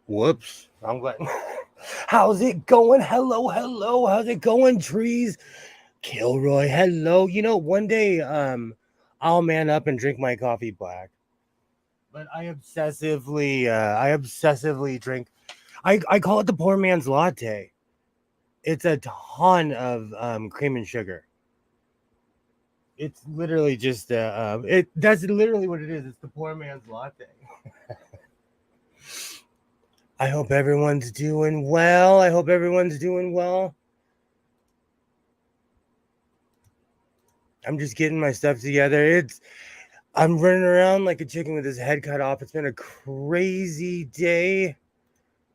Whoops. I'm glad. How's it going? Hello, hello. How's it going, trees? Kilroy, hello. One day, I'll man up and drink my coffee black. But I obsessively drink. I call it the poor man's latte. It's a ton of cream and sugar. It's literally just that's literally what it is. It's the poor man's latte. I hope everyone's doing well. I hope everyone's doing well. I'm just getting my stuff together. I'm running around like a chicken with his head cut off. It's been a crazy day. Let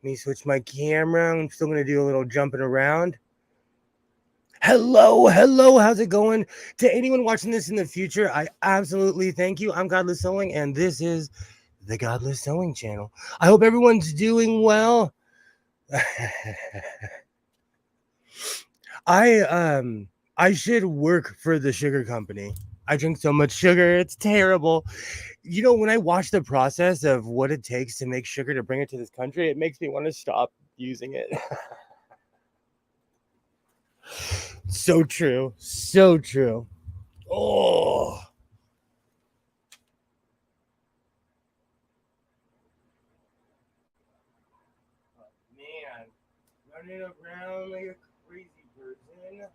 me switch my camera. I'm still gonna do a little jumping around. Hello, hello, how's it going? To anyone watching this in the future, I absolutely thank you. I'm Godless Sewing, and this is the Godless Sewing channel. I hope everyone's doing well. I should work for the sugar company. I drink so much sugar, it's terrible. When I watch the process of what it takes to make sugar to bring it to this country, it makes me want to stop using it. So true. So true. Oh, man. Running around like a crazy person.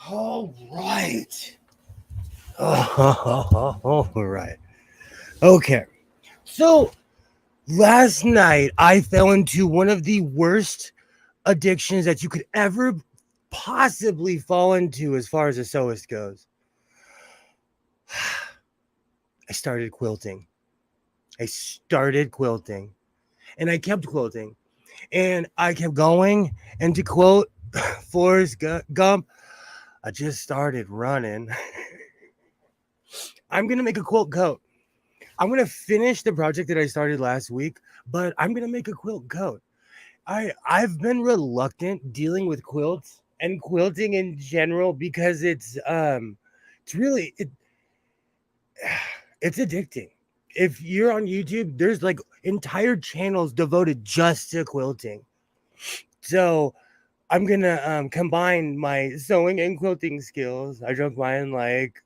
All right. All right. Okay. So last night I fell into one of the worst addictions that you could ever possibly fall into as far as a sewist goes. I started quilting. And I kept quilting and I kept going. And to quote Forrest Gump, I just started running. I'm going to make a quilt coat. I'm going to finish the project that I started last week, but I'm going to make a quilt coat. I've been reluctant dealing with quilts and quilting in general because it's really it's addicting. If you're on YouTube, there's like entire channels devoted just to quilting. So I'm gonna combine my sewing and quilting skills. I joke mine like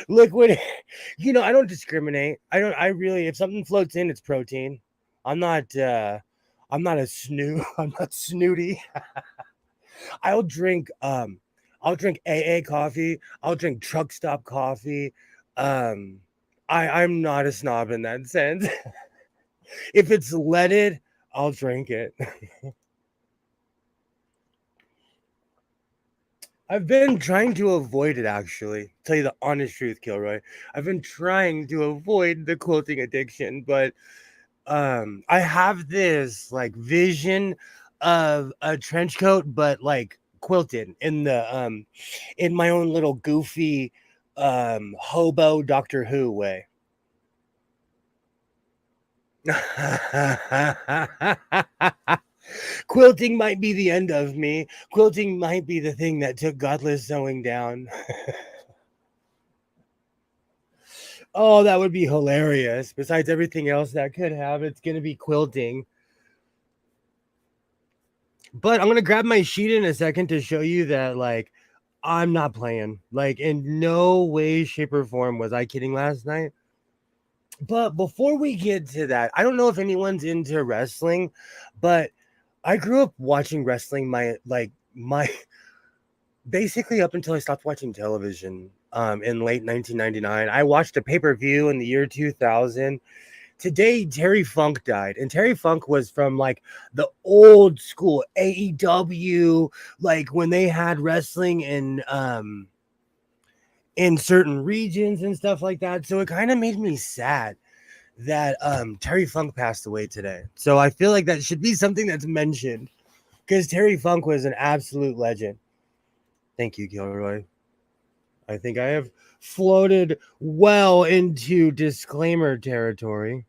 liquid. I don't discriminate. I really, if something floats in, it's protein. I'm not I'm not a snoot. I'm not snooty. I'll drink I'll drink AA coffee. I'll drink truck stop coffee. Um I'm not a snob in that sense. If it's leaded, I'll drink it. I've been trying to avoid it actually. Tell you the honest truth, Kilroy. I've been trying to avoid the quilting addiction, but I have this like vision of a trench coat but like quilted in my own little goofy hobo Doctor Who way. Quilting might be the end of me. Quilting might be the thing that took Godless Sewing down. Oh, that would be hilarious. Besides everything else that could have, it's going to be quilting. But I'm going to grab my sheet in a second to show you that, like, I'm not playing. Like, in no way, shape, or form was I kidding last night. But before we get to that, I don't know if anyone's into wrestling, but I grew up watching wrestling my basically up until I stopped watching television in late 1999. I watched a pay-per-view in the year 2000. Today Terry Funk died, and Terry Funk was from like the old school AEW, like when they had wrestling in certain regions and stuff like that. So it kind of made me sad that Terry Funk passed away today. So I feel like that should be something that's mentioned because Terry Funk was an absolute legend. Thank you, Gilroy. I think I have floated well into disclaimer territory.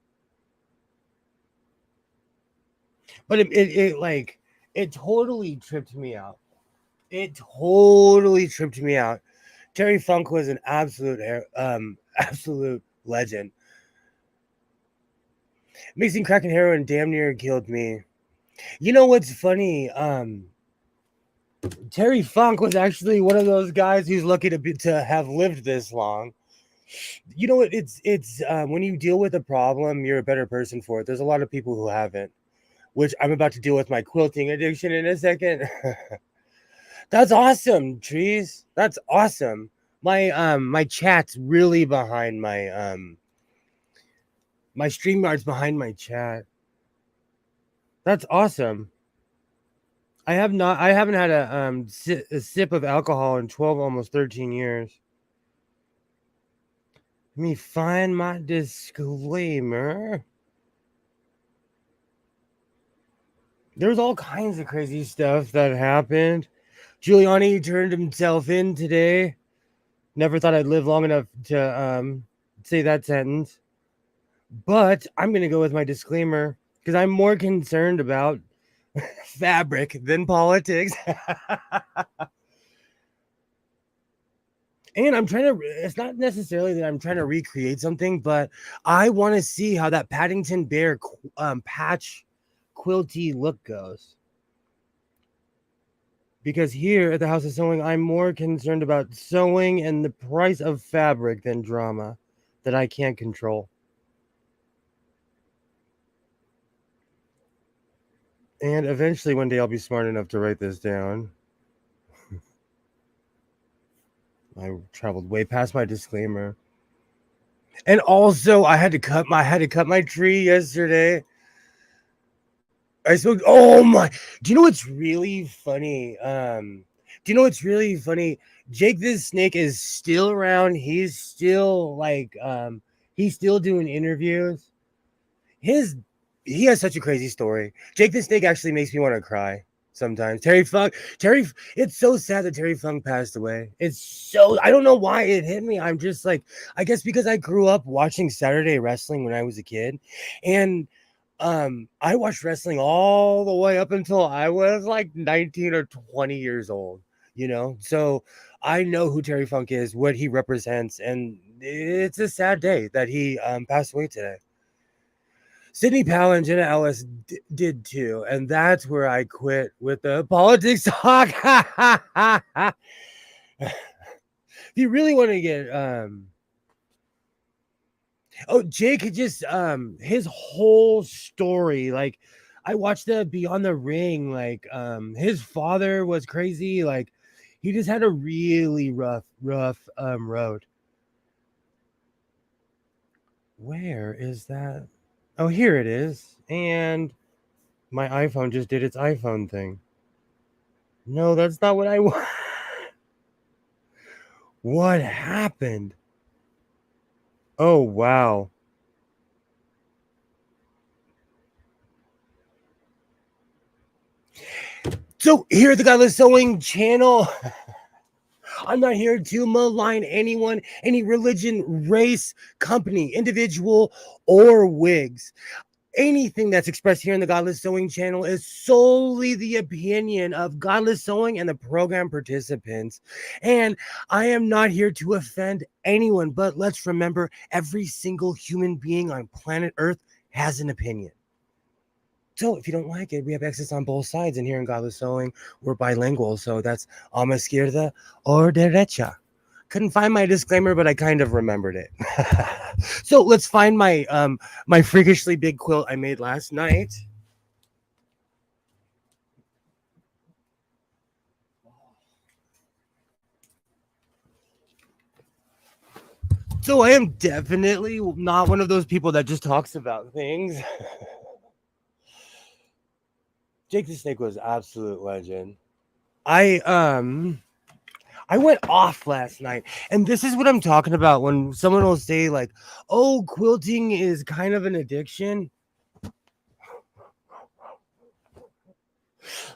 But it totally tripped me out. It totally tripped me out. Terry Funk was an absolute legend. Mixing crack and heroin damn near killed me. You know what's funny? Terry Funk was actually one of those guys who's lucky to have lived this long. You know what? It's when you deal with a problem, you're a better person for it. There's a lot of people who haven't, which I'm about to deal with my quilting addiction in a second. That's awesome, Trees. That's awesome. My chat's really behind my StreamYard's behind my chat. That's awesome. I haven't had a sip of alcohol in 12 almost 13 years. Let me find my disclaimer. There's all kinds of crazy stuff that happened. Giuliani turned himself in today. Never thought I'd live long enough to say that sentence. But I'm going to go with my disclaimer because I'm more concerned about fabric than politics. And I'm trying to, it's not necessarily that I'm trying to recreate something, but I want to see how that Paddington Bear patch quilty look goes. Because here at the House of Sewing, I'm more concerned about sewing and the price of fabric than drama that I can't control. And eventually one day I'll be smart enough to write this down. I traveled way past my disclaimer. And also I had to cut my tree yesterday. I spoke. Oh my! Do you know what's really funny? Jake the Snake is still around. He's still he's still doing interviews. He has such a crazy story. Jake the Snake actually makes me want to cry sometimes. It's so sad that Terry Funk passed away. I don't know why it hit me. I'm just like, I guess because I grew up watching Saturday wrestling when I was a kid, and I watched wrestling all the way up until I was like 19 or 20 years old, so I know who Terry Funk is, what he represents, and it's a sad day that he passed away today. Sidney Powell and Jenna Ellis did too, and that's where I quit with the politics talk. If you really want to get Jake just his whole story, like I watched the Beyond the Ring, like his father was crazy, like he just had a really rough road. Where is that? Oh, here it is. And my iPhone just did its iPhone thing. No, that's not what I want. What happened? Oh, wow. So here at the Godless Sewing channel, I'm not here to malign anyone, any religion, race, company, individual, or wigs. Anything that's expressed here in the Godless Sewing channel is solely the opinion of Godless Sewing and the program participants. And I am not here to offend anyone, but let's remember every single human being on planet Earth has an opinion. So if you don't like it, we have access on both sides. And here in Godless Sewing, we're bilingual. So that's a la izquierda or derecha. Couldn't find my disclaimer, but I kind of remembered it. So let's find my freakishly big quilt I made last night. So I am definitely not one of those people that just talks about things. Jake the Snake was absolute legend. I went off last night, and this is what I'm talking about when someone will say like, "Oh, quilting is kind of an addiction."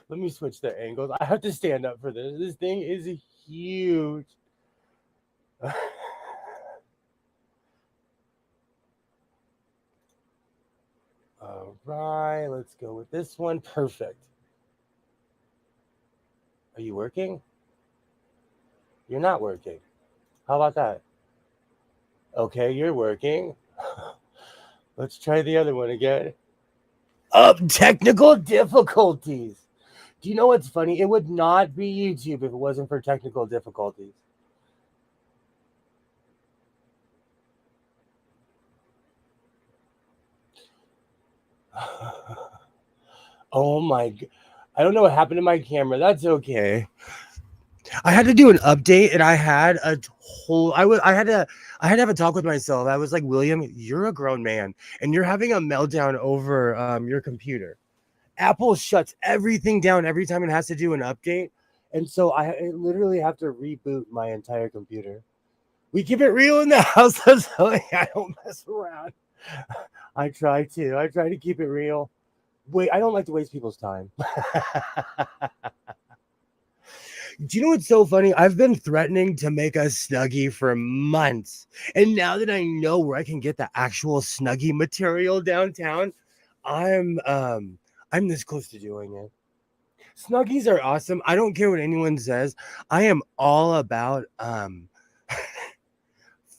Let me switch the angles. I have to stand up for this. This thing is huge. All right, let's go with this one. Perfect. Are you working? You're not working. How about that? Okay, you're working. Let's try the other one again. Technical difficulties. Do you know what's funny? It would not be YouTube if it wasn't for technical difficulties. Oh my I don't know what happened to my camera. That's okay. I had to do an update and I had a whole I had to have a talk with myself. I was like, William, you're a grown man and you're having a meltdown over your computer. Apple shuts everything down every time it has to do an update. And so I literally have to reboot my entire computer. We keep it real in the house, so I don't mess around. I try to. I try to keep it real. Wait, I don't like to waste people's time. Do you know what's so funny? I've been threatening to make a Snuggie for months. And now that I know where I can get the actual Snuggie material downtown, I'm this close to doing it. Snuggies are awesome. I don't care what anyone says. I am all about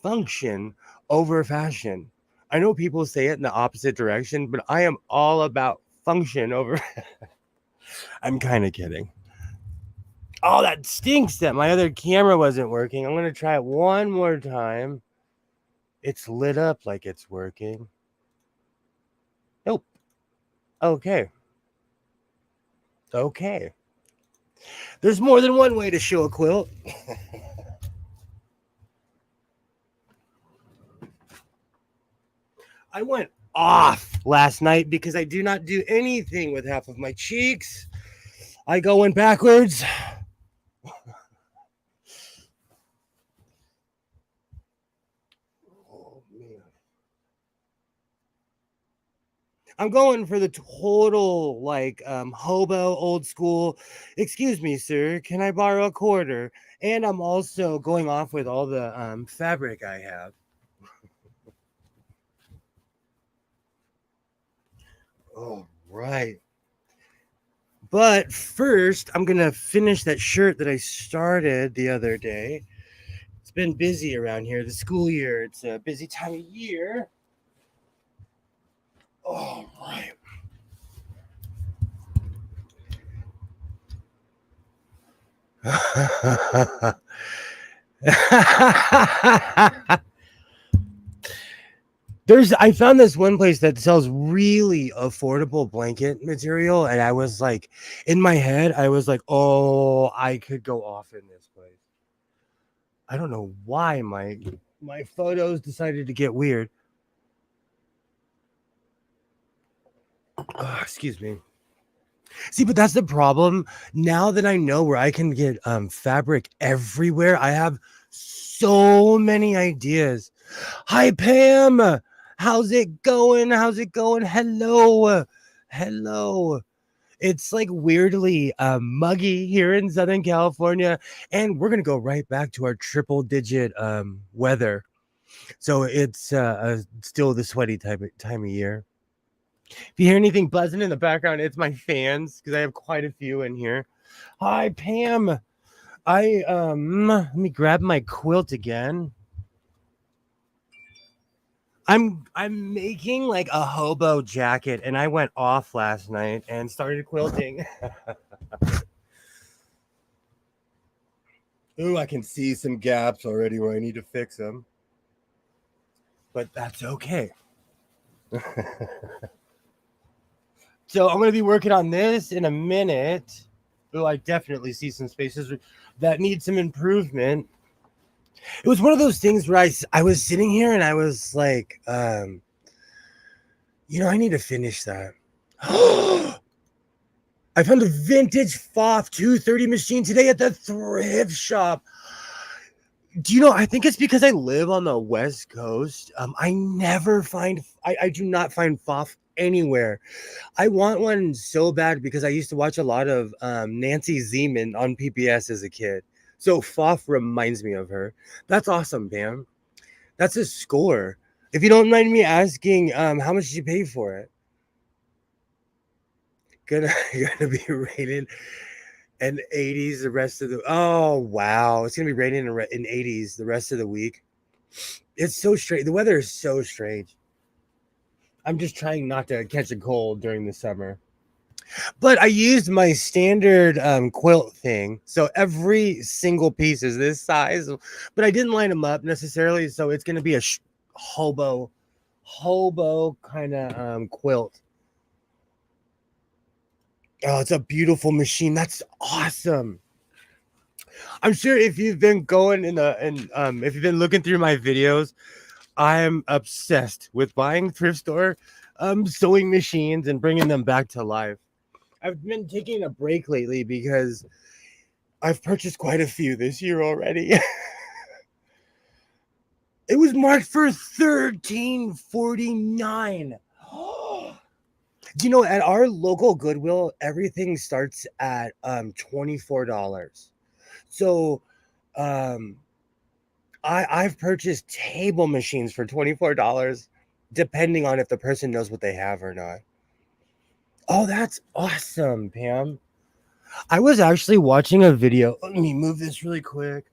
function over fashion. I know people say it in the opposite direction, but I am all about function over. I'm kind of kidding. Oh, that stinks that my other camera wasn't working. I'm going to try it one more time. It's lit up like it's working. Nope. Okay. Okay. There's more than one way to show a quilt. I went off last night because I do not do anything with half of my cheeks. I go in backwards. Oh, man. I'm going for the total, like, hobo, old school. Excuse me, sir. Can I borrow a quarter? And I'm also going off with all the fabric I have. Oh, right. But first, I'm going to finish that shirt that I started the other day. It's been busy around here. The school year, it's a busy time of year. All right. I found this one place that sells really affordable blanket material, and I was like, in my head, I was like, oh, I could go off in this place. I don't know why my photos decided to get weird. Oh, excuse me. See, but that's the problem. Now that I know where I can get fabric everywhere, I have so many ideas. Hi, Pam. How's it going? How's it going? Hello. Hello. It's like weirdly muggy here in Southern California, and we're gonna go right back to our triple digit weather. So it's still the sweaty time of year. If you hear anything buzzing in the background, it's my fans because I have quite a few in here. Hi, Pam. Let me grab my quilt again. I'm making like a hobo jacket, and I went off last night and started quilting. Ooh, I can see some gaps already where I need to fix them. But that's okay. So I'm going to be working on this in a minute. Oh, I definitely see some spaces that need some improvement. It was one of those things where I was sitting here and I was like, I need to finish that. I found a vintage FOF 230 machine today at the thrift shop. Do you know, I think it's because I live on the West Coast. I do not find FOF anywhere. I want one so bad because I used to watch a lot of Nancy Zeman on PBS as a kid. So FOF reminds me of her. That's awesome, Pam. That's a score. If you don't mind me asking, how much did you pay for it? Gonna be rated. and 80s the rest of the. Oh wow, it's gonna be raining in 80s the rest of the week. It's so strange. The weather is so strange. I'm just trying not to catch a cold during the summer. But I used my standard quilt thing. So every single piece is this size, but I didn't line them up necessarily. So it's going to be a hobo kind of quilt. Oh, it's a beautiful machine. That's awesome. I'm sure if you've been going if you've been looking through my videos, I am obsessed with buying thrift store sewing machines and bringing them back to life. I've been taking a break lately because I've purchased quite a few this year already. It was marked for $13.49. You know, at our local Goodwill, everything starts at $24. So I've purchased table machines for $24, depending on if the person knows what they have or not. Oh, that's awesome, Pam. I was actually watching a video. Let me move this really quick.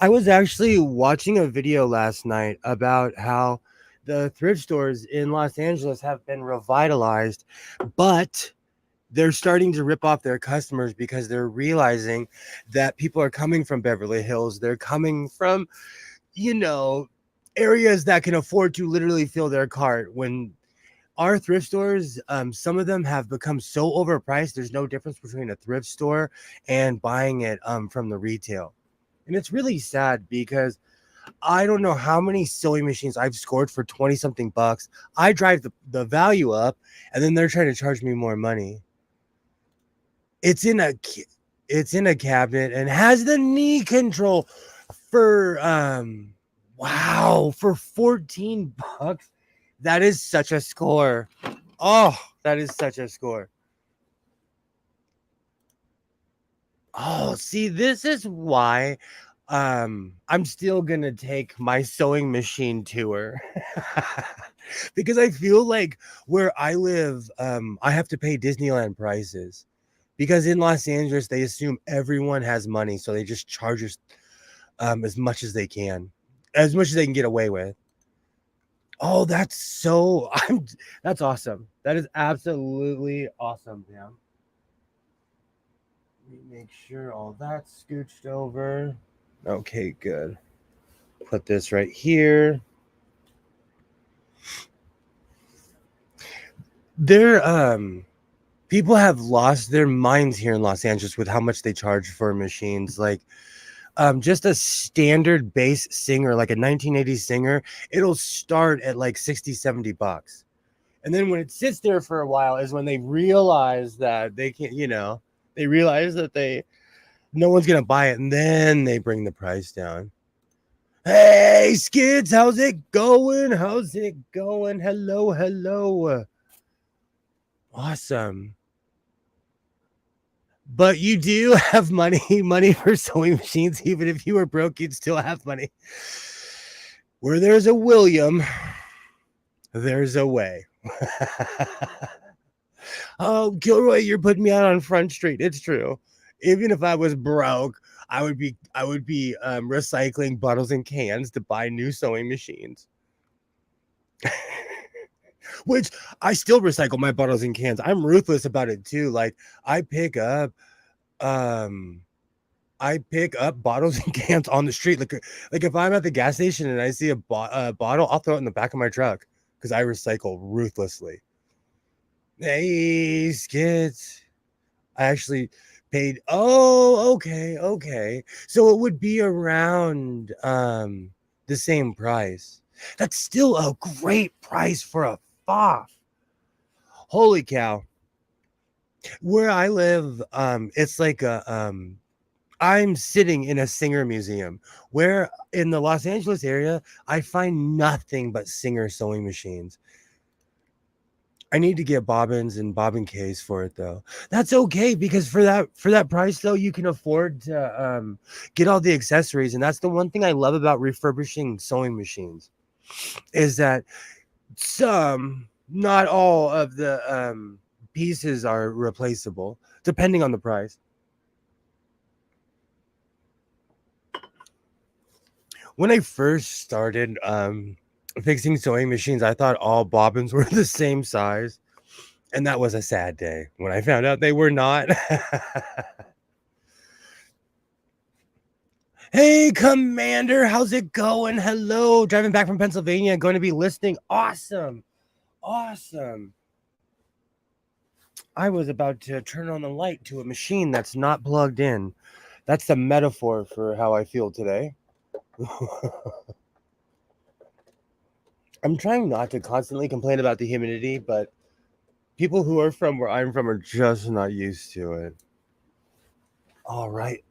I was actually watching a video last night about how the thrift stores in Los Angeles have been revitalized, but they're starting to rip off their customers because they're realizing that people are coming from Beverly Hills. They're coming from, areas that can afford to literally fill their cart. When our thrift stores, some of them have become so overpriced, there's no difference between a thrift store and buying it from the retail. And it's really sad because I don't know how many sewing machines I've scored for 20 something bucks. I drive the value up and then they're trying to charge me more money. It's in a cabinet and has the knee control for for 14 bucks. That is such a score. Oh, that is such a score. Oh, see, this is why I'm still gonna take my sewing machine tour. Because I feel like where I live, I have to pay Disneyland prices. Because in Los Angeles, they assume everyone has money, so they just charge us as much as they can, as much as they can get away with. Oh, that's awesome. That is absolutely awesome, Pam. Let me make sure all that's scooched over. Okay, good. Put this right here. People have lost their minds here in Los Angeles with how much they charge for machines. Like just a standard bass singer, like a 1980s singer, it'll start at like 60, 70 bucks. And then when it sits there for a while is when they realize that they can't, they realize that no one's gonna buy it, and then they bring the price down. Hey Skids, how's it going? How's it going? Hello. Awesome. But you do have money for sewing machines. Even if you were broke, you'd still have money. Where there's a William, there's a way. Oh, Gilroy, you're putting me out on Front Street. It's true. Even if I was broke, I would be recycling bottles and cans to buy new sewing machines. Which I still recycle my bottles and cans. I'm ruthless about it too. Like I pick up bottles and cans on the street. Like if I'm at the gas station and I see a bottle, I'll throw it in the back of my truck because I recycle ruthlessly. Hey, Skids. I actually paid. Oh, okay. So it would be around the same price. That's still a great price for a FOF. Holy cow. Where I live, it's like I'm sitting in a Singer museum where in the Los Angeles area, I find nothing but Singer sewing machines. I need to get bobbins and bobbin case for it though. That's okay because for that price though, you can afford to get all the accessories, and that's the one thing I love about refurbishing sewing machines is that not all of the pieces are replaceable depending on the price. When I first started fixing sewing machines, I thought all bobbins were the same size, and that was a sad day when I found out they were not. Hey, Commander, how's it going? Hello, driving back from Pennsylvania, going to be listening. Awesome. Awesome. I was about to turn on the light to a machine that's not plugged in. That's the metaphor for how I feel today. I'm trying not to constantly complain about the humidity, but people who are from where I'm from are just not used to it. All right.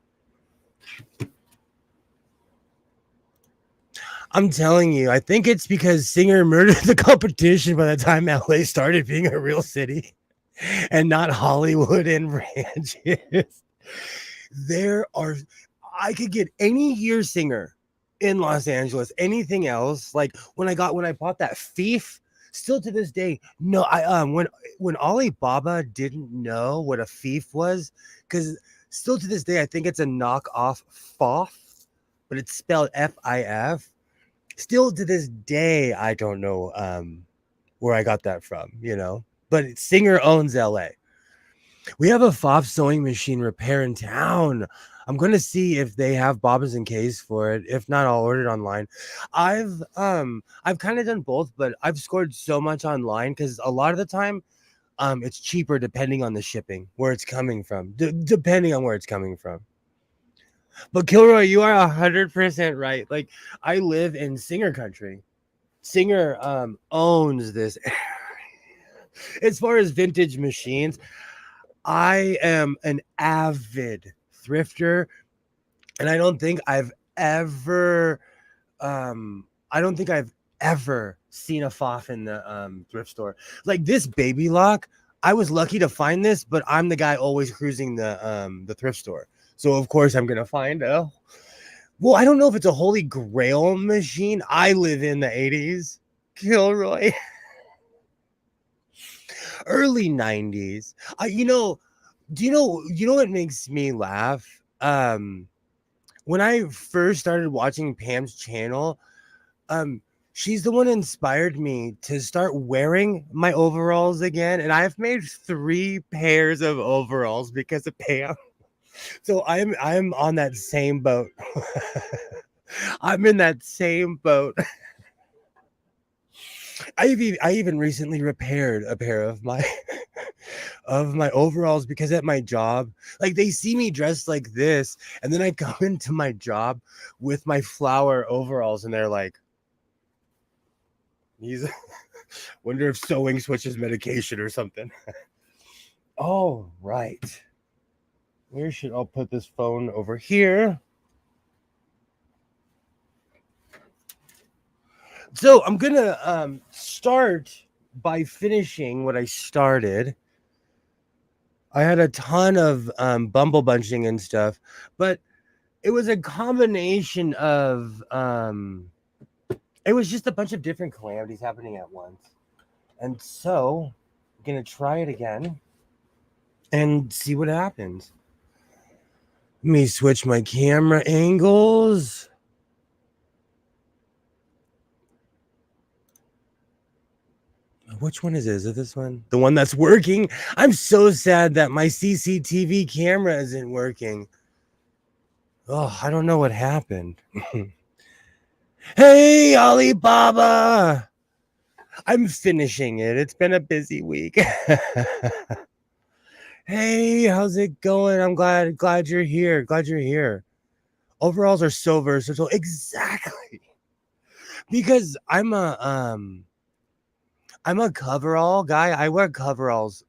I'm telling you, I think it's because Singer murdered the competition by the time LA started being a real city and not Hollywood and ranches. I could get any year singer in Los Angeles, anything else. Like when I bought that Fief, still to this day, no, when Alibaba didn't know what a Fief was, because still to this day, I think it's a knockoff FOF, but it's spelled FIF. Still to this day, I don't know where I got that from, but Singer owns LA. We have a FOF sewing machine repair in town. I'm going to see if they have bobbins and K's for it. If not, I'll order it online. I've kind of done both, but I've scored so much online because a lot of the time it's cheaper depending on the shipping, where it's coming from, depending on where it's coming from. But Kilroy, you are 100% right. Like, I live in Singer country. Singer owns this. As far as vintage machines, I am an avid thrifter, and I don't think I've ever seen a FOF in the thrift store. Like this baby lock, I was lucky to find this, but I'm the guy always cruising the thrift store. So of course I'm gonna find well, I don't know if it's a holy grail machine. I live in the 80s, Kilroy. Early 90s. Do you know what makes me laugh? When I first started watching Pam's channel, she's the one who inspired me to start wearing my overalls again, and I've made 3 pairs of overalls because of Pam. So I'm on that same boat. I'm in that same boat. I even recently repaired a pair of my overalls because at my job, like they see me dressed like this, and then I go into my job with my flower overalls, and they're like, "He's wonder if sewing switches medication or something." All right, where should I put this phone? Over here. So I'm gonna start by finishing what I started. I had a ton of bumble bunching and stuff, but it was a combination of it was just a bunch of different calamities happening at once. And so I'm gonna try it again and see what happens. Let me switch my camera angles. Which one is it? Is it this one? The one that's working? I'm so sad that my CCTV camera isn't working. Oh, I don't know what happened. Hey, Alibaba! I'm finishing it. It's been a busy week. Hey, how's it going? I'm glad you're here. Glad you're here. Overalls are so versatile. Exactly. Because I'm a coverall guy. I wear coveralls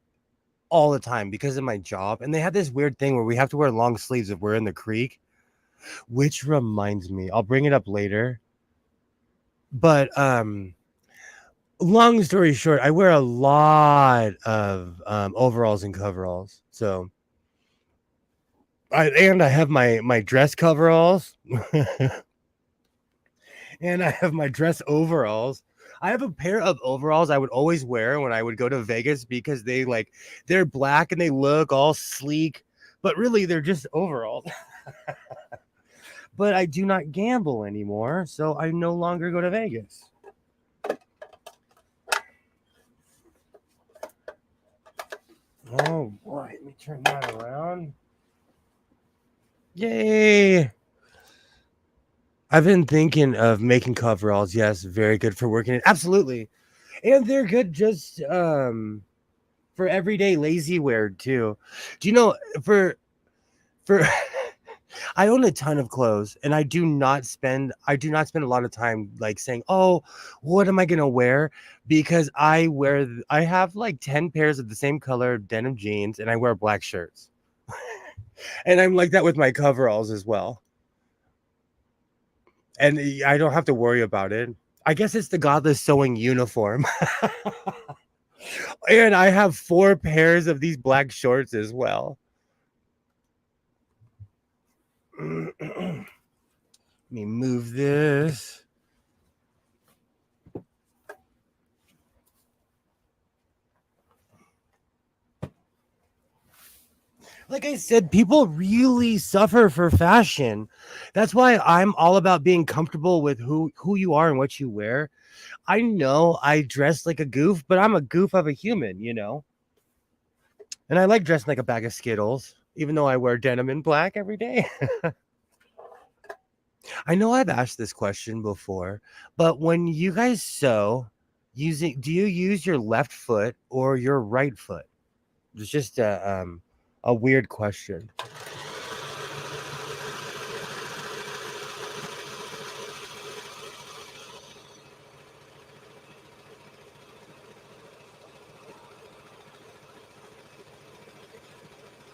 all the time because of my job, and they have this weird thing where we have to wear long sleeves if we're in the creek, which reminds me, I'll bring it up later. But long story short, I wear a lot of overalls and coveralls. So I have my dress coveralls and I have my dress overalls. I have a pair of overalls I would always wear when I would go to Vegas because they're black and they look all sleek, but really they're just overalls. But I do not gamble anymore, so I no longer go to Vegas. Oh boy, let me turn that around. Yay! I've been thinking of making coveralls. Yes, very good for working it. Absolutely. And they're good just for everyday lazy wear too. Do you know for I own a ton of clothes and I do not spend a lot of time like saying, "Oh, what am I going to wear?" because I have like 10 pairs of the same color denim jeans and I wear black shirts. And I'm like that with my coveralls as well. And I don't have to worry about it. I guess it's the godless sewing uniform. And I have 4 pairs of these black shorts as well. Let me move this. Like I said, people really suffer for fashion. That's why I'm all about being comfortable with who you are and what you wear. I know I dress like a goof, but I'm a goof of a human, you know? And I like dressing like a bag of Skittles, even though I wear denim and black every day. I know I've asked this question before, but when you guys sew, do you use your left foot or your right foot? It's just a weird question.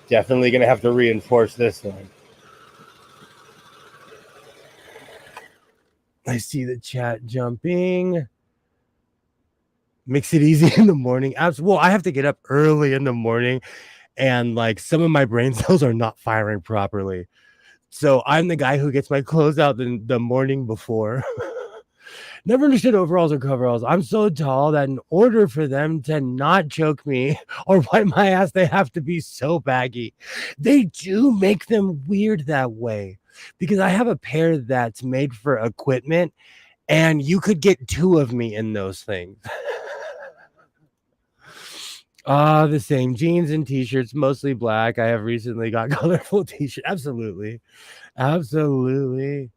Definitely gonna have to reinforce this one. I see the chat jumping. Makes it easy in the morning. Well, I have to get up early in the morning, and like some of my brain cells are not firing properly. So I'm the guy who gets my clothes out the morning before. Never understood overalls or coveralls. I'm so tall that in order for them to not choke me or wipe my ass, they have to be so baggy. They do make them weird that way because I have a pair that's made for equipment and you could get 2 of me in those things. The same jeans and t-shirts, mostly black. I have recently got colorful t-shirts. Absolutely. Absolutely.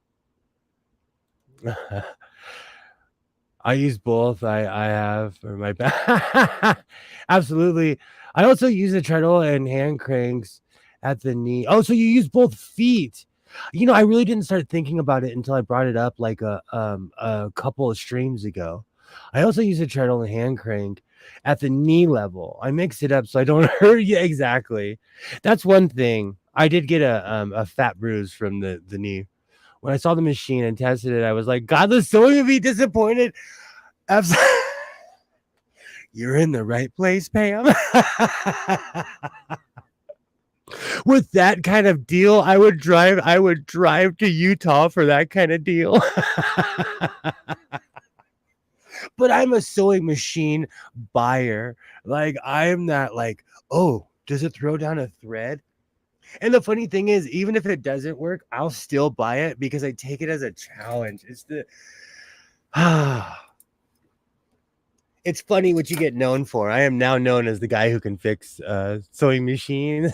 I use both. I have for my back. Absolutely. I also use a treadle and hand cranks at the knee. Oh, so you use both feet. You know, I really didn't start thinking about it until I brought it up like a couple of streams ago. I also use a treadle and hand crank at the knee level. I mix it up so I don't hurt you exactly. That's one thing. I did get a fat bruise from the knee. When I saw the machine and tested it, I was like, God, the sewing would be disappointed. Absolutely. You're in the right place, Pam. With that kind of deal, I would drive to Utah for that kind of deal. But I'm a sewing machine buyer. Like I'm not like, oh, does it throw down a thread? And the funny thing is, even if it doesn't work, I'll still buy it because I take it as a challenge. It's funny what you get known for. I am now known as the guy who can fix sewing machine.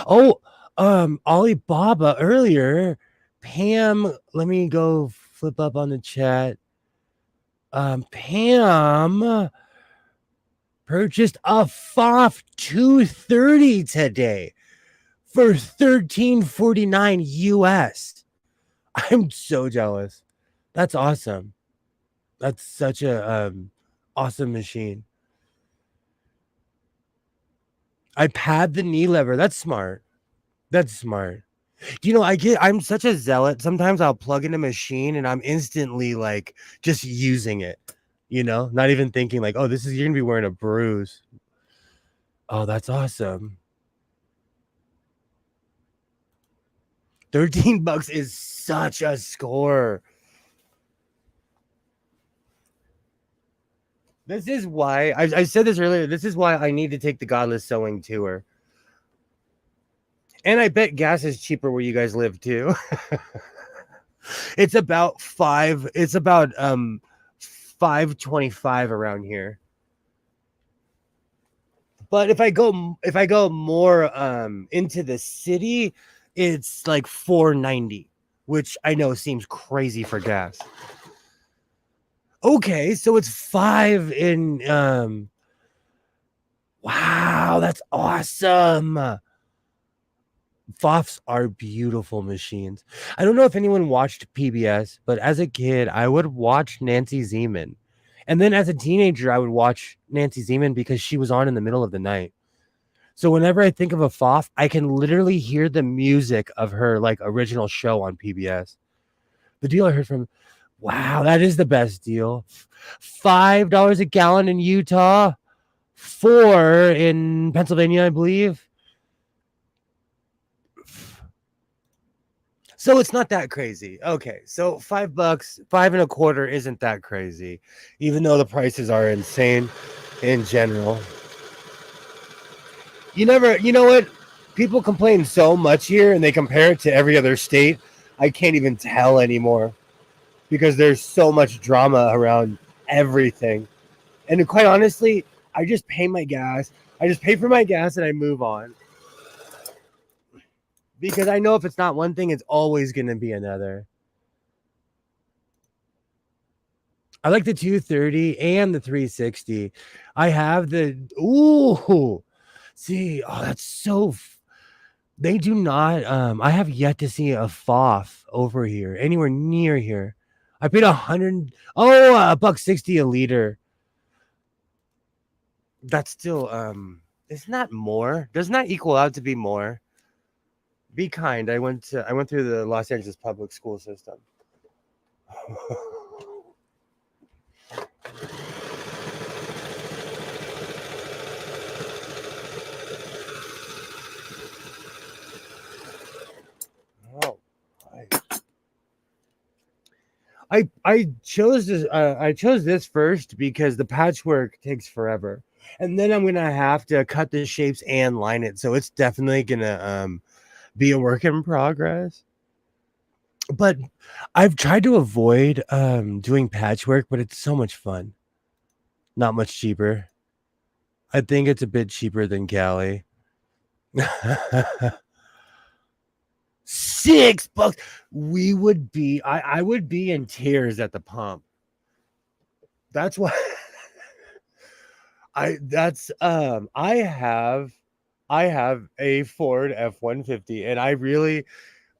Oh, Alibaba earlier. Pam, let me go flip up on the chat. Pam purchased a FOF 230 today for $13.49 US. I'm so jealous. That's awesome. That's such a awesome machine. I pad the knee lever. That's smart. That's smart. You know, I'm such a zealot. Sometimes I'll plug in a machine and I'm instantly like just using it, you know, not even thinking like, oh, you're gonna be wearing a bruise. Oh, that's awesome. $13 is such a score. This is why I said this earlier. This is why I need to take the Godless Sewing tour. And I bet gas is cheaper where you guys live too. It's about five. It's about 5.25 around here. But if I go more into the city, it's like 4.90, which I know seems crazy for gas. Okay, so it's 5 in wow, that's awesome. Fofs are beautiful machines. I don't know if anyone watched PBS, but as a kid, I would watch Nancy Zeman. And then as a teenager, I would watch Nancy Zeman because she was on in the middle of the night. So whenever I think of a Fof, I can literally hear the music of her like original show on PBS. The deal I heard from, wow, that is the best deal. $5 a gallon in Utah, 4 in Pennsylvania, I believe. So it's not that crazy. Okay, so $5, 5.25 isn't that crazy, even though the prices are insane in general. You know what? People complain so much here and they compare it to every other state. I can't even tell anymore because there's so much drama around everything. And quite honestly, I just pay my gas. I just pay for my gas and I move on. Because I know if it's not one thing, it's always going to be another. I like the 230 and the 360. I have the see, oh, that's so they do not I have yet to see a FOF over here, anywhere near here. I paid a buck 60 a liter. That's still isn't that more? Doesn't that equal out to be more? Be kind. I went through the Los Angeles public school system. Oh, I chose this first because the patchwork takes forever, and then I'm gonna have to cut the shapes and line it, so it's definitely gonna be a work in progress. But I've tried to avoid doing patchwork, but it's so much fun. Not much cheaper. I think it's a bit cheaper than Cali. $6. I would be in tears at the pump. That's why I have a Ford F-150 and I really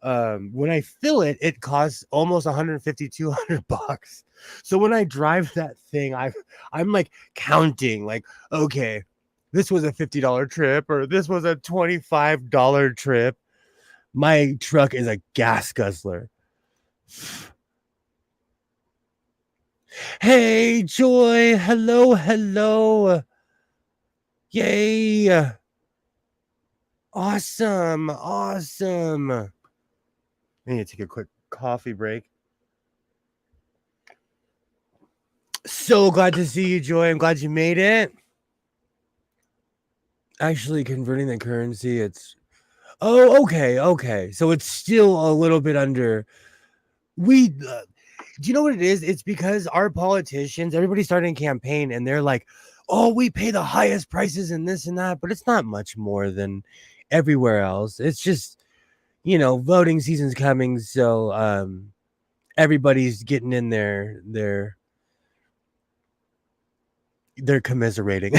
when I fill it, it costs almost 150, $200. So when I drive that thing, I'm like counting, like, okay, this was a $50 trip or this was a $25 trip. My truck is a gas guzzler. Hey, Joy. Hello, hello. Yay. Awesome. Awesome. I need to take a quick coffee break. So glad to see you, Joy. I'm glad you made it. Actually, converting the currency, it's okay. So it's still a little bit under. Do you know what it is? It's because our politicians, everybody's starting a campaign, and they're like, "Oh, we pay the highest prices and this and that," but it's not much more than everywhere else. It's just, voting season's coming, so everybody's getting in they're commiserating.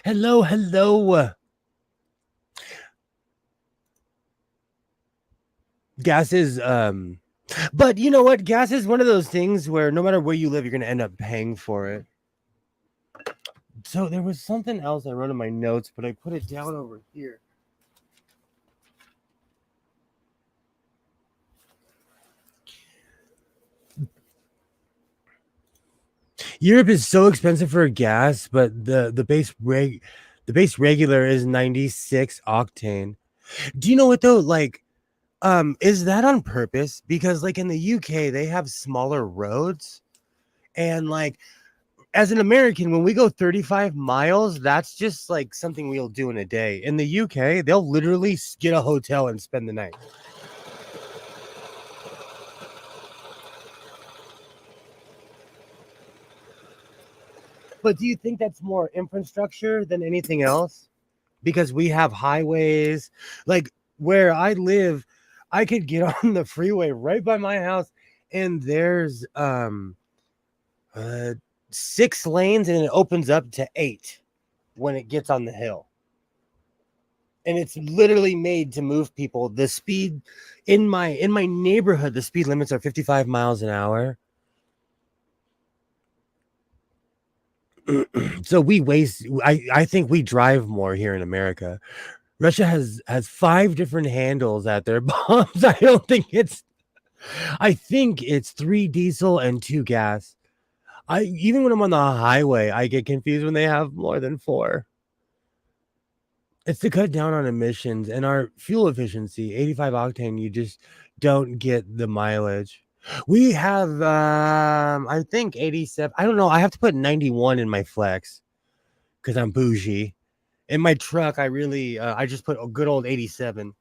Hello. Gas is but you know what? Gas is one of those things where no matter where you live, you're gonna end up paying for it. So there was something else I wrote in my notes, but I put it down over here. Europe is so expensive for gas, but the base regular is 96 octane. Do you know what though? Like, is that on purpose? Because like in the UK, they have smaller roads, and like as an American, when we go 35 miles, that's just like something we'll do in a day. In the UK, they'll literally get a hotel and spend the night. But do you think that's more infrastructure than anything else? Because we have highways, like where I live, I could get on the freeway right by my house, and there's 6 lanes, and it opens up to 8 when it gets on the hill. And it's literally made to move people. The speed in my neighborhood, the speed limits are 55 miles an hour. So we waste. I think we drive more here in America. Russia has 5 different handles at their bombs. I think it's 3 diesel and 2 gas. Even when I'm on the highway, I get confused when they have more than 4. It's to cut down on emissions and our fuel efficiency, 85 octane, you just don't get the mileage. We have I think 87. I don't know. I have to put 91 in my flex because I'm bougie. In my truck, I just put a good old 87.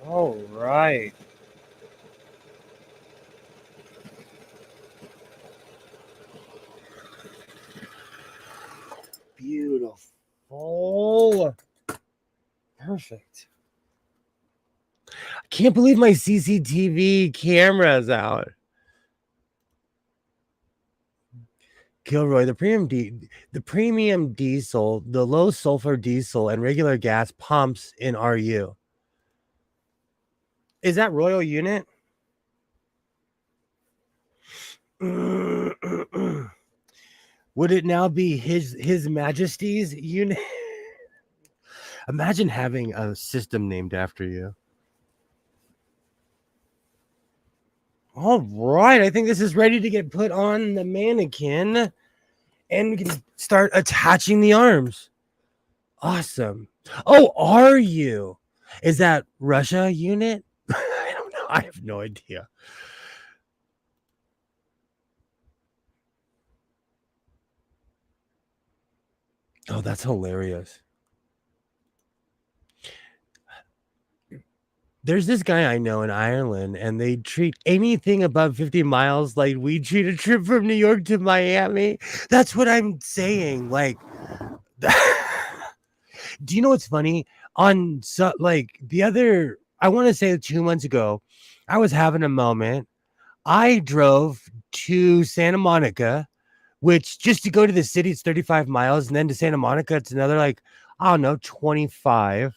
All right. Beautiful. Perfect. I can't believe my CCTV camera's out. Kilroy, the premium diesel, the low sulfur diesel, and regular gas pumps in RU. Is that Royal Unit? Would it now be His Majesty's Unit? Imagine having a system named after you. All right, I think this is ready to get put on the mannequin, and we can start attaching the arms. Awesome. Oh, are you? Is that Russia Unit? I don't know. I have no idea. Oh, that's hilarious. There's this guy I know in Ireland, and they treat anything above 50 miles like we treat a trip from New York to Miami. That's what I'm saying. Like, do you know what's funny? I want to say 2 months ago, I was having a moment. I drove to Santa Monica, which just to go to the city, it's 35 miles. And then to Santa Monica, it's another, like, I don't know, 25.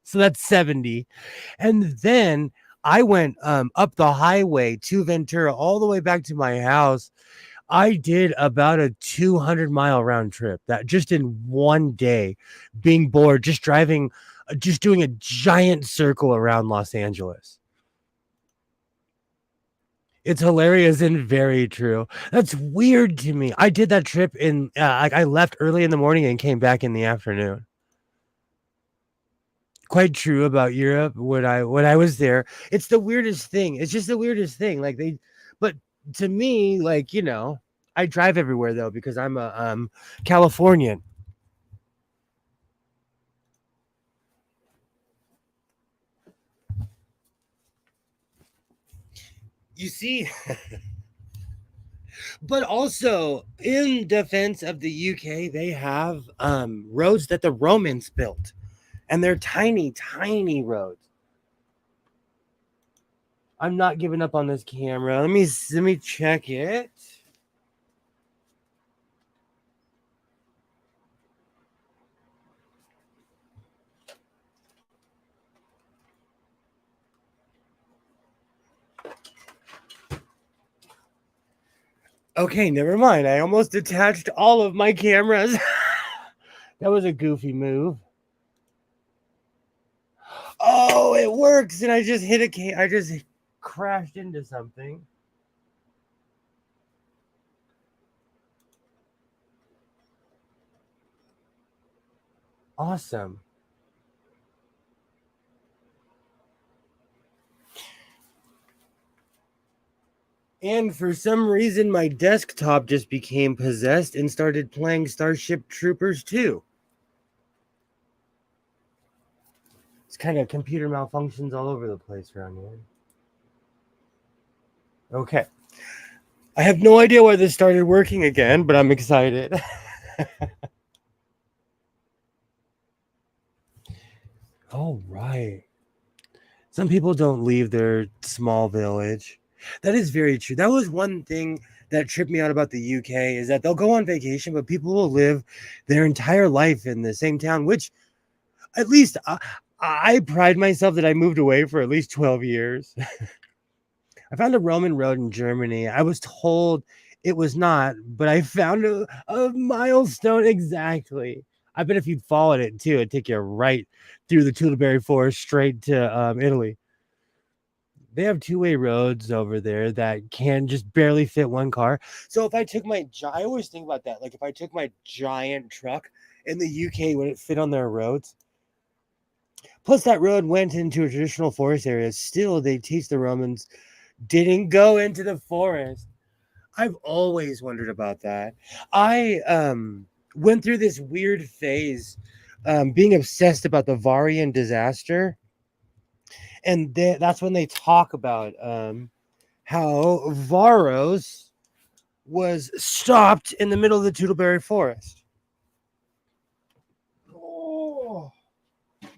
So that's 70. And then I went up the highway to Ventura all the way back to my house. I did about a 200-mile round trip, that just in one day, being bored, just driving, just doing a giant circle around Los Angeles. It's hilarious and very true. That's weird to me. I did that trip I left early in the morning and came back in the afternoon. Quite true about Europe when I was there. It's the weirdest thing. It's just the weirdest thing. But to me, like, I drive everywhere though because I'm a Californian. You see, but also in defense of the UK, they have roads that the Romans built, and they're tiny, tiny roads. I'm not giving up on this camera. Let me check it. Okay, never mind. I almost detached all of my cameras. That was a goofy move. Oh, it works, and I just I just crashed into something. Awesome. And for some reason, my desktop just became possessed and started playing Starship Troopers 2. It's kind of computer malfunctions all over the place around here. Okay. I have no idea why this started working again, but I'm excited. All right. Some people don't leave their small village. That is very true. That was one thing that tripped me out about the UK is that they'll go on vacation, but people will live their entire life in the same town, which at least I pride myself that I moved away for at least 12 years. I found a Roman road in Germany. I was told it was not, but I found a milestone exactly. I bet if you'd followed it too, it'd take you right through the Tuliberry Forest straight to Italy. They have two-way roads over there that can just barely fit one car. So if I took I always think about that. Like if I took my giant truck in the UK, would it fit on their roads? Plus, that road went into a traditional forest area. Still, they teach the Romans didn't go into the forest. I've always wondered about that. I went through this weird phase being obsessed about the Varian disaster. And that's when they talk about how Varos was stopped in the middle of the Tuliberry Forest. Oh. Let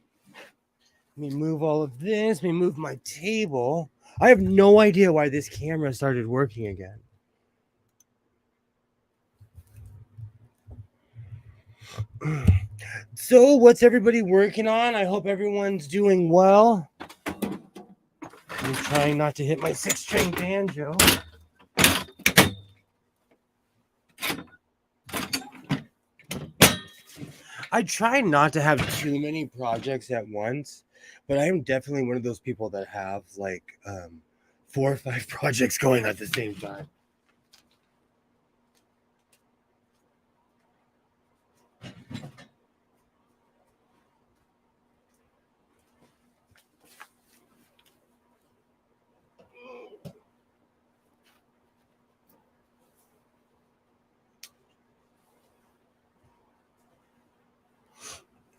me move all of this. Let me move my table. I have no idea why this camera started working again. So, what's everybody working on? I hope everyone's doing well. I'm trying not to hit my 6-string banjo. I try not to have too many projects at once, but I am definitely one of those people that have like 4 or 5 projects going at the same time.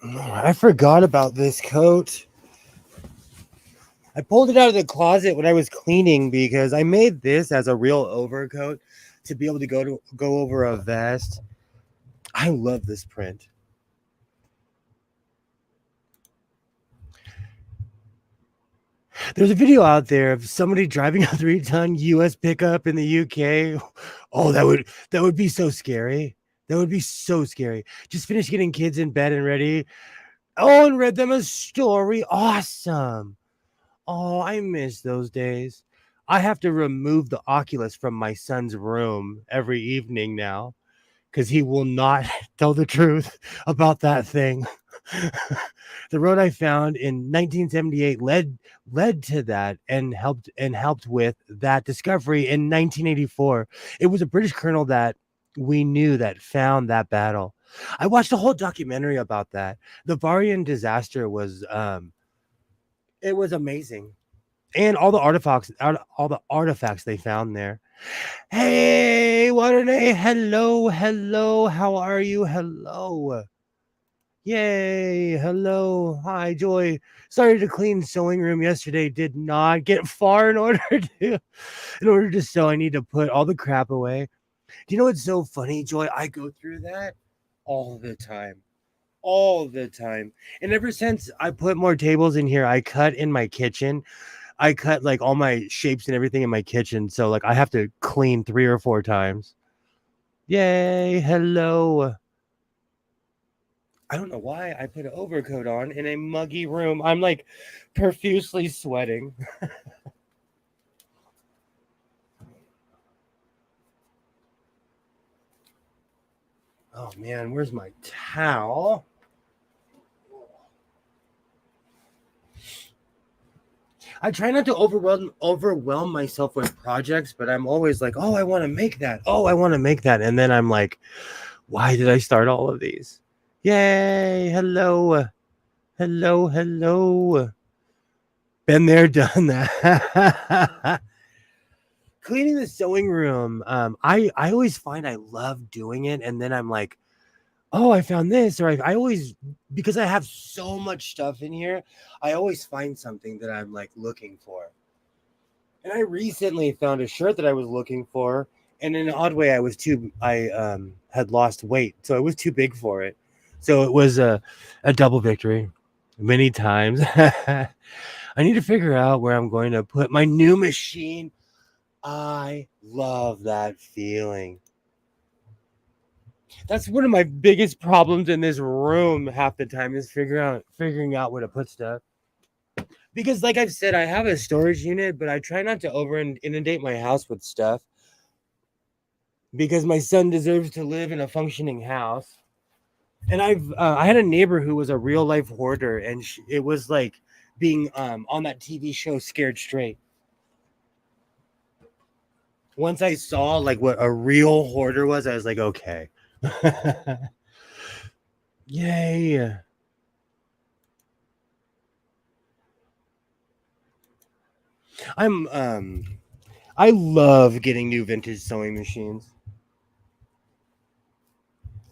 I forgot about this coat. I pulled it out of the closet when I was cleaning because I made this as a real overcoat to be able to go over a vest. I love this print. There's a video out there of somebody driving a 3-ton US pickup in the UK. Oh, that would be so scary. That would be so scary. Just finished getting kids in bed and ready. Oh, and read them a story. Awesome. Oh, I miss those days. I have to remove the Oculus from my son's room every evening now because he will not tell the truth about that thing. The road I found in 1978 led to that and helped with that discovery in 1984. It was a British colonel that we knew that found that battle. I watched a whole documentary about that. The Varian disaster was it was amazing. And all the artifacts they found there. Hey, Waterday, hello, how are you? Hello. Yay, hello, hi, Joy. Started to clean sewing room yesterday. Did not get far in order to sew. I need to put all the crap away. Do you know what's so funny, Joy? I go through that all the time. All the time. And ever since I put more tables in here, I cut in my kitchen. I cut like all my shapes and everything in my kitchen. So like I have to clean 3 or 4 times. Yay, hello. I don't know why I put an overcoat on in a muggy room. I'm like profusely sweating. Oh man, where's my towel? I try not to overwhelm myself with projects, but I'm always like, oh, I want to make that. Oh, I want to make that. And then I'm like, why did I start all of these? Yay! Hello, hello, hello. Been there, done that. Cleaning the sewing room. I always find I love doing it, and then I'm like, oh, I found this, or I always, because I have so much stuff in here, I always find something that I'm like looking for. And I recently found a shirt that I was looking for, and in an odd way, I had lost weight, so it was too big for it. So it was a double victory, many times. I need to figure out where I'm going to put my new machine. I love that feeling. That's one of my biggest problems in this room half the time is figuring out where to put stuff. Because like I've said, I have a storage unit, but I try not to over inundate my house with stuff because my son deserves to live in a functioning house. And I had a neighbor who was a real life hoarder, and it was like being on that TV show Scared Straight. Once I saw like what a real hoarder was, I was like, okay. Yay. I'm I love getting new vintage sewing machines.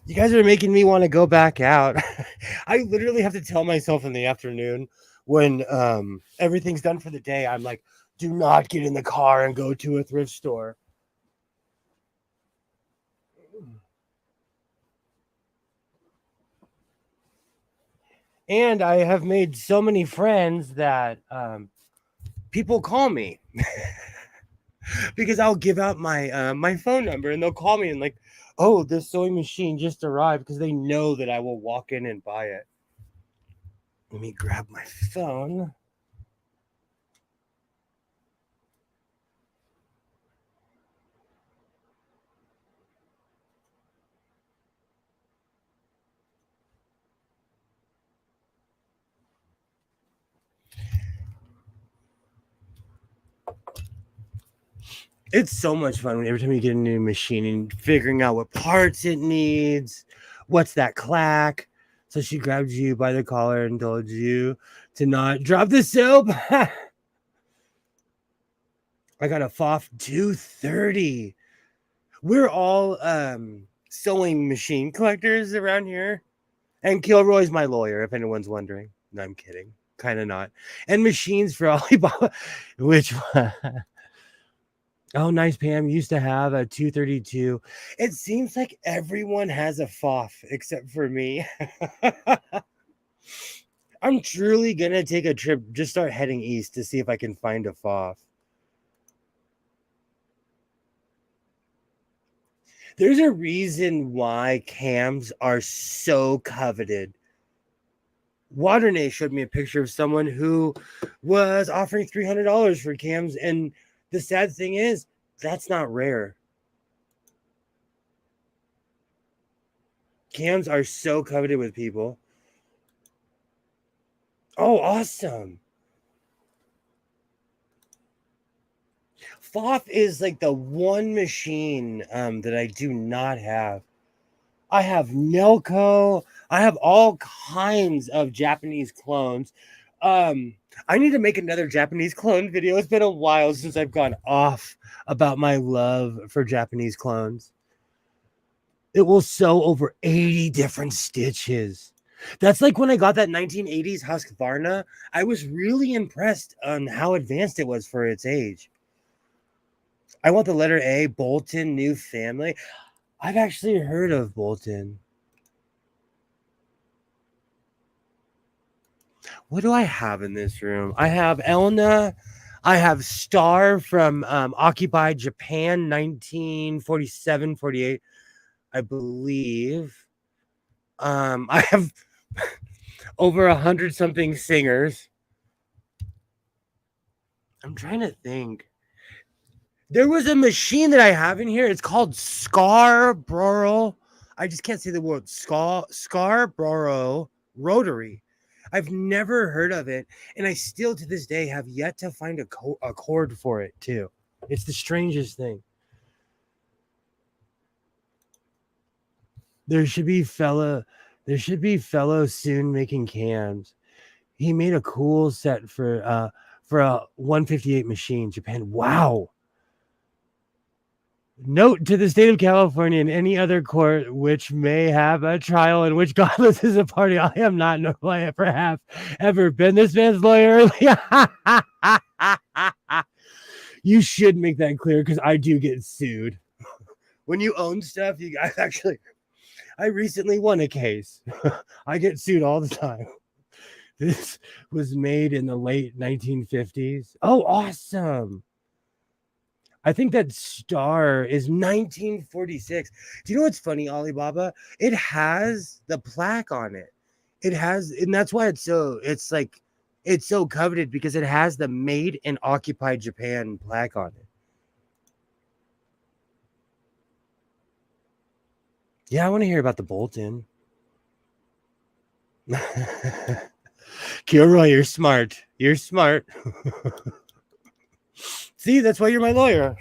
You guys are making me want to go back out. I literally have to tell myself in the afternoon when everything's done for the day, I'm like, do not get in the car and go to a thrift store. And I have made so many friends that people call me because I'll give out my phone number and they'll call me and like, oh, this sewing machine just arrived because they know that I will walk in and buy it. Let me grab my phone. It's so much fun when every time you get a new machine and figuring out what parts it needs, what's that clack. So she grabbed you by the collar and told you to not drop the soap. I got a FOF 230. We're all sewing machine collectors around here. And Kilroy's my lawyer, if anyone's wondering. No, I'm kidding. Kind of not. And machines for Alibaba. Which one? Oh, nice, Pam. Used to have a 232. It seems like everyone has a FOF except for me. I'm truly going to take a trip, just start heading east to see if I can find a FOF. There's a reason why cams are so coveted. Waternay showed me a picture of someone who was offering $300 for cams, and the sad thing is, that's not rare. Cams are so coveted with people. Oh, awesome. FOF is like the one machine that I do not have. I have Nelco. I have all kinds of Japanese clones. I need to make another Japanese clone video. It's been a while since I've gone off about my love for Japanese clones. It will sew over 80 different stitches. That's like when I got that 1980s Husqvarna. I was really impressed on how advanced it was for its age. I want the letter A, Bolton, new family. I've actually heard of Bolton. What do I have in this room? I have Elna. I have Star from Occupied Japan, 1947, 48, I believe. I have over 100 something singers. I'm trying to think. There was a machine that I have in here. It's called Scarborough. I just can't say the word Scarborough Rotary. I've never heard of it, and I still to this day have yet to find a cord for it too. It's the strangest thing. There should be fella There should be fellow soon making cams. He made a cool set for a 158 machine, Japan. Wow. Note to the state of California and any other court which may have a trial in which Godless is a party. I am not, nor will I ever have ever been this man's lawyer. You should make that clear because I do get sued. When you own stuff, you guys actually. I recently won a case. I get sued all the time. This was made in the late 1950s. Oh, awesome. I think that star is 1946. Do you know what's funny, Alibaba? It has the plaque on it. It has, and that's why it's so coveted because it has the Made in Occupied Japan plaque on it. Yeah, I want to hear about the Bolton. Kilroy, you're smart. You're smart. See, that's why you're my lawyer.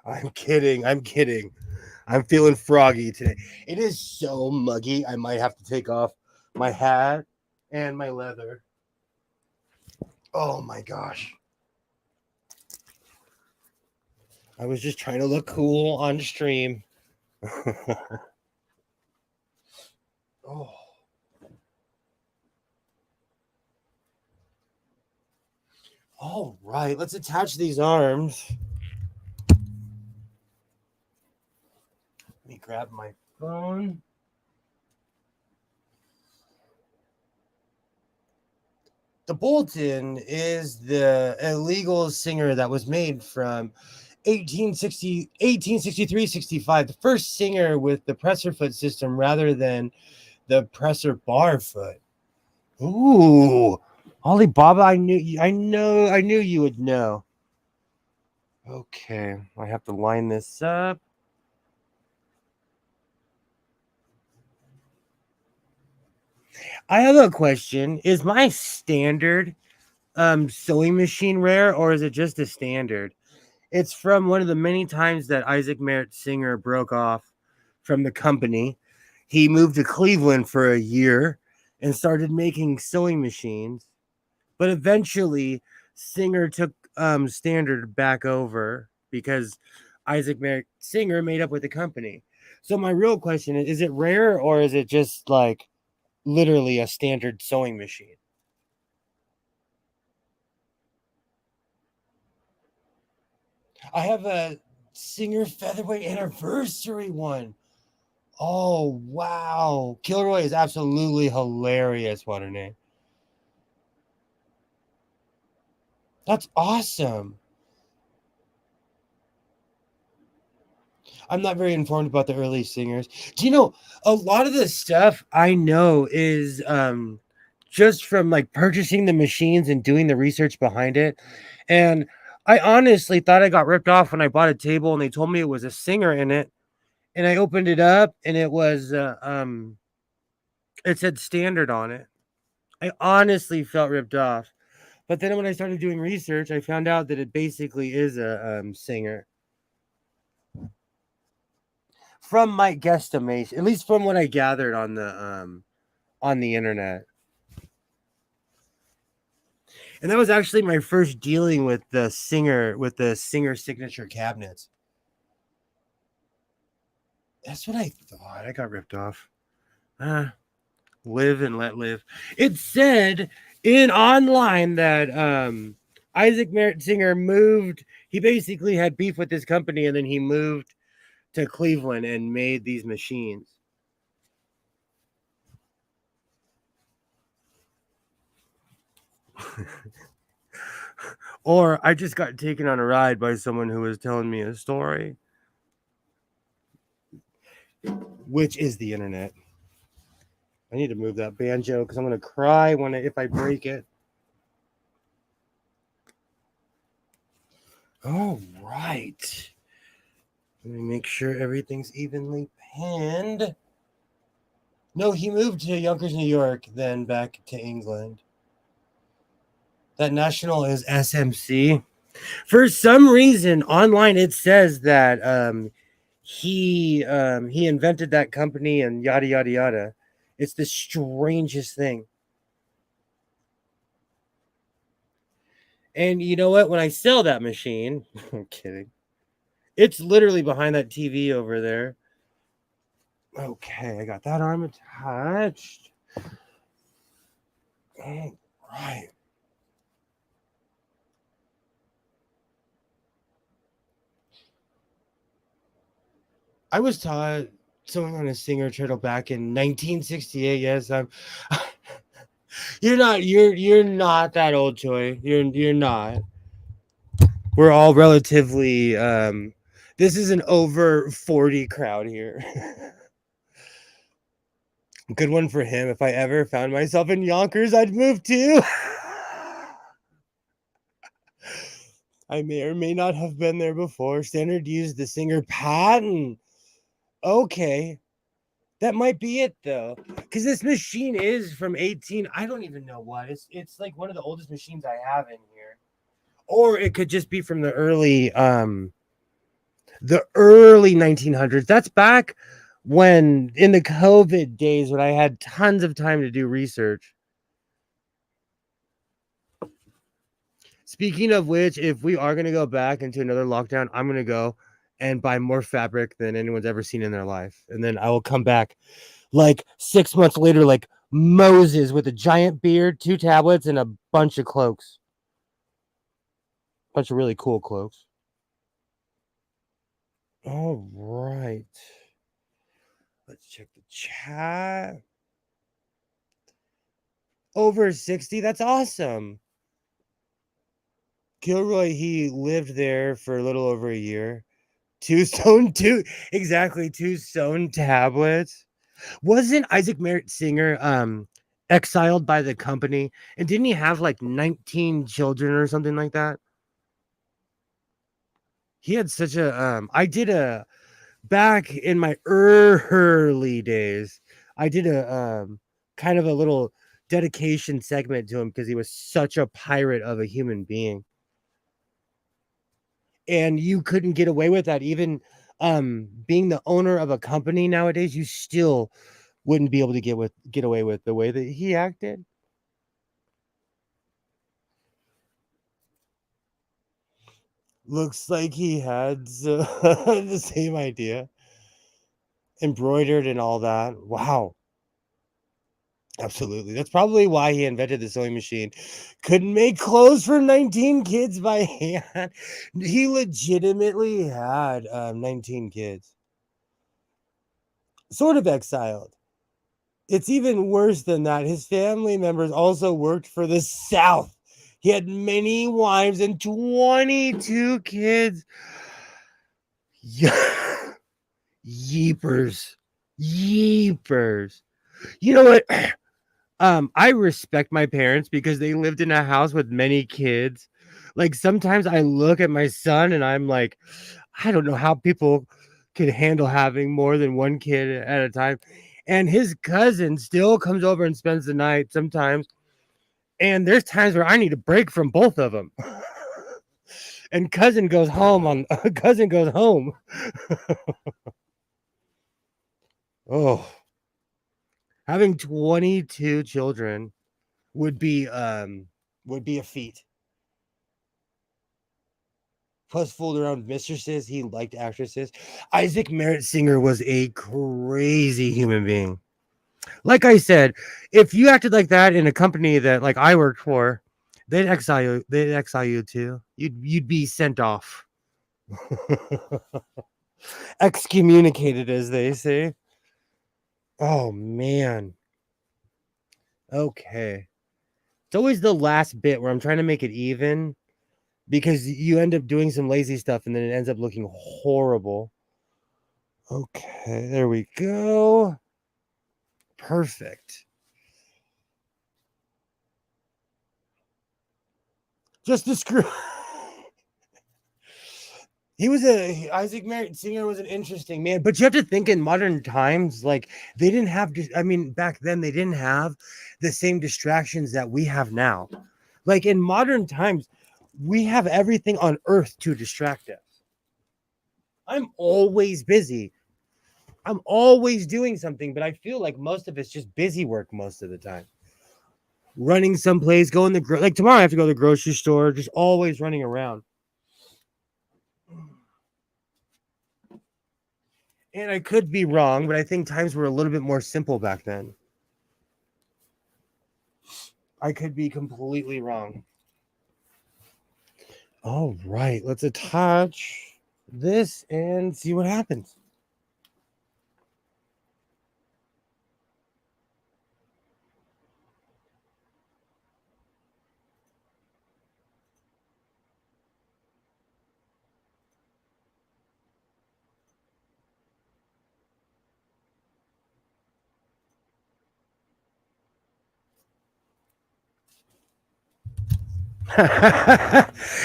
I'm kidding. I'm kidding. I'm feeling froggy today. It is so muggy. I might have to take off my hat and my leather. Oh my gosh. I was just trying to look cool on stream. Oh. All right, let's attach these arms. Let me grab my phone. The Bolton is the illegal Singer that was made from 1863-65, the first Singer with the presser foot system rather than the presser bar foot. Ooh, Alibaba, I knew you would know. Okay, I have to line this up. I have a question. Is my standard sewing machine rare, or is it just a standard? It's from one of the many times that Isaac Merritt Singer broke off from the company. He moved to Cleveland for a year and started making sewing machines. But eventually, Singer took Standard back over because Isaac Merritt Singer made up with the company. So my real question is it rare or is it just like literally a standard sewing machine? I have a Singer Featherweight Anniversary one. Oh, wow. Kilroy is absolutely hilarious. What her name? That's awesome. I'm not very informed about the early singers. Do you know a lot of the stuff I know is just from like purchasing the machines and doing the research behind it. And I honestly thought I got ripped off when I bought a table and they told me it was a Singer in it. And I opened it up and it said Standard on it. I honestly felt ripped off. But then when I started doing research, I found out that it basically is a Singer. From my guesstimation, at least from what I gathered on the internet. And that was actually my first dealing with the Singer signature cabinets. That's what I thought. I got ripped off. Live and let live. It said in online that Isaac Merritt Singer moved. He basically had beef with this company, and then he moved to Cleveland and made these machines. Or I just got taken on a ride by someone who was telling me a story, which is the internet. I need to move that banjo because I'm going to cry if I break it. All right. Let me make sure everything's evenly pinned. No, he moved to Yonkers, New York, then back to England. That national is SMC. For some reason, online it says that he invented that company and yada yada yada. It's the strangest thing. And you know what? When I sell that machine, I'm kidding. It's literally behind that TV over there. Okay, I got that arm attached. All right. I was taught sewing on a Singer turtle back in 1968. Yes, I'm. You're not that old, Joy. You're not. We're all relatively this is an over 40 crowd here. Good one for him. If I ever found myself in Yonkers, I'd move too. I may or may not have been there before. Standard used the Singer patent. Okay. That might be it though. Because this machine is from 18. I don't even know what. It's like one of the oldest machines I have in here. Or it could just be from the early 1900s. That's back when in the COVID days when I had tons of time to do research. Speaking of which, if we are going to go back into another lockdown, I'm going to go and buy more fabric than anyone's ever seen in their life. And then I will come back like 6 months later, like Moses with a giant beard, 2 tablets, and a bunch of cloaks. Bunch of really cool cloaks. All right. Let's check the chat. Over 60. That's awesome. Gilroy, he lived there for a little over a year. 2 stone tablets. Wasn't Isaac Merritt Singer exiled by the company? And didn't he have like 19 children or something like that? He had such a I did a back in my early days, I did a kind of a little dedication segment to him because he was such a pirate of a human being. And you couldn't get away with that. Even being the owner of a company nowadays, you still wouldn't be able to get away with the way that he acted. Looks like he had the same idea. Embroidered and all that. Wow. Absolutely. That's probably why he invented the sewing machine. Couldn't make clothes for 19 kids by hand. He legitimately had 19 kids. Sort of exiled. It's even worse than that. His family members also worked for the South. He had many wives and 22 kids. Yeepers. Yeepers. You know what? I respect my parents because they lived in a house with many kids. Like sometimes I look at my son and I'm like, I don't know how people can handle having more than one kid at a time. And his cousin still comes over and spends the night sometimes. And there's times where I need a break from both of them. And cousin goes home on cousin goes home. Oh, having 22 children would be a feat. Plus fooled around mistresses. He liked actresses. Isaac Merritt Singer was a crazy human being. Like I said, if you acted like that in a company that like I worked for, they'd exile you. They'd exile you too. You'd be sent off. Excommunicated, as they say. Oh man. Okay. It's always the last bit where I'm trying to make it even because you end up doing some lazy stuff and then it ends up looking horrible. Okay, there we go. Perfect. Just the screw. Isaac Merritt Singer was an interesting man, but you have to think in modern times, like they didn't have, I mean, back then they didn't have the same distractions that we have now. Like in modern times, We have everything on earth to distract us. I'm always busy. I'm always doing something, but I feel like most of it's just busy work most of the time. Running someplace, going to like tomorrow I have to go to the grocery store, just always running around. And I could be wrong, but I think times were a little bit more simple back then. I could be completely wrong. All right, let's attach this and see what happens.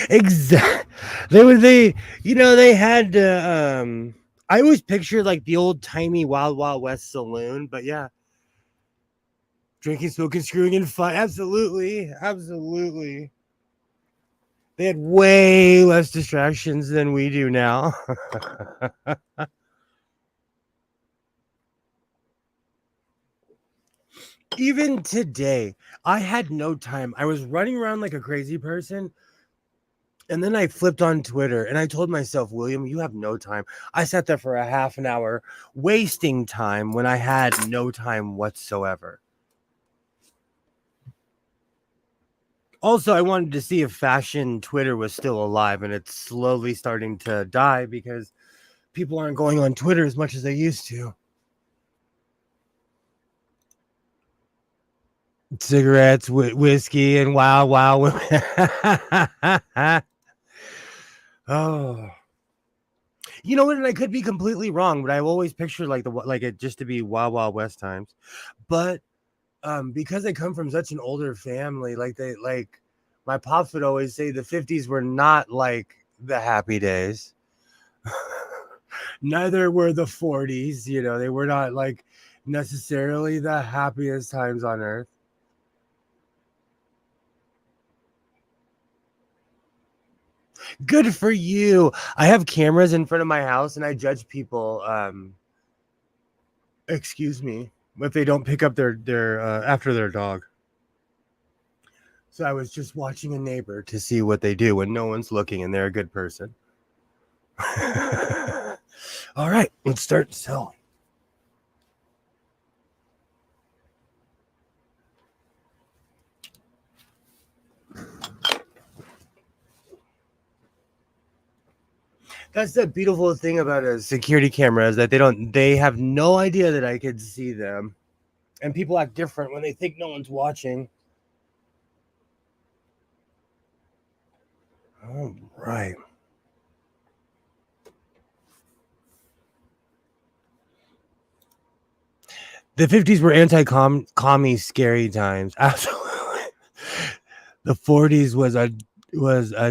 Exactly. They had I always pictured like the old timey Wild Wild West saloon, but yeah, drinking, smoking, screwing, and fun. Absolutely, absolutely. They had way less distractions than we do now. Even today, I had no time. I was running around like a crazy person. And then I flipped on Twitter and I told myself, William, you have no time. I sat there for a half an hour wasting time when I had no time whatsoever. Also, I wanted to see if fashion Twitter was still alive, and it's slowly starting to die because people aren't going on Twitter as much as they used to. Cigarettes, whiskey, and wow. Oh. You know what? And I could be completely wrong, but I've always pictured like it just to be Wild Wild West times. But because I come from such an older family, like my pops would always say the 50s were not like the happy days. Neither were the 40s, they were not like necessarily the happiest times on earth. Good for you. I have cameras in front of my house and I judge people excuse me, if they don't pick up their after their dog. So I was just watching a neighbor to see what they do when no one's looking and they're a good person. All right, let's start selling. That's the beautiful thing about a security camera is that they have no idea that I could see them. And people act different when they think no one's watching. All right. The 50s were anti-commie scary times. Absolutely. The 40s was a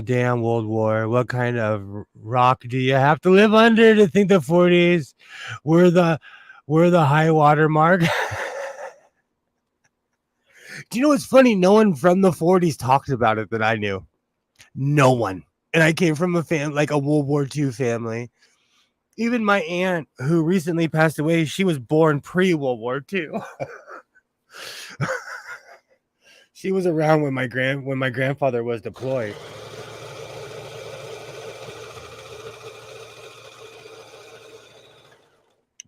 damn world war. What kind of rock do you have to live under to think the 40s were the high water mark? Do you know what's funny? No one from the 40s talked about it that I knew. No one. And I came from like a World War II family. Even my aunt, who recently passed away, she was born pre-World War II. She was around when my grandfather was deployed.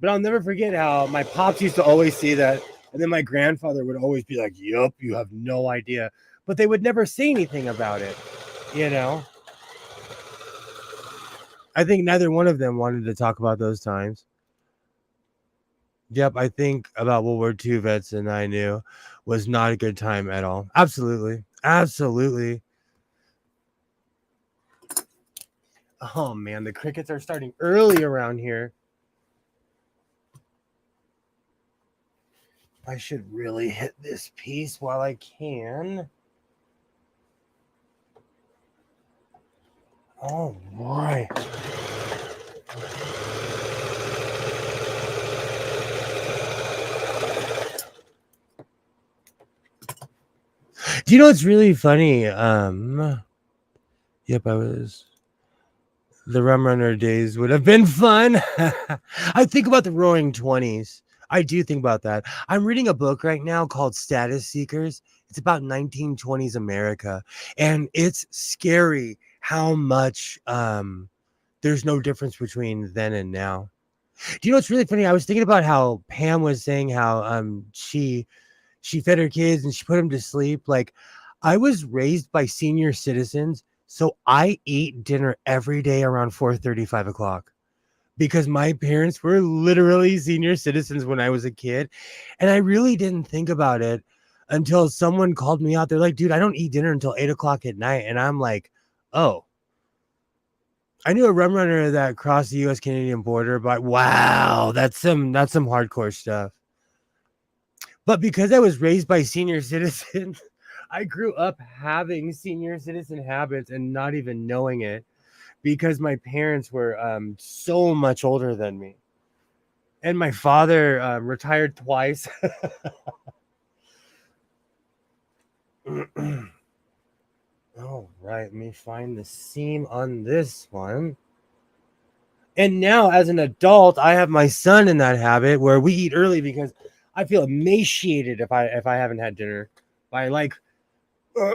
But I'll never forget how my pops used to always see that, and then my grandfather would always be like, "Yup, you have no idea," but they would never say anything about it. I think neither one of them wanted to talk about those times. Yep, I think about World War II vets, and I knew was not a good time at all. Absolutely. Absolutely. Oh, man, the crickets are starting early around here. I should really hit this piece while I can. All right. Do you know what's really funny? Yep, I was. The Rum Runner days would have been fun. I think about the Roaring 20s. I do think about that. I'm reading a book right now called Status Seekers. It's about 1920s America, and it's scary how much there's no difference between then and now. Do you know what's really funny? I was thinking about how Pam was saying how she fed her kids and she put them to sleep. Like, I was raised by senior citizens, so I ate dinner every day around 4:30, 5 o'clock, because my parents were literally senior citizens when I was a kid. And I really didn't think about it until someone called me out. They're like, dude, I don't eat dinner until 8 o'clock at night. And I'm like, oh, I knew a rum runner that crossed the US Canadian border, but wow, that's some hardcore stuff. But because I was raised by senior citizens, I grew up having senior citizen habits and not even knowing it, because my parents were so much older than me. And my father retired twice. All right, let me find the seam on this one. And now, as an adult, I have my son in that habit where we eat early because I feel emaciated if I haven't had dinner by like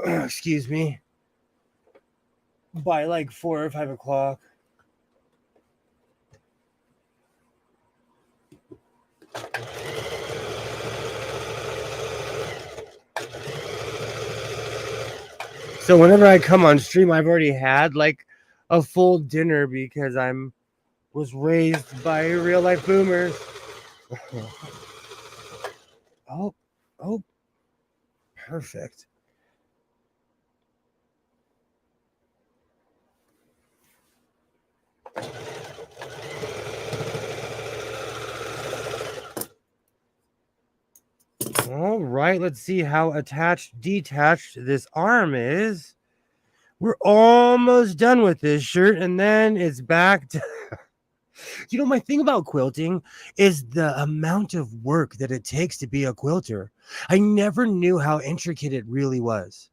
excuse me, by like 4 or 5 o'clock. So whenever I come on stream, I've already had like a full dinner because was raised by real life boomers. Oh, perfect. All right, let's see how detached this arm is. We're almost done with this shirt, and then it's back to you know, my thing about quilting is the amount of work that it takes to be a quilter. I never knew how intricate it really was.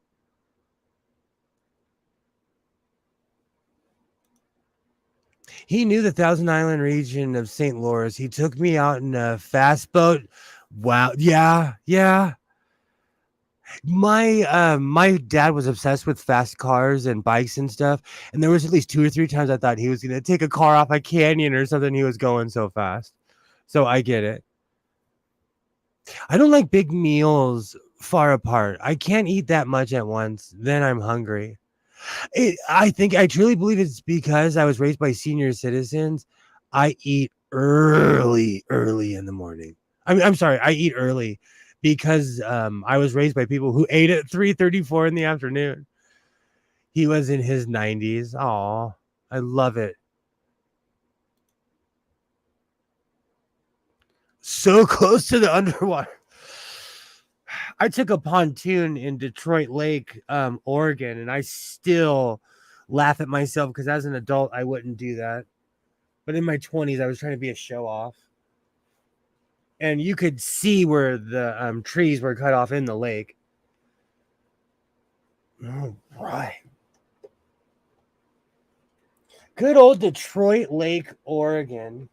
He knew the Thousand Island region of St. Lawrence. He took me out in a fast boat. Wow. Yeah. My dad was obsessed with fast cars and bikes and stuff. And there was at least 2 or 3 times I thought he was going to take a car off a canyon or something. He was going so fast. So I get it. I don't like big meals far apart. I can't eat that much at once. Then I'm hungry. I truly believe it's because I was raised by senior citizens. I eat early in the morning. I'm sorry, I eat early because I was raised by people who ate at 3:34 in the afternoon. He was in his 90s. Aw, I love it. So close to the underwater. I took a pontoon in Detroit Lake, Oregon, and I still laugh at myself because as an adult, I wouldn't do that. But in my 20s, I was trying to be a show off. And you could see where the trees were cut off in the lake. All right. Good old Detroit Lake, Oregon.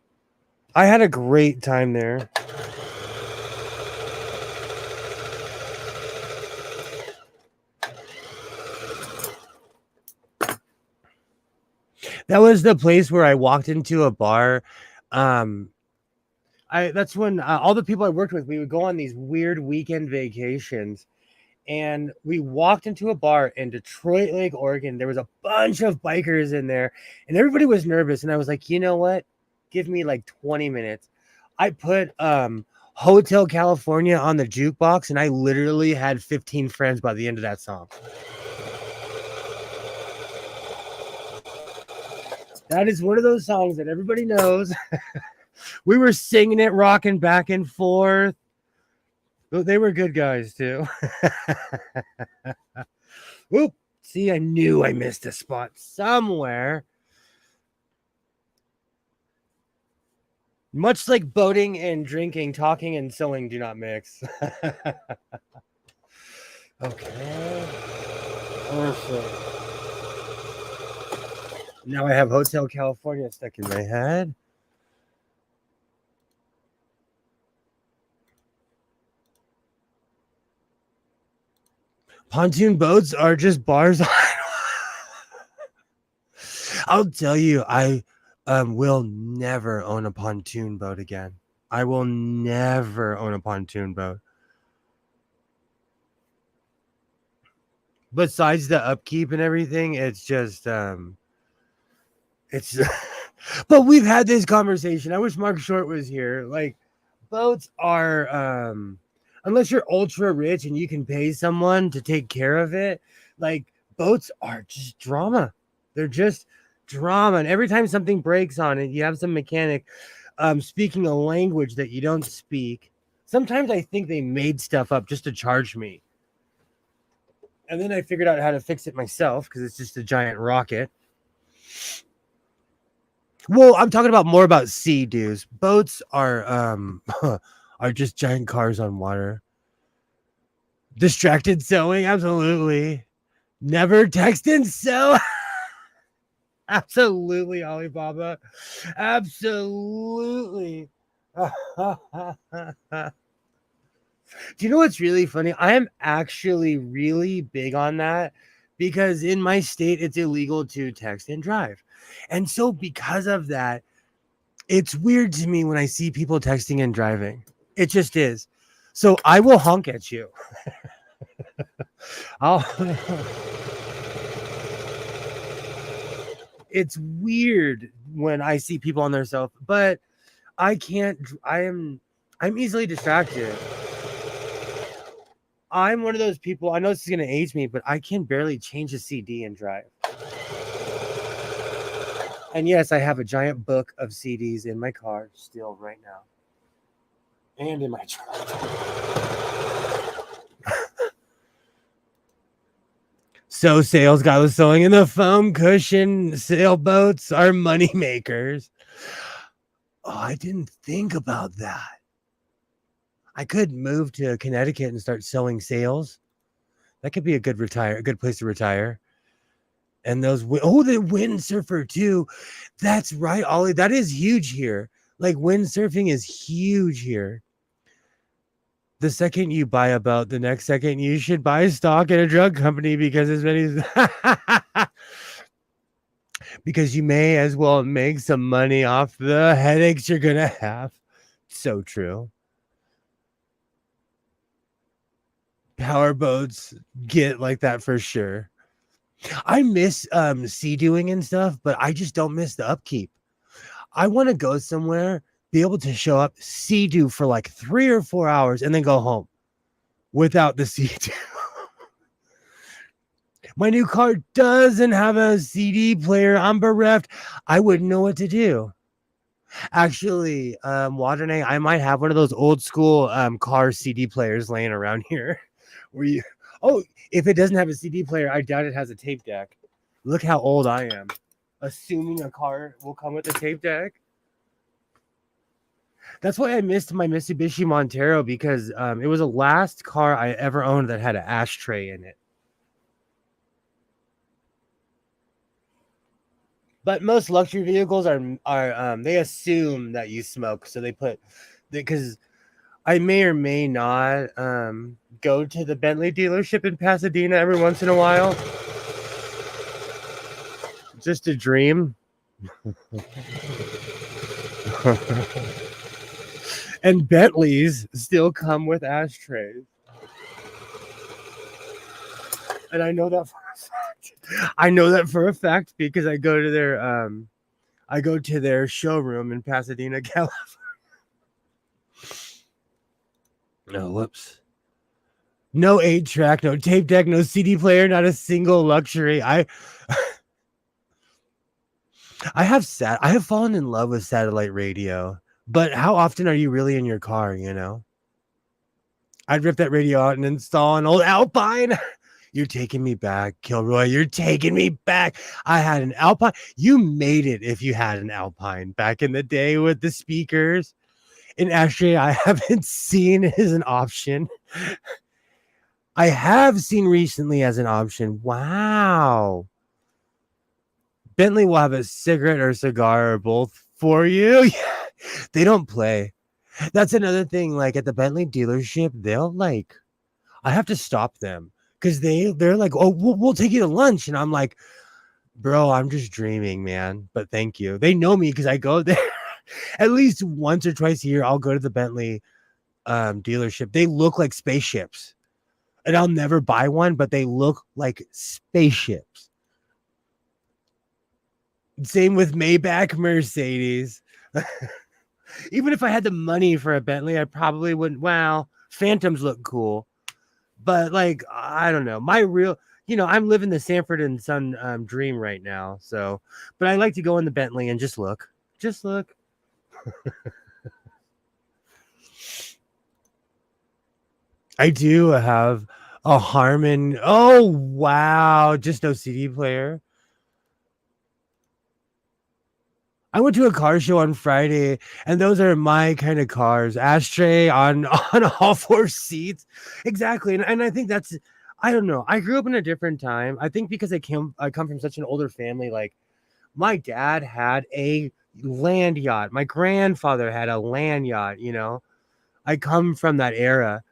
I had a great time there. That was the place where I walked into a bar. That's when all the people I worked with, we would go on these weird weekend vacations, and we walked into a bar in Detroit Lake, Oregon. There was a bunch of bikers in there, and everybody was nervous. And I was like, you know what? Give me like 20 minutes. I put Hotel California on the jukebox, and I literally had 15 friends by the end of that song. That is one of those songs that everybody knows. We were singing it, rocking back and forth. They were good guys too. Oop! See, I knew I missed a spot somewhere. Much like boating and drinking, talking and sewing do not mix. Okay. Perfect. Now I have Hotel California stuck in my head. Pontoon boats are just bars. I'll tell you, I will never own a pontoon boat again. I will never own a pontoon boat. Besides the upkeep and everything, it's just it's but we've had this conversation. I wish Mark Short was here. Like, boats are unless you're ultra rich and you can pay someone to take care of it, like, boats are just drama. They're just drama. And every time something breaks on it, you have some mechanic speaking a language that you don't speak. Sometimes I think they made stuff up just to charge me. And then I figured out how to fix it myself because it's just a giant rocket. Well, I'm talking about more about sea dudes. Boats are are just giant cars on water. Distracted sewing, absolutely. Never text and sew. Absolutely, Alibaba. Absolutely. Do you know what's really funny? I am actually really big on that because in my state, it's illegal to text and drive. And so because of that, it's weird to me when I see people texting and driving. It just is. So I will honk at you. It's weird when I see people on their cell, but I can't. I'm easily distracted. I'm one of those people. I know this is gonna age me, but I can barely change a CD and drive. And yes, I have a giant book of CDs in my car still right now, and in my truck. So sales guy was sewing in the foam cushion sailboats are money makers. Oh, I didn't think about that. I could move to Connecticut and start sewing sails. That could be a good place to retire. And those, the windsurfer too. That's right, Ollie. That is huge here. Like, windsurfing is huge here. The second you buy a boat, the next second you should buy stock in a drug company because because you may as well make some money off the headaches you're gonna have. So true. Power boats get like that for sure. I miss sea doing and stuff, but I just don't miss the upkeep. I want to go somewhere, be able to show up, sea do for like 3 or 4 hours, and then go home without the sea do. My new car doesn't have a CD player. I'm bereft. I wouldn't know what to do. Actually, Waterday, I might have one of those old school car CD players laying around here. If it doesn't have a CD player, I doubt it has a tape deck. Look how old I am. Assuming a car will come with a tape deck. That's why I missed my Mitsubishi Montero, because it was the last car I ever owned that had an ashtray in it. But most luxury vehicles are they assume that you smoke, so they put, because I may or may not go to the Bentley dealership in Pasadena every once in a while. Just a dream. And Bentleys still come with ashtrays. And I know that for a fact. I know that for a fact because I go to their showroom in Pasadena, California. No, whoops. No 8-track, no tape deck, no CD player, not a single luxury. I have fallen in love with satellite radio, but how often are you really in your car, you know? I'd rip that radio out and install an old Alpine. You're taking me back, Kilroy. You're taking me back. I had an Alpine. You made it if you had an Alpine back in the day with the speakers. And actually, I haven't seen as an option. I have seen recently as an option. Wow. Bentley will have a cigarette or cigar or both for you. Yeah, they don't play. That's another thing. Like at the Bentley dealership, they'll like, I have to stop them because they're like, oh, we'll take you to lunch, and I'm like, bro, I'm just dreaming, man. But thank you. They know me because I go there at least once or twice a year. I'll go to the Bentley dealership. They look like spaceships, and I'll never buy one, but they look like spaceships. Same with Maybach, Mercedes. Even if I had the money for a Bentley, I probably wouldn't. Wow, Phantoms look cool, but like I don't know. My real, I'm living the Sanford and Son dream right now. So, but I like to go in the Bentley and just look. I do have a Harman. Oh wow, just no CD player. I went to a car show on Friday, and those are my kind of cars. Ashtray on on all four seats, exactly. And I think that's, I don't know. I grew up in a different time. I think because I come from such an older family. Like my dad had a land yacht. My grandfather had a land yacht. I come from that era.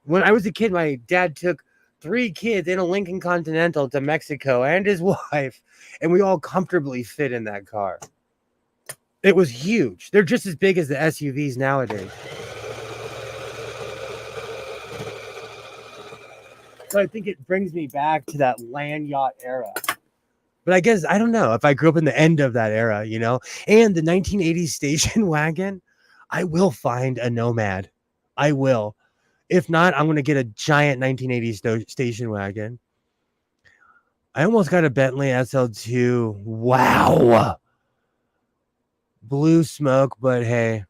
When I was a kid, my dad took 3 kids in a Lincoln Continental to Mexico and his wife, and we all comfortably fit in that car. It was huge. They're just as big as the SUVs nowadays. So I think it brings me back to that land yacht era. But I guess, I don't know if I grew up in the end of that era, and the 1980s station wagon, I will find a Nomad. I will. If not, I'm going to get a giant 1980s station wagon. I almost got a Bentley SL2. Wow. Blue smoke, but hey,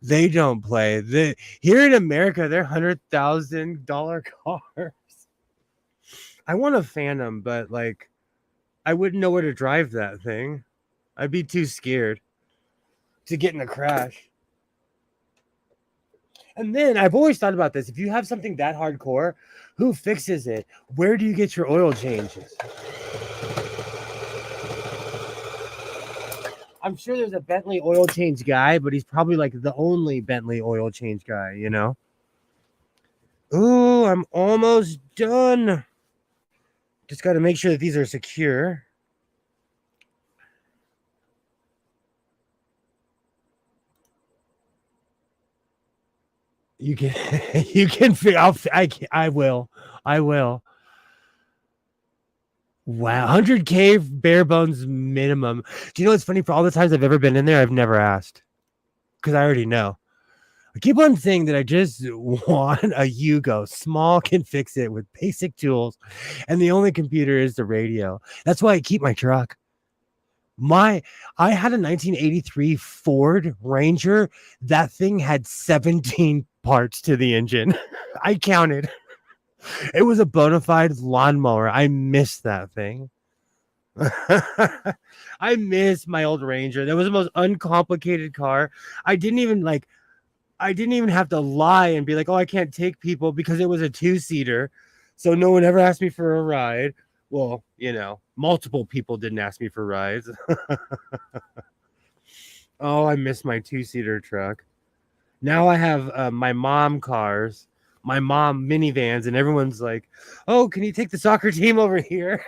they don't play. Here in America, they're $100,000 cars. I want a Phantom, but like, I wouldn't know where to drive that thing. I'd be too scared to get in a crash. And then I've always thought about this. If you have something that hardcore, who fixes it? Where do you get your oil changes? I'm sure there's a Bentley oil change guy, but he's probably like the only Bentley oil change guy, Ooh, I'm almost done. Just got to make sure that these are secure. You can, I will. Wow, 100K bare bones minimum. Do you know what's funny? For all the times I've ever been in there, I've never asked because I already know. I keep on saying that I just want a Yugo. Small can fix it with basic tools, and the only computer is the radio. That's why I keep my truck. I had a 1983 Ford Ranger. That thing had 17 parts to the engine. I counted. It was a bona fide lawnmower. I miss that thing. I miss my old Ranger. That was the most uncomplicated car. I didn't even have to lie and be like, oh, I can't take people, because it was a 2-seater. So no one ever asked me for a ride. Well, multiple people didn't ask me for rides. Oh, I miss my 2-seater truck. Now I have my mom cars, my mom minivans, and everyone's like, oh, can you take the soccer team over here?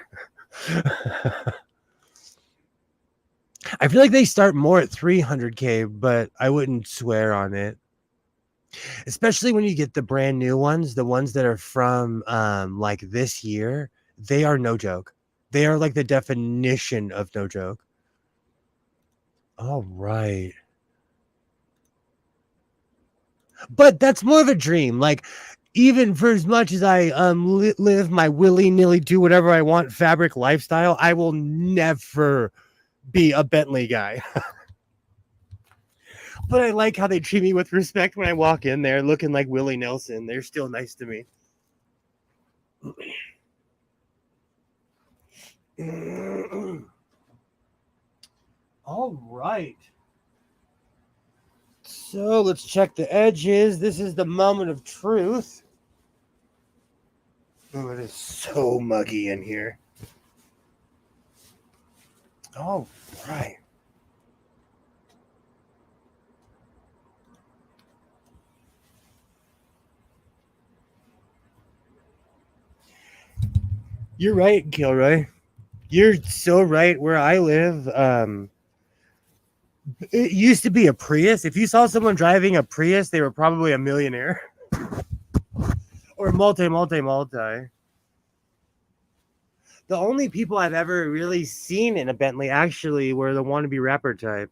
I feel like they start more at 300K, but I wouldn't swear on it. Especially when you get the brand new ones, the ones that are from like this year, they are no joke. They are like the definition of no joke. All right. But that's more of a dream. Like, even for as much as I live my willy-nilly do whatever I want fabric lifestyle, I will never be a Bentley guy. But I like how they treat me with respect when I walk in there looking like Willie Nelson. They're still nice to me. All right. So let's check the edges. This is the moment of truth. Oh, it is so muggy in here. All right. You're right, Gilroy. You're so right. Where I live, it used to be a Prius. If you saw someone driving a Prius, they were probably a millionaire or multi. The only people I've ever really seen in a Bentley actually were the wannabe rapper type,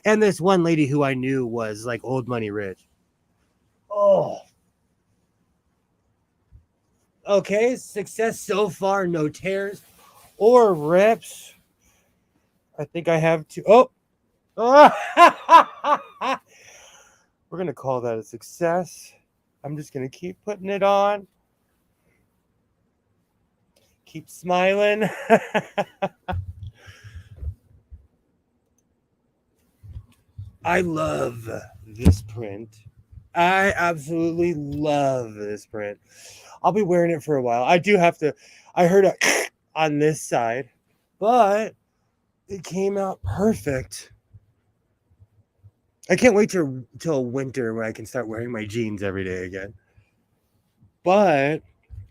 and this one lady who I knew was like old money rich. Oh, okay. Success so far, no tears or rips. I think I have to. Oh, we're gonna call that a success. I'm just gonna keep putting it on. Keep smiling. I love this print. I absolutely love this print. I'll be wearing it for a while. I do have to. I heard a on this side, but it came out perfect. I can't wait till winter when I can start wearing my jeans every day again. But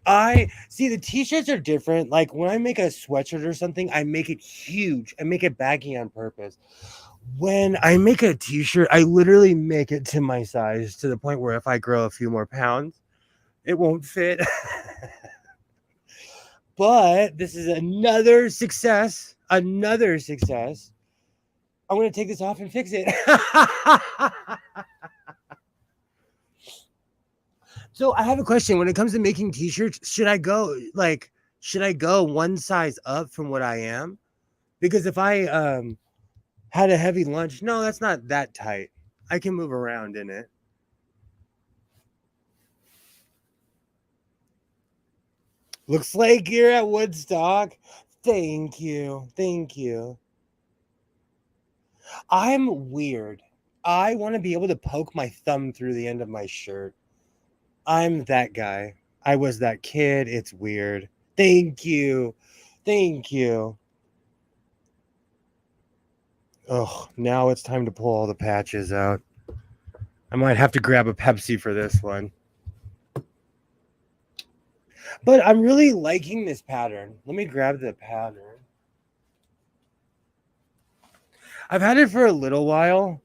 I see the t-shirts are different. Like when I make a sweatshirt or something, I make it huge. I make it baggy on purpose. When I make a t-shirt, I literally make it to my size to the point where if I grow a few more pounds, it won't fit. But this is another success. Another success. I'm going to take this off and fix it. So I have a question. When it comes to making t-shirts, should I go one size up from what I am? Because if I had a heavy lunch, no, that's not that tight. I can move around in it. Looks like you're at Woodstock. Thank you. Thank you. I'm weird. I want to be able to poke my thumb through the end of my shirt. I'm that guy. I was that kid. It's weird. Thank you. Thank you. Oh, now it's time to pull all the patches out. I might have to grab a Pepsi for this one. But I'm really liking this pattern. Let me grab the pattern. I've had it for a little while,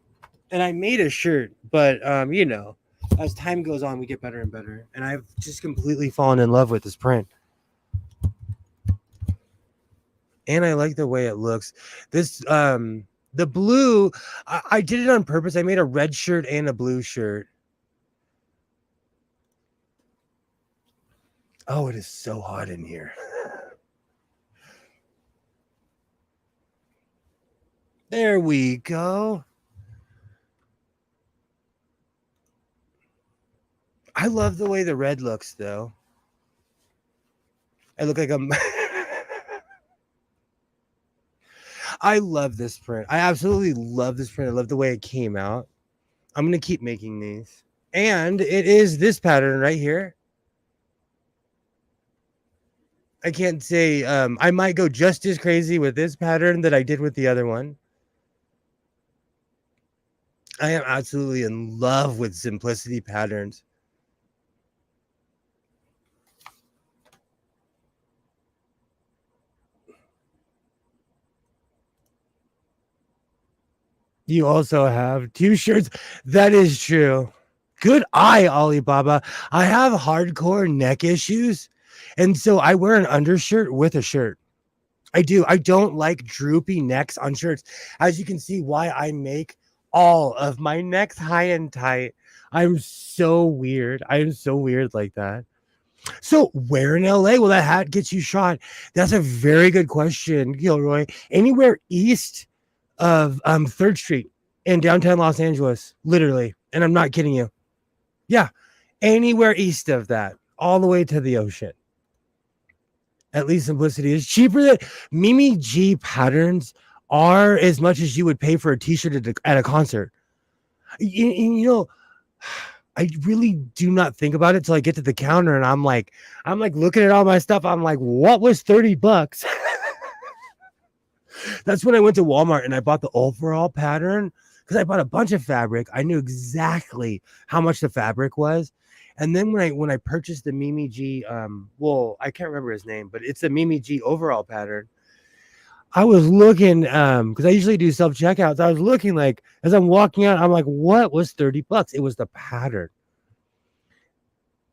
and I made a shirt, but as time goes on, we get better and better. And I've just completely fallen in love with this print. And I like the way it looks. This the blue, I did it on purpose. I made a red shirt and a blue shirt. Oh, it is so hot in here. There we go. I love the way the red looks, though. I look like a... I love this print. I absolutely love this print. I love the way it came out. I'm going to keep making these. And it is this pattern right here. I can't say... I might go just as crazy with this pattern that I did with the other one. I am absolutely in love with simplicity patterns. You also have two shirts. That is true. Good eye, Alibaba. I have hardcore neck issues, and so I wear an undershirt with a shirt. I do. I don't like droopy necks on shirts. As you can see, why I make all of my necks high and tight. I'm so weird. I am so weird like that. So where in LA will that hat get you shot? That's a very good question, Gilroy. Anywhere east of 3rd Street in downtown Los Angeles, literally. And I'm not kidding you. Yeah, anywhere east of that, all the way to the ocean. At least simplicity is cheaper than Mimi G patterns are as much as you would pay for a t-shirt at a concert. You know, I really do not think about it till I get to the counter and I'm like looking at all my stuff. I'm like, what was $30? That's when I went to Walmart and I bought the overall pattern because I bought a bunch of fabric. I knew exactly how much the fabric was. And then when I purchased the Mimi G, well, I can't remember his name, but it's a Mimi G overall pattern. I was looking, because I usually do self-checkouts. I was looking like as I'm walking out, I'm like, what was $30? It was the pattern.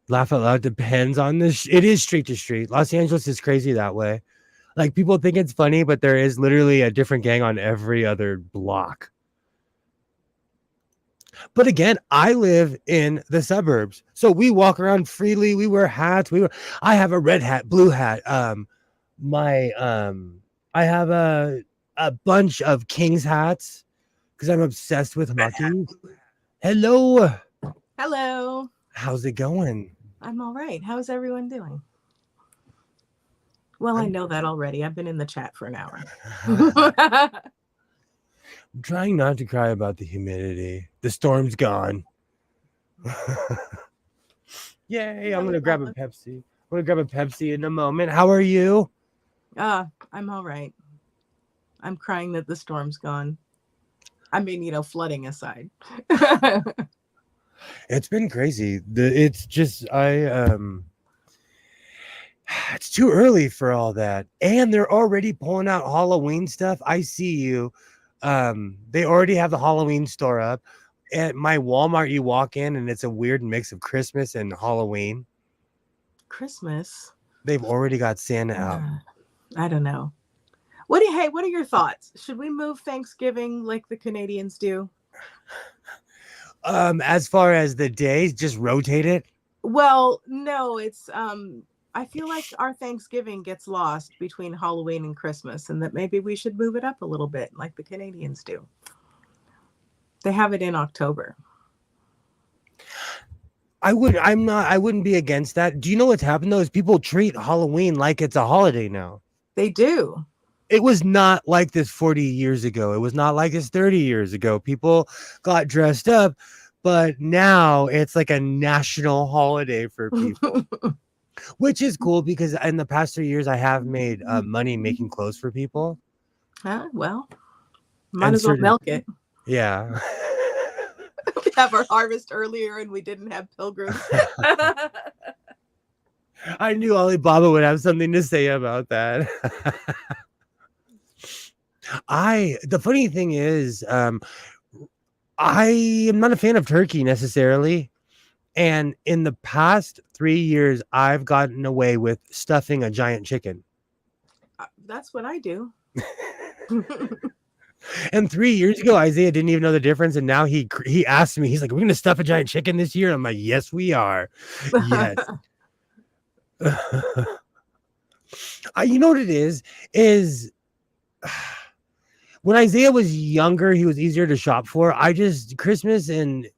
Laugh out loud depends on this. It is street to street. Los Angeles is crazy that way. Like people think it's funny, but there is literally a different gang on every other block. But again, I live in the suburbs, so we walk around freely. We wear hats. I have a red hat, blue hat. I have a bunch of Kings hats because I'm obsessed with hockey. Hello. Hello. How's it going? I'm all right. How's everyone doing? Well, I know that already. I've been in the chat for an hour. I'm trying not to cry about the humidity. The storm's gone. Yay, I'm going to grab a Pepsi. I'm going to grab a Pepsi in a moment. How are you? I'm all right. I'm crying that the storm's gone. I mean, flooding aside. It's been crazy. It's just it's too early for all that. And they're already pulling out Halloween stuff. I see you. They already have the Halloween store up. At my Walmart, you walk in and it's a weird mix of Christmas and Halloween. Christmas? They've already got Santa out. I don't know. What are your thoughts? Should we move Thanksgiving like the Canadians do? As far as the days, just rotate it. Well, no, it's I feel like our Thanksgiving gets lost between Halloween and Christmas, and that maybe we should move it up a little bit like the Canadians do. They have it in October. I wouldn't be against that. Do you know what's happened though? Is people treat Halloween like it's a holiday now. They do. It was not like this 40 years ago. It was not like this 30 years ago. People got dressed up, but now it's like a national holiday for people, which is cool because in the past 3 years, I have made money making clothes for people. Well, might as well milk it. Yeah. We have our harvest earlier and we didn't have pilgrims. I knew Alibaba would have something to say about that. The funny thing is, I am not a fan of turkey necessarily. And in the past 3 years, I've gotten away with stuffing a giant chicken. That's what I do. And 3 years ago, Isaiah didn't even know the difference. And now he asked me, he's like, "We're going to stuff a giant chicken this year?" I'm like, "Yes, we are." Yes. You know what it is when Isaiah was younger, he was easier to shop for. Christmas and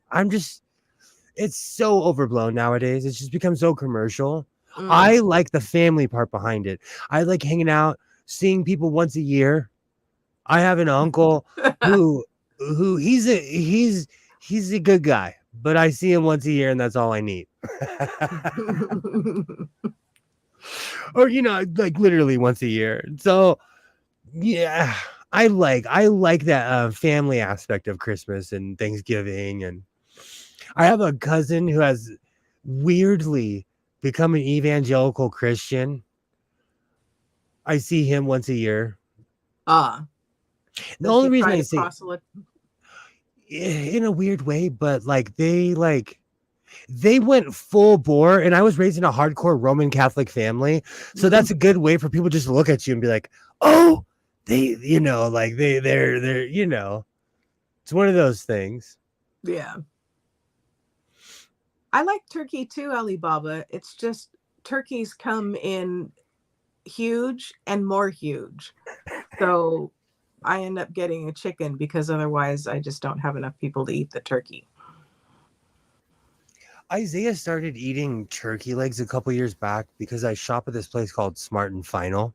it's so overblown nowadays. It's just become so commercial. I like the family part behind it. I like hanging out, seeing people once a year. I have an uncle who he's a good guy, but I see him once a year and that's all I need. Or like literally once a year. So yeah, I like that family aspect of Christmas and Thanksgiving. And I have a cousin who has weirdly become an evangelical Christian. I see him once a year. The only reason I say in a weird way, but they went full bore, and I was raised in a hardcore Roman Catholic family, so that's a good way for people just to look at you and be like, "Oh, they're it's one of those things." Yeah, I like turkey too, Alibaba. It's just turkeys come in huge and more huge, so I end up getting a chicken because otherwise I just don't have enough people to eat the turkey. Isaiah started eating turkey legs a couple years back because I shop at this place called Smart and Final.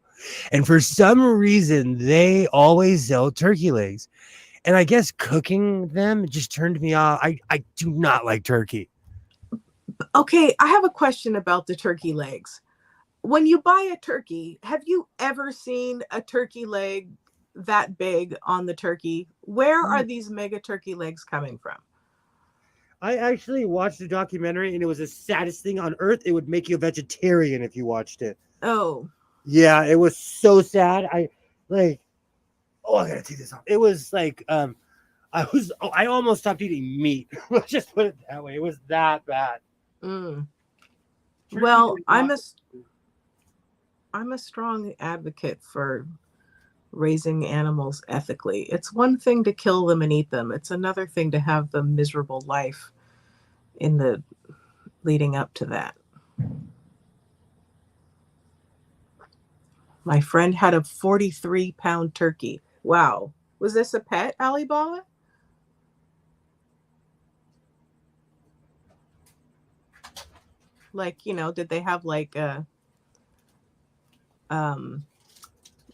And for some reason, they always sell turkey legs. And I guess cooking them just turned me off. I do not like turkey. Okay, I have a question about the turkey legs. When you buy a turkey, have you ever seen a turkey leg that big on the turkey? Where are these mega turkey legs coming from? I actually watched a documentary, and it was the saddest thing on earth. It would make you a vegetarian if you watched it. Oh, Yeah, it was so sad. I like. Oh, I gotta take this off. It was like I almost stopped eating meat. Let's just put it that way. It was that bad. mm. Turkey Well, is not. I'm a strong advocate for raising animals ethically. It's one thing to kill them and eat them. It's another thing to have the miserable life in the leading up to that. My friend had a 43-pound turkey. Wow. Was this a pet, Alibaba? Like, did they have like a um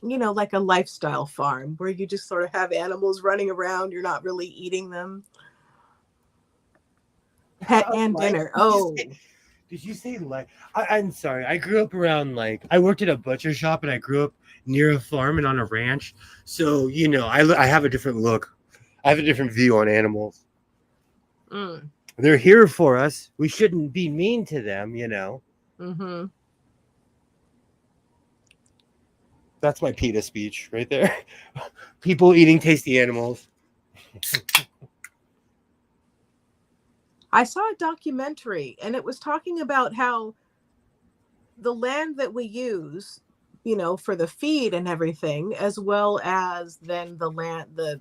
like a lifestyle farm where you just sort of have animals running around, you're not really eating them? Pet and Like, dinner. Oh. did you say like? I'm sorry. I grew up around like I worked at a butcher shop, and I grew up near a farm and on a ranch. So I have a different look. I have a different view on animals. Mm. They're here for us. We shouldn't be mean to them. Mm-hmm. That's my PETA speech right there. People eating tasty animals. I saw a documentary and it was talking about how the land that we use, for the feed and everything, as well as then the land, the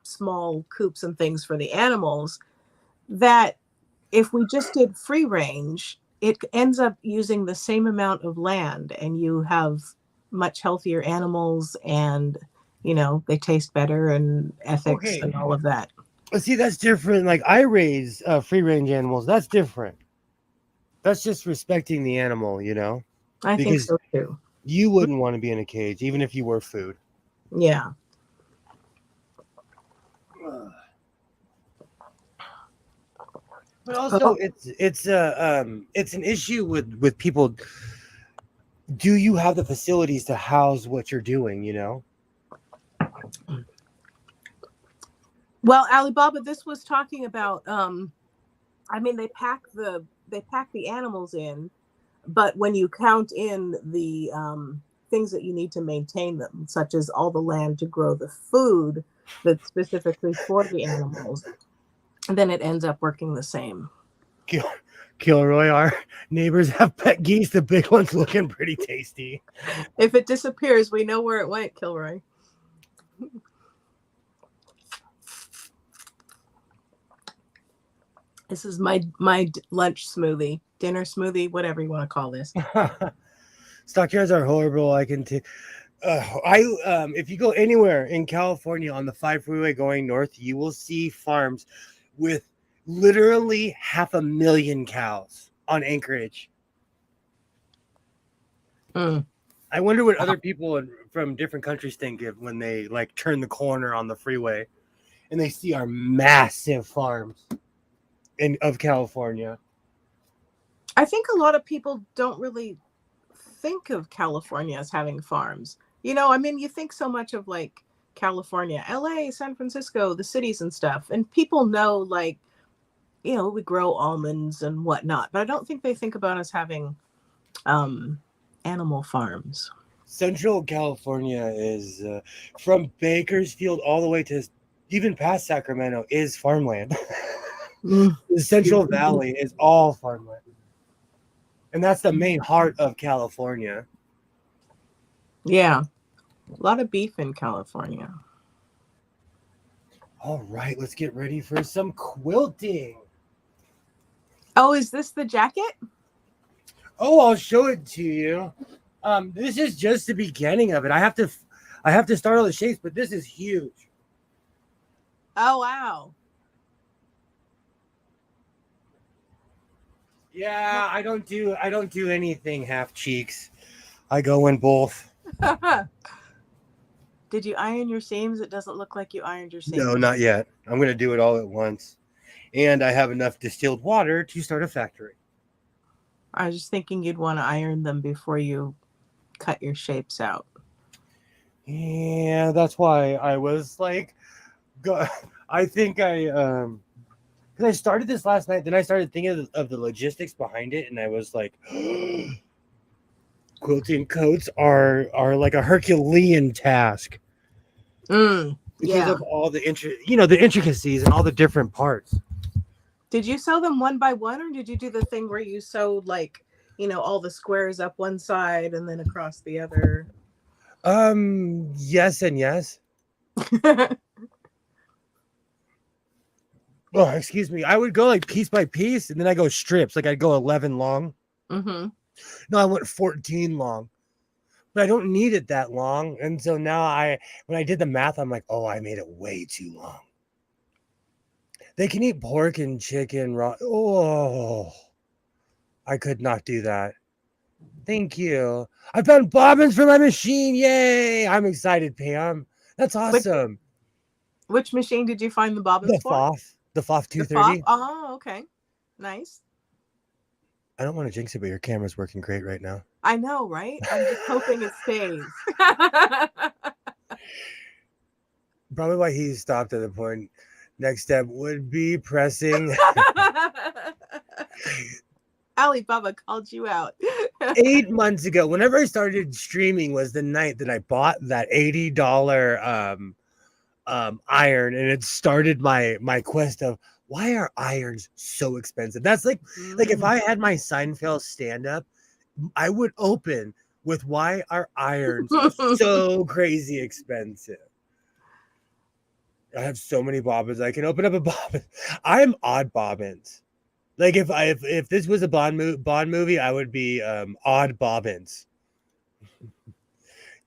small coops and things for the animals, that if we just did free range, it ends up using the same amount of land and you have much healthier animals and they taste better and ethics Okay, and all of that. see, that's different. Like I raise free range animals. That's different. That's just respecting the animal. I think Because so too. you wouldn't want to be in a cage, even if you were food. Yeah. But also, Oh, it's an issue with people. Do you have the facilities to house what you're doing? well, Alibaba, this was talking about I mean they pack the animals in, but when you count in the things that you need to maintain them, such as all the land to grow the food that's specifically for the animals, then it ends up working the same. Gil- Kilroy, our neighbors have pet geese. The big ones looking pretty tasty. If it disappears, we know where it went, Kilroy. This is my lunch smoothie, dinner smoothie, whatever you want to call this. Stockyards are horrible. If you go anywhere in California on the 5 freeway going north, you will see farms with literally 500,000 cows on Anchorage. Mm. I wonder what other people from different countries think of when they like turn the corner on the freeway and they see our massive farms of California. I think a lot of people don't really think of California as having farms. I mean, you think so much of like California, LA, San Francisco, the cities and stuff, and people know like, we grow almonds and whatnot, but I don't think they think about us having animal farms. Central California is from Bakersfield all the way to even past Sacramento is farmland. Mm. The Central Valley is all farmland. And that's the main heart of California. Yeah, a lot of beef in California. All right, let's get ready for some quilting. Oh, is this the jacket? Oh, I'll show it to you. This is just the beginning of it. I have to start all the shapes, but this is huge. Oh, wow. Yeah, I don't do anything half cheeks. I go in both. Did you iron your seams? It doesn't look like you ironed your seams. No, not yet. I'm going to do it all at once. And I have enough distilled water to start a factory. I was just thinking you'd want to iron them before you cut your shapes out. Yeah, that's why I was like, go. I think because I started this last night, then I started thinking of the logistics behind it, and I was like, quilting coats are like a Herculean task because Yeah. of all the the intricacies and all the different parts. Did you sew them one by one, or did you do the thing where you sewed like, all the squares up one side and then across the other? Yes and yes. Oh, excuse me. I would go like piece by piece, and then I go strips. Like I'd go 11 long. Mm-hmm. No, I went 14 long. But I don't need it that long. And so now when I did the math, I'm like, oh, I made it way too long. They can eat pork and chicken raw. Oh, I could not do that. Thank you. I found bobbins for my machine. Yay. I'm excited, Pam. That's awesome. Which machine did you find the bobbins The for? FOF. The FOF The FOF? 230. Oh, okay. Nice. I don't want to jinx it, but your camera's working great right now. I know, right? I'm just hoping it stays. Probably why he stopped at the point. Next step would be pressing. Alibaba called you out. 8 months ago, whenever I started streaming, was the night that I bought that $80 iron, and it started my quest of why are irons so expensive. That's like if I had my Seinfeld stand up, I would open with why are irons so crazy expensive. I have so many bobbins. I can open up a bobbin. I'm odd bobbins. Like if this was a Bond movie, I would be odd bobbins.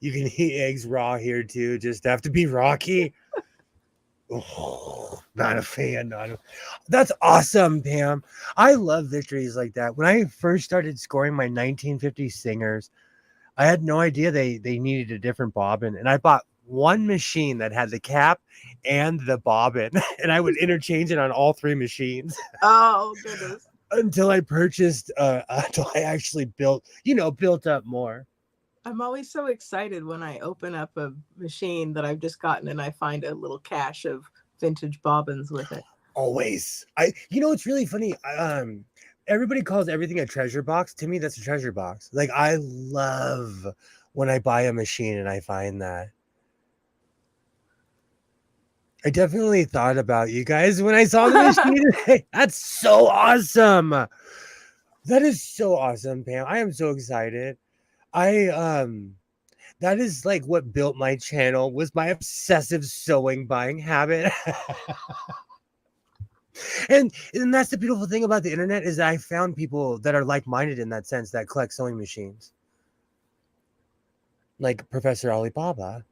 You can eat eggs raw here too. Just have to be Rocky. Oh, not a fan. That's awesome, Pam. I love victories like that. When I first started scoring my 1950 singers, I had no idea they needed a different bobbin, and I bought one machine that had the cap and the bobbin, and I would interchange it on all three machines. Oh goodness. Until I purchased until I actually built up more. I'm always so excited when I open up a machine that I've just gotten and I find a little cache of vintage bobbins with it. Always. It's really funny. Everybody calls everything a treasure box. To me, that's a treasure box. Like I love when I buy a machine and I find that. I definitely thought about you guys when I saw the machine today. That's so awesome. That is so awesome, Pam. I am so excited. That is like what built my channel, was my obsessive sewing buying habit. and that's the beautiful thing about the internet, is that I found people that are like-minded in that sense, that collect sewing machines. Like Professor Alibaba.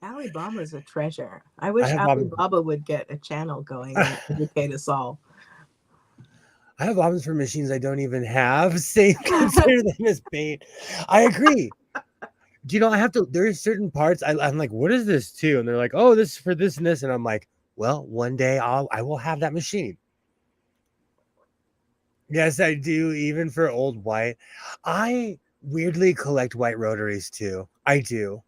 Alibaba is a treasure. I wish Alibaba would get a channel going and educate us all. I have bobbins for machines I don't even have. Same, consider them as bait. I agree. Do you know, there's certain parts I'm like, what is this too? And they're like, oh, this is for this and this. And I'm like, well, one day I will have that machine. Yes, I do. Even for old white. I weirdly collect white rotaries too. I do.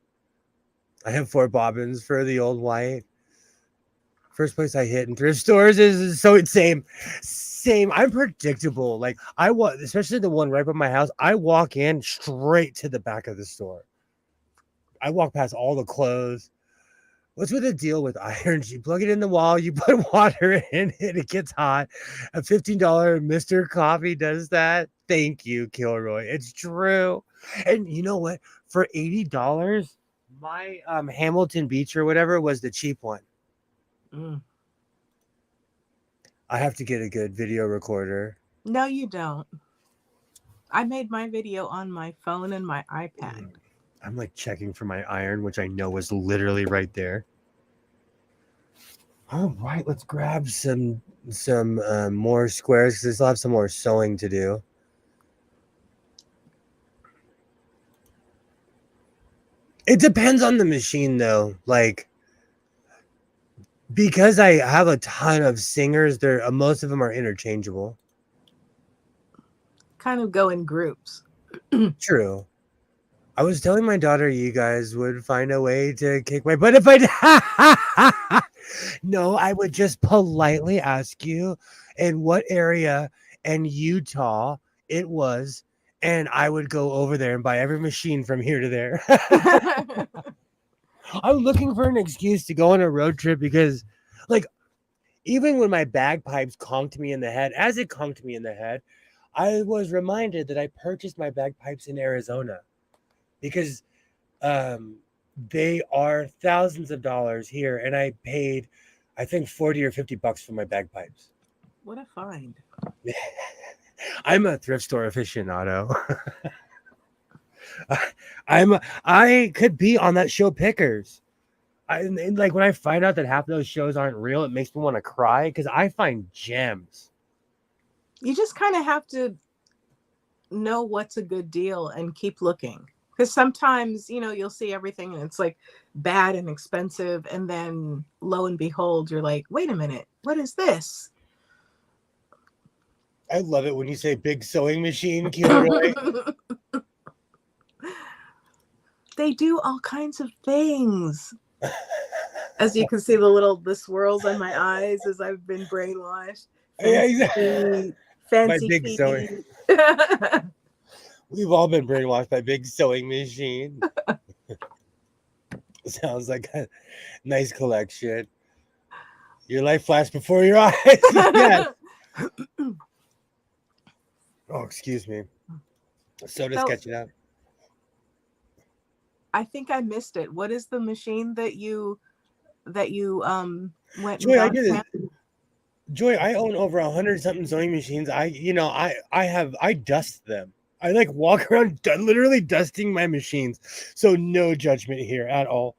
I have 4 bobbins for the old white. First place I hit in thrift stores is so it's same. I'm predictable. Like especially the one right by my house. I walk in straight to the back of the store. I walk past all the clothes. What's with the deal with irons? You plug it in the wall, you put water in it, it gets hot. A $15 Mr. Coffee does that. Thank you, Kilroy. It's true. And you know what? For $80, my Hamilton Beach or whatever was the cheap one. I have to get a good video recorder. No, you don't. I made my video on my phone and my iPad. I'm like checking for my iron, which I know was literally right there. All right, let's grab some more squares because I still have some more sewing to do. It depends on the machine though. Like, because I have a ton of singers, most of them are interchangeable. kind of go in groups. True. I was telling my daughter you guys would find a way to kick my butt if I No, I would just politely ask you in what area in Utah it was, and I would go over there and buy every machine from here to there. I'm looking for an excuse to go on a road trip because, like, even when my bagpipes conked me in the head, as it conked me in the head, I was reminded that I purchased my bagpipes in Arizona because they are thousands of dollars here, and I paid, I think, 40 or $50 for my bagpipes. What a find. I'm a thrift store aficionado. I could be on that show Pickers. And like when I find out that half of those shows aren't real, it makes me want to cry because I find gems. You just kind of have to know what's a good deal and keep looking. Because sometimes, you'll see everything and it's like bad and expensive. And then lo and behold, you're like, wait a minute, what is this? I love it when you say big sewing machine, Kilroy. They do all kinds of things. As you can see, the swirls on my eyes as I've been brainwashed. Fancy, fancy big sewing. We've all been brainwashed by big sewing machine. Sounds like a nice collection. Your life flashed before your eyes. Yes. Oh, excuse me. Soda's catching up. I think I missed it. What is the machine that you went Joy, and got? Joy, I own over 100-something sewing machines. I dust them. I like walk around literally dusting my machines. So no judgment here at all.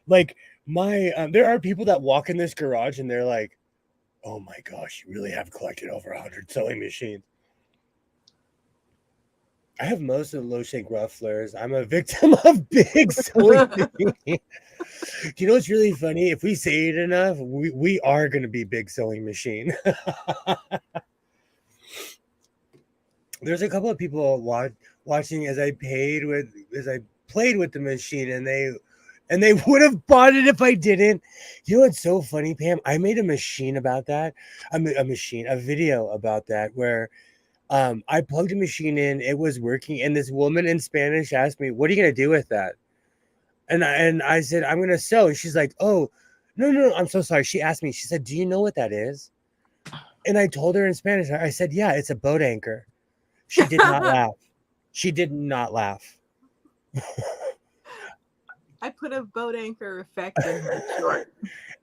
Like there are people that walk in this garage and they're like, oh my gosh, you really have collected over 100 sewing machines. I have most of the low shake rufflers. I'm a victim of big sewing machines. You know what's really funny? If we say it enough, we are going to be big sewing machine. There's a couple of people watching as I played with the machine, and they would have bought it if I didn't. You know what's so funny, Pam? I made a machine about that. A video about that where I plugged a machine in, it was working, and this woman in Spanish asked me, "What are you gonna do with that?" And I said, "I'm gonna sew." And she's like, "Oh, no, I'm so sorry." She asked me, she said, "Do you know what that is?" And I told her in Spanish. I said, "Yeah, it's a boat anchor." She did not laugh. She did not laugh. I put a boat anchor effect in my short.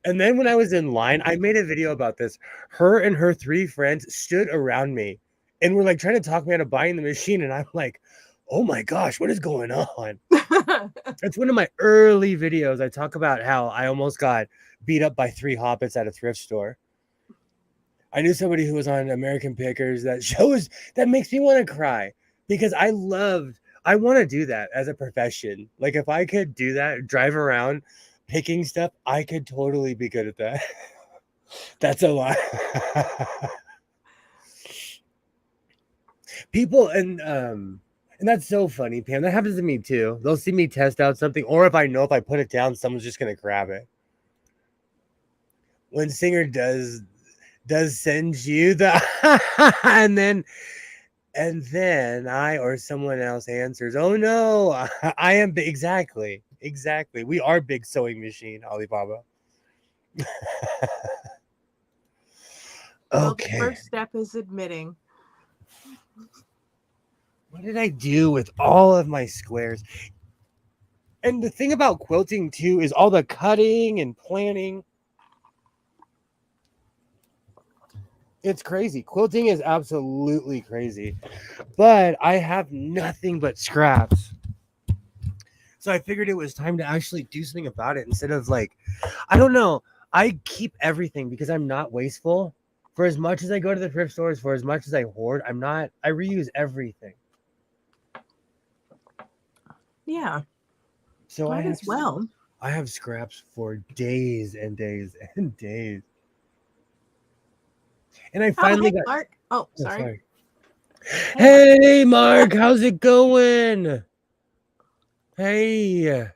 And then when I was in line, I made a video about this. Her and her 3 friends stood around me and were like trying to talk me out of buying the machine. And I'm like, oh my gosh, what is going on? It's one of my early videos. I talk about how I almost got beat up by 3 hobbits at a thrift store. I knew somebody who was on American Pickers. That makes me want to cry because I want to do that as a profession. Like if I could do that, drive around picking stuff, I could totally be good at that. That's a lot. People and that's so funny, Pam. That happens to me too. They'll see me test out something, or if I know if I put it down, someone's just gonna grab it. When Singer does send you the and then I or someone else answers, "Oh no, I am exactly. We are big sewing machine, Alibaba." Well, Okay. the first step is admitting. What did I do with all of my squares? And the thing about quilting too is all the cutting and planning. It's crazy. Quilting is absolutely crazy. But I have nothing but scraps. So I figured it was time to actually do something about it instead of like, I don't know. I keep everything because I'm not wasteful. For as much as I go to the thrift stores, for as much as I hoard, I reuse everything. Yeah. So I have scraps for days and days and days. And I finally got Mark. Oh, sorry. Hey, Mark. Hey, Mark, how's it going? Hey,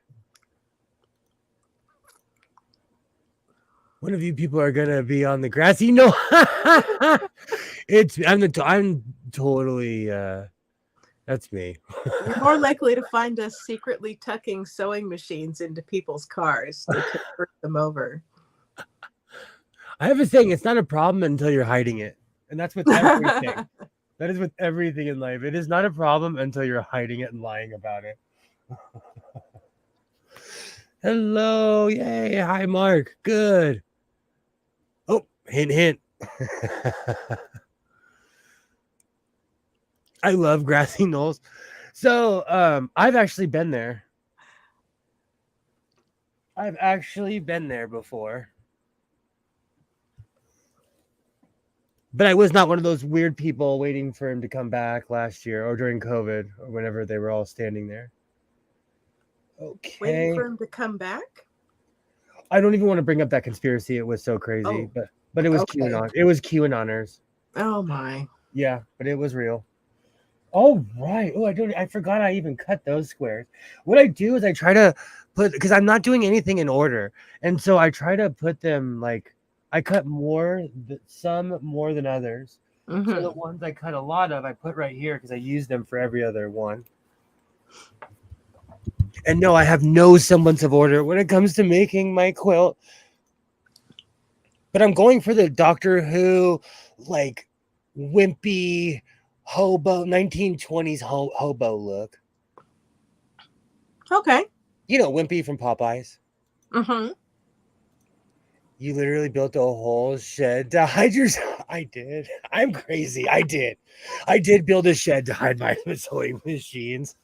one of you people are gonna be on the grassy. No, I'm totally. That's me. You're more likely to find us secretly tucking sewing machines into people's cars to convert them over. I have a saying: it's not a problem until you're hiding it, and that's with everything. That is with everything in life. It is not a problem until you're hiding it and lying about it. Hello, yay, hi, Mark. Good. Oh, hint, hint. I love grassy knolls. So, I've actually been there. I've actually been there before. But I was not one of those weird people waiting for him to come back last year or during COVID or whenever they were all standing there. Waiting Okay. for him to come back? I don't even want to bring up that conspiracy. It was so crazy. Oh, But it was okay. QAnon. It was QAnoners. Oh my. Yeah, but it was real. Oh right. Oh, I forgot I even cut those squares. What I do is I try to put because I'm not doing anything in order. And so I try to put them like I cut some more than others. So the Mm-hmm. ones I cut a lot of, I put right here because I use them for every other one. And no, I have no semblance of order when it comes to making my quilt. But I'm going for the Doctor Who, like wimpy hobo 1920s hobo look. Okay. You know, Wimpy from Popeyes. Mm-hmm. You literally built a whole shed to hide yourself. I did. I'm crazy. I did. I did build a shed to hide my sewing machines.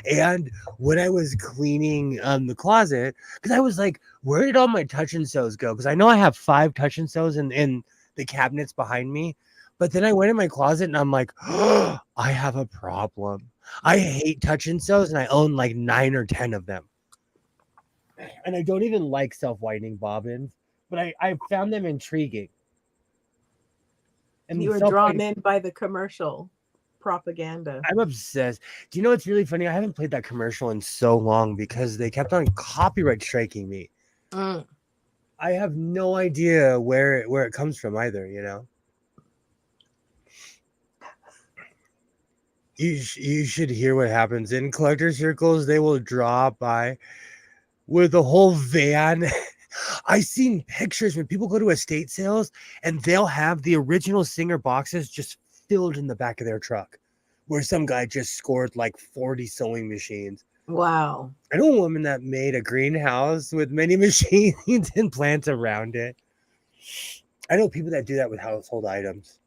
And when I was cleaning the closet, because I was like, where did all my touch and sews go? Because I know I have 5 touch and sews in the cabinets behind me. But then I went in my closet and I'm like, oh, I have a problem. I hate touch and sews and I own like 9 or 10 of them. And I don't even like self-whitening bobbins, but I found them intriguing. You And were drawn self-whitening, in by the commercial propaganda. I'm obsessed. Do you know what's really funny? I haven't played that commercial in so long because they kept on copyright striking me. Mm. I have no idea where it comes from either, you know. You should hear what happens in collector circles. They will drop by with a whole van. I've seen pictures when people go to estate sales and they'll have the original Singer boxes just filled in the back of their truck, where some guy just scored like 40 sewing machines. Wow. I know a woman that made a greenhouse with many machines and plants around it. I know people that do that with household items.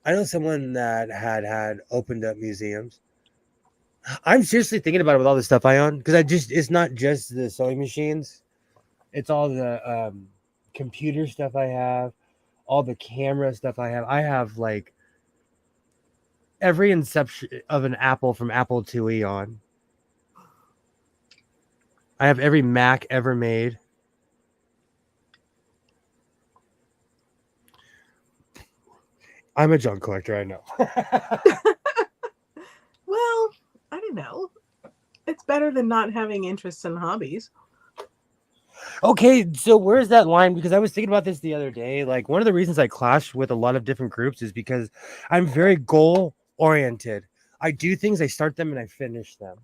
I know someone that had opened up museums. I'm seriously thinking about it with all the stuff I own because it's not just the sewing machines. It's all the computer stuff I have, all the camera stuff I have. I have like every inception of an Apple from Apple IIe on. I have every Mac ever made. I'm a junk collector, I know. Well, I don't know. It's better than not having interests and hobbies. Okay, so where's that line? Because I was thinking about this the other day. Like, one of the reasons I clash with a lot of different groups is because I'm very goal oriented. I do things, I start them, and I finish them.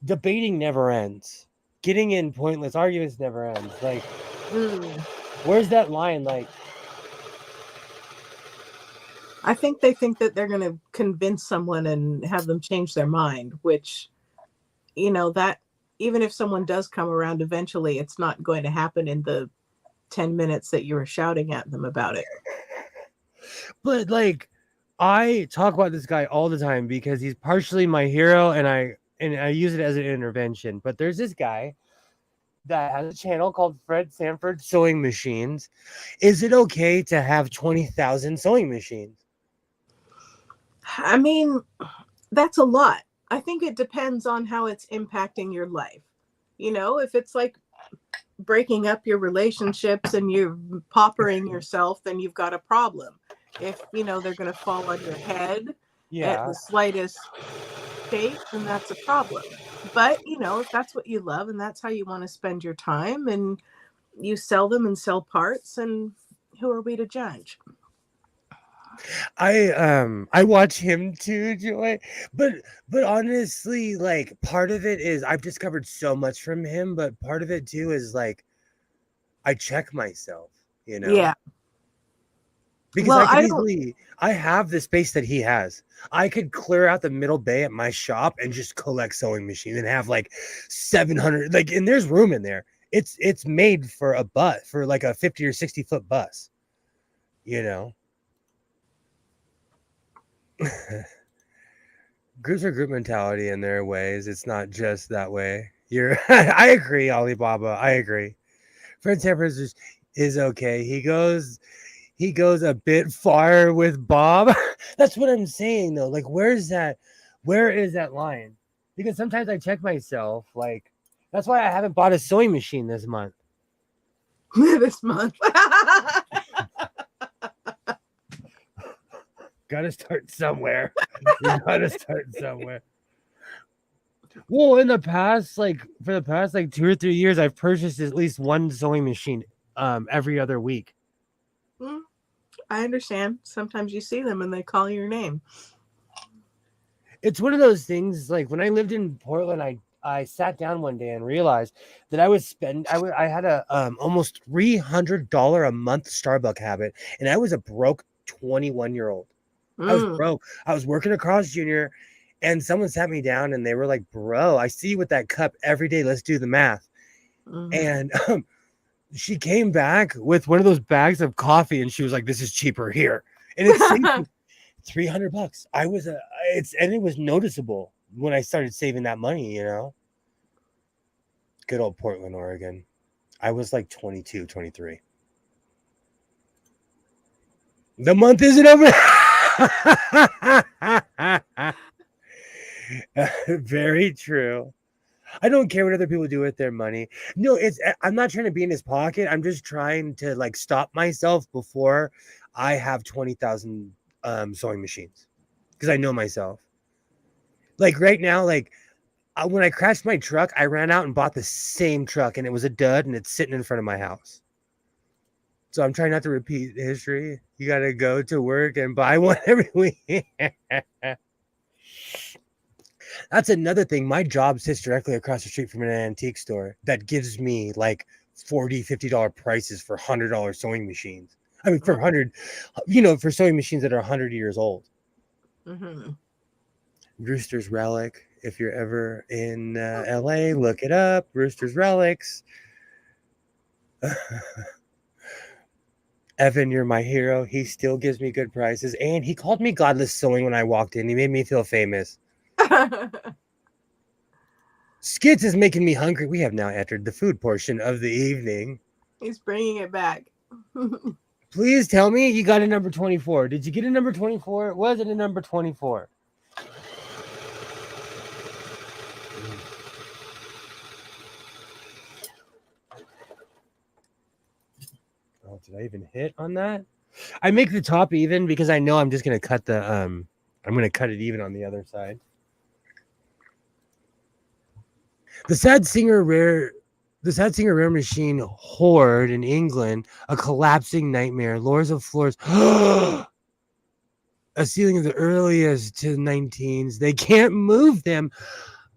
Debating never ends. Getting in pointless arguments never ends. Like, where's that line? Like, I think they think that they're going to convince someone and have them change their mind, which, that even if someone does come around eventually, it's not going to happen in the 10 minutes that you were shouting at them about it. but like, I talk about this guy all the time because he's partially my hero, and I use it as an intervention. But there's this guy that has a channel called Fred Sanford Sewing Machines. Is it okay to have 20,000 sewing machines? I mean, that's a lot. I think it depends on how it's impacting your life. If it's like breaking up your relationships and you're poppering yourself, then you've got a problem. If they're going to fall on your head at Yeah. the slightest shake, then that's a problem. But if that's what you love and that's how you want to spend your time, and you sell them and sell parts, and who are we to judge? I watch him too, Joy. But honestly, like part of it is I've discovered so much from him, but part of it too is like I check myself, you know? Yeah. Because Well, I could I don't. easily I have the space that he has. I could clear out the middle bay at my shop and just collect sewing machines and have like 700, like, and there's room in there. It's made for a bus, for like a 50 or 60-foot bus, you know. Groups are group mentality in their ways. It's not just that way. You're I agree, Alibaba. I agree. Fred Sanford is okay. He goes a bit far with Bob. That's what I'm saying though. Like, where is that line? Because sometimes I check myself. Like, that's why I haven't bought a sewing machine this month. This month. Gotta start somewhere. You gotta start somewhere. Well, in the past, like for the past like 2 or 3 years, I've purchased at least one sewing machine every other week. I understand. Sometimes you see them and they call your name. It's one of those things. Like when I lived in Portland, I sat down one day and realized that I had a almost $300 a month Starbucks habit, and I was a broke 21-year-old. I was broke. I was working across Junior, and someone sat me down and they were like, "Bro, I see you with that cup every day. Let's do the math." And she came back with one of those bags of coffee, and she was like, "This is cheaper here," and it's $300. It was noticeable when I started saving that money. Good old Portland, Oregon. I was like 22, 23. The month isn't over. Very true. I don't care what other people do with their money. No, I'm not trying to be in his pocket. I'm just trying to like stop myself before I have 20,000 sewing machines, because I know myself. Like right now, like when I crashed my truck, I ran out and bought the same truck, and it was a dud, and it's sitting in front of my house. So I'm trying not to repeat history. You got to go to work and buy one every week. That's another thing. My job sits directly across the street from an antique store that gives me like $40, $50 prices for $100 sewing machines. I mean, for for sewing machines that are 100 years old. Rooster's Relic. If you're ever in LA, look it up. Rooster's Relics. Evan, you're my hero. He still gives me good prices. And he called me Godless Sewing when I walked in. He made me feel famous. Skits is making me hungry. We have now entered the food portion of the evening. He's bringing it back. Please tell me you got a number 24. Did you get a number 24? Was it a number 24? Oh, did I even hit on that? I make the top even because I know I'm just gonna cut I'm gonna cut it even on the other side. The Sad Singer Rare Machine Horde in England, a collapsing nightmare, lures of floors, a ceiling of the earliest to the 19s. They can't move them.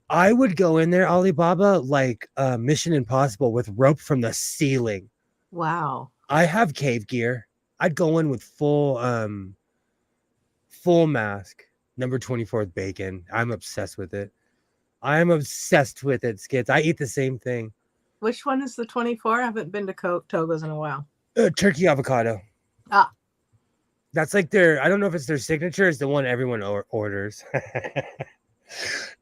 I would go in there, Alibaba, like Mission Impossible with rope from the ceiling. Wow. I have cave gear. I'd go in with full mask. Number 24 bacon. I'm obsessed with it. I'm obsessed with it, Skits. I eat the same thing. Which one is the 24? I haven't been to Togo's in a while. Turkey avocado. That's like I don't know if it's their signature. It's the one everyone orders.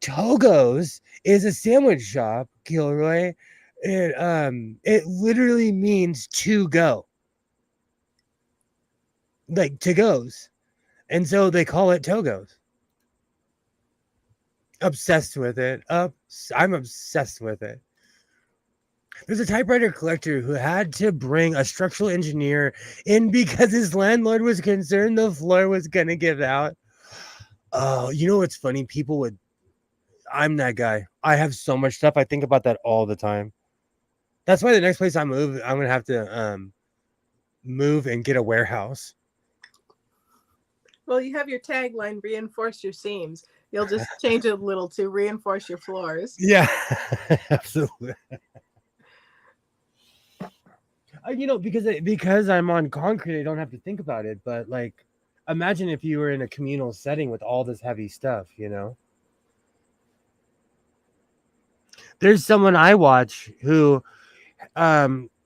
Togo's is a sandwich shop, Gilroy. It literally means to go. Like to goes. And so they call it Togo's. Obsessed with it. I'm obsessed with it. There's a typewriter collector who had to bring a structural engineer in because his landlord was concerned the floor was gonna give out. Oh, you know what's funny? People would. I'm that guy. I have so much stuff. I think about that all the time. That's why the next place I move, I'm gonna have to move and get a warehouse. Well, you have your tagline, reinforce your seams. You'll just change it a little to reinforce your floors. Yeah, absolutely. Because I'm on concrete, I don't have to think about it. But like, imagine if you were in a communal setting with all this heavy stuff. There's someone I watch who,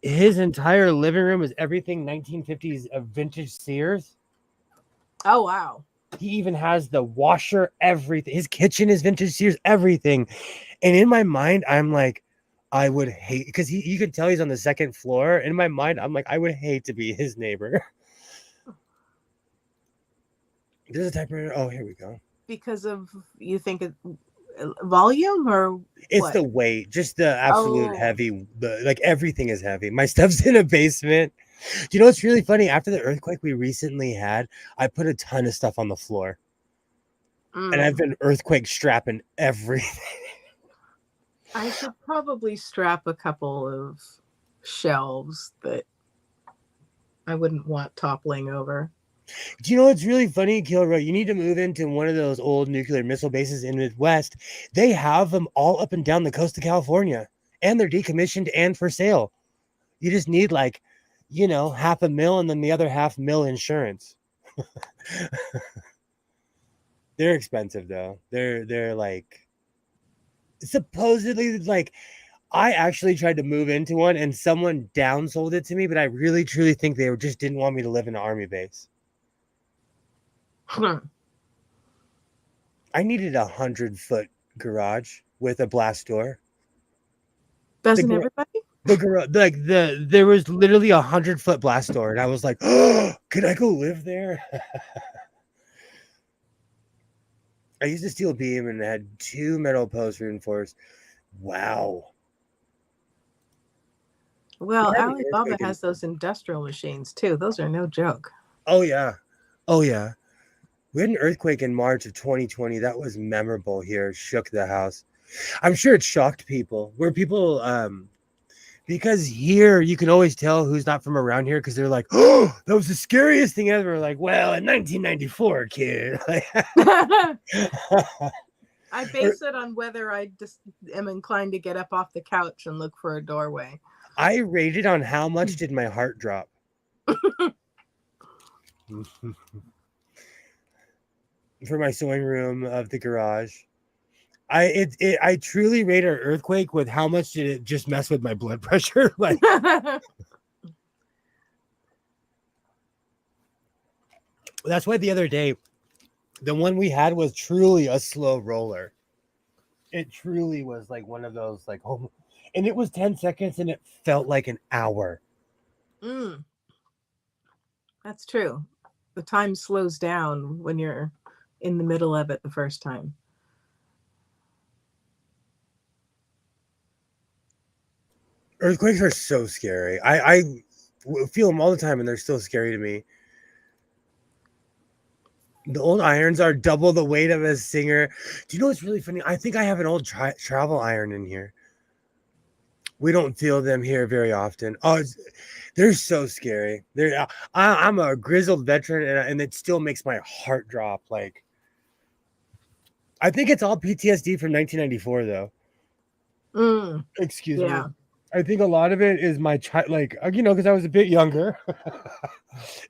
his entire living room is everything 1950s of vintage Sears. Oh, wow. He even has the washer, everything. His kitchen is vintage Sears, everything. And in my mind, I'm like, I would hate, because you can tell he's on the second floor. In my mind, I'm like, I would hate to be his neighbor. There's a typewriter. Oh, here we go. Because of, you think volume or It's what? the weight, just the absolute heavy. Like everything is heavy. My stuff's in a basement. Do you know what's really funny? After the earthquake we recently had, I put a ton of stuff on the floor. And I've been earthquake strapping everything. I should probably strap a couple of shelves that I wouldn't want toppling over. Do you know what's really funny, Kilroy? You need to move into one of those old nuclear missile bases in the Midwest. They have them all up and down the coast of California, and they're decommissioned and for sale. You just need $500,000 and then the other $500,000 insurance. They're expensive though. They're like supposedly like I actually tried to move into one and someone downsold it to me, but I really truly think they just didn't want me to live in an army base. I needed 100-foot garage with a blast door. Doesn't everybody? The garage, there was literally 100-foot blast door, and I was like, "Oh, can I go live there?" I used a steel beam and had 2 metal posts reinforced. Wow. Well, Alibaba has those industrial machines too. Those are no joke. Oh yeah. We had an earthquake in March of 2020. That was memorable here. It shook the house. I'm sure it shocked people. Because here you can always tell who's not from around here because they're like, "Oh, that was the scariest thing ever." Like, well, in 1994, kid. I base it on whether I just am inclined to get up off the couch and look for a doorway. I rated on how much did my heart drop. For my sewing room of the garage. I truly rate an earthquake with how much did it just mess with my blood pressure. Like that's why the other day, the one we had was truly a slow roller. It truly was like one of those like and it was 10 seconds and it felt like an hour. That's true. The time slows down when you're in the middle of it the first time. Earthquakes are so scary. I feel them all the time and they're still scary to me. The old irons are double the weight of a Singer. Do you know what's really funny? I think I have an old travel iron in here. We don't feel them here very often. Oh, they're so scary. I'm a grizzled veteran, and it still makes my heart drop. Like, I think it's all PTSD from 1994, though. Excuse me. I think a lot of it is my child, because I was a bit younger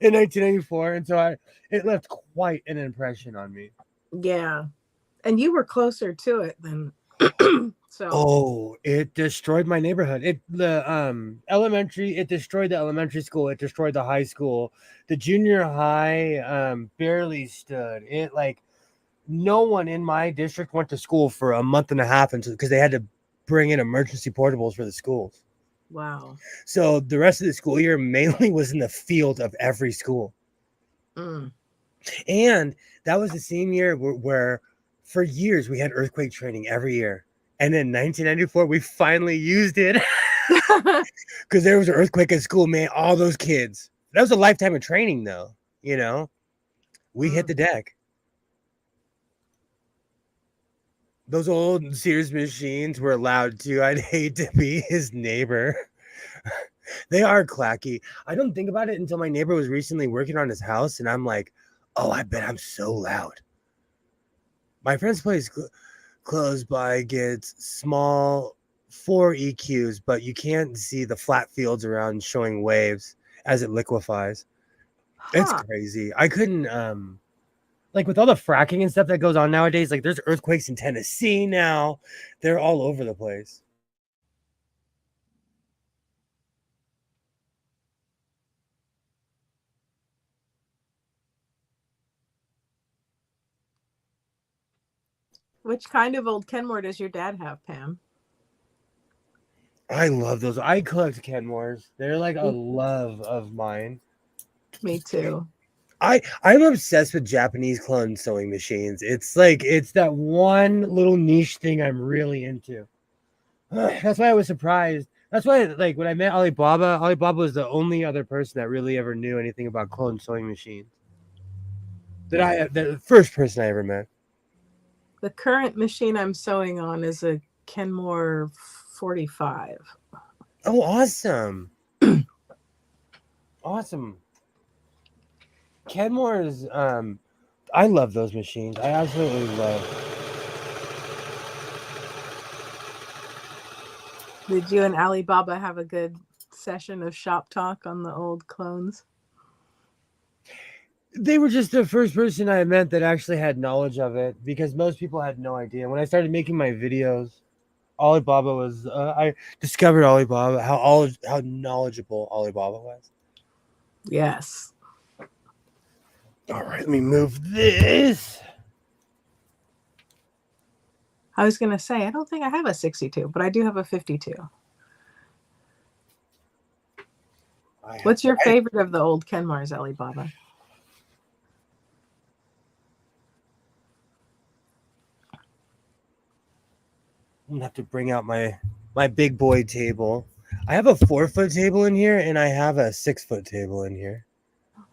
in 1994, and so it left quite an impression on me. Yeah, and you were closer to it than. So. Oh, it destroyed my neighborhood. It destroyed the elementary school. It destroyed the high school. The junior high barely stood. It no one in my district went to school for a month and a half because they had to bring in emergency portables for the schools. Wow. So the rest of the school year mainly was in the field of every school. And that was the same year where for years we had earthquake training every year. And in 1994, we finally used it. because there was an earthquake at school, man. All those kids. That was a lifetime of training, though. You know, we hit the deck. Those old Sears machines were allowed to. I'd hate to be his neighbor. They are clacky. I don't think about it until my neighbor was recently working on his house, and I'm like, oh, I bet I'm so loud. My friend's place close by gets small 4 EQs, but you can't see the flat fields around showing waves as it liquefies. It's crazy. I couldn't like with all the fracking and stuff that goes on nowadays, like there's earthquakes in Tennessee now. They're all over the place. Which kind of old Kenmore does your dad have, Pam? I love those. I collect Kenmores. They're like a love of mine. Me too. I'm obsessed with Japanese clone sewing machines. It's like it's that one little niche thing I'm really into. That's why I was surprised. That's why, like, when I met Alibaba was the only other person that really ever knew anything about clone sewing machines. The first person I ever met. The current machine I'm sewing on is a Kenmore 45. Oh, awesome. Awesome. Kenmore's, I love those machines. I absolutely love. Did you and Alibaba have a good session of shop talk on the old clones? They were just the first person I met that actually had knowledge of it, because most people had no idea. When I started making my videos, Alibaba was, I discovered Alibaba, how knowledgeable Alibaba was. Yes. All right, let me move this. I was going to say, I don't think I have a 62, but I do have a 52. What's your favorite of the old Kenmores, Alibaba? I'm going to have to bring out my big boy table. I have a 4-foot table in here, and I have a 6-foot table in here.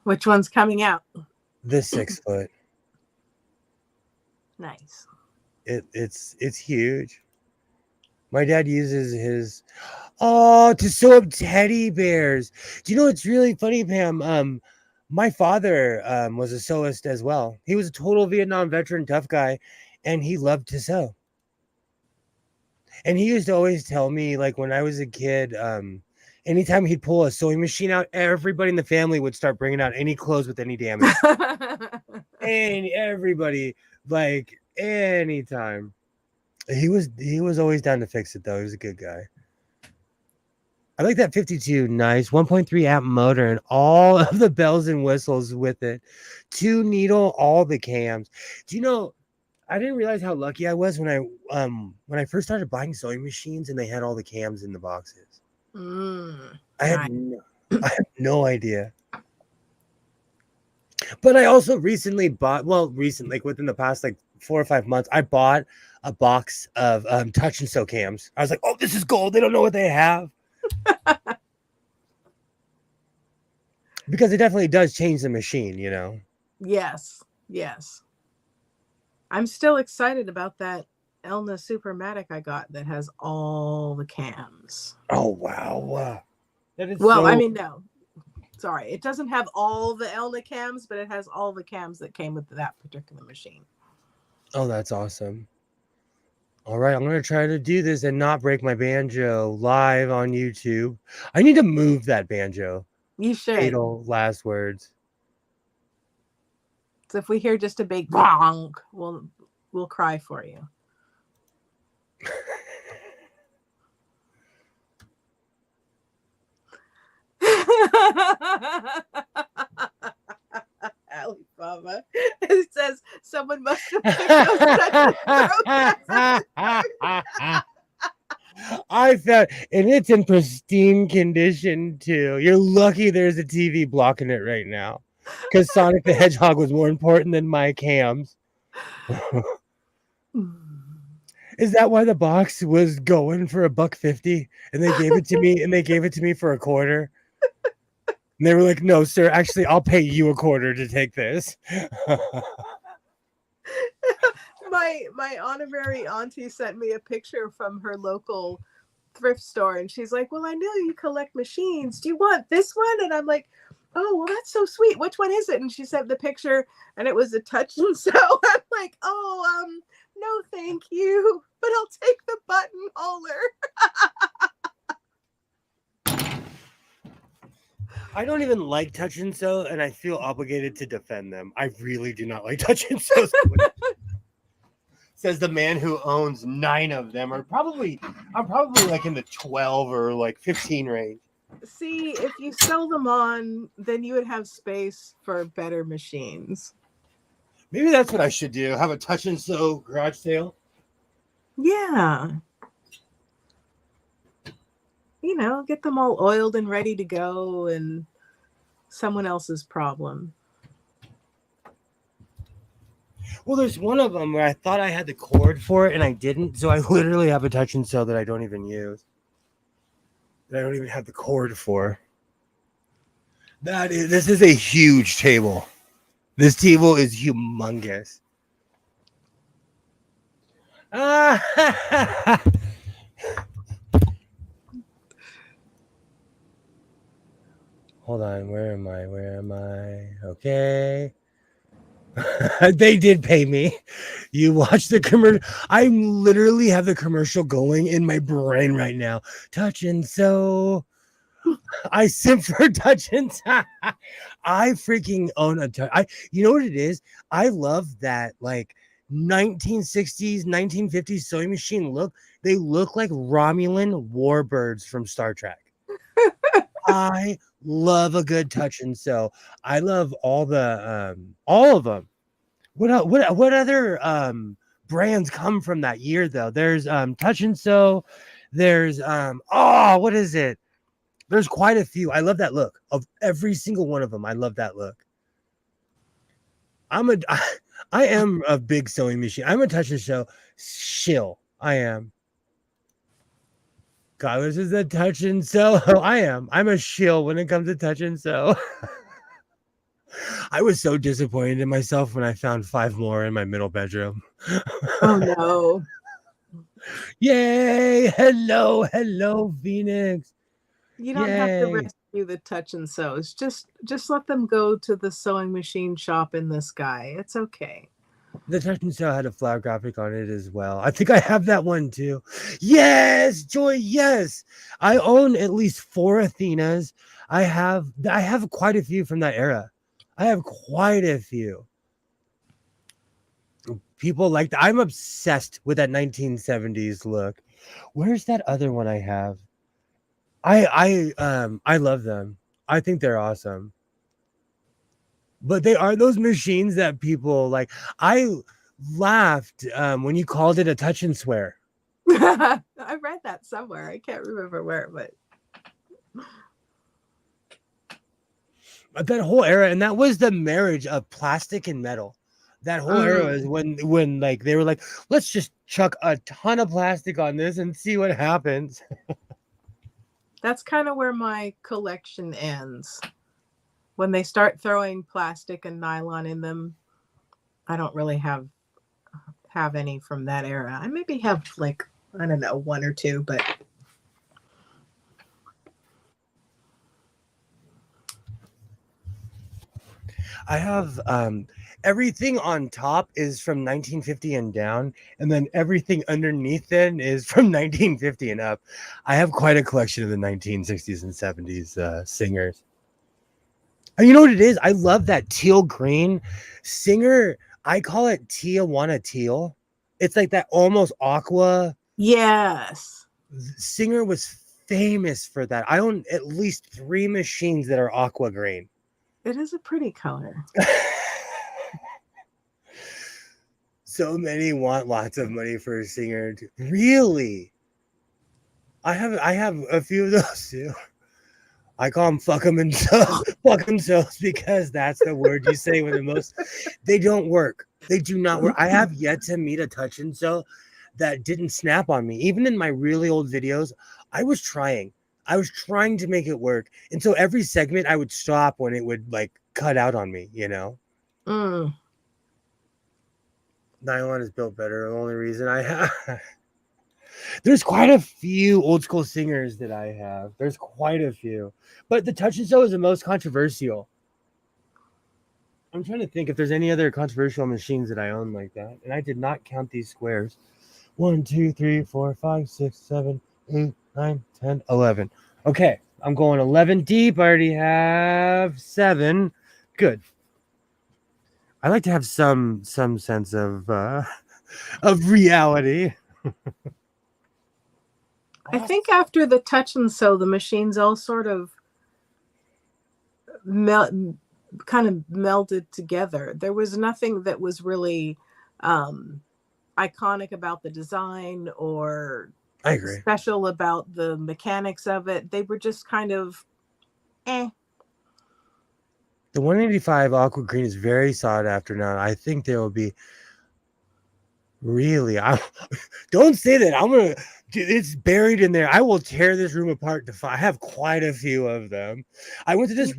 Which one's coming out? The 6-foot. Nice. It's huge. My dad uses his to sew up teddy bears. Do you know what's really funny, Pam? My father was a sewist as well. He was a total Vietnam veteran, tough guy, and he loved to sew. And he used to always tell me, like when I was a kid, anytime he'd pull a sewing machine out, everybody in the family would start bringing out any clothes with any damage. And everybody, like anytime. He was always down to fix it, though. He was a good guy. I like that 52. Nice 1.3 amp motor and all of the bells and whistles with it. 2 needle, all the cams. Do you know? I didn't realize how lucky I was when I first started buying sewing machines and they had all the cams in the boxes. I had no idea. But I also recently bought, like within the past like 4 or 5 months, I bought a box of touch and sew cams. I was like, oh, this is gold. They don't know what they have. Because it definitely does change the machine, you know? Yes. I'm still excited about that Elna Supermatic I got that has all the cams. Oh, wow. That is no. Sorry. It doesn't have all the Elna cams, but it has all the cams that came with that particular machine. Oh, that's awesome. All right, I'm going to try to do this and not break my banjo live on YouTube. I need to move that banjo. You should. Fatal last words. So if we hear just a big bonk, we'll cry for you. Alibaba. It says someone must have I found, and it's in pristine condition too. You're lucky there's a TV blocking it right now, because Sonic the Hedgehog was more important than my cams. Is that why the box was going for $1.50 and they gave it to me for a quarter? And they were like, "No, sir, actually I'll pay you a quarter to take this." My honorary auntie sent me a picture from her local thrift store, and she's like, "Well, I know you collect machines. Do you want this one?" And I'm like, "Oh, well, that's so sweet. Which one is it?" And she sent the picture, and it was a touch and sew. I'm like, "Oh, no, thank you, but I'll take the buttonholer." I don't even like touch and sew, and I feel obligated to defend them. I really do not like touch and sew. Says the man who owns 9 of them, or probably I'm probably like in the 12 or like 15 range. See, if you sell them on, then you would have space for better machines. Maybe that's what I should do. Have a touch and sew garage sale. Yeah. You know, get them all oiled and ready to go, and someone else's problem. Well, there's one of them where I thought I had the cord for it and I didn't. So I literally have a touch and sew that I don't even use. That I don't even have the cord for. This is a huge table. This table is humongous. Hold on, where am I? Okay. They did pay me. You watch the commercial. I literally have the commercial going in my brain right now. Touch and sew. I simp for touch and sew. I freaking own a touch. You know what it is? I love that like 1960s, 1950s sewing machine look. They look like Romulan warbirds from Star Trek. I love a good touch and sew. I love all of them. What other brands come from that year though? There's touch and sew. There's what is it? There's quite a few. I love that look of every single one of them. I love that look. I am a big sewing machine. I'm a touch and sew shill. I am. God, this is a touch and sew. I am. I'm a shill when it comes to touch and sew. I was so disappointed in myself when I found 5 more in my middle bedroom. Oh no. Yay! Hello, Phoenix. You don't have to rescue the touch and sews. Just let them go to the sewing machine shop in the sky. It's okay. The touch and sew had a flower graphic on it as well. I think I have that one too. Yes, Joy, yes. I own at least 4 Athenas. I have quite a few from that era. I have quite a few. People like that. I'm obsessed with that 1970s look. Where's that other one I have? I love them. I think they're awesome. But they are those machines that people like. I laughed when you called it a touch and swear. I read that somewhere. I can't remember where, but that whole era, and that was the marriage of plastic and metal. That whole era is when like they were like, let's just chuck a ton of plastic on this and see what happens. That's kind of where my collection ends. When they start throwing plastic and nylon in them, I don't really have any from that era. I maybe have like, I don't know, 1 or 2, but I have everything on top is from 1950 and down, and then everything underneath then is from 1950 and up. I have quite a collection of the 1960s and 70s singers. And you know what it is? I love that teal green Singer. I call it Tijuana teal. It's like that almost aqua. Yes. Singer was famous for that. I own at least 3 machines that are aqua green. It is a pretty color. So many want lots of money for a Singer. Really? I have a few of those too. I call them fuck 'em and selves because that's the word you say with the most. They don't work. They do not work. I have yet to meet a touch and sew that didn't snap on me. Even in my really old videos, I was trying to make it work. And so every segment I would stop when it would like cut out on me, you know? Mm. Nylon is built better. The only reason I have there's quite a few old school singers that I have. There's quite a few. But the Touch and Sew is the most controversial. I'm trying to think if there's any other controversial machines that I own like that. And I did not count these squares. 1, 2, 3, 4, 5, 6, 7, 8, 9, 10, 11. Okay, I'm going 11 deep. I already have 7. Good. I like to have some sense of reality. I think after the Touch and Sew, the machines all sort of kind of melded together. There was nothing that was really iconic about the design or I agree. special about the mechanics of it. They were just kind of eh. The 185 aqua green is very sought after now. I think there will be really. Don't say that. I'm gonna. It's buried in there. I will tear this room apart to find. I have quite a few of them. I went to this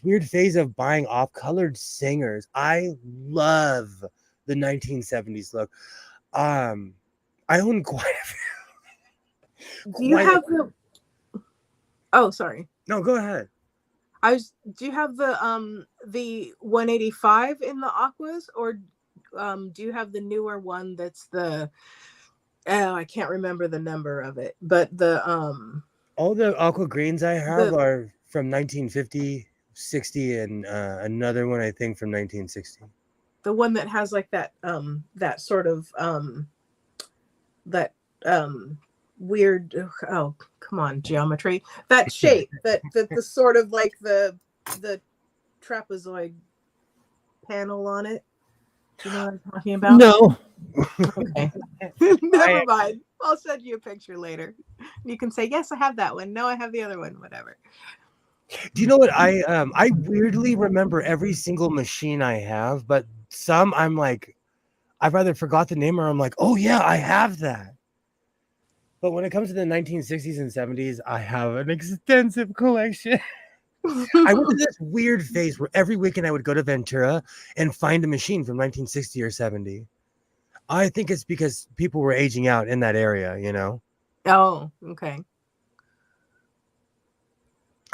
weird phase of buying off-colored singers. I love the 1970s look. I own quite a few. Do you have the? Oh, sorry. No, go ahead. Do you have the 185 in the aquas, or do you have the newer one that's the I can't remember the number of it, but the all the aqua greens I have are from 1950, 60, and another one I think from 1960. The one that has like that that sort of that weird, oh come on, geometry, that shape, that the sort of like the trapezoid panel on it. Do you know what I'm talking about? No. Okay. Never mind. I'll send you a picture later. You can say, yes, I have that one. No, I have the other one. Whatever. Do you know what I weirdly remember every single machine I have, but some I'm like, I've either forgot the name or I'm like, oh yeah, I have that. But when it comes to the 1960s and 70s, I have an extensive collection. I went to this weird phase where every weekend I would go to Ventura and find a machine from 1960 or 70. I think it's because people were aging out in that area, you know? Oh, okay.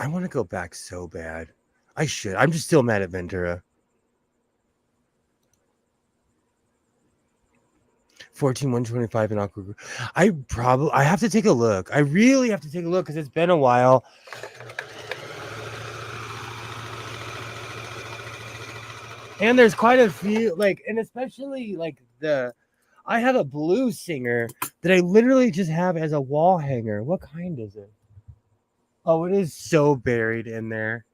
I want to go back so bad. I should. I'm just still mad at Ventura. 14125 in aqua. I have to take a look. I really have to take a look because it's been a while. And there's quite a few, like, and especially like I have a blue singer that I literally just have as a wall hanger. What kind is it? Oh, it is so buried in there.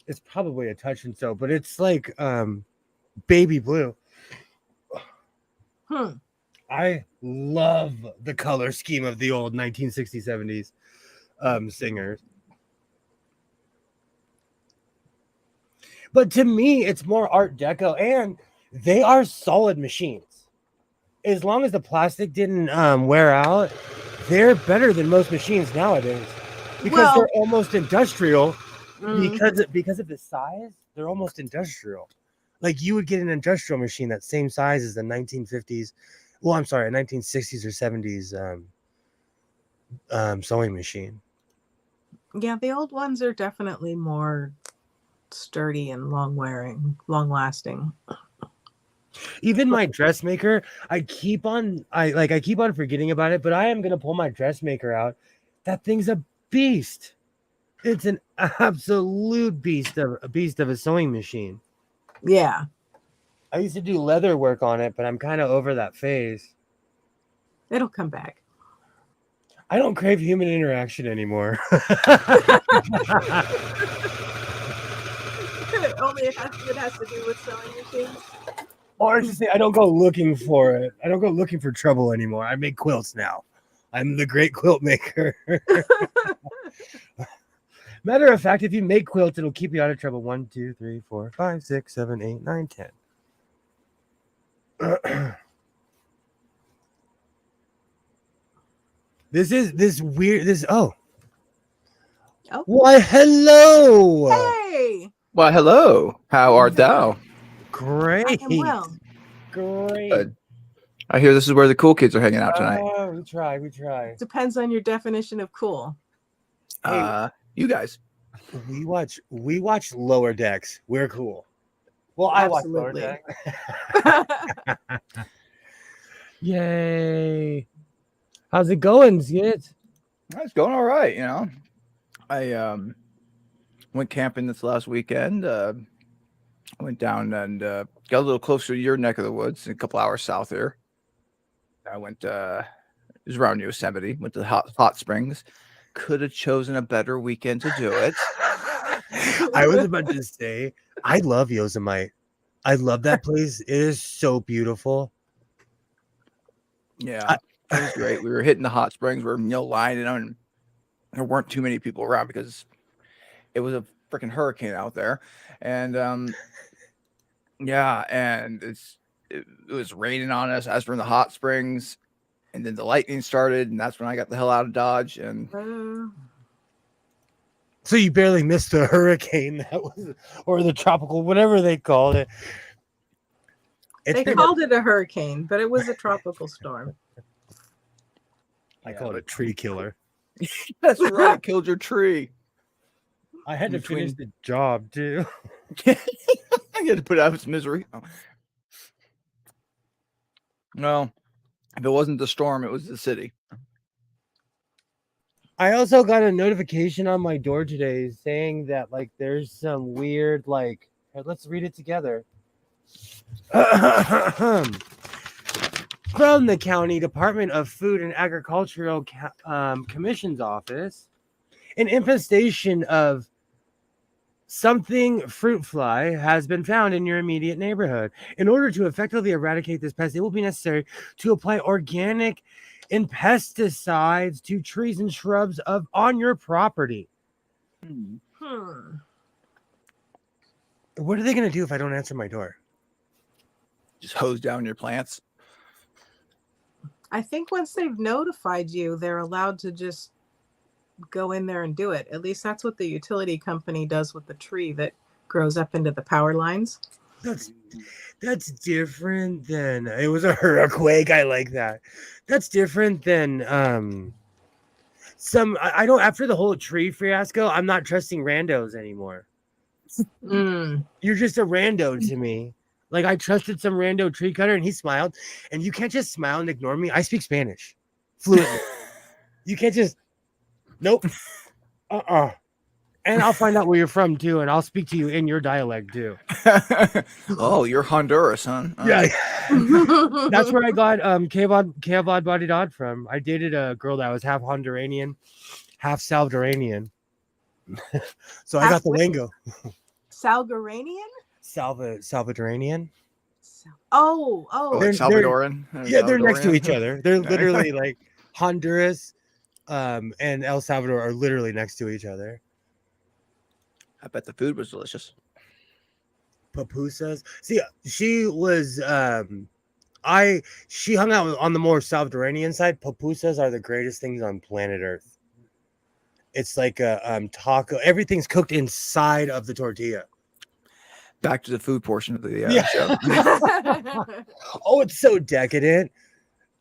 It's probably a Touch and Sew, but it's like baby blue. I love the color scheme of the old 1960s, 70s singers. But to me, it's more Art Deco, and they are solid machines. As long as the plastic didn't wear out, they're better than most machines nowadays because they're almost industrial. Because of the size, they're almost industrial. Like you would get an industrial machine that same size as the 1950s. Well, I'm sorry, a 1960s or 70s sewing machine. Yeah, the old ones are definitely more sturdy and long lasting. Even my dressmaker, I keep on forgetting about it, but I am gonna pull my dressmaker out. That thing's a beast. It's an absolute beast of a sewing machine. Yeah. I used to do leather work on it, but I'm kind of over that phase. It'll come back. I don't crave human interaction anymore. Only it has to do with sewing machines. Or I should say, I don't go looking for it. I don't go looking for trouble anymore. I make quilts now. I'm the great quilt maker. Matter of fact, if you make quilts, it'll keep you out of trouble. 1, 2, 3, 4, 5, 6, 7, 8, 9, 10. This is this weird. This oh Oh, why hello. hey, Well, hello. How art thou? I am Great, well. great. Good. I hear this is where the cool kids are hanging out tonight. We try. We try. Depends on your definition of cool. Hey, You guys. we watch Lower Decks. We're cool. Well, I watch Lower Absolutely. Decks. Yay! How's it going, Skid? It's going all right, you know. I went camping this last weekend. Went down and got a little closer to your neck of the woods, a couple hours south here. I went it was around Yosemite, went to the hot springs. Could have chosen a better weekend to do it. I was about to say, I love Yosemite. I love that place. It is so beautiful. Yeah, it was great. We were hitting the hot springs. We were lining them, and there weren't too many people around because it was a freaking hurricane out there, and yeah, and it was raining on us as we're in the hot springs, and then the lightning started, and that's when I got the hell out of Dodge. And So you barely missed the hurricane that was, or the tropical, whatever they called it. They called it a hurricane, but it was a tropical storm. I call it a tree killer. That's right, it killed your tree. I had to finish the job too. I had to put out its misery. No, if it wasn't the storm, it was the city. I also got a notification on my door today saying that like there's some weird like let's read it together. From the County Department of Food and Agricultural Commission's office, an infestation of something fruit fly has been found in your immediate neighborhood. In order to effectively eradicate this pest, it will be necessary to apply organic and pesticides to trees and shrubs on your property. What are they going to do if I don't answer my door? Just hose down your plants. I think once they've notified you, they're allowed to just go in there and do it. At least that's what the utility company does with the tree that grows up into the power lines. That's different than it was a hurricane. I like that. That's different than I don't after the whole tree fiasco, I'm not trusting randos anymore. You're just a rando to me. Like I trusted some rando tree cutter and he smiled, and you can't just smile and ignore me. I speak Spanish fluently. You can't just nope. And I'll find out where you're from too, and I'll speak to you in your dialect too. Oh, you're Honduras, huh? Yeah. That's where I got Kevad Bodidad from. I dated a girl that was half Honduranian, half Salvadoranian. So I got the lingo. Salgaranian? Salvadoranian. Oh, like Salvadoran. They're next to each other. They're literally like Honduras and El Salvador are literally next to each other. I bet the food was delicious. Pupusas. See, she was she hung out on the more Salvadoranian side. Pupusas are the greatest things on planet Earth. It's like a taco. Everything's cooked inside of the tortilla. Back to the food portion of the show. Oh, it's so decadent.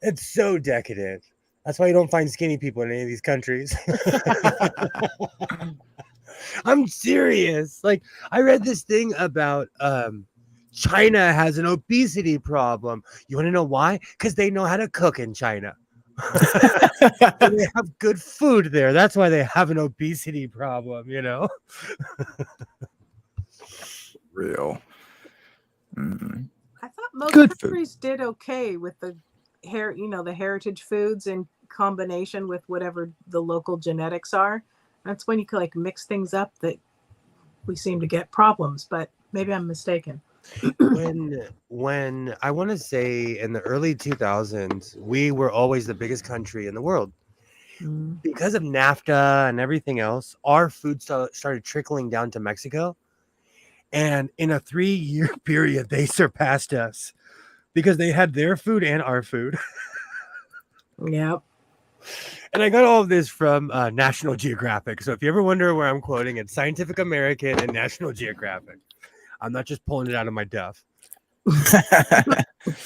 It's so decadent. That's why you don't find skinny people in any of these countries. I'm serious. Like I read this thing about China has an obesity problem. You want to know why? Because they know how to cook in China. They have good food there. That's why they have an obesity problem, you know? Real. I thought most countries did okay with the the heritage foods in combination with whatever the local genetics are. That's when you can like mix things up that we seem to get problems, but maybe I'm mistaken. When I want to say in the early 2000s, we were always the biggest country in the world. Because of NAFTA and everything else, our food started trickling down to Mexico. And in a 3-year period, they surpassed us because they had their food and our food. Yep. And I got all of this from National Geographic. So if you ever wonder where I'm quoting, it's Scientific American and National Geographic. I'm not just pulling it out of my duff.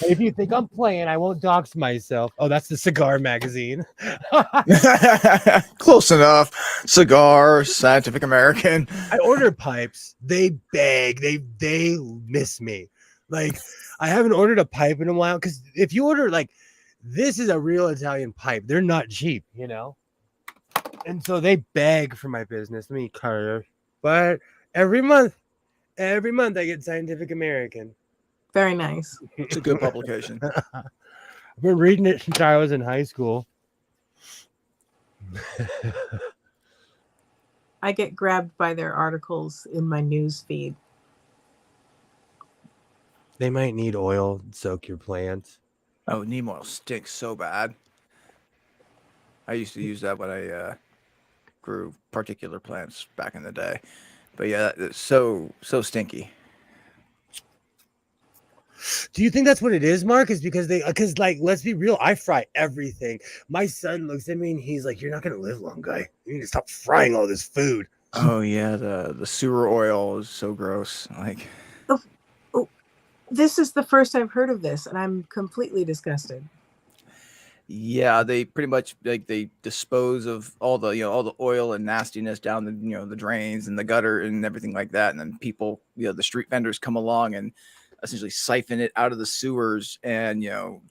If you think I'm playing, I won't dox myself. Oh, that's the cigar magazine. Close enough. Cigar, Scientific American. I order pipes. They beg. They miss me. Like I haven't ordered a pipe in a while because if you order like this is a real Italian pipe, they're not cheap, you know. And so they beg for my business. Let me cut. But every month I get Scientific American. Very nice. It's a good publication. I've been reading it since I was in high school. I get grabbed by their articles in my news feed. They might need oil to soak your plants. Oh, neem oil stinks so bad. I used to use that when I grew particular plants back in the day. But yeah, it's so stinky. Do you think that's what it is, Mark? Is because like, let's be real, I fry everything. My son looks at me and he's like, "You're not gonna live long, guy. You need to stop frying all this food." Oh yeah, the sewer oil is so gross. Like, this is the first I've heard of this, and I'm completely disgusted. yeah, they pretty much like they dispose of all the all the oil and nastiness down the the drains and the gutter and everything like that, and then people the street vendors come along and essentially siphon it out of the sewers and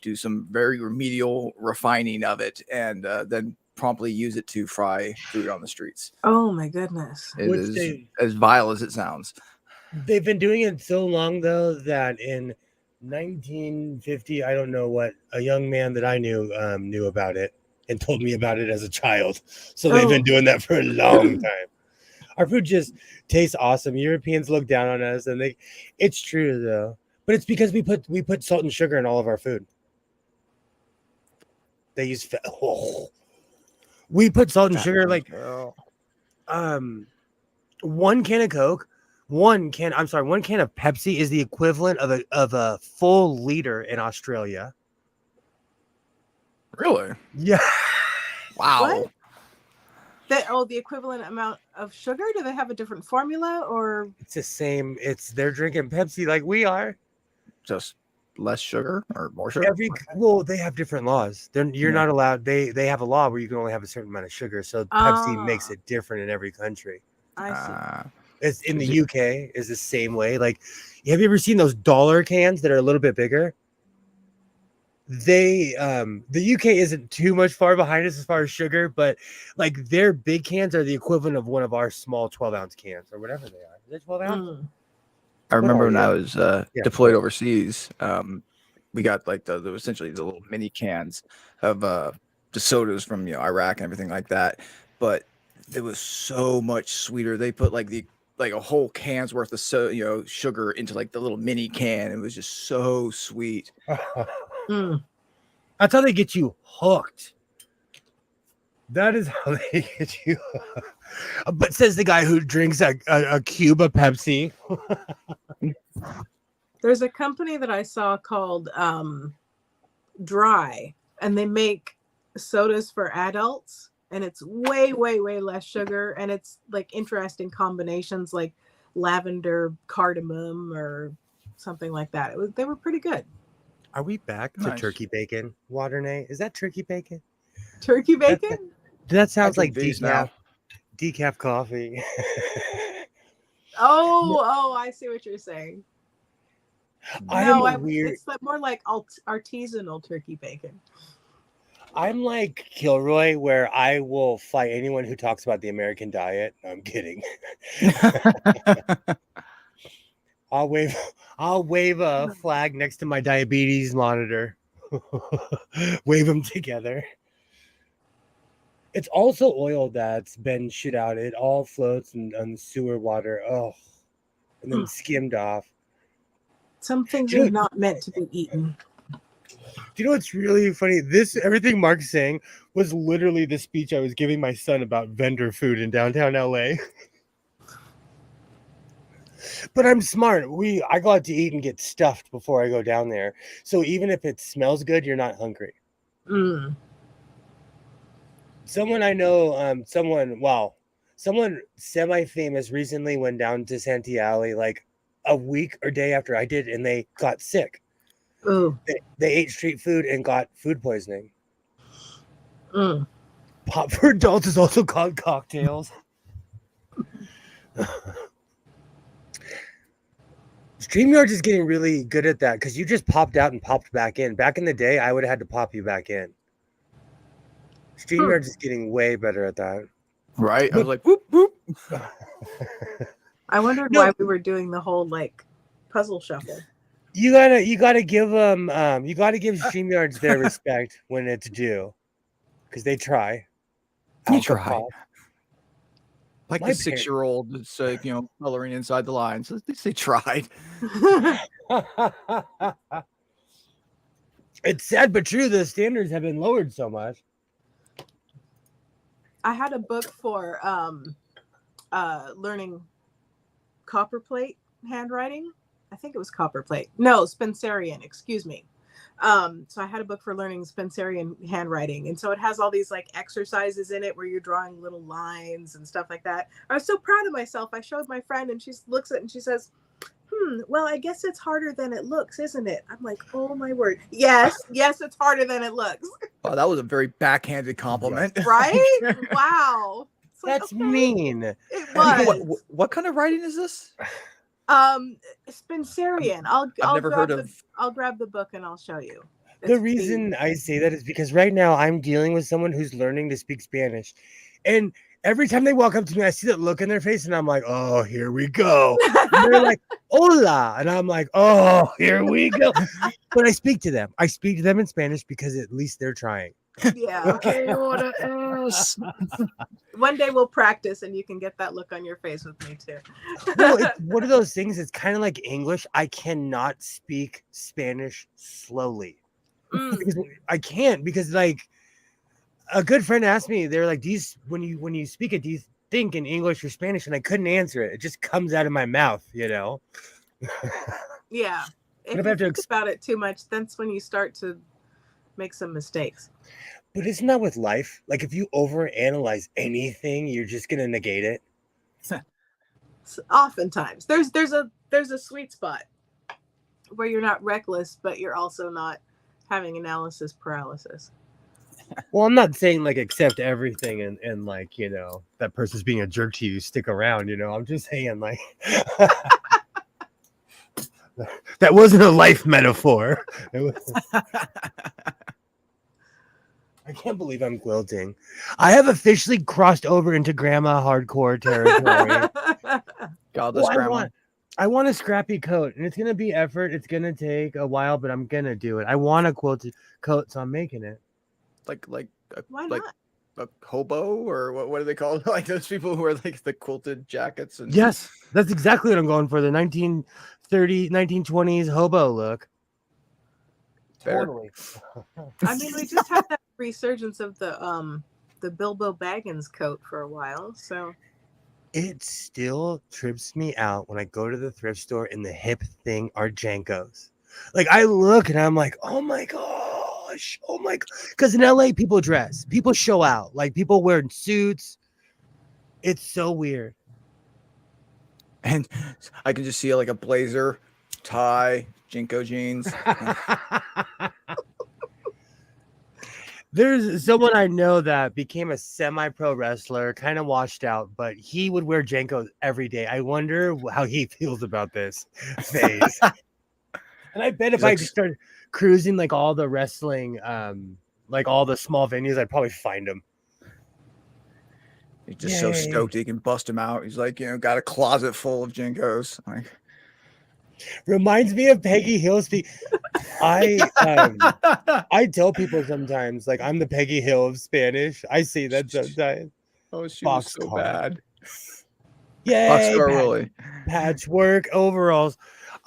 do some very remedial refining of it and then promptly use it to fry food on the streets. Oh my goodness. It is as vile as it sounds. They've been doing it so long though that in 1950, I don't know what, a young man that I knew knew about it and told me about it as a child. So they've been doing that for a long time. Our food just tastes awesome. Europeans look down on us, and it's true though. But it's because we put salt and sugar in all of our food. They use we put salt and sugar like 1 can of Coke, 1 can of Pepsi is the equivalent of a full liter in Australia. Really? Yeah. What? Wow. The equivalent amount of sugar? Do they have a different formula or? It's the same. They're drinking Pepsi like we are. Just less sugar or more sugar? They have different laws. You're not allowed. They have a law where you can only have a certain amount of sugar. So Pepsi makes it different in every country. I see. It's in the UK is the same way. Like, have you ever seen those dollar cans that are a little bit bigger? The UK isn't too much far behind us as far as sugar, but like their big cans are the equivalent of one of our small 12-ounce cans or whatever they are. Is it 12 ounce? I remember when I was deployed overseas, we got like essentially the little mini cans of the sodas from Iraq and everything like that. But it was so much sweeter. They put like a whole can's worth of sugar into like the little mini can. It was just so sweet. That's how they get you hooked. That is how they get you. But says the guy who drinks a cube of Pepsi. There's a company that I saw called Dry, and they make sodas for adults, and it's way, way, way less sugar, and it's like interesting combinations like lavender, cardamom, or something like that. They were pretty good. Are we back to turkey bacon, Waternay? Is that turkey bacon? Turkey bacon? That sounds like decaf coffee. Oh, I see what you're saying. It's more like artisanal turkey bacon. I'm like Kilroy, where I will fight anyone who talks about the American diet. No, I'm kidding. I'll wave a flag next to my diabetes monitor. Wave them together. It's also oil that's been shit out. It all floats on sewer water. Oh, and then skimmed off. Some things are not meant to be eaten. Do you know what's really funny? Everything Mark's saying was literally the speech I was giving my son about vendor food in downtown LA. But I'm smart. I go out to eat and get stuffed before I go down there. So even if it smells good, you're not hungry. Someone I know, someone semi-famous recently went down to Santee Alley like a week or day after I did, and they got sick. Ooh. They ate street food and got food poisoning. Mm. Pop for adults is also called cocktails. StreamYard is getting really good at that because you just popped out and popped back in. Back in the day, I would have had to pop you back in. StreamYard is getting way better at that. Right? I was like, whoop, whoop. I wondered why we were doing the whole like puzzle shuffle. You gotta give them you gotta give StreamYards their respect when it's due, because they try. They try. Like My the 6-year-old that's coloring inside the lines. At least they tried. It's sad but true. The standards have been lowered so much. I had a book for learning copperplate handwriting. I think it was copperplate. No, Spencerian, excuse me. So I had a book for learning Spencerian handwriting. And so it has all these like exercises in it where you're drawing little lines and stuff like that. I was so proud of myself. I showed my friend and she looks at it and she says, well, I guess it's harder than it looks, isn't it? I'm like, oh my word. Yes, it's harder than it looks. Oh, that was a very backhanded compliment. Right? Wow. Like, that's mean. It was. What kind of writing is this? Spencerian. I've never heard of. I'll grab the book and I'll show you. The reason I say that is because right now I'm dealing with someone who's learning to speak Spanish, and every time they walk up to me, I see that look in their face, and I'm like, "Oh, here we go." And they're like, "Hola," and I'm like, "Oh, here we go." But I speak to them. I speak to them in Spanish because at least they're trying. Yeah. Okay, what else? One day we'll practice and you can get that look on your face with me too. Well, it's one of those things. It's kind of like English. I cannot speak Spanish slowly. Because I can't, because like a good friend asked me, they're like, when you speak it, do you think in English or Spanish? And I couldn't answer it. It just comes out of my mouth, Yeah. If you think about it too much, that's when you start to make some mistakes. But it's not with life. Like if you overanalyze anything, you're just gonna negate it. Oftentimes, there's a sweet spot where you're not reckless, but you're also not having analysis paralysis. Well, I'm not saying like accept everything and like that person's being a jerk to you, stick around. I'm just saying like that wasn't a life metaphor. It was. I can't believe I'm quilting. I have officially crossed over into grandma hardcore territory. Godless grandma. I want a scrappy coat, and it's gonna be effort. It's gonna take a while, but I'm gonna do it. I want a quilted coat, so I'm making it. Why like not? a hobo, or what do they call it? Like those people who wear like the quilted jackets and yes, that's exactly what I'm going for. The 1920s hobo look. Totally. I mean, we just had that resurgence of the Bilbo Baggins coat for a while, so it still trips me out when I go to the thrift store and the hip thing are Jankos. Like I look and I'm like, oh my gosh, because in LA people dress, people show out, like people wear suits. It's so weird. And I can just see like a blazer, tie, Jinko jeans. There's someone I know that became a semi-pro wrestler, kind of washed out, but he would wear Jankos every day. I wonder how he feels about this phase. And I bet if I just started cruising like all the wrestling, like all the small venues, I'd probably find him. He's just so stoked he can bust him out. He's like, got a closet full of Jinkos. Like, reminds me of Peggy Hill. I tell people sometimes, like, I'm the Peggy Hill of Spanish. I say that sometimes. Oh, she was so bad. Yay, Boxcar Willie. Patchwork overalls.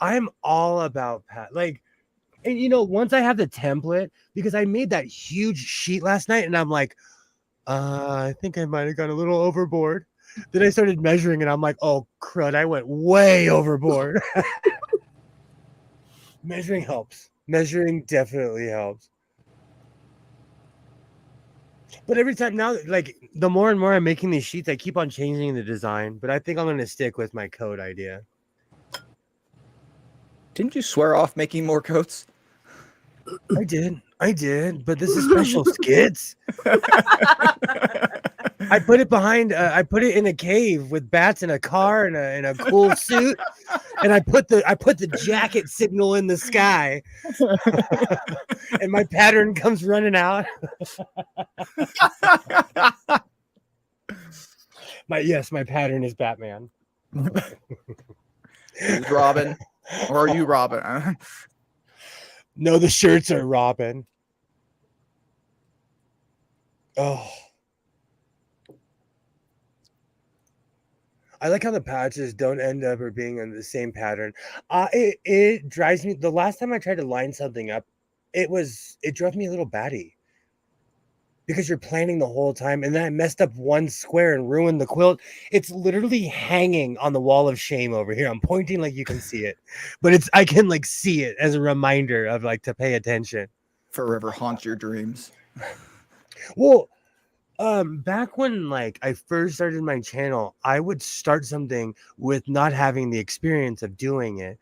I'm all about and once I have the template, because I made that huge sheet last night, and I'm like, I think I might have gone a little overboard. Then I started measuring, and I'm like, oh crud, I went way overboard. Measuring helps. Measuring definitely helps. But every time now, like the more and more I'm making these sheets, I keep on changing the design. But I think I'm gonna stick with my coat idea. Didn't you swear off making more coats? I did. But this is special skits. I put it behind. I put it in a cave with bats in a car and a cool suit, and I put the jacket signal in the sky, and my pattern comes running out. My pattern is Batman. Is Robin, or are you Robin? No, the shirts are Robin. Oh. I like how the patches don't end up or being in the same pattern. It drives me. The last time I tried to line something up, it drove me a little batty because you're planning the whole time, and then I messed up one square and ruined the quilt. It's literally hanging on the wall of shame over here. I'm pointing like you can see it, but I can like see it as a reminder of like to pay attention. Forever haunts your dreams. Well, back when like I first started my channel, I would start something with not having the experience of doing it.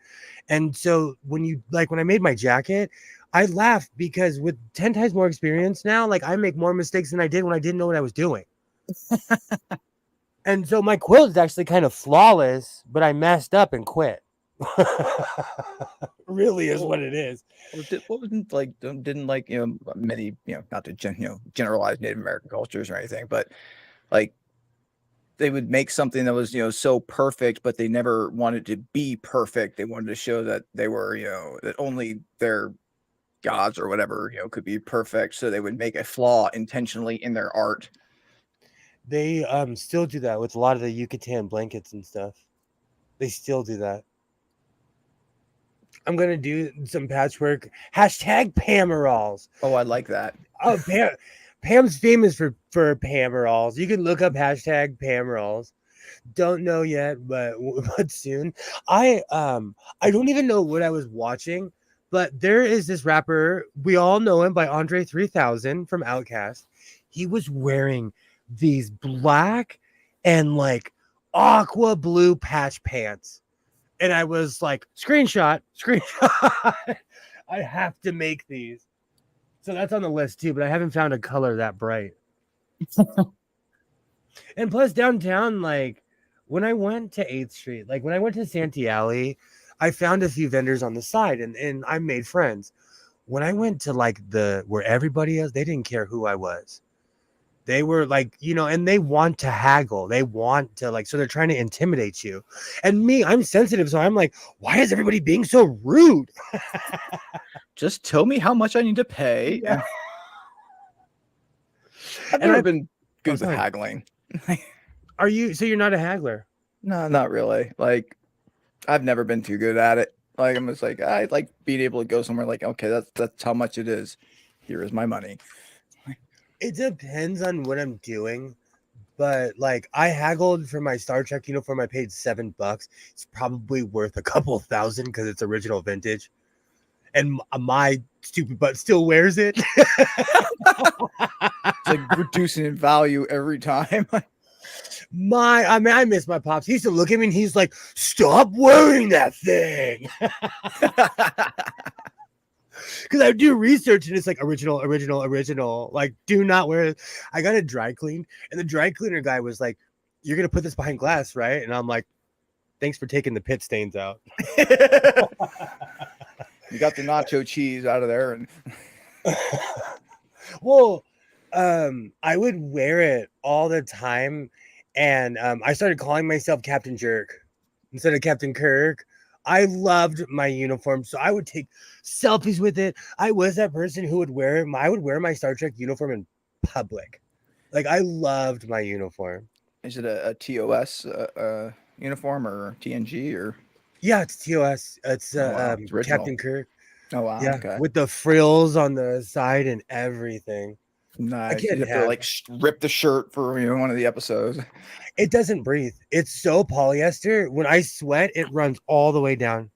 And so when I made my jacket, I laughed because with 10 times more experience now, like I make more mistakes than I did when I didn't know what I was doing. And so my quilt is actually kind of flawless, but I messed up and quit. Really is what it is. What wasn't like didn't like many not to generalize Native American cultures or anything, but like they would make something that was so perfect, but they never wanted to be perfect. They wanted to show that they were that only their gods or whatever could be perfect, so they would make a flaw intentionally in their art. They still do that with a lot of the Yucatan blankets and stuff. They still do that. I'm gonna do some patchwork. Hashtag Pamerals. Oh, I like that. Oh, Pam's famous for Pamerals. You can look up hashtag Pamerals. Don't know yet, but soon. I don't even know what I was watching, but there is this rapper. We all know him by Andre 3000 from Outkast. He was wearing these black and like aqua blue patch pants. And I was like, screenshot. I have to make these. So that's on the list too, but I haven't found a color that bright. And plus downtown, like when I went to 8th Street, like when I went to Santee Alley, I found a few vendors on the side and I made friends. When I went to like where everybody else, they didn't care who I was. They were like, and they want to haggle. They want to like, so they're trying to intimidate you. And me, I'm sensitive. So I'm like, why is everybody being so rude? Just tell me how much I need to pay. Yeah. I've never been good with haggling. So you're not a haggler? No, not really. Like, I've never been too good at it. Like, I'm just like, I like being able to go somewhere like, okay, that's how much it is. Here is my money. It depends on what I'm doing, but like I haggled for my Star Trek uniform. I paid $7. It's probably worth a couple $1,000 because it's original vintage, and my stupid butt still wears it. It's like reducing in value every time. I miss my pops. He used to look at me and he's like, "Stop wearing that thing." Because I do research and it's like original. Like, do not wear it. I got it dry cleaned, and the dry cleaner guy was like, "You're gonna put this behind glass, right?" And I'm like, "Thanks for taking the pit stains out." You got the nacho cheese out of there, and well, I would wear it all the time, and I started calling myself Captain Jerk instead of Captain Kirk. I loved my uniform, so I would take selfies with it. I was that person who would wear it. I would wear my Star Trek uniform in public. Like, I loved my uniform. Is it a TOS uniform or TNG or? Yeah, it's TOS. It's it's Captain Kirk. Oh wow! Yeah, okay. with the frills on the side and everything. Nice. You have to like rip the shirt for one of the episodes. It doesn't breathe. It's so polyester. When I sweat, it runs all the way down.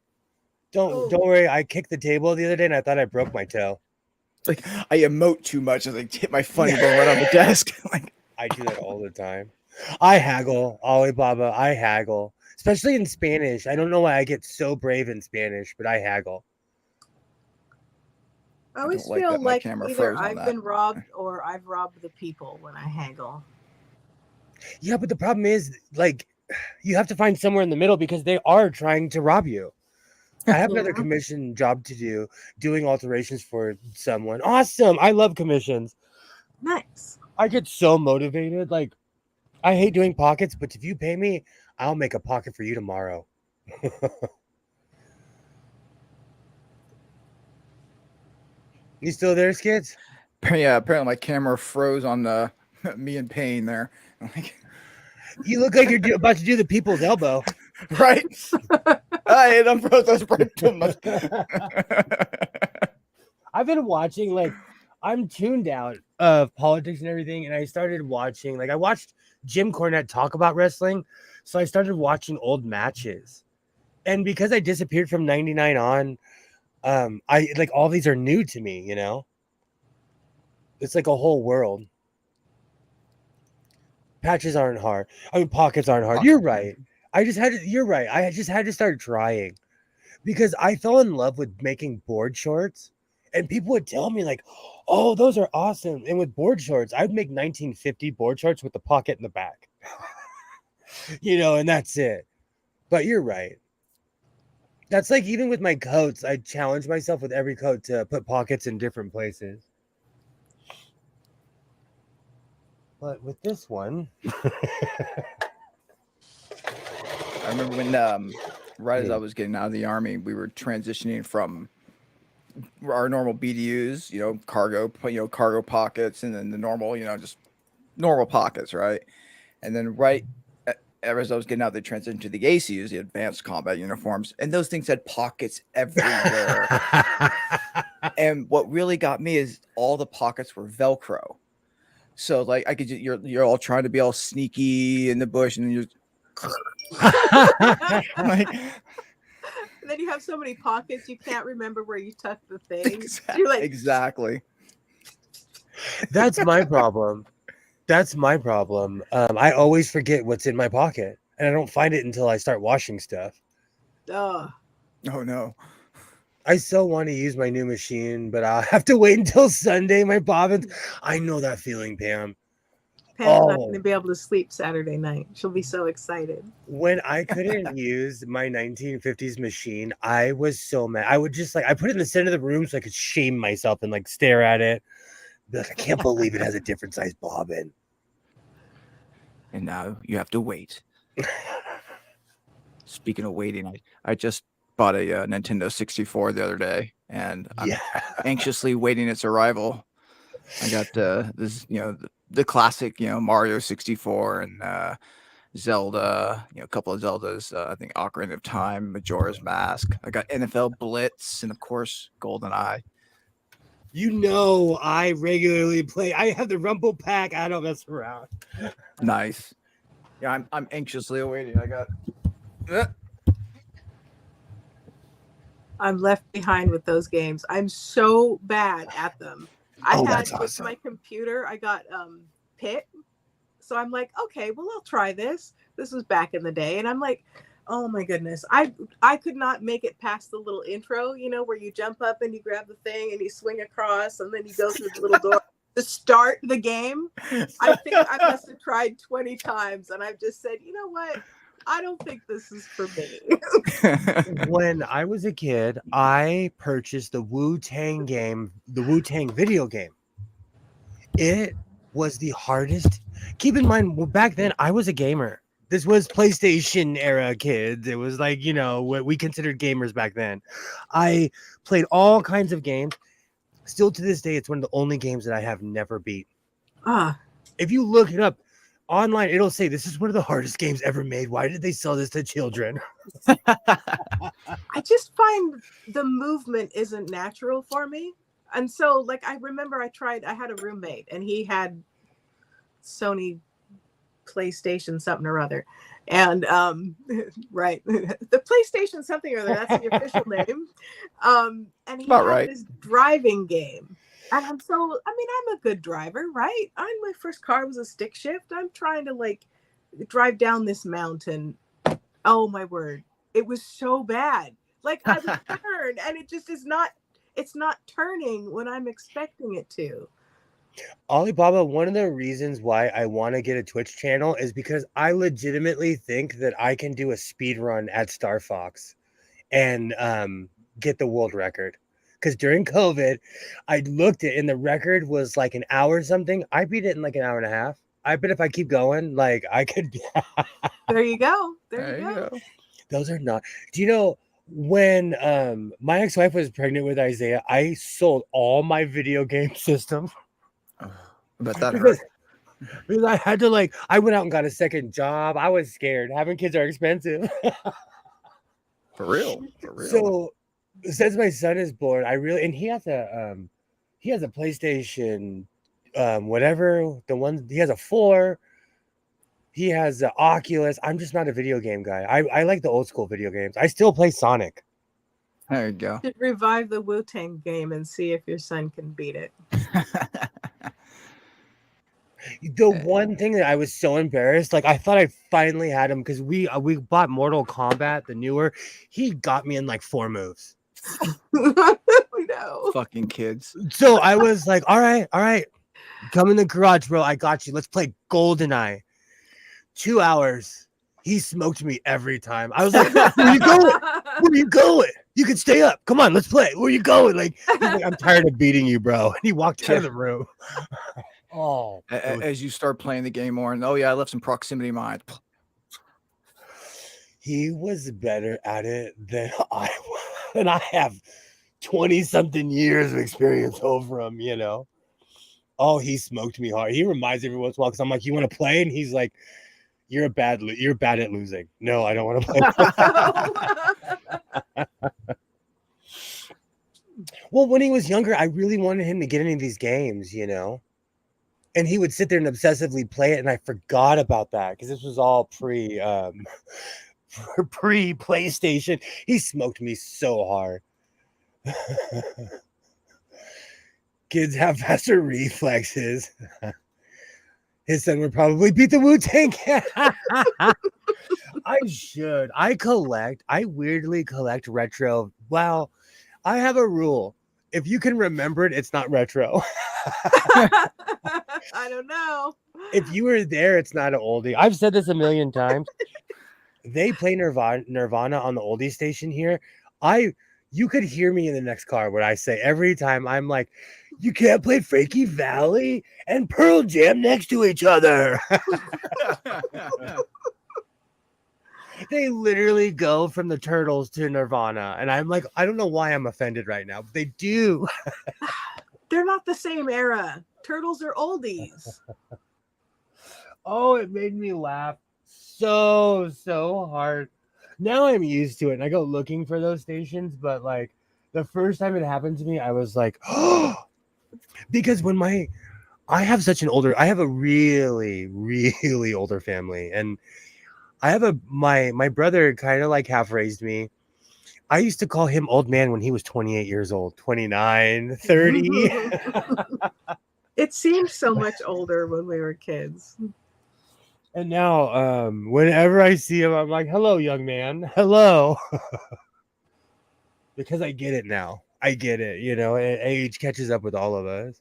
Don't worry. I kicked the table the other day and I thought I broke my toe. Like I emote too much as I hit my funny bone right on the desk. Like I do that all the time. I haggle, Alibaba. I haggle, especially in Spanish. I don't know why I get so brave in Spanish, but I haggle. I always don't like feel that my like camera either froze on I've that. been robbed or I've robbed the people when I haggle. Yeah, but the problem is, like, you have to find somewhere in the middle because they are trying to rob you. I have another Yeah. commission job to do, doing alterations for someone. Awesome. I love commissions. Nice. I get so motivated. Like, I hate doing pockets, but if you pay me, I'll make a pocket for you tomorrow. You still there, Skids? Yeah, apparently my camera froze on the me in pain there. Like, You look like you're about to do the people's elbow. right? I hit unfroze. That's right too much. I've been watching, like, I'm tuned out of politics and everything, and I started watching, like, I watched Jim Cornette talk about wrestling, so I started watching old matches. And because I disappeared from 99 on, I like all these are new to me, you know? It's like a whole world. Patches aren't hard. I mean, pockets aren't hard. You're right. You're right. I just had to start trying because I fell in love with making board shorts, and people would tell me like, "Oh, those are awesome." And with board shorts, I'd make 1950 board shorts with the pocket in the back, you know, and that's it. But you're right. That's like even with my coats, I challenge myself with every coat to put pockets in different places. But with this one, I remember when right as I was getting out of the army, we were transitioning from our normal BDUs, cargo pockets, and then the normal, just normal pockets, right? And then as I was getting out, they transitioned to the ACUs, the advanced combat uniforms, and those things had pockets everywhere. And what really got me is all the pockets were Velcro. So like I could, you're all trying to be all sneaky in the bush, and you're like, And then you have so many pockets you can't remember where you tucked the thing. You're like, exactly. That's my problem. That's my problem. I always forget what's in my pocket, and I don't find it until I start washing stuff. oh, Oh no. I so want to use my new machine, but I'll have to wait until Sunday. My bobbins. I know that feeling, Pam. Pam's not going to be able to sleep Saturday night. She'll be so excited. When I couldn't use my 1950s machine, I was so mad. I would just I put it in the center of the room so I could shame myself and like stare at it. Be like, I can't believe it has a different size bobbin. And now you have to wait. Speaking of waiting, I just bought a Nintendo 64 the other day, and I'm anxiously waiting its arrival. I got this, the classic, Mario 64 and Zelda, a couple of Zeldas. I think Ocarina of Time, Majora's Mask. I got NFL Blitz, and of course GoldenEye. I regularly play. I have the Rumble Pack. I don't mess around. Nice. Yeah, I'm anxiously awaiting. I got. I'm left behind with those games. I'm so bad at them. I had with my computer, I got Pit. So I'm like, okay, well, I'll try this. This was back in the day. And I'm like, oh my goodness. I could not make it past the little intro, where you jump up and you grab the thing and you swing across and then you go through the little door to start the game. I think I must have tried 20 times and I've just said, you know what? I don't think this is for me. When I was a kid, I purchased the Wu-Tang game, the Wu-Tang video game. It was the hardest. Keep in mind, back then, I was a gamer. This was PlayStation era, kids. It was like, what we considered gamers back then. I played all kinds of games. Still to this day, it's one of the only games that I have never beat. If you look it up, online, it'll say this is one of the hardest games ever made. Why did they sell this to children? I just find the movement isn't natural for me. And so, I remember I had a roommate and he had Sony PlayStation something or other. And, right. The PlayStation something or other, that's the official name. And he had this driving game. And I'm a good driver, right? My first car was a stick shift. I'm trying to like drive down this mountain. Oh my word. It was so bad. Like I would turn and it just is not, it's not turning when I'm expecting it to. Alibaba, one of the reasons why I want to get a Twitch channel is because I legitimately think that I can do a speed run at Star Fox and get the world record. Because during COVID, I looked at and the record was like an hour or something. I beat it in like an hour and a half. I bet if I keep going, like I could. There you go. There you go. Those are not. Do you know when my ex-wife was pregnant with Isaiah, I sold all my video game systems. But that hurt. Because I had to like, I went out and got a second job. I was scared. Having kids are expensive. For real. So since my son is born, and he has a PlayStation, whatever the one he has a 4. He has the Oculus. I'm just not a video game guy. I like the old school video games. I still play Sonic. There you go. You should revive the Wu-Tang game and see if your son can beat it. The one thing that I was so embarrassed, like I thought I finally had him because we bought Mortal Kombat, the newer. He got me in like 4 moves. No. Fucking kids. So I was like, all right, come in the garage, bro. I got you. Let's play GoldenEye. 2 hours. He smoked me every time. I was like, where you going? Where you going? You can stay up. Come on, let's play. Where you going? Like, he's like, I'm tired of beating you, bro. And he walked out of the room. Oh, as you start playing the game more, and I left some proximity mines. He was better at it than I was, and I have 20-something years of experience over him. You know. Oh, he smoked me hard. He reminds me every once in a while because I'm like, "You want to play?" And he's like, "You're bad at losing." No, I don't want to play. Well, when he was younger, I really wanted him to get into these games, you know. And he would sit there and obsessively play it, and I forgot about that because this was all pre PlayStation. He smoked me so hard. Kids have faster reflexes. His son would probably beat the Wu-Tang. I should. I weirdly collect retro. Well, I have a rule. If you can remember it, it's not retro. I don't know. If you were there, it's not an oldie. I've said this a million times. They play Nirvana on the oldie station here. You could hear me in the next car when I say every time I'm like, you can't play Frankie Valli and Pearl Jam next to each other. They literally go from the Turtles to Nirvana. And I'm like, I don't know why I'm offended right now, but they do. They're not the same era. Turtles are oldies. Oh, it made me laugh so hard. Now I'm used to it and I go looking for those stations, but like the first time it happened to me, I was like, oh, because I have a really, really older family, and I have my brother kind of like half raised me. I used to call him old man when he was 28 years old, 29, 30. It seemed so much older when we were kids. And now, whenever I see him, I'm like, hello, young man. Hello. Because I get it now. I get it. You know, age catches up with all of us.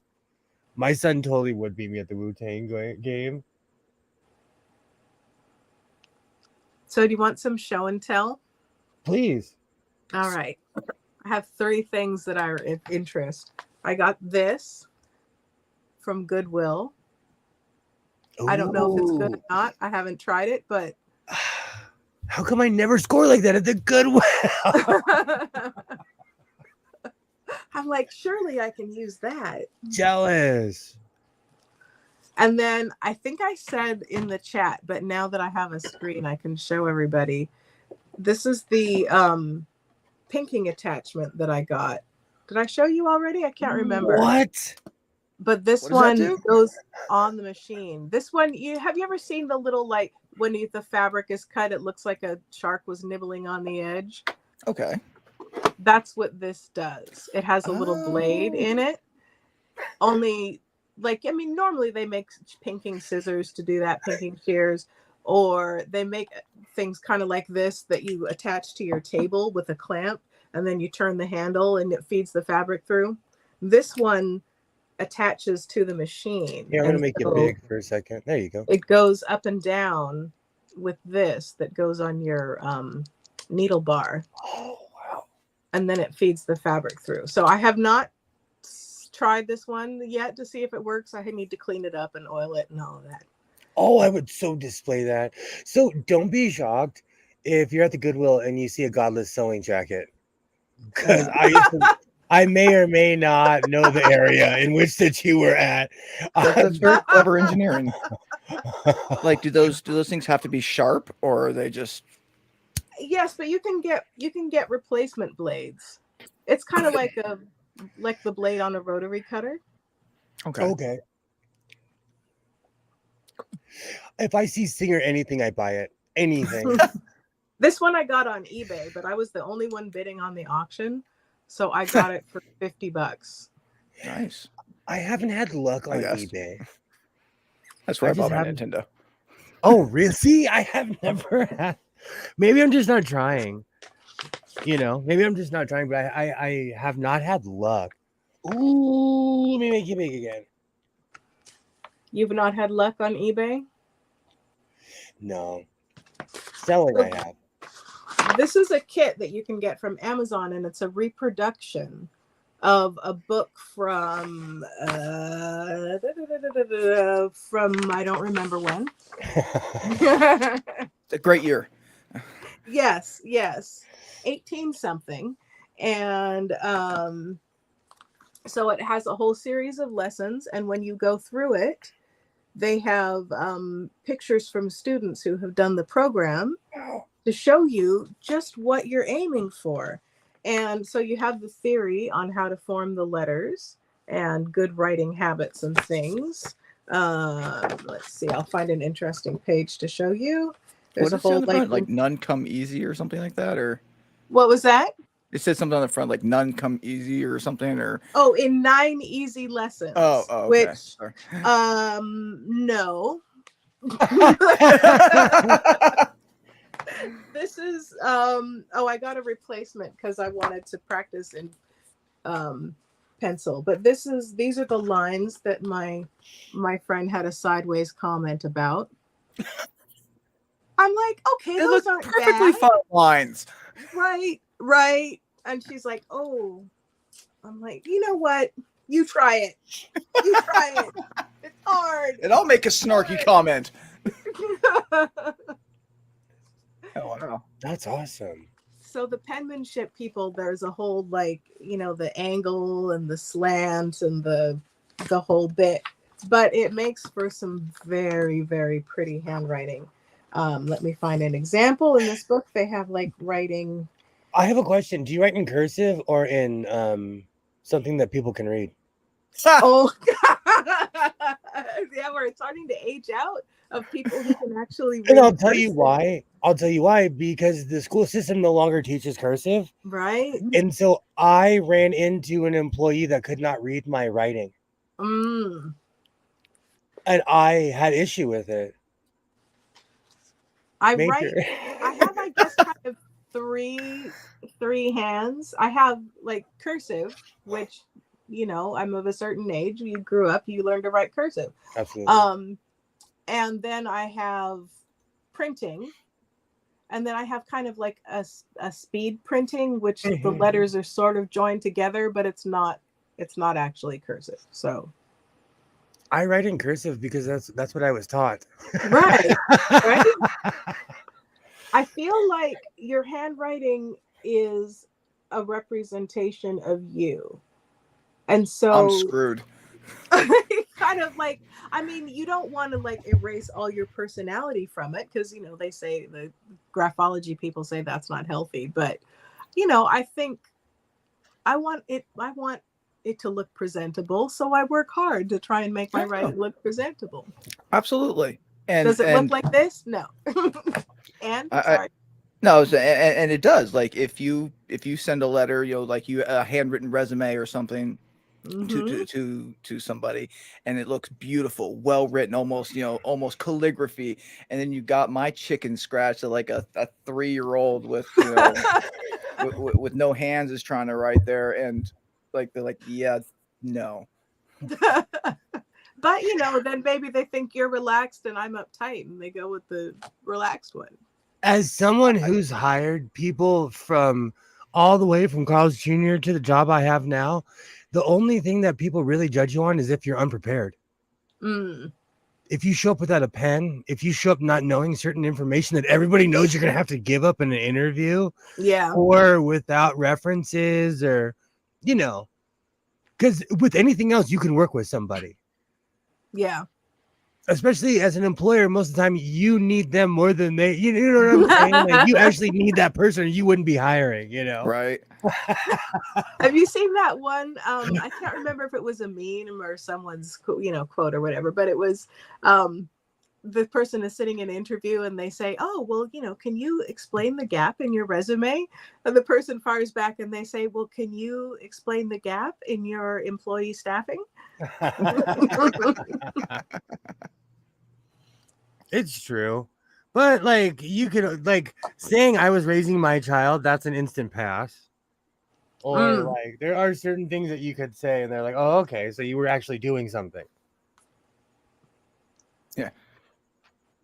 My son totally would beat me at the Wu-Tang game. So do you want some show and tell? Please. All right. I have 3 things that are of interest. I got this from Goodwill. Ooh. I don't know if it's good or not. I haven't tried it, but how come I never score like that at the Goodwill? I'm like, surely I can use that. Jealous. And then I think I said in the chat, but now that I have a screen, I can show everybody. This is the pinking attachment that I got. Did I show you already? I can't remember. What? But this one goes on the machine. This one, have you ever seen the little, like, when the fabric is cut, it looks like a shark was nibbling on the edge? Okay. That's what this does. It has a little blade in it, Only, like, I mean, normally they make pinking scissors to do that, pinking shears, or they make things kind of like this that you attach to your table with a clamp, and then you turn the handle and it feeds the fabric through. This one attaches to the machine. Here, I'm and gonna make it so big for a second. There you go. it goes up and down with this that goes on your needle bar, Oh wow. and then it feeds the fabric through. So I have not tried this one yet to see if it works. I need to clean it up and oil it and all of that. Oh, I would so display that. So don't be shocked if you're at the Goodwill and you see a Godless sewing jacket, because I may or may not know the area in which that you were at. That's very clever engineering. Like, do those things have to be sharp, or are they just? Yes, but you can get replacement blades. It's kind of like the blade on a rotary cutter. Okay. If I see Singer anything, I buy it. Anything. This one I got on eBay, but I was the only one bidding on the auction, so I got it for $50. Nice. I haven't had luck on eBay. That's where I bought my Nintendo. Oh, really? See, I have never had. Maybe I'm just not trying. Maybe I'm just not trying, but I have not had luck. Ooh, let me make it big again. You've not had luck on eBay? No. Selling, I have. This is a kit that you can get from Amazon, and it's a reproduction of a book from I don't remember when. It's a great year. Yes, 18 something. And so it has a whole series of lessons, and when you go through it, they have pictures from students who have done the program to show you just what you're aiming for. And so you have the theory on how to form the letters and good writing habits and things. Let's see, I'll find an interesting page to show you. There's a whole like none come easy or something like that, or what was that? It said something on the front like none come easy or something, or in 9 easy lessons. Oh, okay. Which Sorry. No. This is I got a replacement because I wanted to practice in pencil, but these are the lines that my friend had a sideways comment about. I'm like, okay, those aren't perfectly bad. fine lines. Right. And she's like, oh. I'm like, you know what? You try it. It's hard. And I'll make a snarky comment. Oh, no. That's awesome. So the penmanship people, there's a whole the angle and the slant and the whole bit, but it makes for some very, very pretty handwriting. Let me find an example. In this book, they have writing. I have a question. Do you write in cursive or in something that people can read? Oh, yeah, we're starting to age out of people who can actually read. And I'll tell you why. Because the school system no longer teaches cursive. Right. And so I ran into an employee that could not read my writing. And I had issue with it. I have, I guess, kind of three hands. I have cursive, which I'm of a certain age. You grew up, you learned to write cursive. Absolutely. And then I have printing, and then I have kind of like a speed printing, which the letters are sort of joined together, but it's not actually cursive. So I write in cursive because that's what I was taught. Right. I feel like your handwriting is a representation of you. And so I'm screwed. Kind of you don't want to erase all your personality from it, because they say, the graphology people say that's not healthy, but I think I want it to look presentable, so I work hard to try and make my writing look presentable. Absolutely. And does it look like this? No. And sorry. No, and it does. If you send a letter, a handwritten resume or something, to somebody, and it looks beautiful, well written, almost almost calligraphy, and then you got my chicken scratched at like a 3-year-old with with no hands is trying to write there, and like they're like, yeah, no. But then maybe they think you're relaxed and I'm uptight, and they go with the relaxed one. As someone who's hired people from all the way from Carl's Jr. to the job I have now, the only thing that people really judge you on is if you're unprepared. If you show up without a pen, if you show up not knowing certain information that everybody knows you're going to have to give up in an interview, or without references, or, because with anything else, you can work with somebody. Yeah. Especially as an employer, most of the time you need them more than they, you know what I'm saying? Like, you actually need that person, or you wouldn't be hiring, Right. Have you seen that one? I can't remember if it was a meme or someone's quote or whatever, but it was the person is sitting in an interview and they say, oh, well, can you explain the gap in your resume? And the person fires back and they say, well, can you explain the gap in your employee staffing? It's true. But like, you can, like, saying I was raising my child, that's an instant pass. Or like, there are certain things that you could say and they're like, oh, okay, so you were actually doing something. Yeah.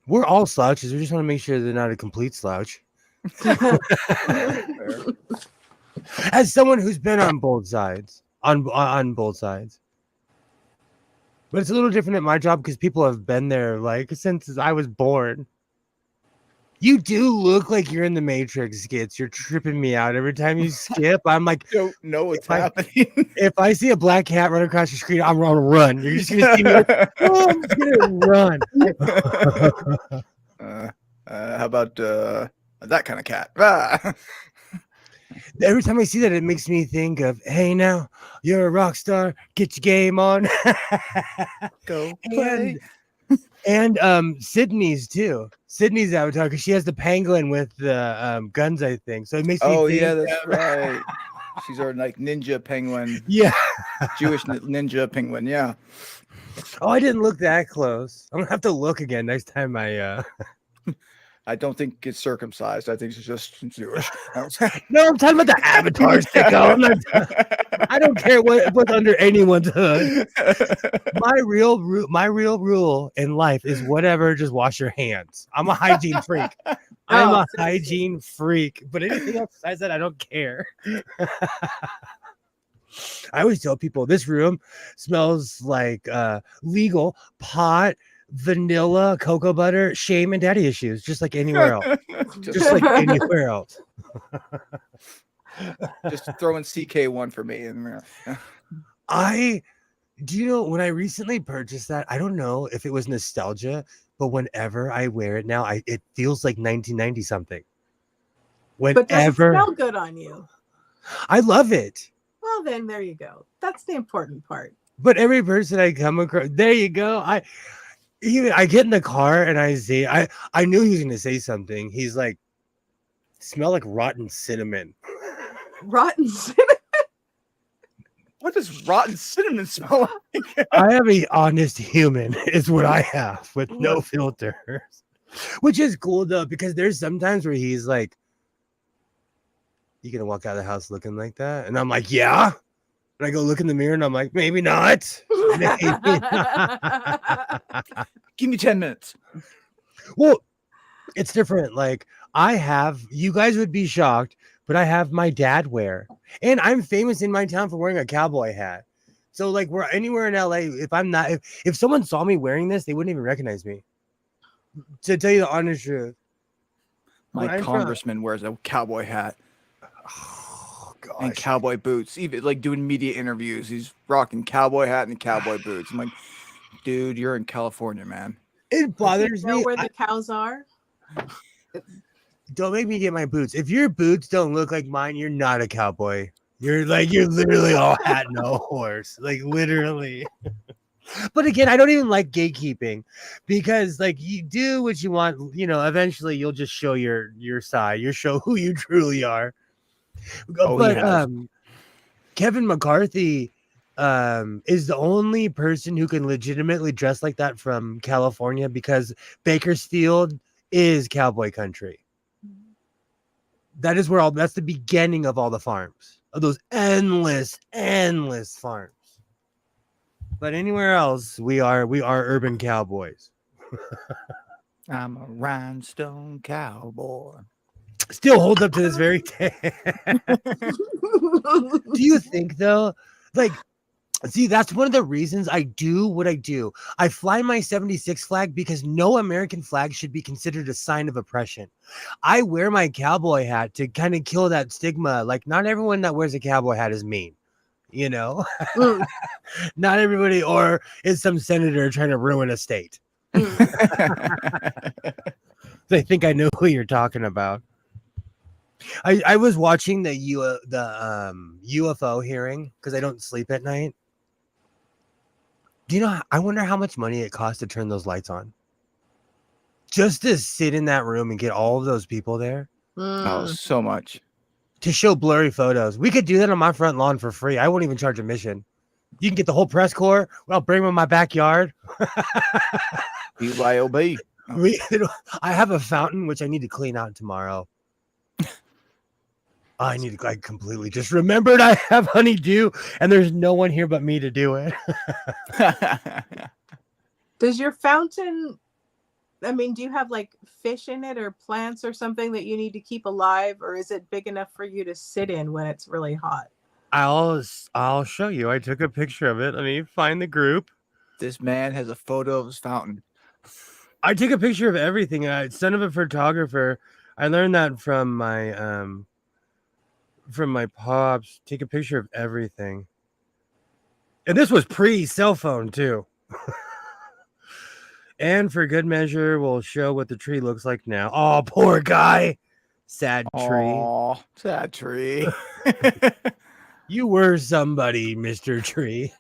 We're all slouches. We just want to make sure they're not a complete slouch. As someone who's been on both sides, on both sides. But it's a little different at my job because people have been there like since I was born. You do look like you're in the Matrix skits. You're tripping me out every time you skip. I'm like, don't know what's happening. If I see a black cat run across the screen, I'm gonna run. You're just gonna see me. Like, oh, I'm just gonna run. How about that kind of cat? Every time I see that, it makes me think of, hey, now you're a rock star. Get your game on. Go play. And Sydney's too. Sydney's avatar, because she has the penguin with the guns, I think. So it makes me think, yeah, that's right. She's our like ninja penguin. Yeah. Jewish ninja penguin. Yeah. Oh, I didn't look that close. I'm gonna have to look again next time I don't think it's circumcised. I think it's just Jewish. No, I'm talking about the avatar, sicko. I don't care what's under anyone's hood. My real rule in life is whatever. Just wash your hands. I'm a hygiene freak. I'm a hygiene freak. But anything else besides that, I don't care. I always tell people this room smells like legal pot, vanilla, cocoa butter, shame, and daddy issues, just like anywhere else. just like anywhere else. Just throwing CK1 for me. Do you know when I recently purchased that? I don't know if it was nostalgia, but whenever I wear it now, it feels like 1990 something. But does it smell good on you? I love it. Well, then there you go. That's the important part. But every person I come across, there you go. I get in the car and I say, I knew he was going to say something. He's like, smell like rotten cinnamon. Rotten cinnamon? What does rotten cinnamon smell like? I am an honest human is what I have with no filters, which is cool though, because there's sometimes where he's like, you going to walk out of the house looking like that? And I'm like, yeah. And I go look in the mirror and I'm like, maybe not. Maybe not. Give me 10 minutes. Well, it's different. Like you guys would be shocked, but I have my dad wear. And I'm famous in my town for wearing a cowboy hat. So like we're anywhere in LA. If someone saw me wearing this, they wouldn't even recognize me. To tell you the honest truth. My congressman wears a cowboy hat. Gosh. And cowboy boots, even like doing media interviews, he's rocking cowboy hat and cowboy boots. I'm like, dude, you're in California, man. It bothers me. Where the cows are? Don't make me get my boots. If your boots don't look like mine, you're not a cowboy. You're literally all hat, no horse. Like literally. But again, I don't even like gatekeeping because like you do what you want. Eventually you'll just show your side. You show who you truly are. But Kevin McCarthy is the only person who can legitimately dress like that from California, because Bakersfield is cowboy country. That is where that's the beginning of all the farms, of those endless farms. But anywhere else, we are urban cowboys. I'm a rhinestone cowboy. Still holds up to this very day. Do you think though, like, see, that's one of the reasons I do what I do. I fly my 76 flag because no American flag should be considered a sign of oppression. I wear my cowboy hat to kind of kill that stigma. Like, not everyone that wears a cowboy hat is mean, you know? Not everybody, or is some senator trying to ruin a state. They think I know who you're talking about. I was watching the UFO hearing because I don't sleep at night. Do you know? I wonder how much money it costs to turn those lights on, just to sit in that room and get all of those people there. Oh, so much. To show blurry photos. We could do that on my front lawn for free. I won't even charge admission. You can get the whole press corps. Well, bring them in my backyard. BYOB. I have a fountain which I need to clean out tomorrow. I completely just remembered I have honeydew, and there's no one here but me to do it. Does your fountain, I mean, do you have like fish in it or plants or something that you need to keep alive, or is it big enough for you to sit in when it's really hot? I'll show you. I took a picture of it. Let me find the group. This man has a photo of his fountain. I took a picture of everything. Son of a photographer. I learned that from my pops. Take a picture of everything. And this was pre-cell phone too. And for good measure, we'll show what the tree looks like now. Oh, poor guy. Sad tree. Oh, sad tree. You were somebody, Mr. Tree.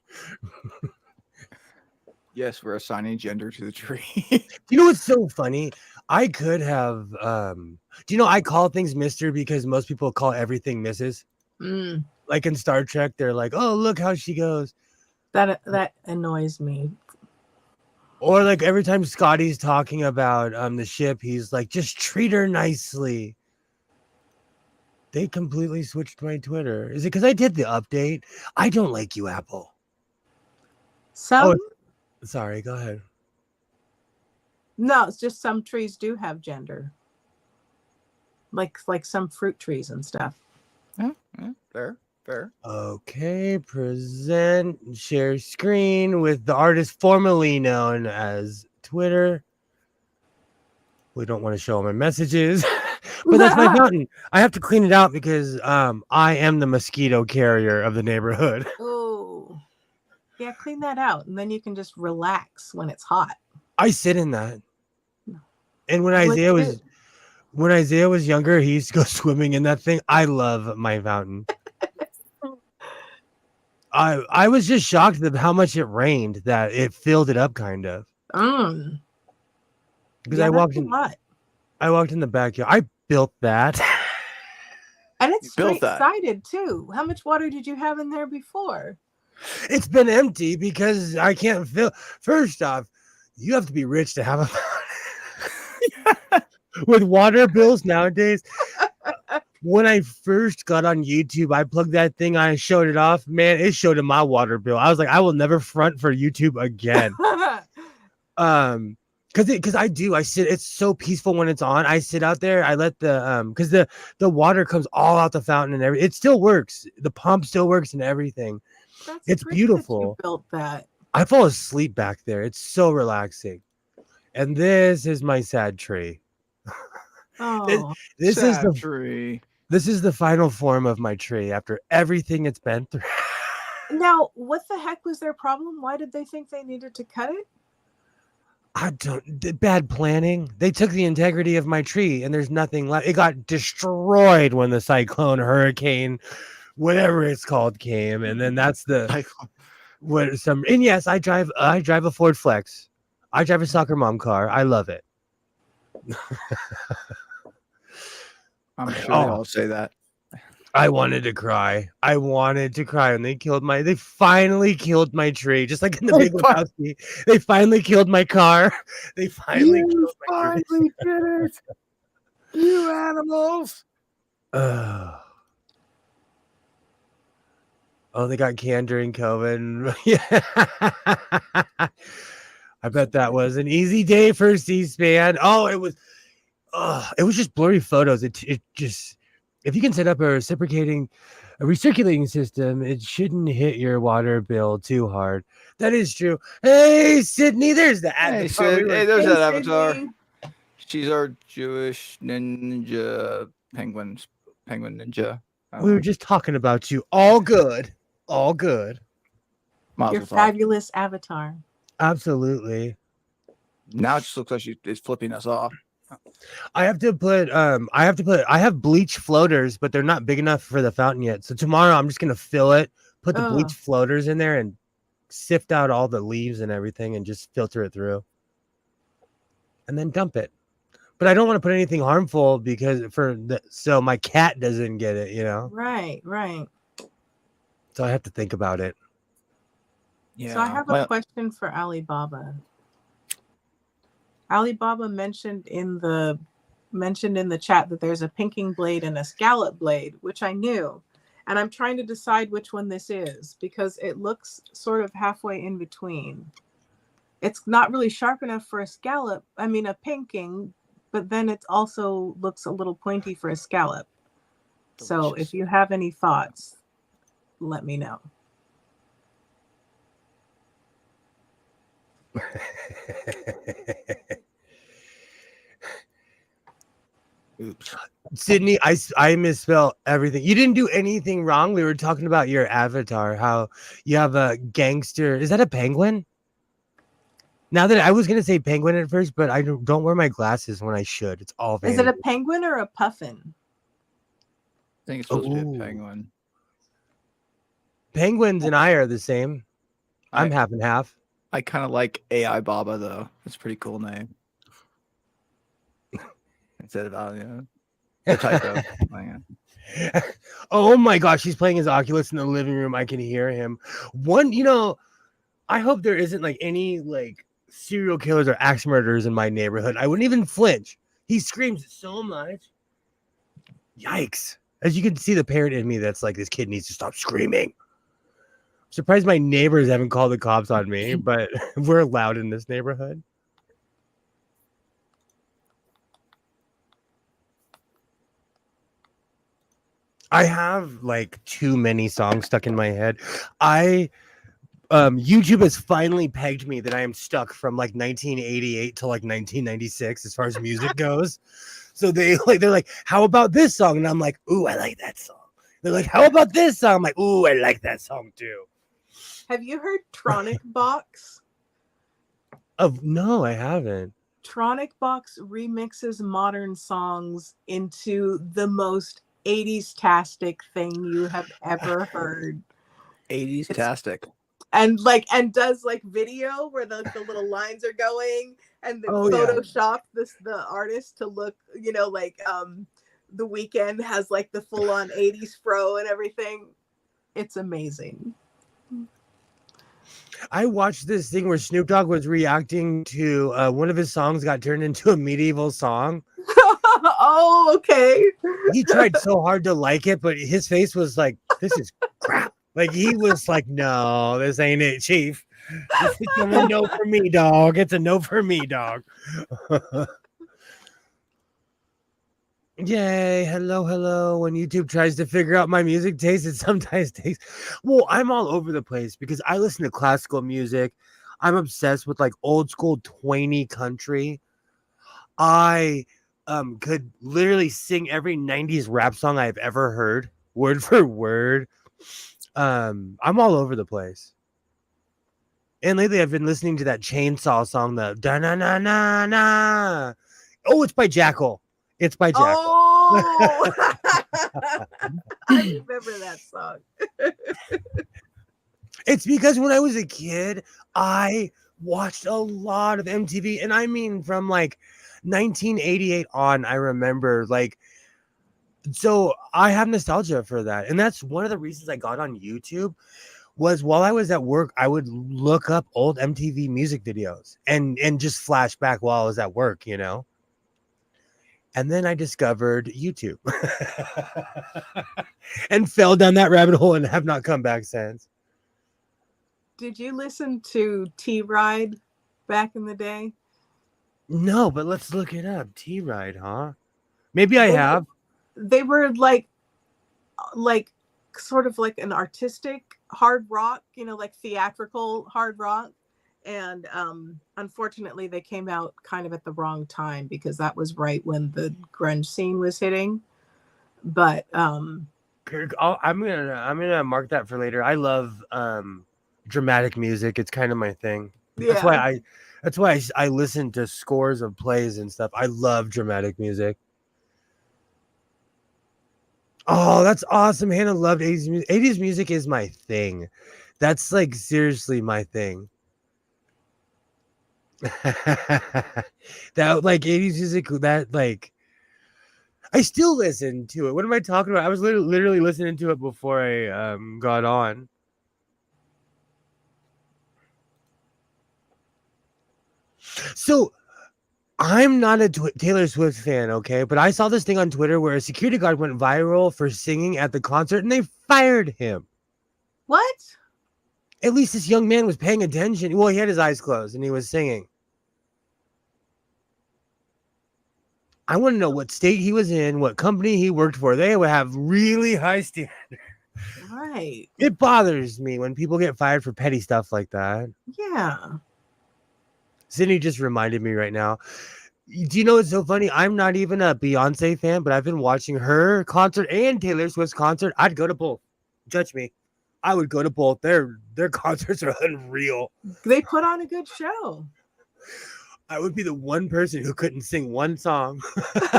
Yes, we're assigning gender to the tree. You know what's so funny? I could have do you know I call things Mr. because most people call everything Mrs. Like in Star Trek, they're like, oh, look how she goes. That annoys me. Or like every time Scotty's talking about the ship, he's like, just treat her nicely. They completely switched my Twitter. Is it because I did the update? I don't like you, Apple. Some sorry, go ahead. No, it's just some trees do have gender. Like some fruit trees and stuff. Fair. Okay, present, share screen with the artist formerly known as Twitter. We don't want to show my messages, but that's my fountain. I have to clean it out because I am the mosquito carrier of the neighborhood. Oh, yeah, clean that out, and then you can just relax when it's hot. I sit in that, and when Isaiah was younger, he used to go swimming in that thing. I love my fountain. I was just shocked at how much it rained that it filled it up, kind of. Because I walked in the backyard. I built that. And it's straight-sided too. How much water did you have in there before? It's been empty because I can't fill. First off, you have to be rich to have a fountain. With water bills nowadays. When I first got on YouTube, I plugged that thing. I showed it off. Man, it showed in my water bill. I was like, I will never front for YouTube again. Because I sit. It's so peaceful when it's on. I sit out there. I let because the water comes all out the fountain and everything. It still works. The pump still works and everything. It's beautiful. That you built that. I fall asleep back there. It's so relaxing. And this is my sad tree. Oh, this is the tree. This is the final form of my tree after everything it's been through. Now, what the heck was their problem? Why did they think they needed to cut it? Bad planning. They took the integrity of my tree and there's nothing left. It got destroyed when the cyclone, hurricane, whatever it's called came. And then that's and yes, I drive a Ford Flex. I drive a soccer mom car. I love it. I'm sure they all say that. I wanted to cry. I wanted to cry, and they finally killed my tree, just like in the Big Lebowski. They finally killed my car. They finally You killed my tree. finally did it. You animals. Oh, they got canned during COVID. Yeah. I bet that was an easy day for C-SPAN. Oh, it was just blurry photos. It just, if you can set up a recirculating system, it shouldn't hit your water bill too hard. That is true. Hey, Sydney, there's the Hey, avatar. hey, there's that avatar. Sydney. She's our Jewish ninja penguin ninja. We were just talking about you. All good. All good. Your fabulous avatar. Absolutely. Now it just looks like she's flipping us off. I have bleach floaters, but they're not big enough for the fountain yet. So tomorrow I'm just gonna fill it, put the bleach floaters in there, and sift out all the leaves and everything, and just filter it through, and then dump it. But I don't want to put anything harmful so my cat doesn't get it, you know. Right. So I have to think about it. Yeah. So I have a question for Alibaba. Alibaba mentioned in the chat that there's a pinking blade and a scallop blade, which I knew. And I'm trying to decide which one this is because it looks sort of halfway in between. It's not really sharp enough for a pinking, but then it also looks a little pointy for a scallop. Delicious. So if you have any thoughts, let me know. Oops. Sydney, I misspelled everything. You didn't do anything wrong. We were talking about your avatar, how you have a gangster. Is that a penguin? Now that I was gonna say penguin at first, but I don't wear my glasses when I should. It's all vanity. Is it a penguin or a puffin? I think it's supposed to be a penguin. Penguins and I are the same. I'm half and half. I kind of like AI Baba though. It's a pretty cool name. Instead of the typo. Oh my gosh, he's playing his Oculus in the living room. I can hear him. I hope there isn't like any like serial killers or axe murderers in my neighborhood. I wouldn't even flinch. He screams so much. Yikes. As you can see, the parent in me that's like, this kid needs to stop screaming. I'm surprised my neighbors haven't called the cops on me, but we're loud in this neighborhood. I have like too many songs stuck in my head. YouTube has finally pegged me that I am stuck from like 1988 to like 1996 as far as music goes. So they're like, how about this song? And I'm like, ooh, I like that song. They're like, how about this song? I'm like, ooh, I like that song too. Have you heard Tronic Box? No, I haven't. Tronic Box remixes modern songs into the most 80s-tastic thing you have ever heard. 80s-tastic. And does like video where the little lines are going and then Photoshop the artist to look, The Weeknd has like the full-on 80s fro and everything. It's amazing. I watched this thing where Snoop Dogg was reacting to one of his songs got turned into a medieval song. Oh, okay. He tried so hard to like it, but his face was like, this is crap. Like he was like, no, this ain't it, Chief. This is a no for me, dog. It's a no for me, dog. Yay, hello. When YouTube tries to figure out my music taste, it sometimes takes. Well, I'm all over the place because I listen to classical music. I'm obsessed with like old school Twainy country. I could literally sing every 90s rap song I've ever heard, word for word. I'm all over the place. And lately I've been listening to that Chainsaw song, the da na na na na. Oh, it's by Jackal. It's by Jackal. Oh, I remember that song. It's because when I was a kid, I watched a lot of MTV, and I mean from like 1988 on. I remember like So I have nostalgia for that. And that's one of the reasons I got on YouTube was while I was at work, I would look up old MTV music videos and just flash back while I was at work, you know. And then I discovered YouTube and fell down that rabbit hole and have not come back since. Did you listen to T-Ride back in the day? No, but let's look it up. T-Ride, huh? Maybe I They- have. They were like sort of like an artistic hard rock, you know, like theatrical hard rock. And unfortunately, they came out kind of at the wrong time because that was right when the grunge scene was hitting. But I'm gonna mark that for later. I love dramatic music. It's kind of my thing. That's yeah, why I listen to scores of plays and stuff. I love dramatic music. Oh, that's awesome. Hannah loved 80s music. 80s music is my thing. That's like seriously my thing. That like 80s music, that like I still listen to it. What am I talking about? I was literally listening to it before I got on. So I'm not a Taylor Swift fan, okay? But I saw this thing on Twitter where a security guard went viral for singing at the concert and they fired him. what? At least this young man was paying attention. Well, he had his eyes closed and he was singing. I want to know what state he was in, what company he worked for. They would have really high standards. Right? It bothers me when people get fired for petty stuff like that. Yeah. Sydney just reminded me right now. Do you know what's so funny? I'm not even a Beyonce fan, but I've been watching her concert and Taylor Swift's concert. I'd go to both. Judge me. I would go to both. Their concerts are unreal. They put on a good show. I would be the one person who couldn't sing one song, but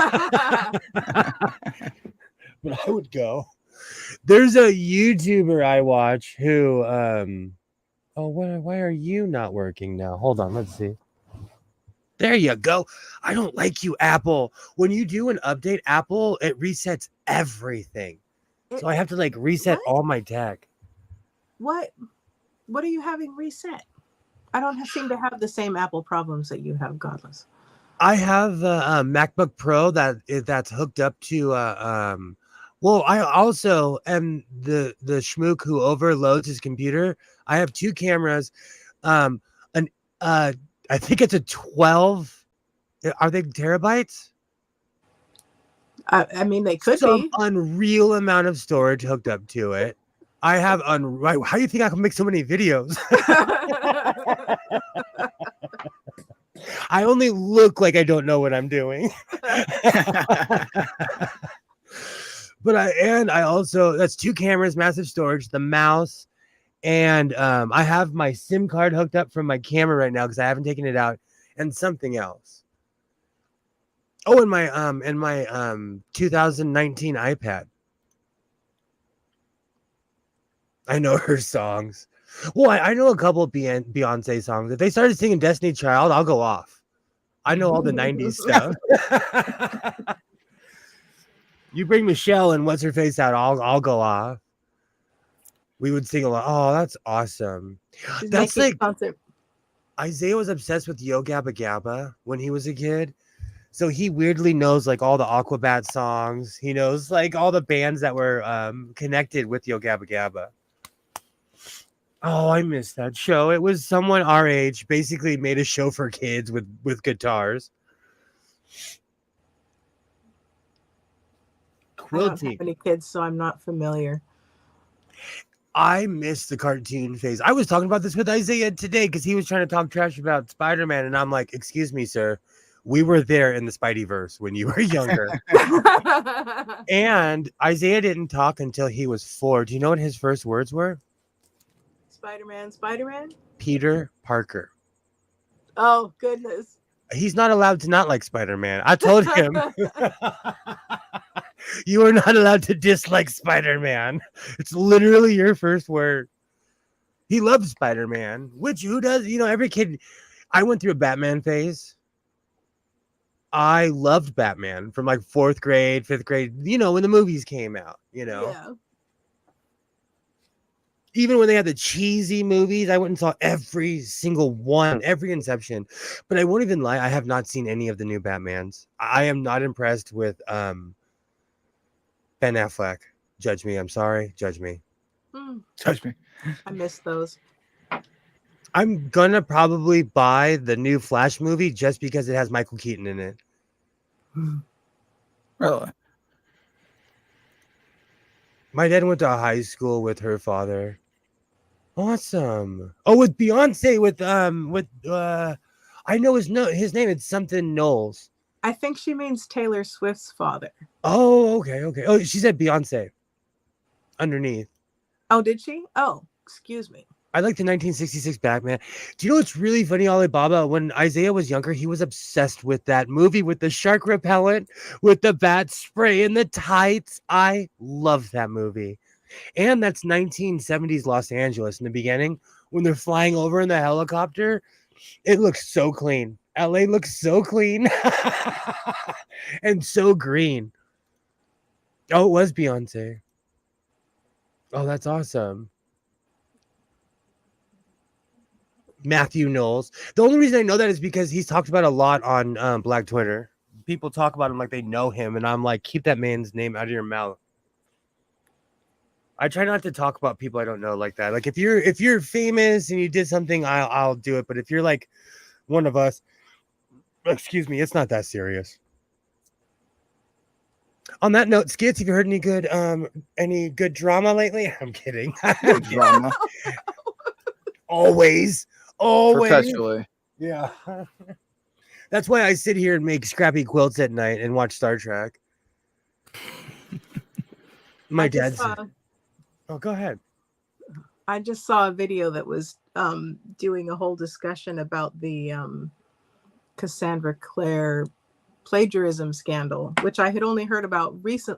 I would go. There's a YouTuber I watch who why are you not working now? Hold on, let's see. There you go. I don't like you, Apple. When you do an update, Apple, it resets everything. So I have to like reset all my tech. What are you having reset? I don't seem to have the same Apple problems that you have, godless. I have a MacBook Pro that's hooked up to well, I also am the schmook who overloads his computer. I have two cameras. I think it's a 12. Are they terabytes? I mean, they could Some be. unreal amount of storage hooked up to it. I have how do you think I can make so many videos? I only look like I don't know what I'm doing. But I also, that's two cameras, massive storage, the mouse, and I have my SIM card hooked up from my camera right now because I haven't taken it out, and something else. Oh, and my 2019 iPad. I know her songs. Well, I know a couple of Beyonce songs. If they started singing Destiny Child, I'll go off. I know all the 90s stuff. You bring Michelle and what's her face out, I'll go off. We would sing a lot. Oh, that's awesome. That's like concert. Isaiah was obsessed with Yo Gabba Gabba when he was a kid. So he weirdly knows like all the Aquabat songs. He knows like all the bands that were connected with Yo Gabba Gabba. Oh, I missed that show. It was someone our age basically made a show for kids with guitars. Quilting. I don't have any kids, so I'm not familiar. I miss the cartoon phase. I was talking about this with Isaiah today because he was trying to talk trash about Spider-Man, and I'm like, excuse me, sir. We were there in the Spideyverse when you were younger. And Isaiah didn't talk until he was 4. Do you know what his first words were? Spider-Man? Peter Parker. Oh, goodness. He's not allowed to not like Spider-Man. I told him. You are not allowed to dislike Spider-Man. It's literally your first word. He loves Spider-Man, which who does? You know, every kid. I went through a Batman phase. I loved Batman from like 4th grade, 5th grade, you know, when the movies came out, you know. Yeah. Even when they had the cheesy movies, I went and saw every single one, every Inception. But I won't even lie, I have not seen any of the new Batmans. I am not impressed with Ben Affleck. Judge me, I'm sorry. Judge me. Touch me. I miss those. I'm gonna probably buy the new Flash movie just because it has Michael Keaton in it. Really? My dad went to high school with her father. Awesome. Oh, with Beyonce, with I know his name. It's something Knowles. I think she means Taylor Swift's father. Oh, okay. Oh, she said Beyonce underneath. Oh, did she? Oh, excuse me. I like the 1966 Batman. Do you know what's really funny, Alibaba? When Isaiah was younger, he was obsessed with that movie with the shark repellent, with the bat spray and the tights. I love that movie. And that's 1970s Los Angeles in the beginning when they're flying over in the helicopter. It looks so clean. LA looks so clean and so green. Oh, it was Beyonce. Oh, that's awesome. Matthew Knowles. The only reason I know that is because he's talked about a lot on Black Twitter. People talk about him like they know him, and I'm like, keep that man's name out of your mouth. I try not to talk about people I don't know like that. Like if you're famous and you did something, I'll do it. But if you're like one of us, excuse me, it's not that serious. On that note, Skits, have you heard any good drama lately? I'm kidding. Drama. Always. Perpetually. Yeah. That's why I sit here and make scrappy quilts at night and watch Star Trek. My dad's. Oh, go ahead. I just saw a video that was doing a whole discussion about the Cassandra Clare plagiarism scandal, which I had only heard about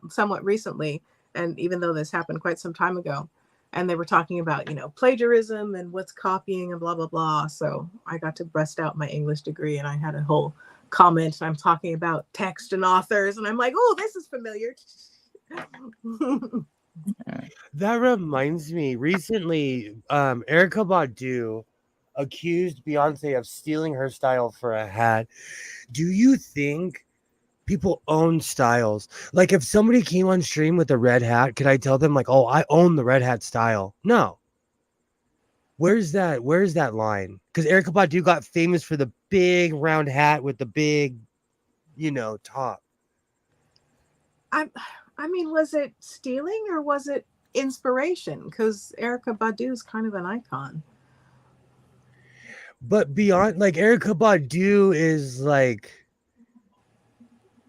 somewhat recently, and even though this happened quite some time ago. And they were talking about, plagiarism and what's copying and blah, blah, blah. So I got to bust out my English degree and I had a whole comment. I'm talking about text and authors. And I'm like, oh, this is familiar. That reminds me, recently, Erykah Badu accused Beyonce of stealing her style for a hat. Do you think people own styles? Like if somebody came on stream with a red hat, could I tell them like, oh, I own the red hat style? No. Where's that line? Because Erykah Badu got famous for the big round hat with the big, top. I mean, was it stealing or was it inspiration? Because Erykah Badu is kind of an icon. But beyond, like Erykah Badu is like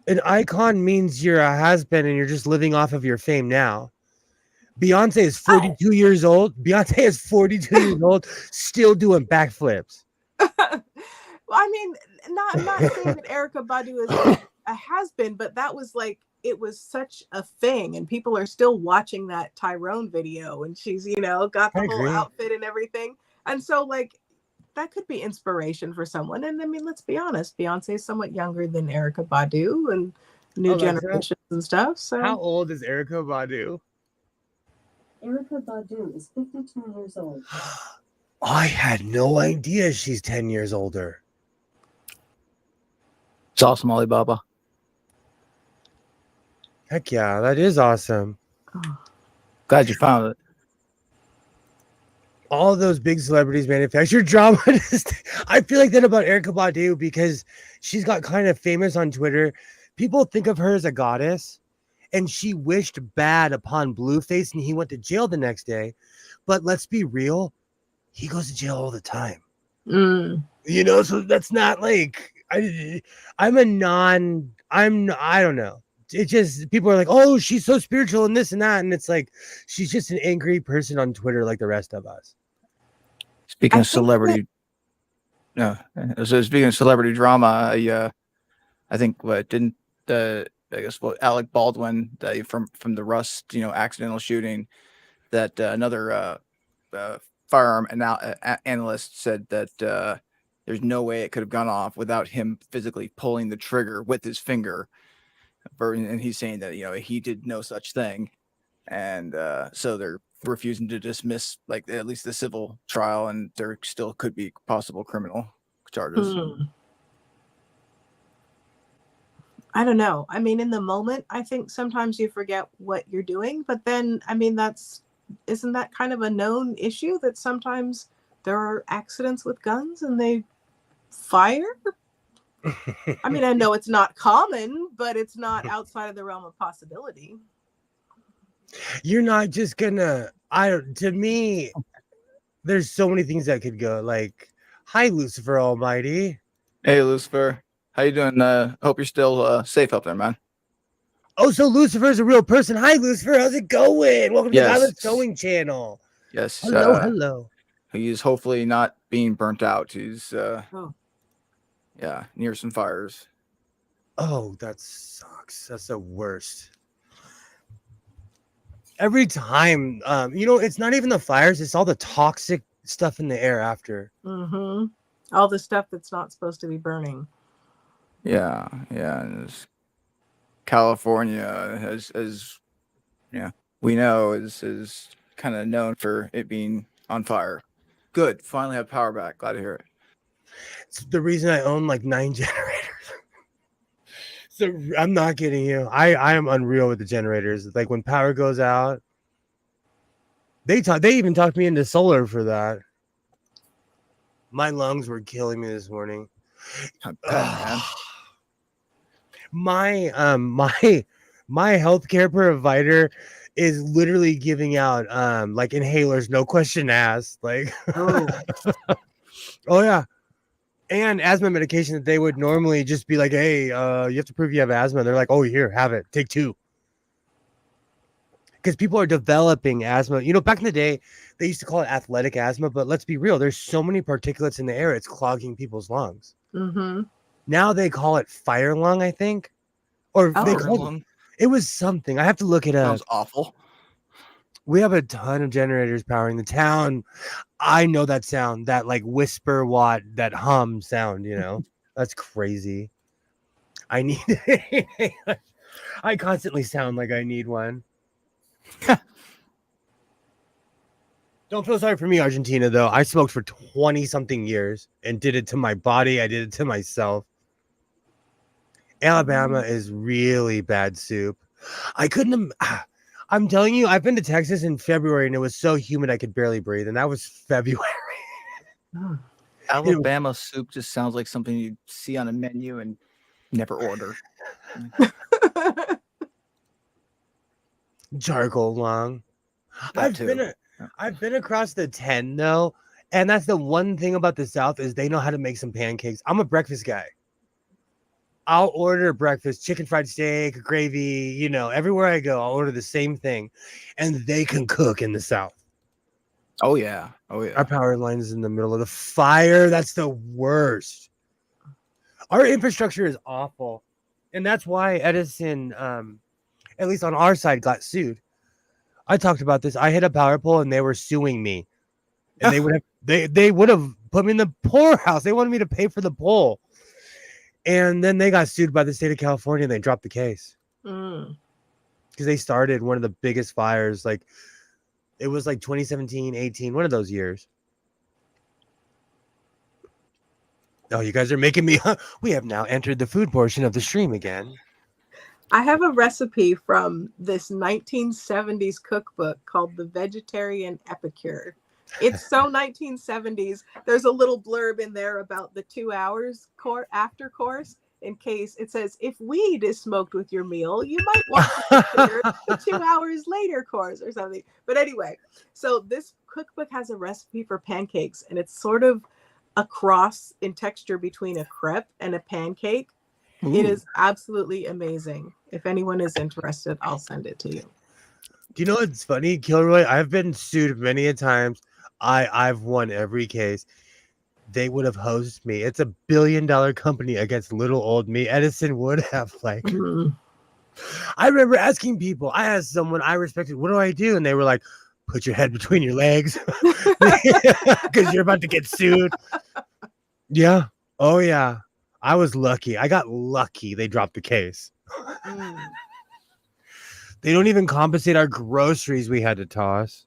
an icon means you're a has-been and you're just living off of your fame now. Beyonce is 42 years old. Beyonce is 42 years old, still doing backflips. I mean, I'm not saying that Erykah Badu is a has-been, but that was like, it was such a thing. And people are still watching that Tyrone video. And she's, got the whole outfit and everything. And so like, that could be inspiration for someone. And I mean, let's be honest, Beyonce is somewhat younger than Erykah Badu and new generations and stuff. So how old is Erykah Badu? Erykah Badu is 52 years old. I had no idea she's 10 years older. It's awesome, Alibaba. Heck yeah, that is awesome. Glad you found it. All those big celebrities manufacture drama. I feel like that about Erykah Badu because she's got kind of famous on Twitter. People think of her as a goddess, and she wished bad upon Blueface, and he went to jail the next day. But let's be real, he goes to jail all the time. So that's not like I don't know. It just people are like, oh, she's so spiritual and this and that, and it's like she's just an angry person on Twitter like the rest of us. Speaking of celebrity, speaking of celebrity drama, I think Alec Baldwin from the Rust, accidental shooting, that another firearm analyst said that there's no way it could have gone off without him physically pulling the trigger with his finger. And he's saying that, he did no such thing. And so they're refusing to dismiss like at least the civil trial, and there still could be possible criminal charges. I don't know. I mean, in the moment, I think sometimes you forget what you're doing, but then, I mean, isn't that kind of a known issue that sometimes there are accidents with guns and they fire? I mean, I know it's not common, but it's not outside of the realm of possibility. You're not just gonna, to me, there's so many things that could go. Like, hi, Lucifer Almighty. Hey, Lucifer. How you doing? Hope you're still safe up there, man. Oh, so Lucifer's a real person. Hi, Lucifer. How's it going? Welcome to the Violent Sewing channel. Yes. Hello. He's hopefully not being burnt out. He's near some fires. Oh, that sucks. That's the worst. Every time, it's not even the fires. It's all the toxic stuff in the air after. Mm-hmm. All the stuff that's not supposed to be burning. Yeah. And California as we know is kind of known for it being on fire. Good. Finally have power back. Glad to hear it. It's the reason I own like 9 generators. So I'm not kidding you. I am unreal with the generators. Like when power goes out, they even talked me into solar for that. My lungs were killing me this morning. Man. My healthcare provider is literally giving out like inhalers, no question asked. Like oh yeah. And asthma medication that they would normally just be like, hey, you have to prove you have asthma. They're like, oh, here, have it. Take 2. Because people are developing asthma. Back in the day, they used to call it athletic asthma. But let's be real. There's so many particulates in the air. It's clogging people's lungs. Mm-hmm. Now they call it fire lung, I think. Or they call it was something. I have to look it up. Sounds awful. We have a ton of generators powering the town. I know that sound, that like whisper watt, that hum sound, that's crazy. I constantly sound like I need one. Don't feel sorry for me, Argentina, though. I smoked for 20 something years and did it to my body. I did it to myself. Alabama is really bad soup. I'm telling you, I've been to Texas in February and it was so humid I could barely breathe. And that was February. Alabama soup just sounds like something you see on a menu and never order. Charcoal lung. I've been across the 10 though. And that's the one thing about the South is they know how to make some pancakes. I'm a breakfast guy. I'll order breakfast, chicken fried steak, gravy, everywhere I go, I'll order the same thing. And they can cook in the South. Oh, yeah. Our power line is in the middle of the fire. That's the worst. Our infrastructure is awful. And that's why Edison, at least on our side, got sued. I talked about this. I hit a power pole and they were suing me. And they would have put me in the poorhouse. They wanted me to pay for the pole. And then they got sued by the state of California and they dropped the case. Because they started one of the biggest fires. Like it was like 2017, 18, one of those years. Oh, you guys are making me. We have now entered the food portion of the stream again. I have a recipe from this 1970s cookbook called The Vegetarian Epicure. It's so 1970s. There's a little blurb in there about the 2 hours after course in case it says, if weed is smoked with your meal, you might want to consider the 2 hours later course or something. But anyway, so this cookbook has a recipe for pancakes and it's sort of a cross in texture between a crepe and a pancake. Ooh. It is absolutely amazing. If anyone is interested, I'll send it to you. Do you know what's funny, Kilroy? I've been sued many a times. I've won every case. They would have hosed me. It's $1 billion company against little old me. Edison would have I remember asking people. I asked someone I respected, what do I do? And they were like, put your head between your legs because you're about to get sued. Yeah. Oh yeah. I was lucky. I got lucky. They dropped the case. Mm. They don't even compensate our groceries we had to toss.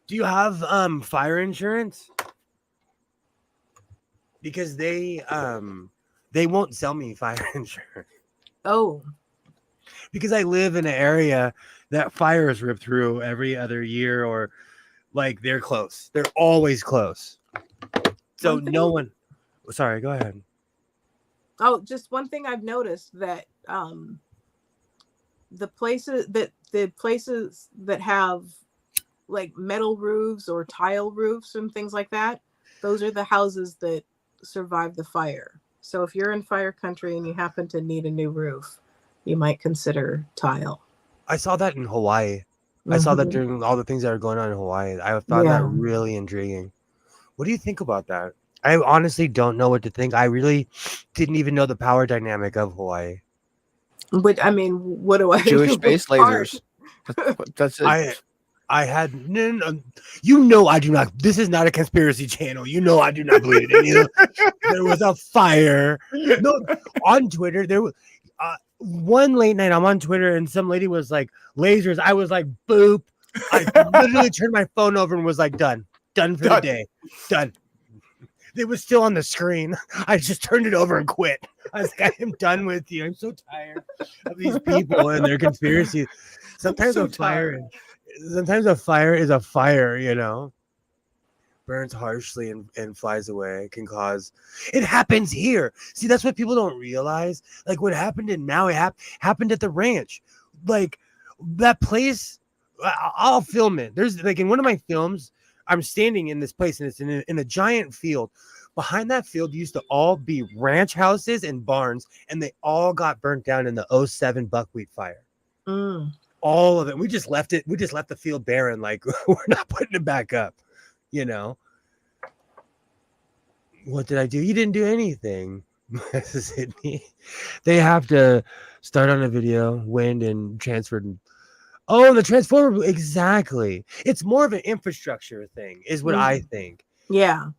Do you have fire insurance? Because they won't sell me fire insurance Oh, because I live in an area that fires rip through every other year, or like they're close. They're always close. So one thing. no one. Sorry, go ahead. Oh, just one thing I've noticed that the places that have like metal roofs or tile roofs and things like that, those are the houses that survive the fire. So if you're in fire country and you happen to need a new roof, you might consider tile. I saw that in Hawaii. I saw that Mhm. during all the things that are going on in Hawaii. I found that Yeah. really intriguing. What do you think about that? I honestly don't know what to think. I really didn't even know the power dynamic of Hawaii. But I mean, what do I Jewish do? space lasers. That's it. I had no, you know I do not. This is not a conspiracy channel. You know I do not believe in any of there was a fire. No, on Twitter there was one late night. I'm on Twitter and some lady was like lasers. I was like boop. I literally turned my phone over and was like done for the Done. day, done. It was still on the screen. I just turned it over and quit. I was like, I am done with you. I'm so tired of these people and their conspiracies. Sometimes So a fire is a fire, you know. Burns harshly and flies away. It can cause. It happens here. See, that's what people don't realize. Like what happened in Maui happened at the ranch. Like that place. I'll film it. There's like in one of my films, I'm standing in this place and it's in a giant field. Behind that field used to all be ranch houses and barns, and they all got burnt down in the '07 buckwheat fire. Mm. All of it. We just left it. We just left the field barren. Like we're not putting it back up. You know. What did I do? You didn't do anything. Sydney. They have to start on a video, wind and transferred. Oh, the transformer. Exactly. It's more of an infrastructure thing, is what I think. Yeah.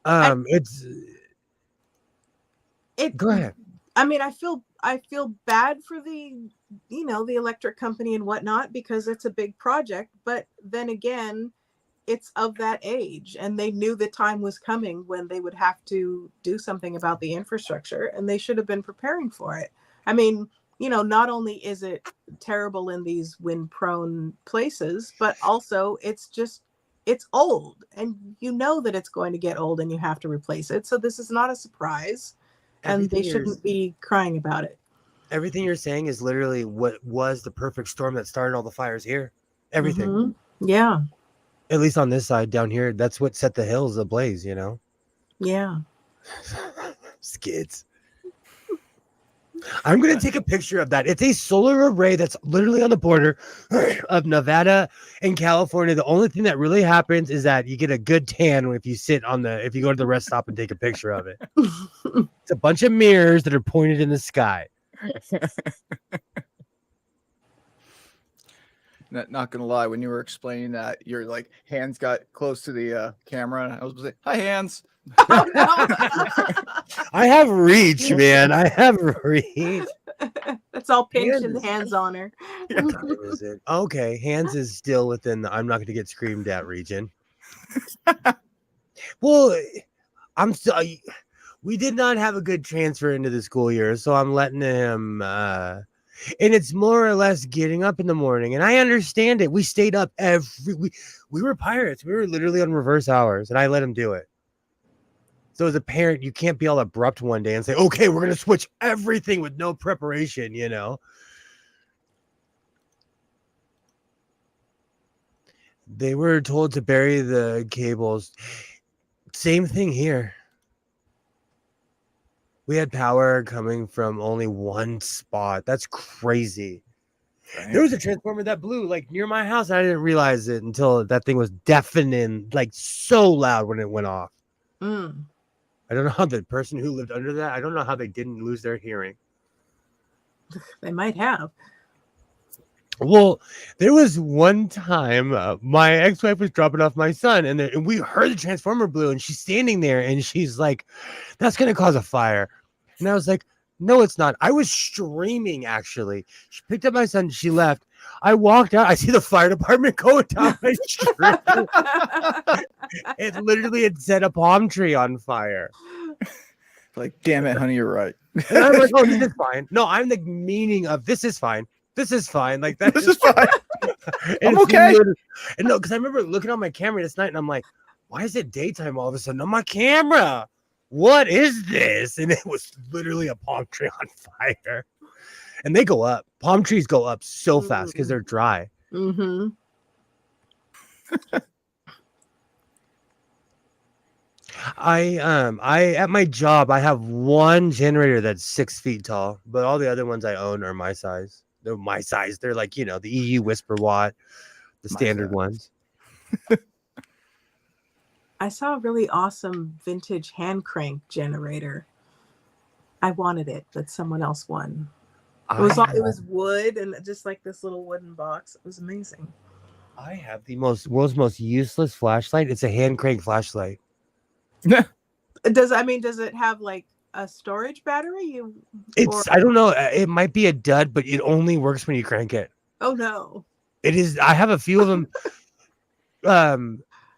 It's It. go ahead. I mean, I feel bad for the the electric company and whatnot because it's a big project. But then again, it's of that age, and they knew the time was coming when they would have to do something about the infrastructure, and they should have been preparing for it. I mean, not only is it terrible in these wind-prone places, but also it's old, and you know that it's going to get old, and you have to replace it. So this is not a surprise, and they shouldn't be crying about it. Everything you're saying is literally what was the perfect storm that started all the fires here. Everything. Mm-hmm. Yeah. At least on this side down here, that's what set the hills ablaze, you know? Yeah. Skids. I'm going to take a picture of that. It's a solar array that's literally on the border of Nevada and California. The only thing that really happens is that you get a good tan if you go to the rest stop and take a picture of it. It's a bunch of mirrors that are pointed in the sky. Not gonna lie, when you were explaining that, your like hands got close to the camera, and I was like, "Hi, hands." I have reach, man. I have reach. That's all pinch and hands on her. Is it? Okay, hands is still within the I'm not going to get screamed at region. Well, I'm still. We did not have a good transfer into the school year, so I'm letting him. And it's more or less getting up in the morning, and I understand it. We stayed up we were pirates. We were literally on reverse hours, and I let him do it. So as a parent, you can't be all abrupt one day and say, okay, we're going to switch everything with no preparation, you know? They were told to bury the cables. Same thing here. We had power coming from only one spot. That's crazy. Right. There was a transformer that blew like near my house. I didn't realize it until that thing was deafening, like so loud when it went off. Mm. I don't know how the person who lived under that, I don't know how they didn't lose their hearing. They might have. Well, there was one time my ex-wife was dropping off my son, and we heard the transformer blew, and she's standing there, and she's like, "That's gonna cause a fire," and I was like, "No, it's not." I was streaming. Actually, she picked up my son. She left. I walked out. I see the fire department going down my street. It literally had set a palm tree on fire. Like, damn it, honey, you're right. And I'm like, "Oh, this is fine." No, I'm the meaning of this is fine. This is fine. Like that. This is fine. I'm It's okay. And no, because I remember looking on my camera this night, and I'm like, "Why is it daytime all of a sudden on my camera? What is this?" And it was literally a palm tree on fire. And they go up. Palm trees go up so fast because they're dry. Mm-hmm. I at my job I have one generator that's 6 feet tall, but all the other ones I own are my size. They're my size. They're like, the EU Whisper Watt, the My standard size. ones. I saw a really awesome vintage hand crank generator. I wanted it, but someone else won. It was wood and just like this little wooden box. It was amazing. I have the world's most useless flashlight. It's a hand crank flashlight. Does it have like a storage battery? I don't know. It might be a dud, but it only works when you crank it. Oh no. It is. I have a few of them.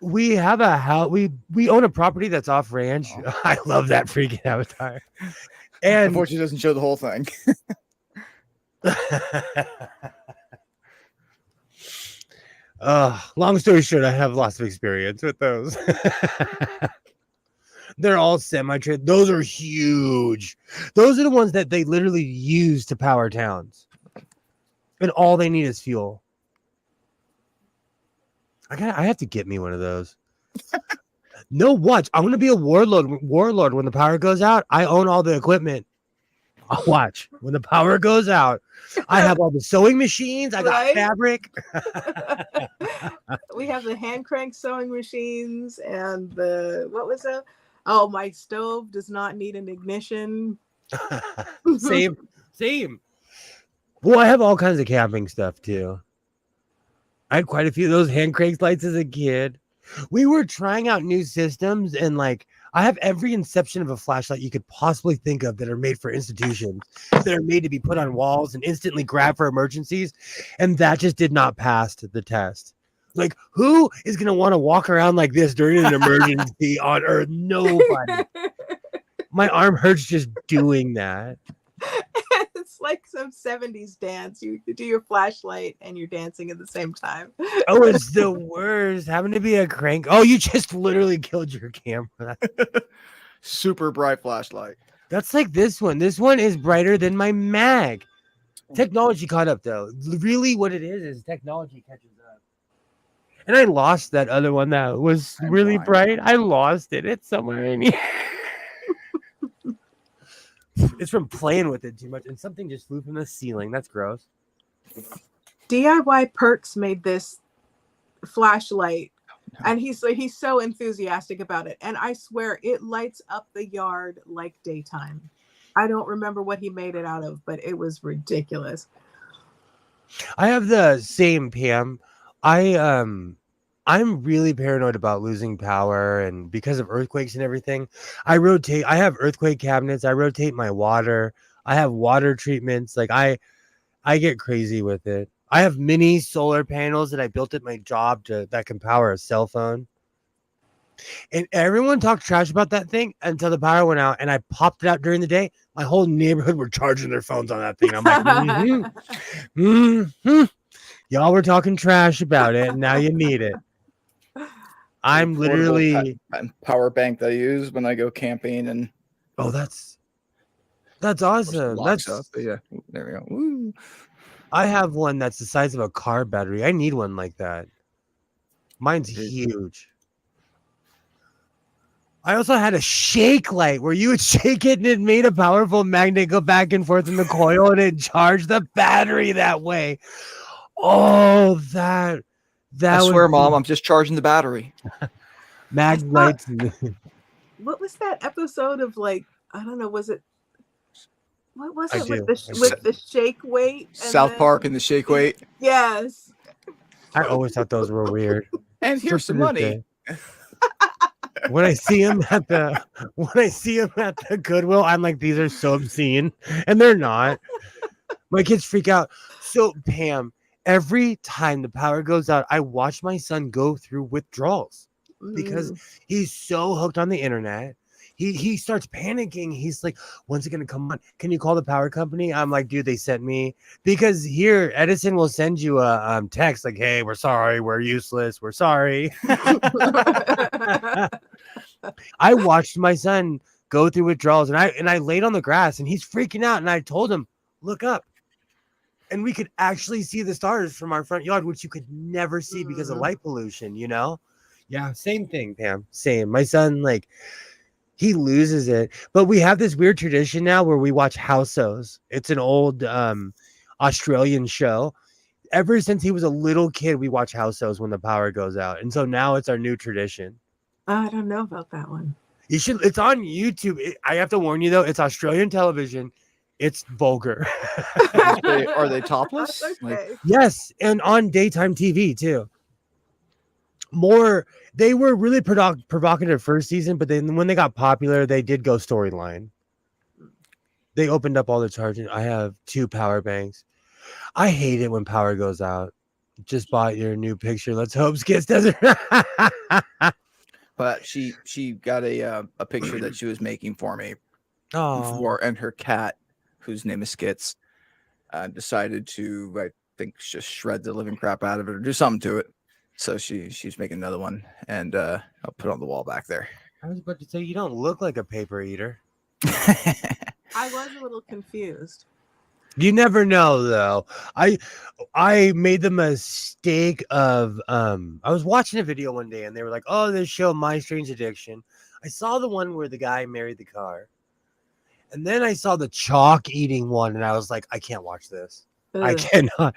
We have a house. We own a property that's off ranch. Oh. I love that freaking avatar. And Unfortunately, it doesn't show the whole thing. Long story short, I have lots of experience with those. They're all semi-trade. Those are huge. Those are the ones that they literally use to power towns. And all they need is fuel. I have to get me one of those. No, watch. I'm gonna be a warlord when the power goes out. I own all the equipment. I'll watch. When the power goes out, I have all the sewing machines. I got Right? fabric. We have the hand crank sewing machines and what was that? Oh, my stove does not need an ignition. Same. Well, I have all kinds of camping stuff too. I had quite a few of those hand crank lights as a kid. We were trying out new systems, and I have every inception of a flashlight you could possibly think of that are made for institutions, that are made to be put on walls and instantly grabbed for emergencies. And that just did not pass the test. Like, who is going to want to walk around like this during an emergency on Earth? Nobody. My arm hurts just doing that. It's like some 70s dance. You do your flashlight and you're dancing at the same time. Oh, it's the worst. Having to be a crank. Oh, you just literally killed your camera. Super bright flashlight. That's like this one. This one is brighter than my mag. Technology caught up, though. Really, what it is technology catches up. And I lost that other one that was really bright. I lost it. It's somewhere in here. It's from playing with it too much, and something just flew from the ceiling. That's gross. DIY Perks made this flashlight, and he's so enthusiastic about it, and I swear it lights up the yard like daytime. I don't remember what he made it out of, but it was ridiculous. I have the same, Pam. I'm really paranoid about losing power, and because of earthquakes and everything, I have earthquake cabinets. I rotate my water. I have water treatments. Like I get crazy with it. I have mini solar panels that I built at my job that can power a cell phone. And everyone talked trash about that thing until the power went out, and I popped it out during the day. My whole neighborhood were charging their phones on that thing. I'm like, y'all were talking trash about it, and now you need it. I'm literally power bank that I use when I go camping, and that's awesome. That's up. Yeah, there we go. Woo. I have one that's the size of a car battery. I need one like that. Mine's huge. I also had a shake light where you would shake it and it made a powerful magnet go back and forth in the coil and it charged the battery that way. Oh, that I swear, Mom, I'm just charging the battery. Mag lights. What was that episode of, like, I don't know, was it What was I it do. with the shake weight? And South then Park and the shake weight. Yes. I always thought those were weird. And Still here's to some this money. day. When I see them at the Goodwill, I'm like, these are so obscene, and they're not. My kids freak out. So Pam, every time the power goes out, I watch my son go through withdrawals because he's so hooked on the internet. He starts panicking. He's like, when's it gonna come on? Can you call the power company? I'm like, dude, they sent me, because here Edison will send you a text like, hey, we're sorry, we're useless, we're sorry. I watched my son go through withdrawals, and I laid on the grass, and he's freaking out, and I told him, look up. And we could actually see the stars from our front yard, which you could never see because of light pollution, you know? Yeah, same thing, Pam. Same. My son, like, he loses it. But we have this weird tradition now where we watch House-Os. It's an old Australian show. Ever since he was a little kid, we watch House-Os when the power goes out. And so now it's our new tradition. I don't know about that one. You should. It's on YouTube. I have to warn you, though, it's Australian television. It's vulgar. Are they topless? Okay. Like, Yes, and on daytime TV too. They were really provocative first season, but then when they got popular, they did go storyline. They opened up all the charging. I have 2 power banks. I hate it when power goes out. Just bought your new picture. Let's hope Skits doesn't. but she got a picture that she was making for me Oh, and her cat, whose name is Skits, decided to, I think, just shred the living crap out of it or do something to it. So she's making another one, and I'll put it on the wall back there. I was about to say, you don't look like a paper eater. I was a little confused. You never know, though. I made the mistake of I was watching a video one day, and they were like, oh, this show My Strange Addiction. I saw the one where the guy married the car, and then I saw the chalk eating one, and I was like, I can't watch this. I cannot.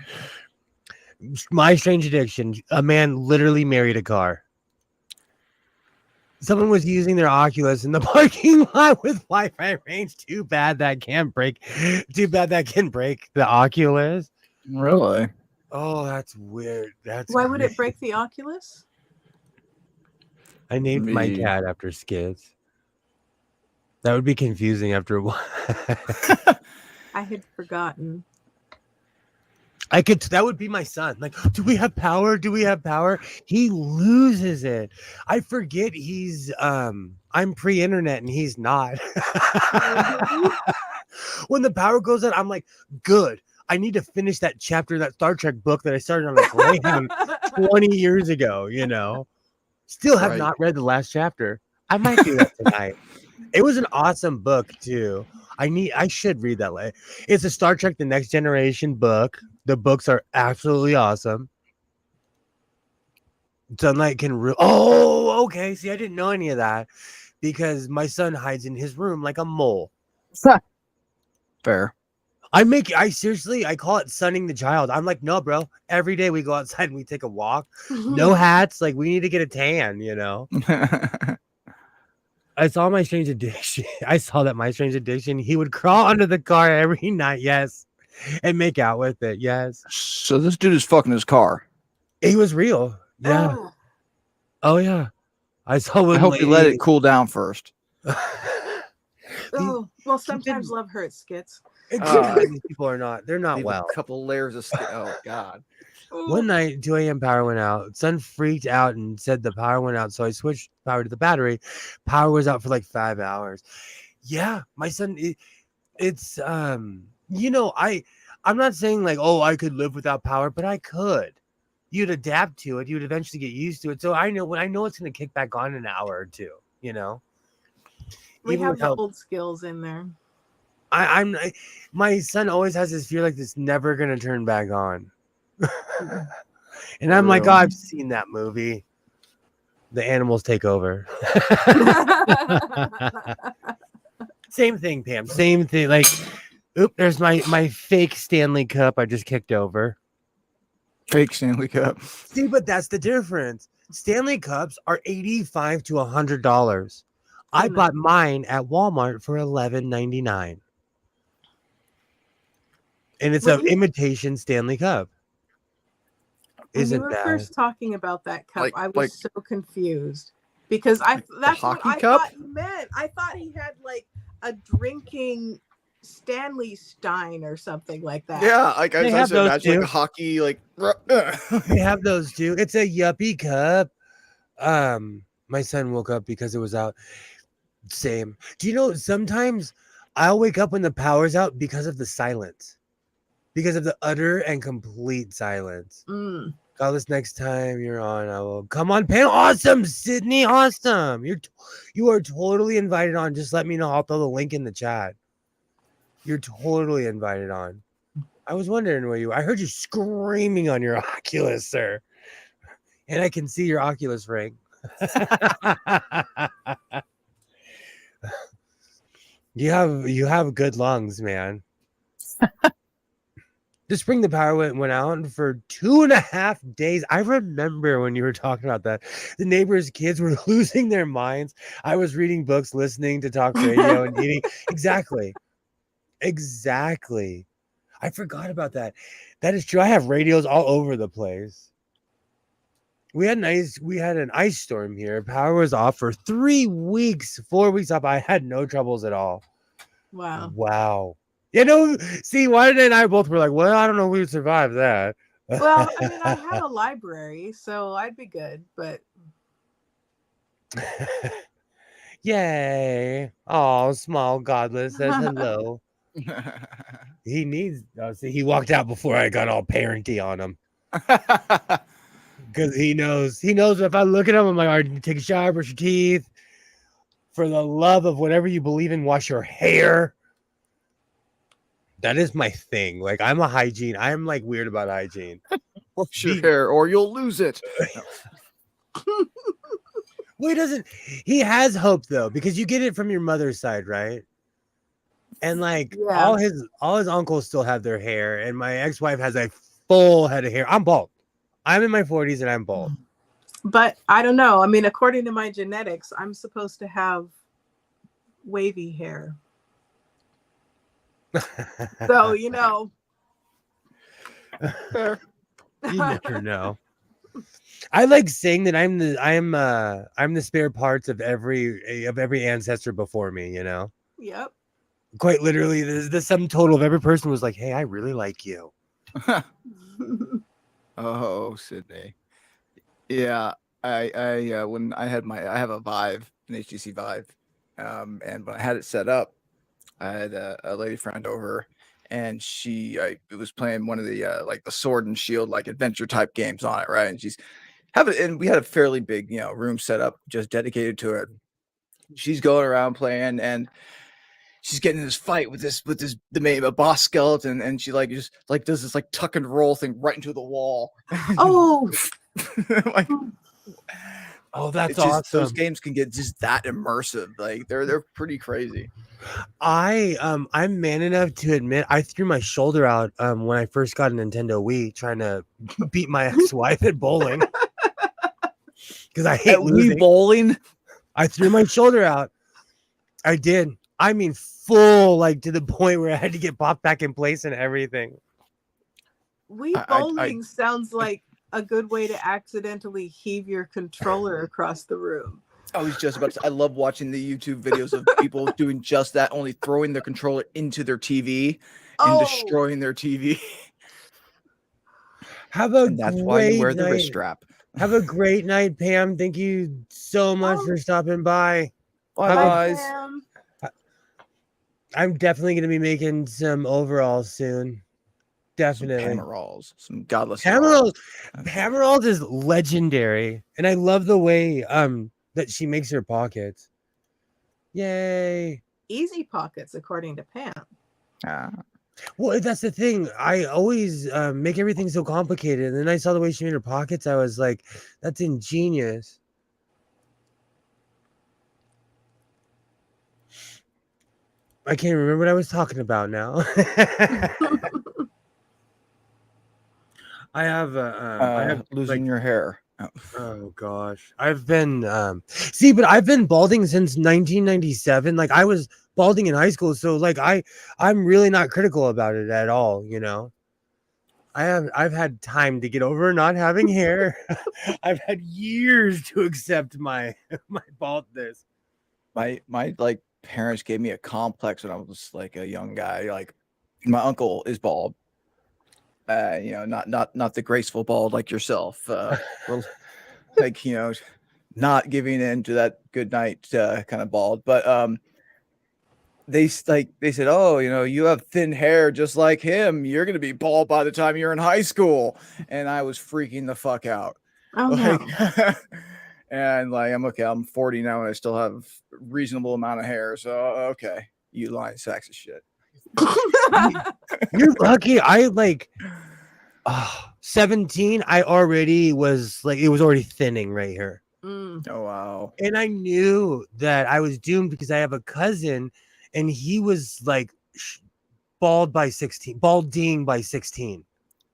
My Strange Addiction. A man literally married a car. Someone was using their Oculus in the parking lot with Wi-Fi range. Too bad that can break the Oculus. Really? Oh, that's weird. Why would it break the Oculus? I named my cat after Skids. That would be confusing after a while. I had forgotten. That would be my son. Like, do we have power? Do we have power? He loses it. I forget he's I'm pre-internet and he's not. When the power goes out, I'm like, good. I need to finish that chapter, that Star Trek book that I started on a Greyhound 20 years ago, you know. Still have not read the last chapter. I might do that tonight. It was an awesome book too. I should read that later. It's a Star Trek The Next Generation book. The books are absolutely awesome. Sunlight can oh, okay. See, I didn't know any of that because my son hides in his room like a mole. Fair. I seriously call it sunning the child. I'm like, no, bro. Every day we go outside and we take a walk. No hats. Like, we need to get a tan, you know. I saw My Strange Addiction. I saw that My Strange Addiction. He would crawl under the car every night, yes, and make out with it, yes. So this dude is fucking his car. He was real, yeah. Oh yeah. I saw. I hope you let it cool down first. Oh, well, sometimes love hurts, Skits. These people are not. They're not well. A couple layers of skin. Oh God. One night, 2 a.m. power went out. Son freaked out and said the power went out. So I switched power to the battery. Power was out for like 5 hours. Yeah, my son. It's you know, I'm not saying like, oh, I could live without power, but I could. You'd adapt to it. You'd eventually get used to it. So I know it's going to kick back on in an hour or two. You know. We have the old skills in there. My son always has this fear like this never gonna turn back on. And I'm like, oh, I've seen that movie. The animals take over. Same thing, Pam. Same thing. Like, oop, there's my fake Stanley Cup I just kicked over. Fake Stanley Cup. See, but that's the difference. Stanley Cups are $85 to $100. I bought mine at Walmart for $11.99. and it's When an imitation Stanley Cup. When you Isn't were bad. first talking about that cup, Like- I was like- so confused because that's what hockey I cup? thought you meant. I thought he had like a drinking Stanley Stein or something like that. Yeah, like I They was have to those imagine like too. a hockey like. They have those too. It's a yuppie cup. My son woke up because it was out. Same. Do you know sometimes I'll wake up when the power's out because of the silence, because of the utter and complete silence. Mm. Call this next time you're on. I will come on panel. Awesome, Sydney. Awesome. You are totally invited on. Just let me know. I'll throw the link in the chat. You're totally invited on. I was wondering where you. I heard you screaming on your Oculus, sir, and I can see your Oculus ring. You have good lungs, man. The spring the power went out for 2.5 days. I remember when you were talking about that. The neighbors' kids were losing their minds. I was reading books, listening to talk radio, and eating. Exactly. I forgot about that. That is true. I have radios all over the place. We had an ice storm here. Power was off for 3 weeks, 4 weeks off. I had no troubles at all. Wow. You know, see, Wyatt and I both were like, well, I don't know if we would survive that. Well, I mean, I have a library, so I'd be good, but Yay. Oh, small godless says hello. He needs see, he walked out before I got all parenty on him. Because he knows if I look at him, I'm like, all right, take a shower, brush your teeth. For the love of whatever you believe in, wash your hair. That is my thing. Like, I'm like weird about hygiene. Wash your hair or you'll lose it. Well, he has hope though, because you get it from your mother's side, right? And like all his uncles still have their hair, and my ex-wife has a full head of hair. I'm bald. I'm in my 40s and I'm bald. But I don't know. I mean, according to my genetics, I'm supposed to have wavy hair. So, you know. Fair. You never know. I like saying that I'm the spare parts of every ancestor before me, you know? Yep. Quite literally, the sum total of every person was like, hey, I really like you. Oh, Sydney. Yeah, I when I have a Vive, an HTC Vive, and when I had it set up, I had a lady friend over, and she was playing one of the like the Sword and Shield like adventure type games on it, right? And we had a fairly big room set up just dedicated to it. She's going around playing, and she's getting in this fight with a boss skeleton, and she just does this like tuck and roll thing right into the wall. Oh. Like, oh, that's just, awesome. those games can get just that immersive. Like they're pretty crazy. I'm man enough to admit I threw my shoulder out when I first got a Nintendo Wii trying to beat my ex-wife at bowling. Because I hate losing. Wii bowling. I threw my shoulder out. I did. I mean, full, like to the point where I had to get popped back in place and everything. Wii bowling sounds like a good way to accidentally heave your controller across the room. I was just about to say, I love watching the YouTube videos of people doing just that, only throwing their controller into their TV and destroying their TV. And that's why you wear the wrist strap. Have a great night, Pam. Thank you so much for stopping by. Bye, guys. I'm definitely going to be making some overalls soon. Definitely. Some Pameralls. Some godless Pameralls. Pameralls is legendary. And I love the way that she makes her pockets. Yay. Easy pockets, according to Pam. Well, that's the thing. I always make everything so complicated. And then I saw the way she made her pockets. I was like, that's ingenious. I can't remember what I was talking about now. I have losing your hair. Oh gosh. I've been but I've been balding since 1997. Like I was balding in high school. So like I'm really not critical about it at all, you know. I've had time to get over not having hair. I've had years to accept my baldness. My like parents gave me a complex when I was like a young guy. Like my uncle is bald. You know, not the graceful bald like yourself. Well, like, you know, not giving in to that good night kind of bald. But they said, "Oh, you know, you have thin hair just like him. You're gonna be bald by the time you're in high school." And I was freaking the fuck out. Oh Like, no. and like I'm okay. I'm 40 now, and I still have a reasonable amount of hair. So okay, you lying sacks of shit. You're lucky. I like 17. I already was like, it was already thinning right here. Mm. Oh wow. And I knew that I was doomed because I have a cousin and he was like balding by 16.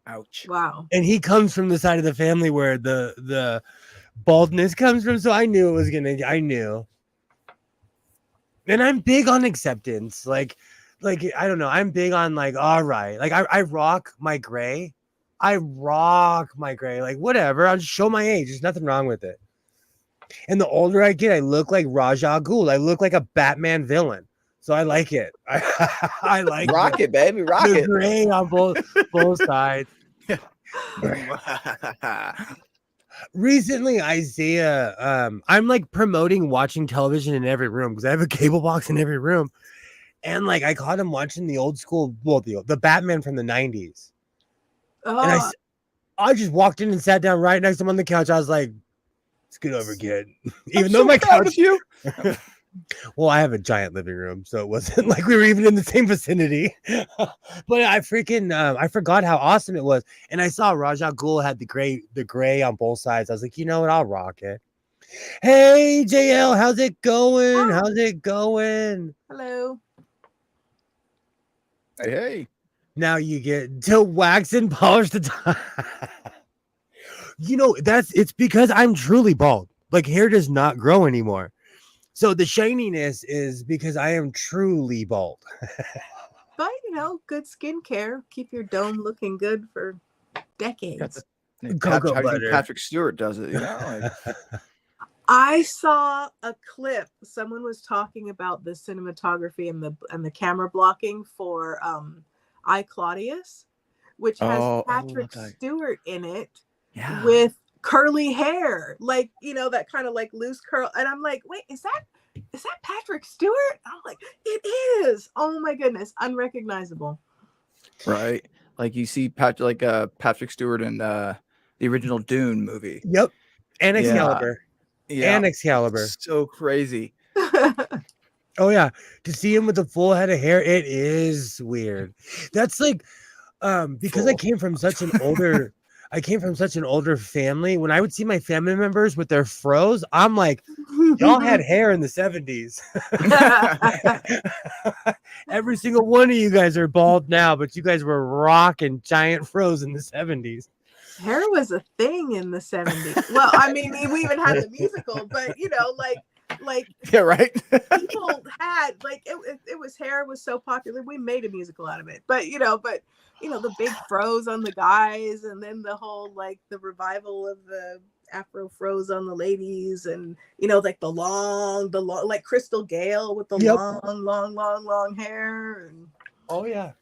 Ouch. Wow. And he comes from the side of the family where the baldness comes from. So I knew it was I knew. And I'm big on acceptance. Like I don't know. I'm big on like, all right. Like I rock my gray. Like whatever. I'll just show my age. There's nothing wrong with it. And the older I get, I look like Ra's al Ghul. I look like a Batman villain. So I like it. I like Rock it, baby. Rock the it. gray on both sides. Recently, Isaiah, I'm like promoting watching television in every room because I have a cable box in every room. And like I caught him watching the old school, well, the Batman from the 90s. And Oh, I just walked in and sat down right next to him on the couch. I was like, scoot over, kid. Even I'm though so my proud couch, of you. well, I have a giant living room, so it wasn't like we were even in the same vicinity. But I freaking I forgot how awesome it was. And I saw Ra's al Ghul had the gray on both sides. I was like, you know what? I'll rock it. Hey JL, how's it going? Hi. How's it going? hello. Hey. Now you get to wax and polish the top. You know, it's because I'm truly bald. Like hair does not grow anymore. So the shininess is because I am truly bald. But you know, good skincare. Keep your dome looking good for decades. Cocoa How do you butter. think Patrick Stewart does it? You know, like, I saw a clip. Someone was talking about the cinematography and the camera blocking for I Claudius, which has Patrick okay. Stewart in it Yeah. with curly hair, like, you know, that kind of like loose curl. And I'm like, wait, is that Patrick Stewart? I'm like, it is. Oh my goodness, unrecognizable. Right. Like you see Patrick Stewart in the original Dune movie. Yep. And Excalibur. Yeah. And Excalibur. So crazy. Oh yeah. To see him with a full head of hair, it is weird. That's like because I came from such an older family. When I would see my family members with their fros, I'm like, y'all had hair in the 70s. Every single one of you guys are bald now, but you guys were rocking giant fros in the 70s. Hair was a thing in the 70s. Well, I mean, we even had the musical, but you know, like yeah, right. people had like it was hair was so popular. We made a musical out of it. But you know, the big fros on the guys, and then the whole like the revival of the Afro fros on the ladies, and you know, like the long like Crystal Gale with the long hair. And oh yeah.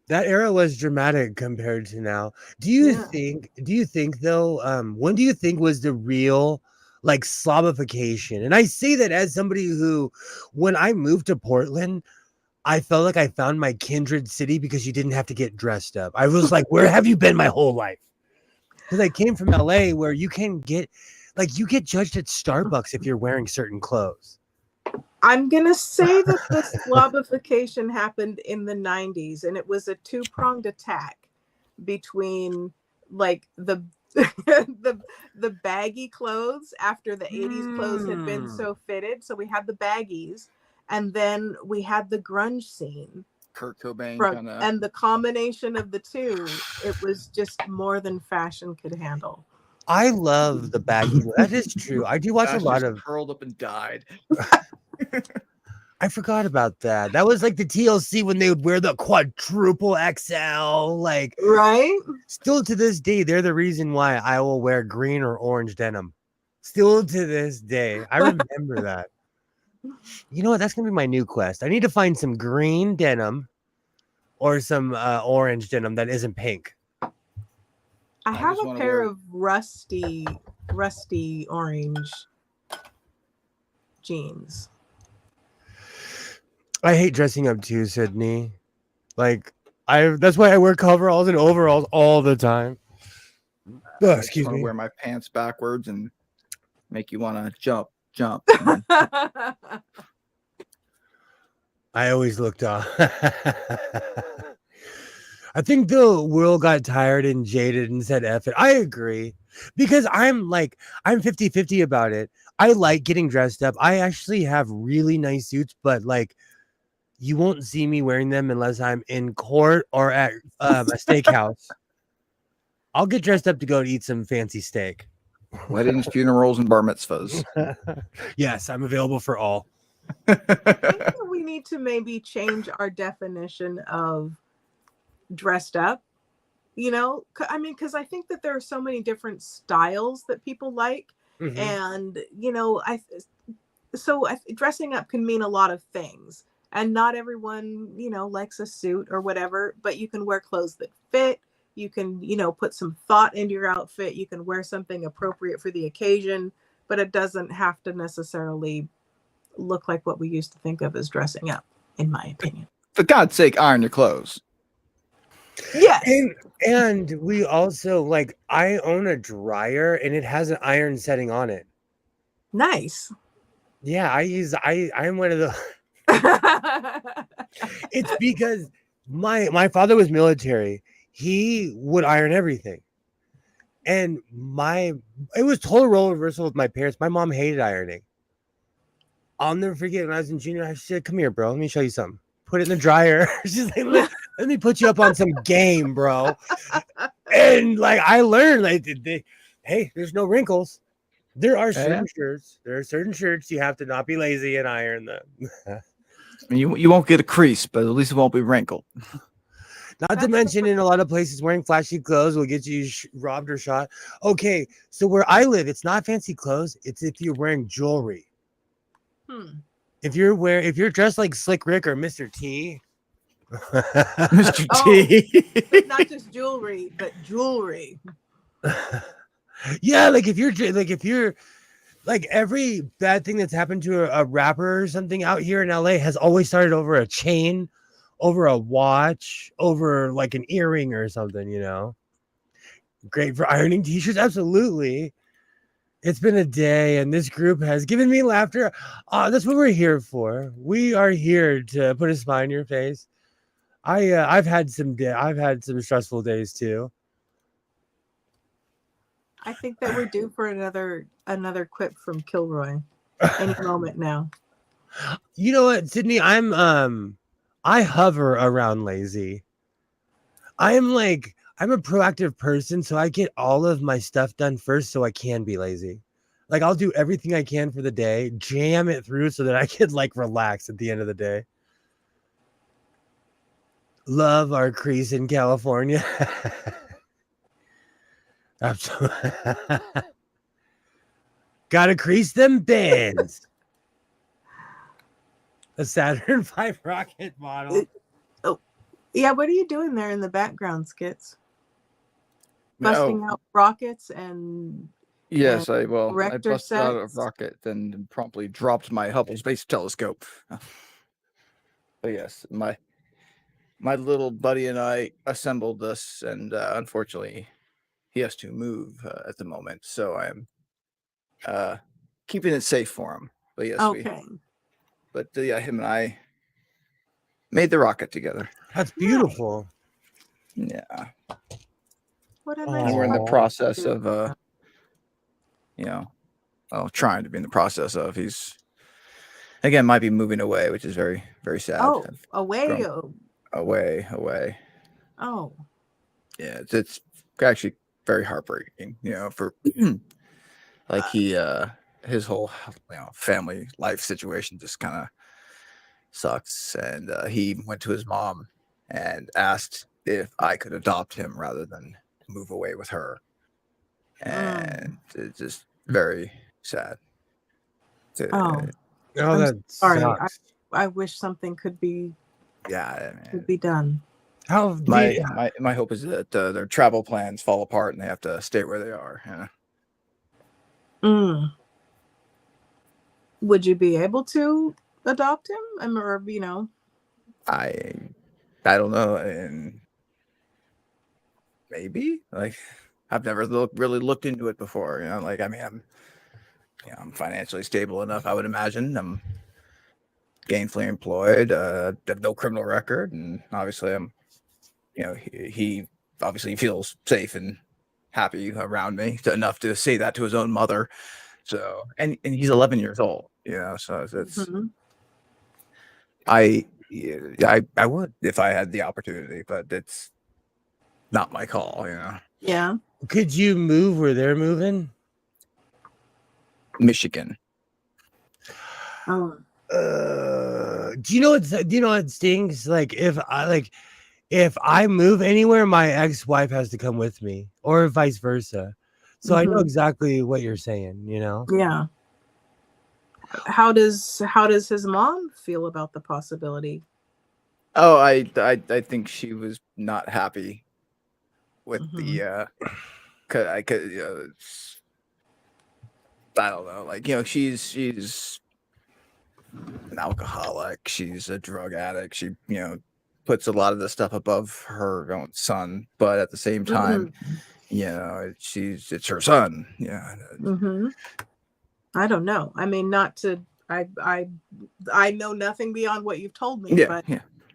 That era was dramatic compared to now. Do you think though, when do you think was the real like slobification? And I say that as somebody who, when I moved to Portland, I felt like I found my kindred city because you didn't have to get dressed up. I was like, where have you been my whole life? Because I came from LA where you can get, like, you get judged at Starbucks if you're wearing certain clothes. I'm going to say that the slobification happened in the 90s, and it was a two-pronged attack between like the baggy clothes after the 80s clothes had been so fitted. So we had the baggies, and then we had the grunge scene. Kurt Cobain and the combination of the two, it was just more than fashion could handle. I love the baggy. That is true. I do watch a lot of curled up and died. I forgot about that. That was like the TLC when they would wear the quadruple XL. Like, Right? still to this day, they're the reason why I will wear green or orange denim. Still to this day, I remember that. You know what? That's gonna be my new quest. I need to find some green denim or some orange denim that isn't pink. I have just a wanna pair wear- of rusty orange jeans. I hate dressing up too, Sydney. Like, that's why I wear coveralls and overalls all the time. Oh, I just excuse want to me. wear my pants backwards and make you want to jump. I always looked up. I think the world got tired and jaded and said F it. I agree. Because I'm 50-50 about it. I like getting dressed up. I actually have really nice suits, but like you won't see me wearing them unless I'm in court or at a steakhouse. I'll get dressed up to go eat some fancy steak. Weddings, funerals, and bar mitzvahs. Yes, I'm available for all. I think that we need to maybe change our definition of dressed up. You know, I mean, because I think that there are so many different styles that people like, Mhm. and you know, dressing up can mean a lot of things, and not everyone, you know, likes a suit or whatever. But you can wear clothes that fit. You can, you know, put some thought into your outfit. You can wear something appropriate for the occasion, but it doesn't have to necessarily look like what we used to think of as dressing up, in my opinion. For God's sake, iron your clothes. Yes. And we also like I own a dryer and it has an iron setting on it. Nice. Yeah, I'm one of the it's because my father was military. He would iron everything. And it was total role reversal with my parents. My mom hated ironing. I'll never forget when I was in junior high, she said, "Come here, bro. Let me show you something. Put it in the dryer." She's like, let me put you up on some game, bro. And like I learned, like, hey, there's no wrinkles. There are certain shirts. There are certain shirts you have to not be lazy and iron them. You won't get a crease, but at least it won't be wrinkled. Not to mention, in a lot of places, wearing flashy clothes will get you robbed or shot. Okay, so where I live, it's not fancy clothes. It's if you're wearing jewelry. If you're dressed like Slick Rick or Mr. T, Mr. Oh, T. not just jewelry, but jewelry. Yeah, like if you're like every bad thing that's happened to a rapper or something out here in LA has always started over a chain, over a watch, over like an earring or something, you know. Great for ironing t-shirts, absolutely. It's been a day, and this group has given me laughter. That's what we're here for. We are here to put a smile on your face. I've had some stressful days too. I think that we're due for another quip from Kilroy any moment now. You know what, Sydney? I hover around lazy. I'm a proactive person, so I get all of my stuff done first so I can be lazy. Like I'll do everything I can for the day, jam it through so that I can like relax at the end of the day. Love our crease in California. Absolutely. Gotta crease them bins. A Saturn V rocket model. Yeah, what are you doing there in the background, Skits? Busting out rockets and yes, I Rector busted out a sets? rocket, then promptly dropped my Hubble Space Telescope. But yes, my little buddy and I assembled this, and unfortunately, he has to move at the moment, so I'm keeping it safe for him. But yes, okay. Yeah, him and I made the rocket together. That's beautiful. Yeah. What a And nice And we're in the rocket. process of trying to be in the process of he's again might be moving away, which is very, very sad. Oh, away. Away. Oh. Yeah, it's actually very heartbreaking, for like he his whole family life situation just kind of sucks. And he went to his mom and asked if I could adopt him rather than move away with her. And it's just very sad. Oh, Oh, I'm that sorry. sucks. I wish something could be done. How do My hope is that their travel plans fall apart and they have to stay where they are. Mm. Would you be able to adopt him? Or I don't know, and maybe like I've never really looked into it before. Like I mean, I'm financially stable enough. I would imagine I'm gainfully employed. Have no criminal record, and obviously I'm. He obviously feels safe and happy around me enough to say that to his own mother. So and he's 11 years old. So it's I would if I had the opportunity, but it's not my call. Yeah. Could you move where they're moving? Michigan. Oh. Do you know what stings? Like if I move anywhere, my ex-wife has to come with me, or vice versa. So I know exactly what you're saying. Yeah. How does his mom feel about the possibility? Oh, I think she was not happy with the I don't know, like she's an alcoholic, she's a drug addict, she puts a lot of this stuff above her own son, but at the same time it's her son. I don't know. I mean, not to I know nothing beyond what you've told me, but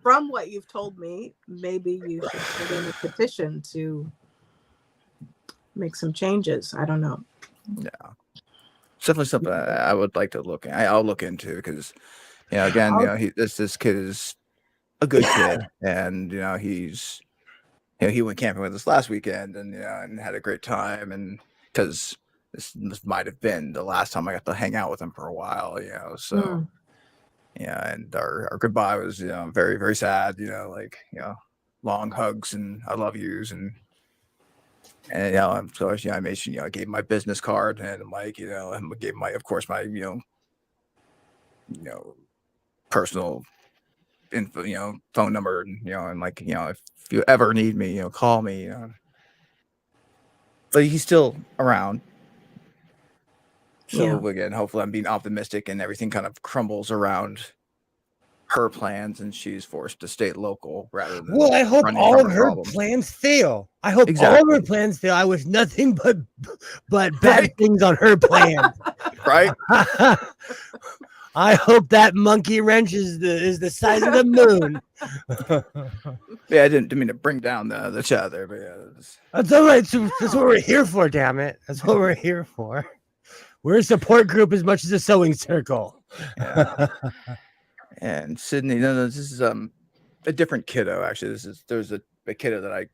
from what you've told me, maybe you should put in a petition to make some changes. I don't know. Yeah, it's definitely something I would like to look at. I'll look into, because again, this kid is a good kid, and he's he went camping with us last weekend, and and had a great time, and because this might have been the last time I got to hang out with him for a while, so and our goodbye was very, very sad, long hugs and I love yous, and so I made sure I gave my business card, and and gave my, of course, my personal info, phone number, and if you ever need me, call me. But he's still around. So again, hopefully I'm being optimistic and everything kind of crumbles around her plans and she's forced to stay local rather than I hope all of her plans fail. I hope all of her plans fail. I wish nothing but bad things on her plan. Right? I hope that monkey wrench is the size of the moon. I didn't mean to bring down the chat there, but that's all right. That's what we're here for, damn it. That's what we're here for. We're a support group as much as a sewing circle. And Sydney, no, this is a different kiddo. Actually, there's a kiddo that I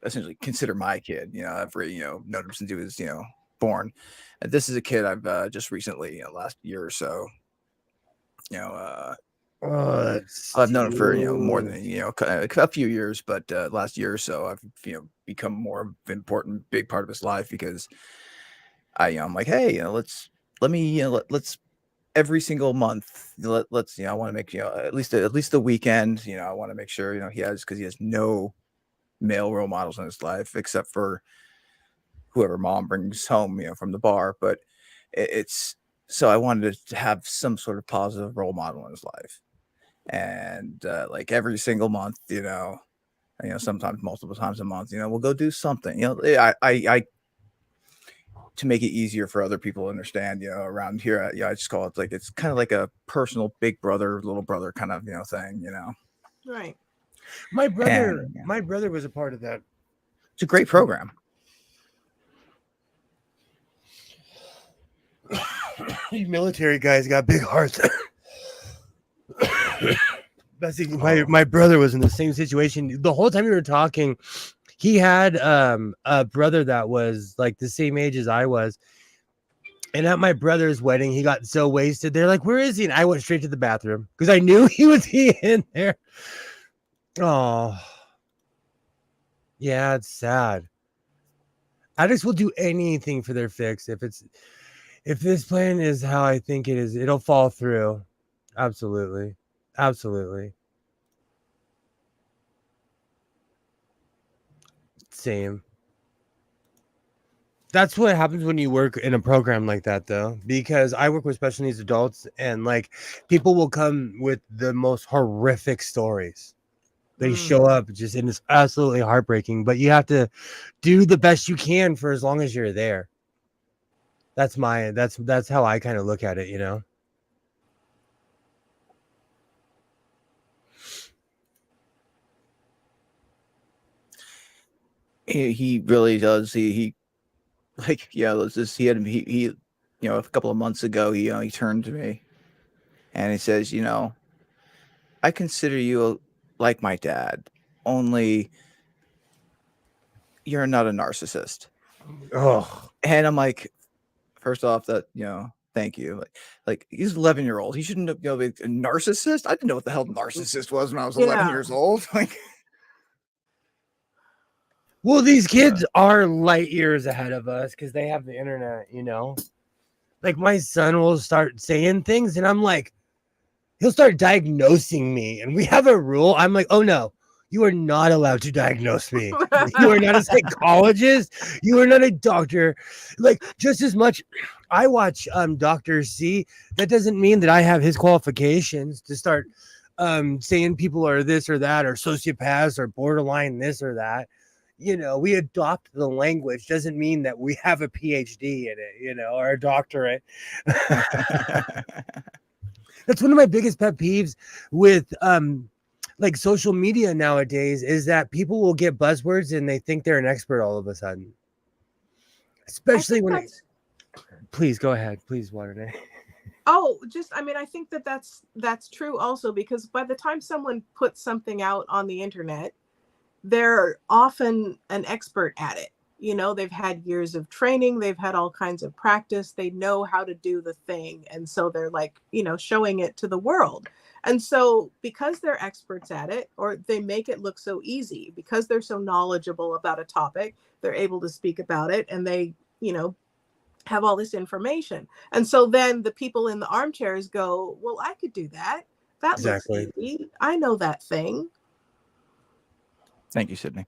essentially consider my kid. I've really known him since he was born. And this is a kid I've just recently, last year or so, I've known him for more than a few years, but last year or so I've become more of an important big part of his life, because I'm like, hey, let's every single month, let's I want to make at least the weekend, I want to make sure he has, because he has no male role models in his life except for whoever mom brings home from the bar, but it's so I wanted to have some sort of positive role model in his life, and like every single month, sometimes multiple times a month, we'll go do something. I to make it easier for other people to understand, around here, I just call it like, it's kind of like a personal big brother, little brother kind of, thing, Right. My brother was a part of that. It's a great program. You military guys got big hearts. My brother was in the same situation. The whole time we were talking, he had a brother that was like the same age as I was, And at my brother's wedding, he got so wasted. They're like, "Where is he?" And I went straight to the bathroom because I knew he was in there. Oh, yeah, it's sad. Addicts will do anything for their fix. If this plan is how I think it is, it'll fall through. Absolutely. Absolutely. Same. That's what happens when you work in a program like that, though, because I work with special needs adults, and like people will come with the most horrific stories. They show up just, and it's absolutely heartbreaking, but you have to do the best you can for as long as you're there. That's how I kind of look at it, you know. He really does. He like, yeah, let's just he you know, a couple of months ago, he turned to me and he says, you know, I consider you like my dad, only you're not a narcissist. Oh, And I'm like, first off, that, you know, thank you. Like he's 11-year-old. He shouldn't have, be a narcissist. I didn't know what the hell narcissist was when I was 11 years old. Like, well, these kids are light years ahead of us because they have the internet, you know. Like my son will start saying things, and I'm like, he'll start diagnosing me, and we have a rule. I'm like, oh no, you are not allowed to diagnose me. You are not a psychologist. You are not a doctor. Like, just as much I watch Dr. C, that doesn't mean that I have his qualifications to start saying people are this or that, or sociopaths, or borderline this or that. You know, we adopt the language, doesn't mean that we have a PhD in it, you know, or a doctorate. That's one of my biggest pet peeves with like social media nowadays, is that people will get buzzwords and they think they're an expert all of a sudden. Especially when please go ahead, please, Waterday. Oh, I mean, I think that's true also, because by the time someone puts something out on the internet, they're often an expert at it. You know, they've had years of training, they've had all kinds of practice, they know how to do the thing. And so they're like, you know, showing it to the world. And so because they're experts at it, or they make it look so easy, because they're so knowledgeable about a topic, they're able to speak about it, and they, you know, have all this information. And so then the people in the armchairs go, well, I could do that. That Exactly. looks easy. I know that thing. thank you, Sydney.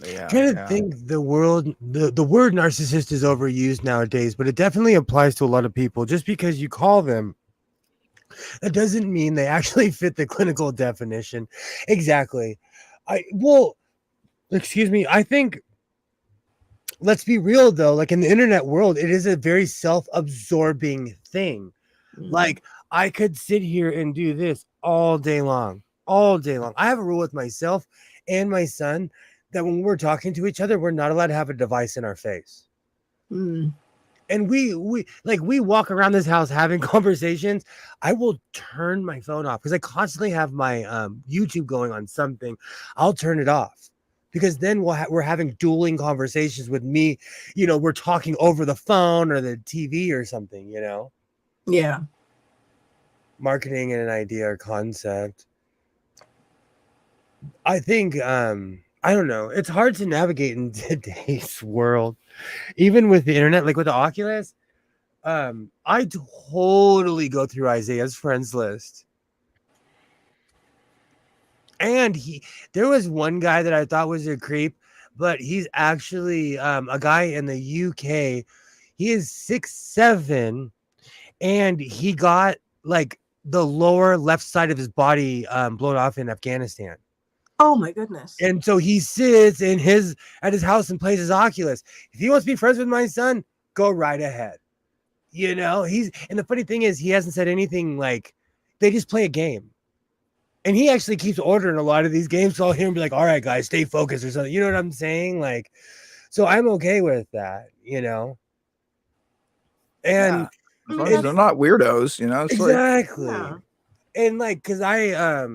Yeah, Trying to think, the word narcissist is overused nowadays, but it definitely applies to a lot of people. Just because you call them, that doesn't mean they actually fit the clinical definition. Exactly. Excuse me. I think, let's be real though, like in the internet world, it is a very self-absorbing thing. Like, I could sit here and do this all day long. I have a rule with myself and my son that when we're talking to each other, we're not allowed to have a device in our face. And we walk around this house having conversations. I will turn my phone off because I constantly have my YouTube going on something. I'll turn it off because then we're having dueling conversations with me. You know, we're talking over the phone or the TV or something, you know? Yeah. Marketing and an idea or concept. I think, I don't know. It's hard to navigate in today's world, even with the internet, like with the Oculus. I totally go through Isaiah's friends list. And there was one guy that I thought was a creep, but he's actually a guy in the UK. He is 6'7", and he got like the lower left side of his body blown off in Afghanistan. Oh my goodness. And so he sits at his house and plays his Oculus. If he wants to be friends with my son, go right ahead. You know, and the funny thing is, he hasn't said anything. Like, they just play a game. And he actually keeps ordering a lot of these games. So I'll hear him be like, all right, guys, stay focused or something. You know what I'm saying? Like, so I'm okay with that, you know? And as long as they're not weirdos, you know? It's exactly. Yeah. And like, cause I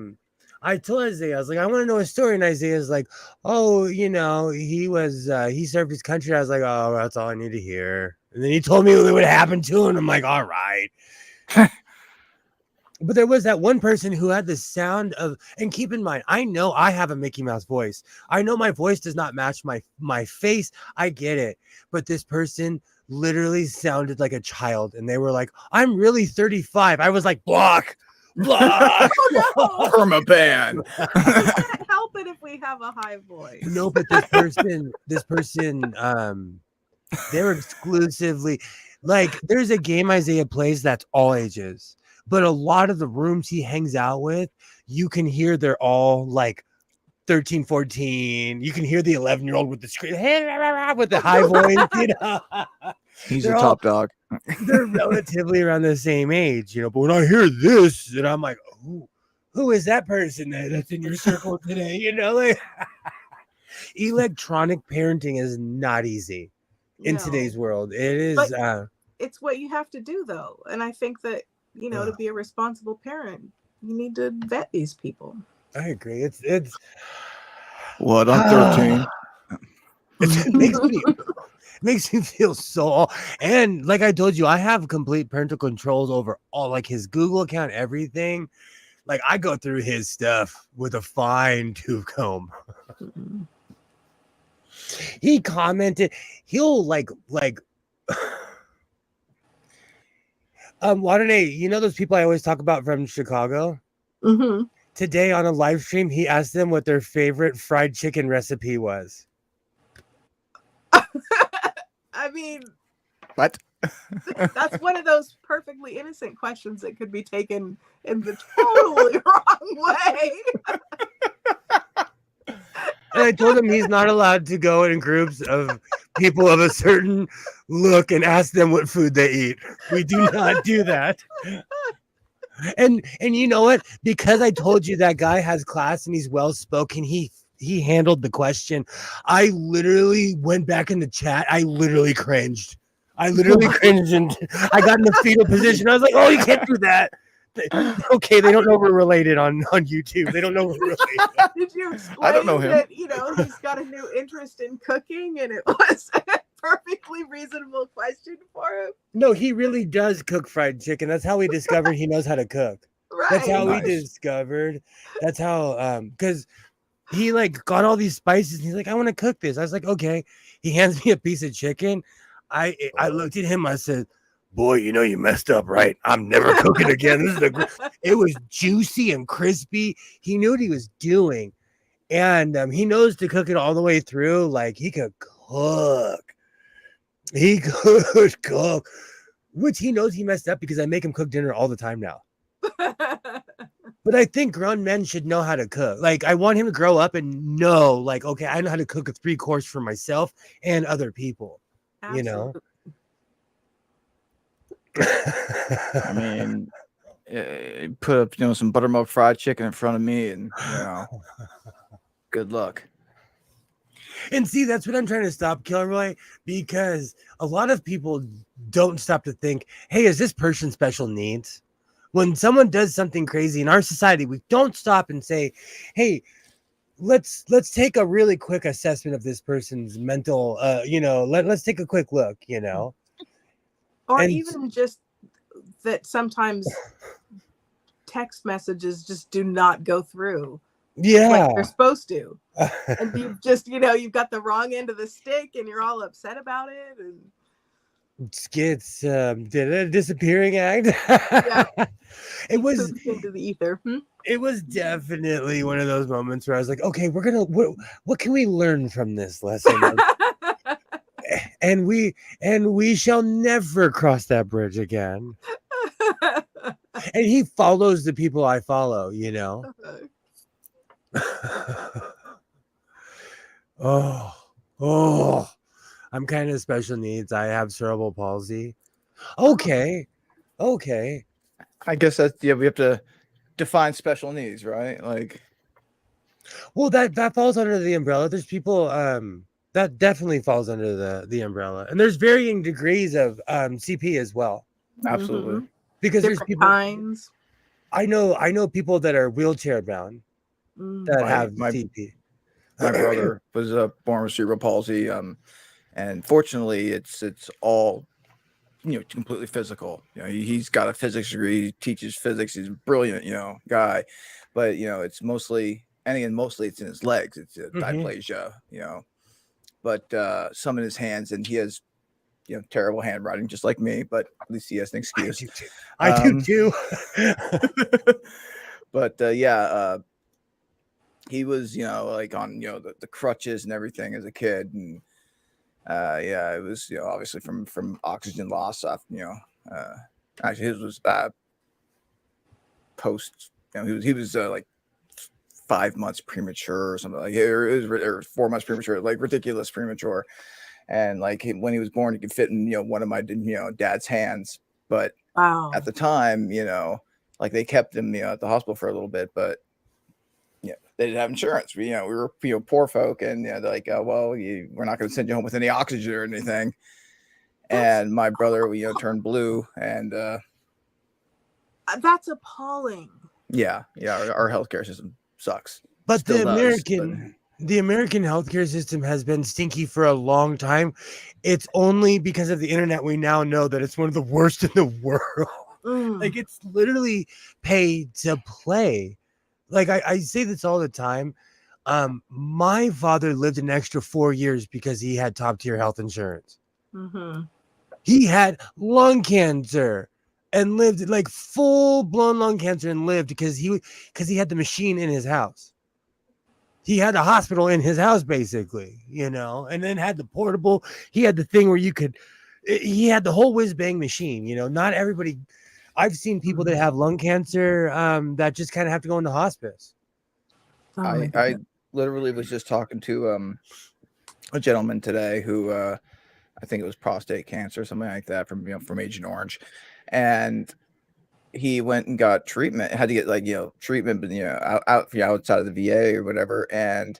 I told Isaiah, I was like, I want to know a story. And Isaiah's like, oh, he served his country. I was like, oh, that's all I need to hear. And then he told me what happened to him. I'm like, all right. But there was that one person who had the sound of, and keep in mind, I know I have a Mickey Mouse voice. I know my voice does not match my face. I get it. But this person literally sounded like a child. And they were like, I'm really 35. I was like, block. Permaban. I can't help it if we have a high voice. No, but this person, they're exclusively like, there's a game Isaiah plays that's all ages, but a lot of the rooms he hangs out with, you can hear they're all like 13, 14. You can hear the 11-year-old with the screen with the high voice, He's They're a top dog. They're relatively around the same age, but when I hear this, and I'm like, who is that person that's in your circle today? Like electronic parenting is not easy in today's world. It is. But it's what you have to do, though, and I think that to be a responsible parent, you need to vet these people. I agree. It's what I'm 13. It makes me feel so, and like I told you, I have complete parental controls over all, like his Google account, everything. Like I go through his stuff with a fine tooth comb. He commented, he'll like Waterday, those people I always talk about from Chicago? Mm-hmm. Today on a live stream, he asked them what their favorite fried chicken recipe was. I mean, what? That's one of those perfectly innocent questions that could be taken in the totally wrong way. And I told him he's not allowed to go in groups of people of a certain look and ask them what food they eat. We do not do that. And you know what? Because I told you that guy has class and he's well spoken, he handled the question. I literally went back in the chat. I literally cringed. And I got in the fetal position. I was like, oh, you can't do that. Okay, they don't know we're related on YouTube. They don't know we're related. Did you explain I don't know him. that, he's got a new interest in cooking and it was a perfectly reasonable question for him? No, he really does cook fried chicken. That's how we discovered he knows how to cook. Right. That's how we discovered. That's how, because he got all these spices and he's like, I want to cook this. I was like, okay. He hands me a piece of chicken. I looked at him. I said, boy, you messed up, right? I'm never cooking again. It was juicy and crispy. He knew what he was doing. And he knows to cook it all the way through. Like he could cook. He could cook, which he knows he messed up because I make him cook dinner all the time now. But I think grown men should know how to cook. Like I want him to grow up and know, okay, I know how to cook a 3-course for myself and other people. Absolutely. I mean, put up, some buttermilk fried chicken in front of me, and good luck. And see, that's what I'm trying to stop, Kilroy, because a lot of people don't stop to think, hey, is this person special needs? When someone does something crazy in our society, we don't stop and say, hey, let's take a really quick assessment of this person's mental, let's take a quick look, Or even just that sometimes text messages just do not go through. Yeah. Like they're supposed to. And you've just, you've got the wrong end of the stick and you're all upset about it. And Skits did a disappearing act. Yeah. It was into the ether. It was definitely one of those moments where I was like, okay, we're gonna what can we learn from this lesson? and we shall never cross that bridge again. And he follows the people I follow, Oh, I'm kind of special needs. I have cerebral palsy. Okay. I guess that's we have to define special needs, right? Well, that falls under the umbrella. There's people that definitely falls under the umbrella, and there's varying degrees of CP as well. Absolutely, because different there's people. Kinds. I know people that are wheelchair bound. that My have my CP. my brother was born with cerebral palsy, and fortunately, it's all completely physical. He's got a physics degree, he teaches physics, he's a brilliant guy, but it's mostly, and again, mostly it's in his legs. It's dysplasia, but some in his hands, and he has terrible handwriting, just like me, but at least he has an excuse. I do too. But he was like on the crutches and everything as a kid, and it was obviously from oxygen loss. Actually his was post. He was like 5 months premature or something, like or 4 months premature, like ridiculous premature. And like when he was born, he could fit in one of my dad's hands. But Wow. at the time, like they kept him at the hospital for a little bit, but they didn't have insurance. We were poor folk, and they're like, well, we're not going to send you home with any oxygen or anything. And my brother, turned blue, and that's appalling. Yeah, our healthcare system sucks. But Still the does, American healthcare system has been stinky for a long time. It's only because of the internet we now know that it's one of the worst in the world. Like it's literally pay to play. Like I say this all the time. My father lived an extra 4 years because he had top tier health insurance. He had lung cancer and lived like full blown lung cancer and lived because he had the machine in his house. He had a hospital in his house, basically, and then had the portable. He had the thing where he had the whole whiz bang machine. Not everybody. I've seen people that have lung cancer that just kind of have to go into hospice. I literally was just talking to a gentleman today who I think it was prostate cancer, something like that, from Agent Orange, and he went and got treatment. Had to get treatment, but outside of the VA or whatever, and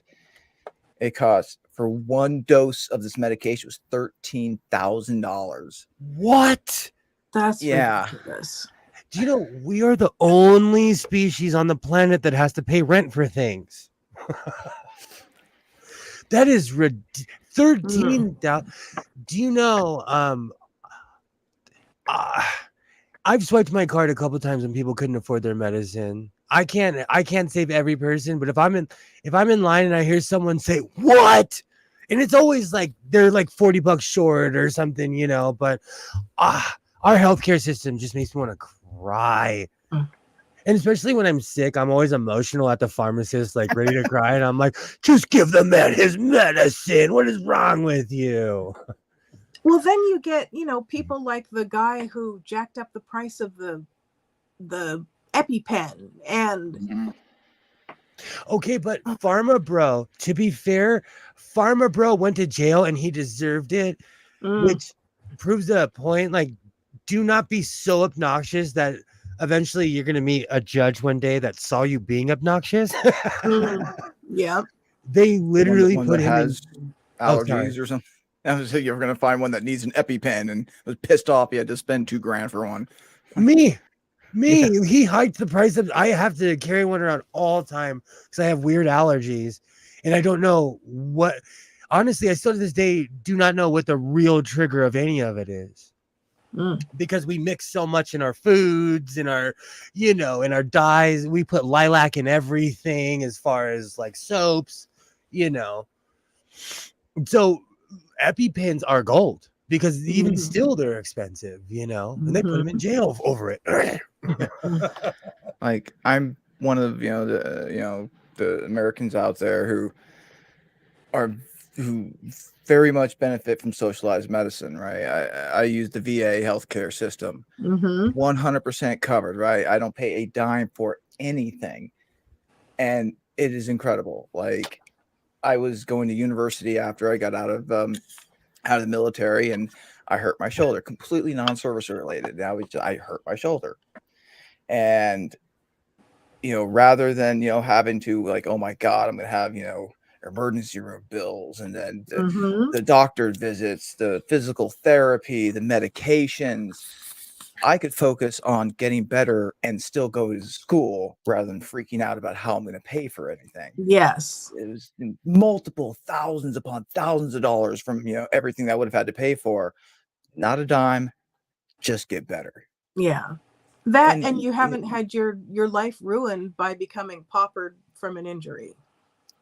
it cost for one dose of this medication was $13,000. What? That's ridiculous. Do you know we are the only species on the planet that has to pay rent for things? That is 13,000. Do you know? I've swiped my card a couple of times when people couldn't afford their medicine. I can't save every person, but if I'm in line and I hear someone say what, and it's always like they're like $40 short or something, but our healthcare system just makes me want to cry. And especially when I'm sick, I'm always emotional at the pharmacist, like ready to cry. And I'm like, just give the man his medicine. What is wrong with you? Well, then you get, people like the guy who jacked up the price of the EpiPen and. Okay, but Pharma Bro, to be fair, Pharma Bro went to jail and he deserved it, which proves a point. Like, do not be so obnoxious that eventually you're going to meet a judge one day that saw you being obnoxious. Yeah. They literally one put that him has in allergies or something. I was you're going to find one that needs an EpiPen and was pissed off he had to spend $2,000 for one. Me. Yeah. He hiked the price of. I have to carry one around all the time because I have weird allergies, and I don't know what. Honestly, I still to this day do not know what the real trigger of any of it is. Because we mix so much in our foods, in our dyes. We put lilac in everything as far as like soaps, So EpiPens are gold because even still they're expensive, and they put them in jail over it. Like I'm one of the Americans out there who very much benefit from socialized medicine, right? I use the VA healthcare system, 100% covered, right? I don't pay a dime for anything, and it is incredible. Like I was going to university after I got out of the military, and I hurt my shoulder, completely non-service related. I hurt my shoulder, and rather than having to like, oh my god, I'm gonna have emergency room bills, and then the doctor visits, the physical therapy, the medications, I could focus on getting better and still go to school rather than freaking out about how I'm going to pay for anything. Yes. It was multiple thousands upon thousands of dollars from everything that I would have had to pay for. Not a dime, just get better. Yeah. That, And and you haven't had your life ruined by becoming paupered from an injury.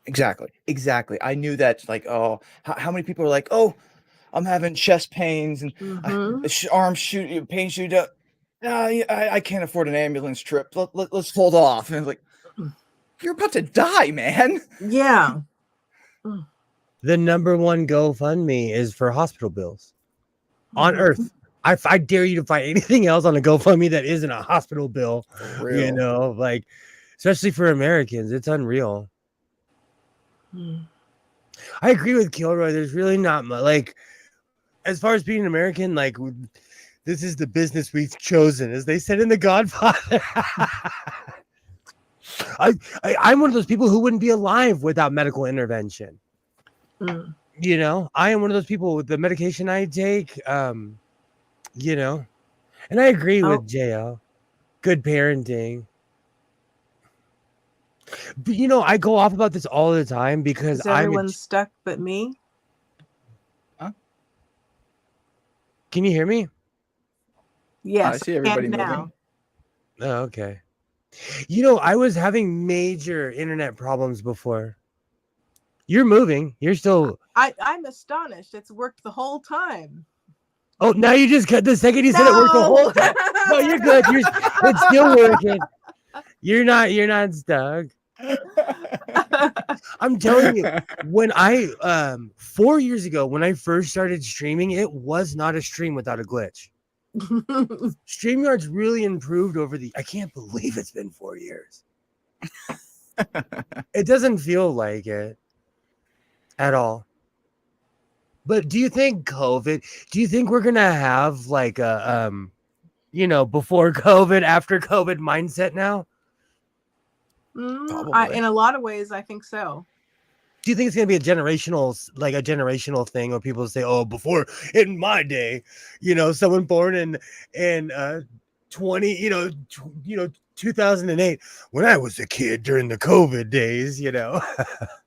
exactly. I knew that, like, oh, how many people are like, oh, I'm having chest pains and arm pain shoot up. I can't afford an ambulance trip. Let's hold off. And it's like, you're about to die, man. Yeah. The number one GoFundMe is for hospital bills on Earth. I dare you to find anything else on a GoFundMe that isn't a hospital bill. Real. Like, especially for Americans, it's unreal. I agree with Kilroy. There's really not much, like, as far as being an American, like, this is the business we've chosen, as they said in The Godfather. I'm one of those people who wouldn't be alive without medical intervention. I am one of those people with the medication I take, and I agree with JL. Good parenting. But I go off about this all the time because everyone's stuck but me. Huh? Can you hear me? Yes, I see everybody moving. Oh, okay. I was having major internet problems before. You're moving. You're still. I'm astonished. It's worked the whole time. Oh, now you just cut the second you said it worked the whole time. No, you're good. It's still working. You're not stuck. I'm telling you, when I 4 years ago, when I first started streaming, it was not a stream without a glitch. StreamYard's really improved I can't believe it's been 4 years. It doesn't feel like it at all. But do you think we're gonna have like a before COVID, after COVID mindset now? In a lot of ways, I think so. Do you think it's gonna be a generational thing, where people say, "Oh, before in my day, someone born in 2008, when I was a kid during the COVID days,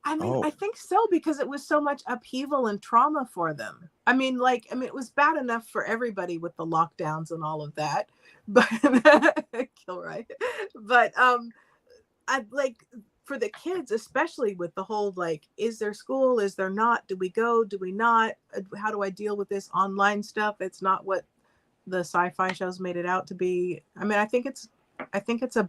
I mean, I think so, because it was so much upheaval and trauma for them. I mean, it was bad enough for everybody with the lockdowns and all of that, but Kilroy. But I like for the kids, especially with the whole is there school? Is there not? Do we go? Do we not? How do I deal with this online stuff? It's not what the sci-fi shows made it out to be. I mean, I think it's a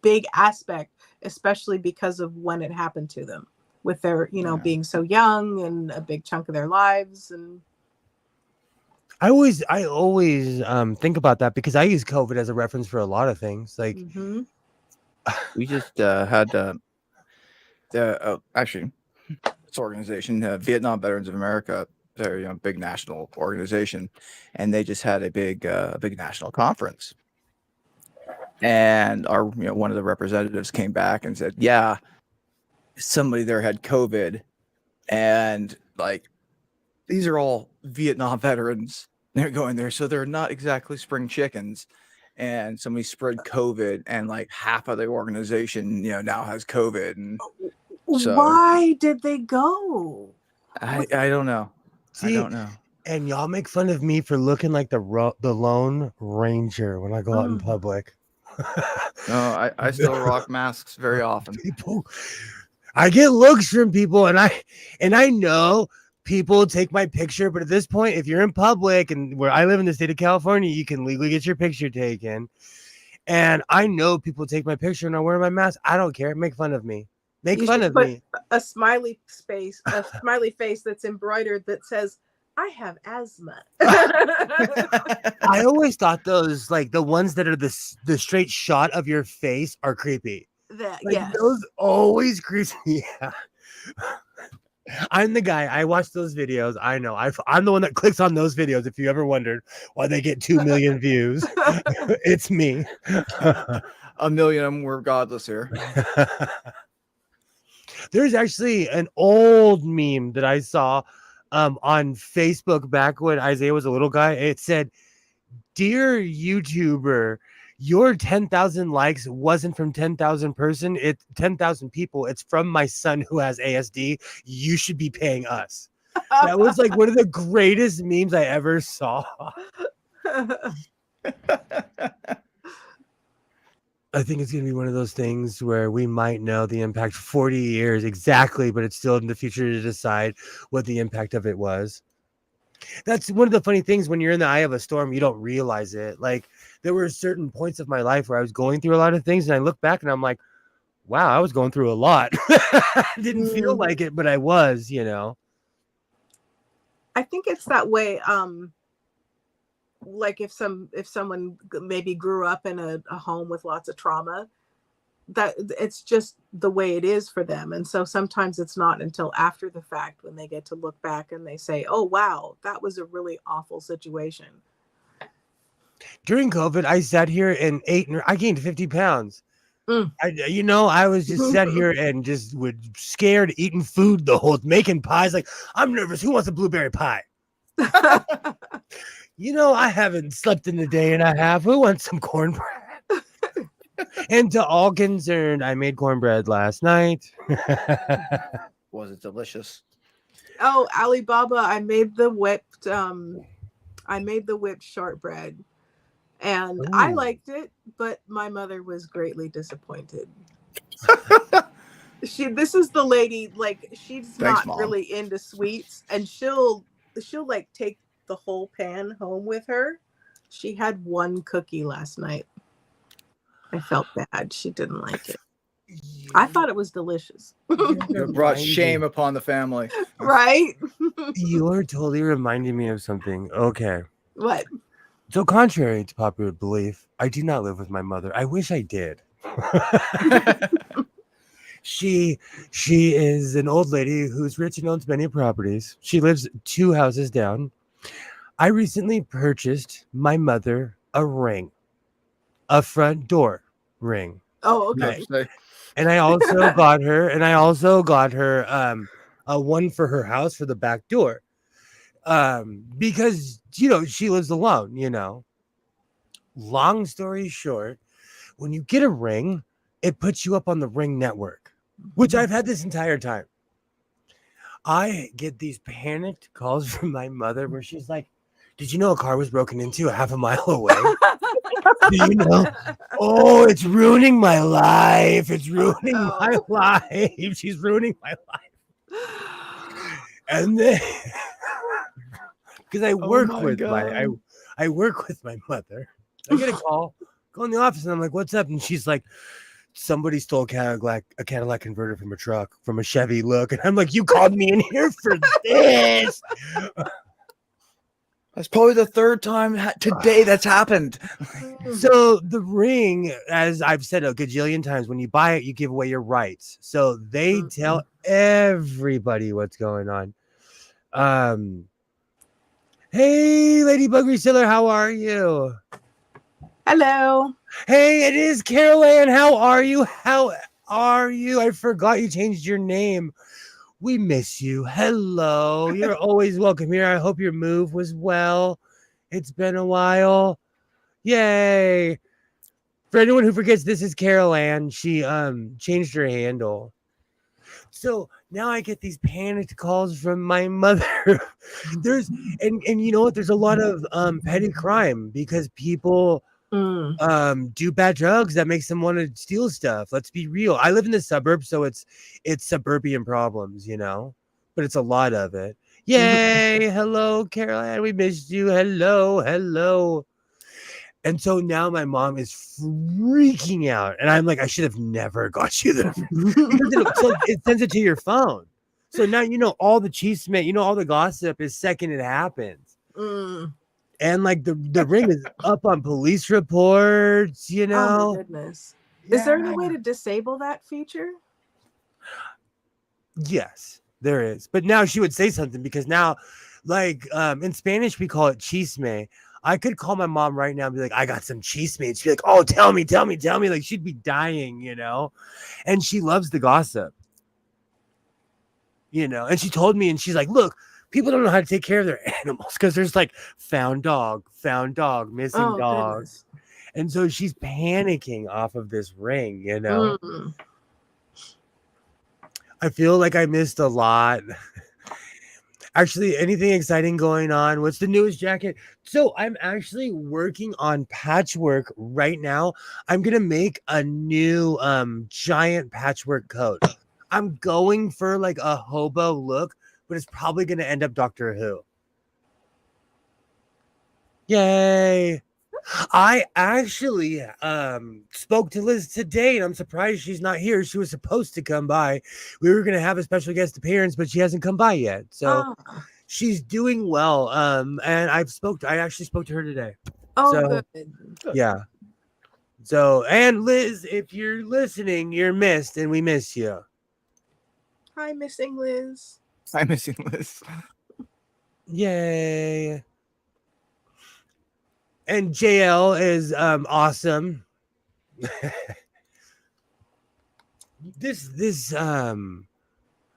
big aspect, especially because of when it happened to them, with their being so young and a big chunk of their lives. And I always think about that, because I use COVID as a reference for a lot of things. Like, we just had actually this organization, Vietnam Veterans of America. They're a big national organization, and they just had a big national conference. And our one of the representatives came back and said, yeah, somebody there had COVID, and these are all Vietnam veterans. They're going there, so they're not exactly spring chickens. And somebody spread COVID, and half of the organization now has COVID. And so why did they go? I don't know. See, I don't know. And y'all make fun of me for looking like the Lone Ranger when I go out in public. No, I still rock masks very often. I get looks from people, and I know people take my picture, but at this point, if you're in public, and where I live in the state of California, you can legally get your picture taken. And I know people take my picture and I wear my mask. I don't care. Make fun of me. Make fun of me. A smiley face that's embroidered that says, I have asthma. I always thought those, the ones that are the straight shot of your face, are creepy. Yes. Those always creep me out. I'm the guy. I watch those videos. I know. I'm the one that clicks on those videos. If you ever wondered why they get 2 million views, it's me. 1 million of them were godless here. There's actually an old meme that I saw on Facebook back when Isaiah was a little guy. It said, dear YouTuber, your 10,000 likes wasn't from 10,000 it's 10,000 people. It's from my son who has ASD. You should be paying us. That was like one of the greatest memes I ever saw. I think it's going to be one of those things where we might know the impact 40 years exactly, but it's still in the future to decide what the impact of it was. That's one of the funny things when you're in the eye of a storm, you don't realize it. Like there were certain points of my life where I was going through a lot of things and I look back and I'm like, wow, I was going through a lot. I didn't feel like it, but I was, you know. I think it's that way. Like if someone maybe grew up in a home with lots of trauma, that it's just the way it is for them. And so sometimes it's not until after the fact when they get to look back and they say, oh, wow, that was a really awful situation. During COVID, I sat here and I gained 50 pounds. I was just sat here and just scared eating food making pies. Like, I'm nervous. Who wants a blueberry pie? I haven't slept in a day and a half. Who wants some cornbread? And to all concerned, I made cornbread last night. Was it delicious? Oh, Alibaba, I made the whipped shortbread. And Ooh. I liked it, but my mother was greatly disappointed. This is the lady, like she's not Mom. really into sweets, and she'll like take the whole pan home with her. She had one cookie last night. I felt bad. She didn't like it. I thought it was delicious. You brought shame upon the family. Right? You're totally reminding me of something. Okay. What? So contrary to popular belief, I do not live with my mother. I wish I did. She is an old lady who's rich and owns many properties. She lives 2 houses down. I recently purchased my mother a ring, a front door ring. Oh, okay. Right. And I also got her a one for her house for the back door. Because she lives alone, Long story short, when you get a ring, it puts you up on the Ring network, which I've had this entire time. I get these panicked calls from my mother where she's like, did you know a car was broken into half a mile away? Do you know? Oh, it's ruining my life. It's ruining my life. She's ruining my life. And then because I work I work with my mother. I get a call, go in the office, and I'm like, what's up? And she's like, somebody stole a Cadillac converter from a truck, from a Chevy look. And I'm like, you called me in here for this. That's probably the third time today that's happened. So the ring, as I've said a gajillion times, when you buy it, you give away your rights. So they tell everybody what's going on. Hey, Ladybug Reseller, how are you? Hello. Hey, it is Carol Ann. How are you? I forgot you changed your name. We miss you. Hello. You're always welcome here. I hope your move was well. It's been a while. Yay. For anyone who forgets, this is Carol Ann. She changed her handle. So now I get these panicked calls from my mother. And you know what? There's a lot of petty crime because people do bad drugs that makes them want to steal stuff. Let's be real. I live in the suburbs, so it's suburban problems, but it's a lot of it. Yay. Hello, Caroline. We missed you. Hello. And so now my mom is freaking out. And I'm like, I should have never got you there. Because it sends it to your phone. So now all the chisme, all the gossip is second it happens. And like the ring is up on police reports, Oh my goodness. Yeah. Is there any way to disable that feature? Yes, there is. But now she would say something because now, like in Spanish, we call it chisme. I could call my mom right now and be like, I got some chisme. And she'd be like, oh, tell me. Like she'd be dying, And she loves the gossip. And she told me, and she's like, look, people don't know how to take care of their animals because there's like found dog, missing Oh dog. goodness. And so she's panicking off of this ring, you know. I feel like I missed a lot. Actually, anything exciting going on? What's the newest jacket? So I'm actually working on patchwork right now. I'm gonna make a new giant patchwork coat. I'm going for like a hobo look, but it's probably gonna end up Doctor Who. Yay! I actually spoke to Liz today, and I'm surprised she's not here. She was supposed to come by. We were gonna have a special guest appearance, but she hasn't come by yet. So she's doing well. And I actually spoke to her today. Good. Yeah. So, and Liz, if you're listening, you're missed, and we miss you. Hi, missing Liz. I'm missing Liz. Yay. And JL is awesome. this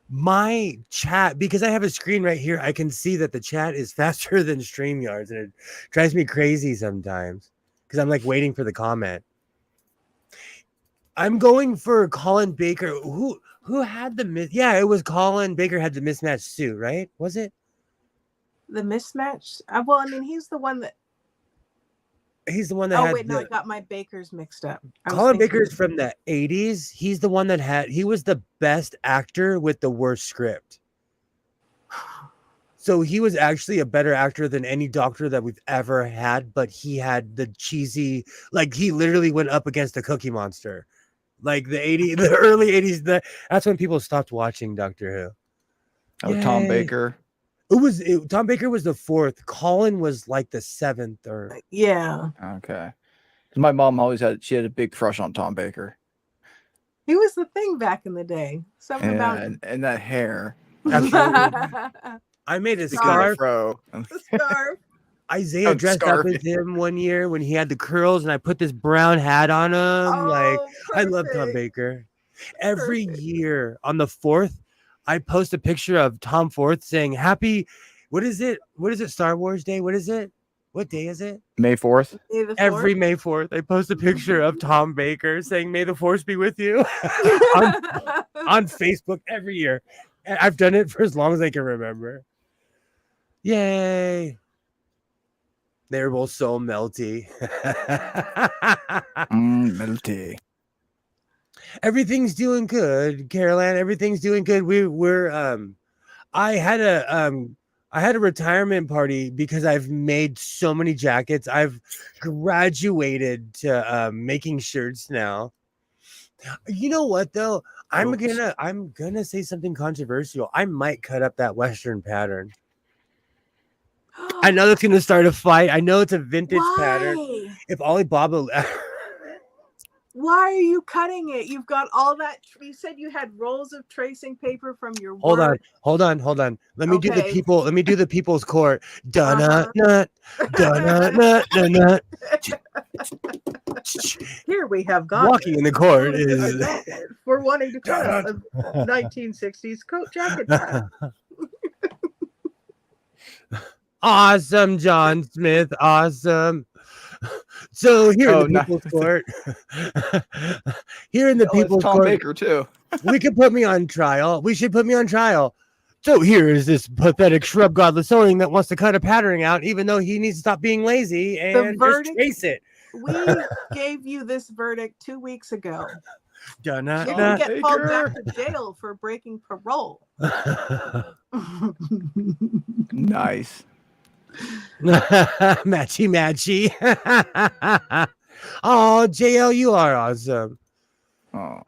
my chat, because I have a screen right here, I can see that the chat is faster than StreamYard's, and it drives me crazy sometimes because I'm like waiting for the comment. I'm going for Colin Baker. Who had the it was Colin Baker had the mismatched suit, right? Was it the mismatch? Well, I mean, he's the one that had. Wait, no, I got my Bakers mixed up. Colin Baker's from the 80s. He's the one that he was the best actor with the worst script. So he was actually a better actor than any doctor that we've ever had, but he had the cheesy, like he literally went up against a Cookie Monster. Like the early 80s, that's when people stopped watching Doctor Who. Oh, Tom Baker. Tom Baker was the 4th. Colin was like the 7th or yeah. Okay. My mom always had a big crush on Tom Baker. He was the thing back in the day. Something about and that hair. I made a scarf. The scarf. Isaiah dressed up as him one year when he had the curls, and I put this brown hat on him. I love Tom Baker. Every year on the 4th, I post a picture of Tom Forth saying happy, what is it? Star Wars Day? What is it? What day is it? May 4th. Every May 4th, I post a picture of Tom Baker saying, "May the Force be with you," on Facebook every year. And I've done it for as long as I can remember. Yay. They're both so melty. Melty. Everything's doing good, Caroline. Everything's doing good. I had a retirement party because I've made so many jackets. I've graduated to making shirts now. You know what though? I'm gonna say something controversial. I might cut up that Western pattern. I know that's gonna start a fight. I know it's a vintage pattern. If Alibaba Why are you cutting it? You've got all that. You said you had rolls of tracing paper from your work. Hold on. Let me do the people's court. Dun nut. Here we have gone. Walking in the court is for wanting to cut a 1960s coat jacket pattern. Awesome, John Smith. Awesome. So here in the people's court, Tom Baker too. We could put me on trial. We should put me on trial. So here is this pathetic shrub godless owning that wants to cut a pattern out, even though he needs to stop being lazy and just trace it. We gave you this verdict 2 weeks ago. You can get called back to jail for breaking parole. Nice. Matchy. Oh, JL, you are awesome. Oh.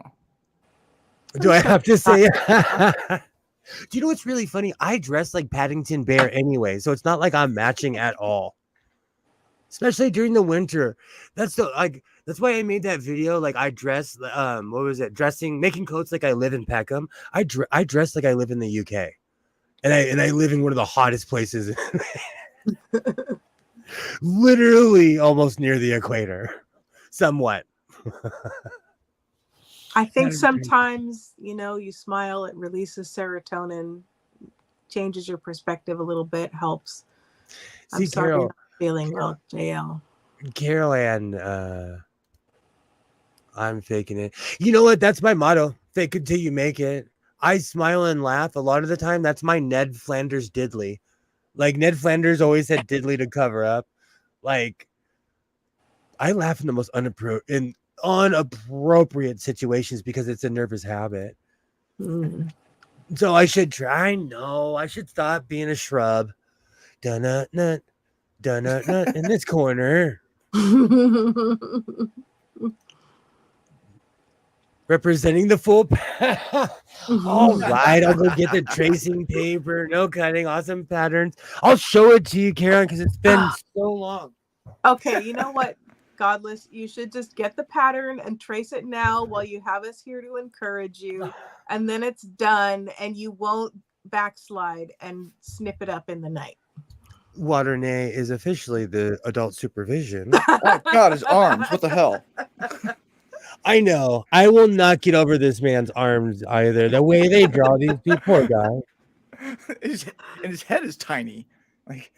Do I have to say? Do you know what's really funny? I dress like Paddington Bear anyway, so it's not like I'm matching at all. Especially during the winter. That's why I made that video. Like I dress, making coats like I live in Peckham. I dress like I live in the UK, and I live in one of the hottest places. Literally almost near the equator, somewhat. I think sometimes, you smile, it releases serotonin. changes your perspective a little bit, helps. I'm See, sorry you're Carol, not feeling well, JL. Carol Ann, I'm faking it. You know what? That's my motto. Fake it till you make it. I smile and laugh a lot of the time. That's my Ned Flanders diddly. Like Ned Flanders always had diddly to cover up. Like I laugh in the most unappropriate situations because it's a nervous habit. Mm. So I should try. No, I should stop being a shrub. Dun-nut, nut, dun-nut, nut in this corner. Representing the full. All right, I'll go get the tracing paper. No cutting, awesome patterns. I'll show it to you, Karen, because it's been so long. Okay, you know what, Godless? You should just get the pattern and trace it now while you have us here to encourage you. And then it's done and you won't backslide and snip it up in the night. Waternay is officially the adult supervision. Oh God, his arms! What the hell? I know. I will not get over this man's arms either. The way they draw these people, poor guy. His head is tiny. Like,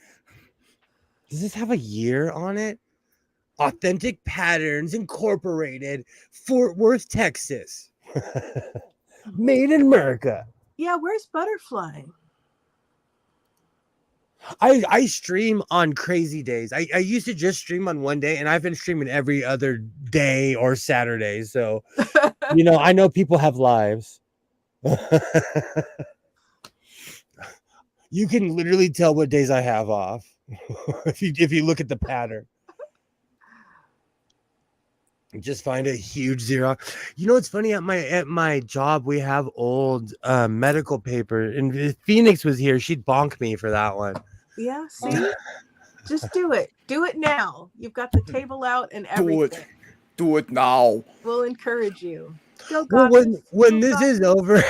Does this have a year on it? Authentic Patterns Incorporated, Fort Worth, Texas. Made in America. Yeah, where's Butterfly? I stream on crazy days. I used to just stream on one day, and I've been streaming every other day or Saturday. So, I know people have lives. You can literally tell what days I have off if you look at the pattern. Just find a huge zero. It's funny, at my job we have old medical paper, and if Phoenix was here, she'd bonk me for that one. Yeah, see? Just do it. Do it now. You've got the table out and everything. Do it now. We'll encourage you. Go, Well, Godless. when this is over,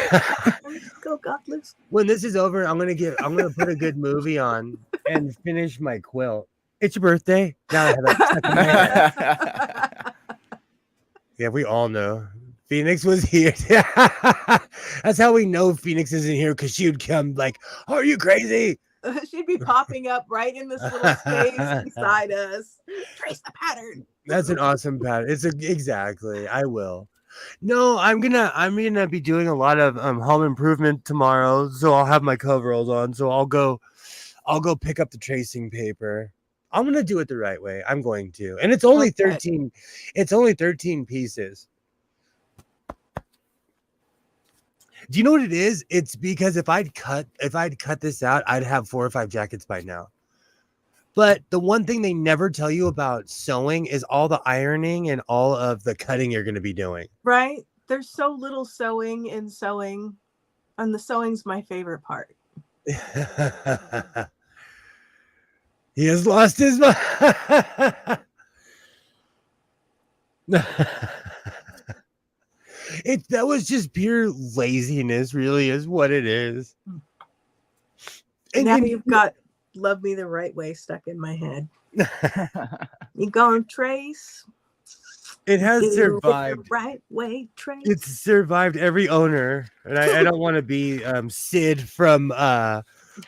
Go, Godless. when this is over, I'm gonna put a good movie on and finish my quilt. It's your birthday. Now I have that stuck in my head. Yeah, we all know Phoenix was here. That's how we know Phoenix isn't here, because she would come like, "Are you crazy?" She'd be popping up right in this little space beside us. Trace the pattern. That's an awesome pattern. Exactly. I will. No, I'm gonna be doing a lot of home improvement tomorrow, so I'll have my coveralls on. So I'll go pick up the tracing paper. I'm gonna do it the right way. I'm going to, and it's only 13. It's only 13 pieces. Do you know what it is? It's because if I'd cut this out, I'd have 4 or 5 jackets by now. But the one thing they never tell you about sewing is all the ironing and all of the cutting you're going to be doing. Right? There's so little sewing in sewing, and the sewing's my favorite part. He has lost his mind. That was just pure laziness, really, is what it is. And now you've got "Love Me the Right Way" stuck in my head. You gonna trace? It has survived. The right way, trace. It's survived every owner, and I don't want to be Sid from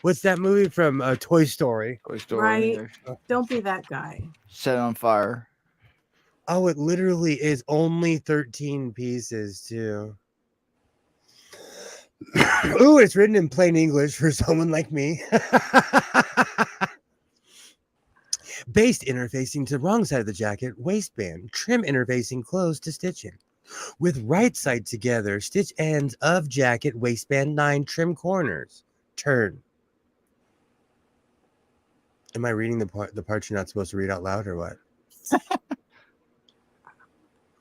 what's that movie from Toy Story? Toy Story. Right? Don't be that guy. Set on fire. Oh, it literally is only 13 pieces too. Ooh, it's written in plain English for someone like me. Based interfacing to wrong side of the jacket, waistband, trim interfacing closed to stitching. With right side together, stitch ends of jacket, waistband 9, trim corners. Turn. Am I reading the part you're not supposed to read out loud or what?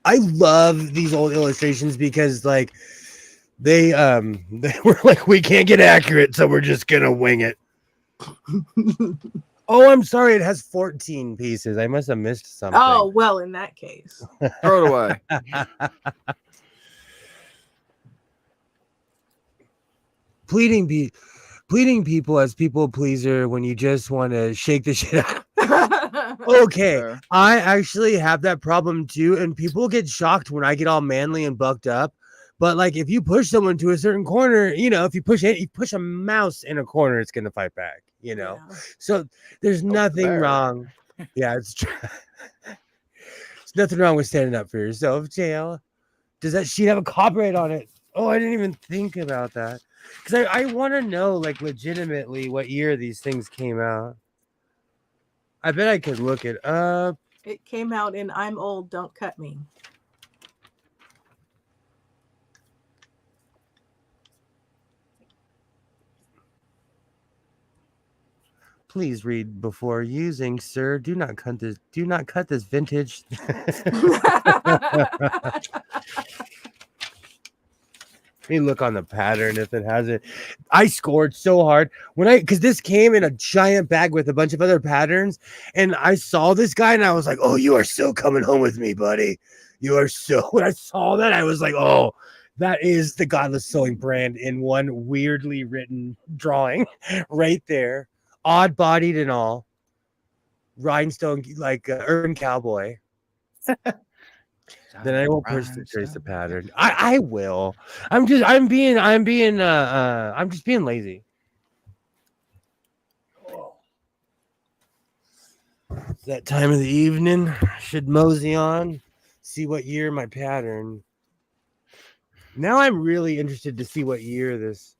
I love these old illustrations because like they were like, we can't get accurate, so we're just gonna wing it. Oh, I'm sorry, it has 14 pieces. I must have missed something. Oh, well, in that case. Throw it away. Pleading people as people pleaser when you just want to shake the shit out. Okay, Fair. I actually have that problem too, and people get shocked when I get all manly and bucked up, But like if you push someone to a certain corner, you know, if you push a mouse in a corner, it's gonna fight back, you know. Yeah. So there's nothing bear. wrong. Yeah, it's true. There's nothing wrong with standing up for yourself, JL. Does that sheet have a copyright on it? Oh, I didn't even think about that. Because I want to know, like, legitimately what year these things came out. I bet I could look it up. It came out in I'm Old, Don't Cut Me. Please read before using, sir. Do not cut this vintage. Let me look on the pattern if it has it. I scored so hard because this came in a giant bag with a bunch of other patterns, and I saw this guy and I was like, "Oh, you are so coming home with me, buddy. You are so." When I saw that, I was like, "Oh, that is the Godless Sewing brand in one weirdly written drawing, right there, odd-bodied and all, rhinestone like urban cowboy." Then I will trace the pattern. I will. I'm just being lazy. It's that time of the evening. Should mosey on, see what year my pattern. Now I'm really interested to see what year this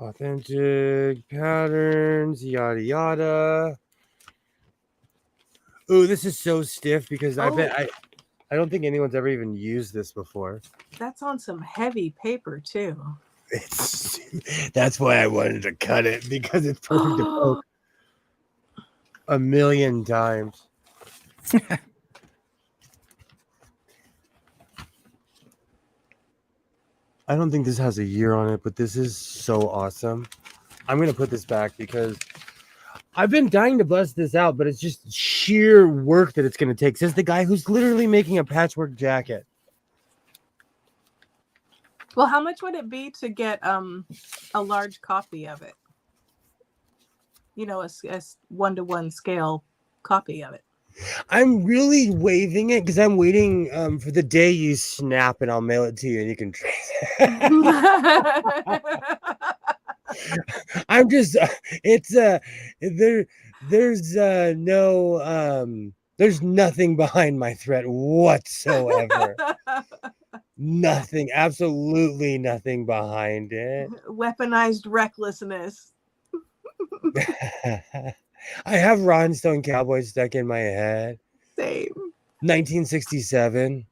authentic patterns, yada yada. Ooh, this is so stiff because I don't think anyone's ever even used this before. That's on some heavy paper too. That's why I wanted to cut it, because it's perfect to poke a million times. I don't think this has a year on it, but this is so awesome. I'm going to put this back because I've been dying to bust this out, but it's just sheer work that it's going to take. Says the guy who's literally making a patchwork jacket. Well, how much would it be to get a large copy of it? You know, a 1-to-1 scale copy of it. I'm really waving it because I'm waiting for the day you snap and I'll mail it to you and you can trace it. I'm just it's there's nothing behind my threat whatsoever. Nothing, absolutely nothing behind it. Weaponized recklessness. I have Rhinestone Cowboy stuck in my head. Same. 1967.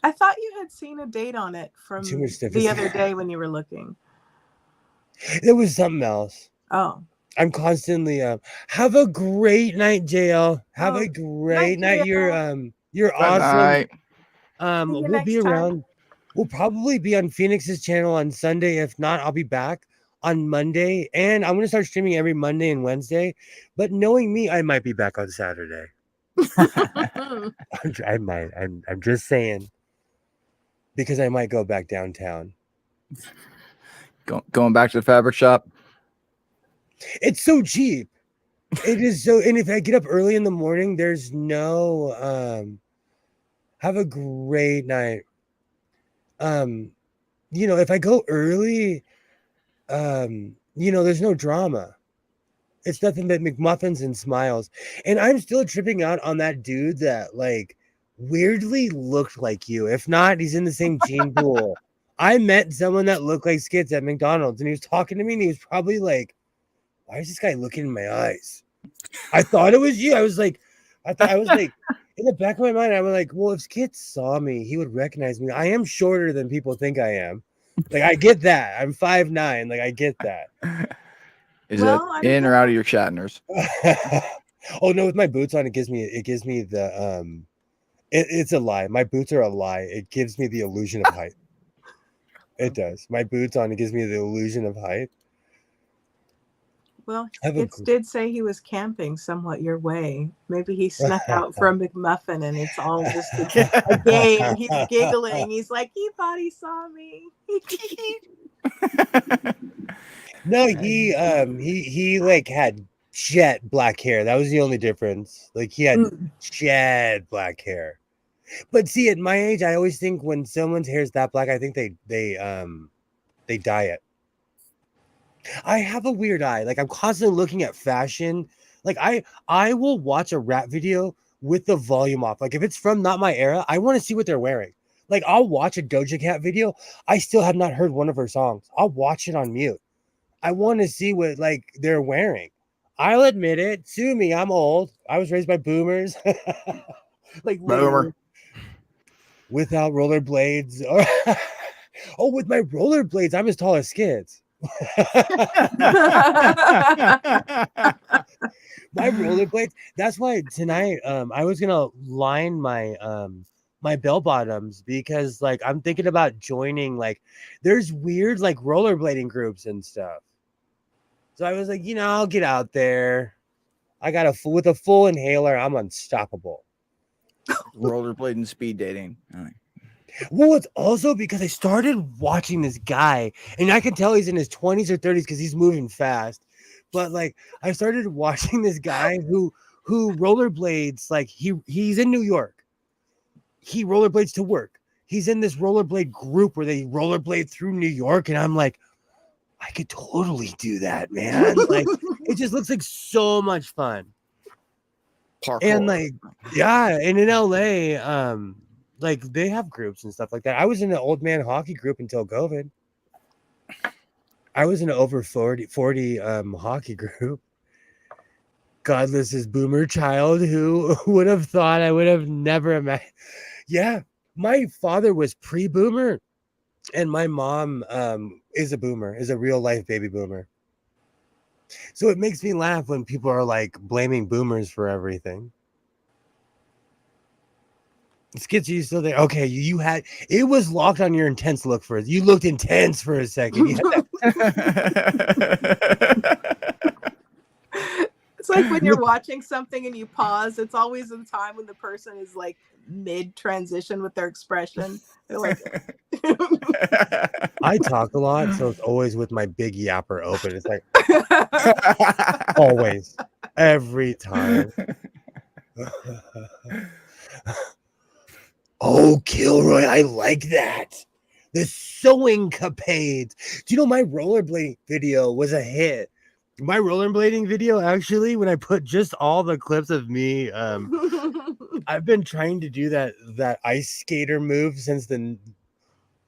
I thought you had seen a date on it from the other day when you were looking. There was something else. Oh. I'm constantly have a great night, JL. Have a great night. JL. You're Good awesome. night. We'll be around. We'll probably be on Phoenix's channel on Sunday. If not, I'll be back on Monday. And I'm gonna start streaming every Monday and Wednesday. But knowing me, I might be back on Saturday. I might. I'm just saying. Because I might go back downtown. Going back to the fabric shop. It's so cheap. It is so, and if I get up early in the morning, there's no have a great night. You know, if I go early, you know, there's no drama. It's nothing but McMuffins and smiles. And I'm still tripping out on that dude that like weirdly looked like you. If not, he's in the same gene pool. I met someone that looked like Skits at McDonald's, and he was talking to me, and he was probably like, "Why is this guy looking in my eyes?" I thought it was you. I was like, in the back of my mind, I was like, well, if Skits saw me, he would recognize me. I am shorter than people think I am. Like, I get that. I'm 5'9". Like, I get that. Is it in or out of your Shatners? Oh no, with my boots on, it gives me the it's a lie. My boots are a lie. It gives me the illusion of height. It does. My boots on, it gives me the illusion of height. Well, it did say he was camping somewhat your way. Maybe he snuck out for a McMuffin and it's all just a game. He's giggling. He's like, he thought he saw me. No, he like had jet black hair. That was the only difference. Like he had jet black hair. But see, at my age, I always think when someone's hair is that black, I think they dye it. I have a weird eye. Like I'm constantly looking at fashion. Like I will watch a rap video with the volume off. Like if it's from not my era, I want to see what they're wearing. Like I'll watch a Doja Cat video. I still have not heard one of her songs. I'll watch it on mute. I want to see what like they're wearing. I'll admit it. Sue me. I'm old. I was raised by boomers. Like literally. Boomer. Without rollerblades. Oh, with my rollerblades, I'm as tall as Skids. My rollerblades. That's why tonight I was gonna line my my bell bottoms because like I'm thinking about joining like there's weird like rollerblading groups and stuff. So I was like, you know, I'll get out there. I got with a full inhaler, I'm unstoppable. Rollerblading, speed dating. Well, it's also because I started watching this guy, and I can tell he's in his 20s or 30s because he's moving fast. But like, I started watching this guy who rollerblades. Like he's in New York. He rollerblades to work. He's in this rollerblade group where they rollerblade through New York, and I'm like, I could totally do that, man. Like, it just looks like so much fun. Parkour. And like, yeah, and in LA, like they have groups and stuff like that. I was in an old man hockey group until COVID. I was in an over 40 hockey group. Godless is boomer child. Who would have thought? I would have never imagined. Yeah, my father was pre-boomer, and my mom is a boomer, is a real life baby boomer. So it makes me laugh when people are like blaming boomers for everything. Skits, are you still there? Okay, you had it was locked on your intense look for it. You looked intense for a second. It's like when you're watching something and you pause. It's always the time when the person is like mid transition with their expression. They're like, I talk a lot, so it's always with my big yapper open. It's like always, every time. Oh, Kilroy, I like that. The sewing capades. Do you know my rollerblading video was a hit? My rollerblading video, actually, when I put just all the clips of me, I've been trying to do that ice skater move since the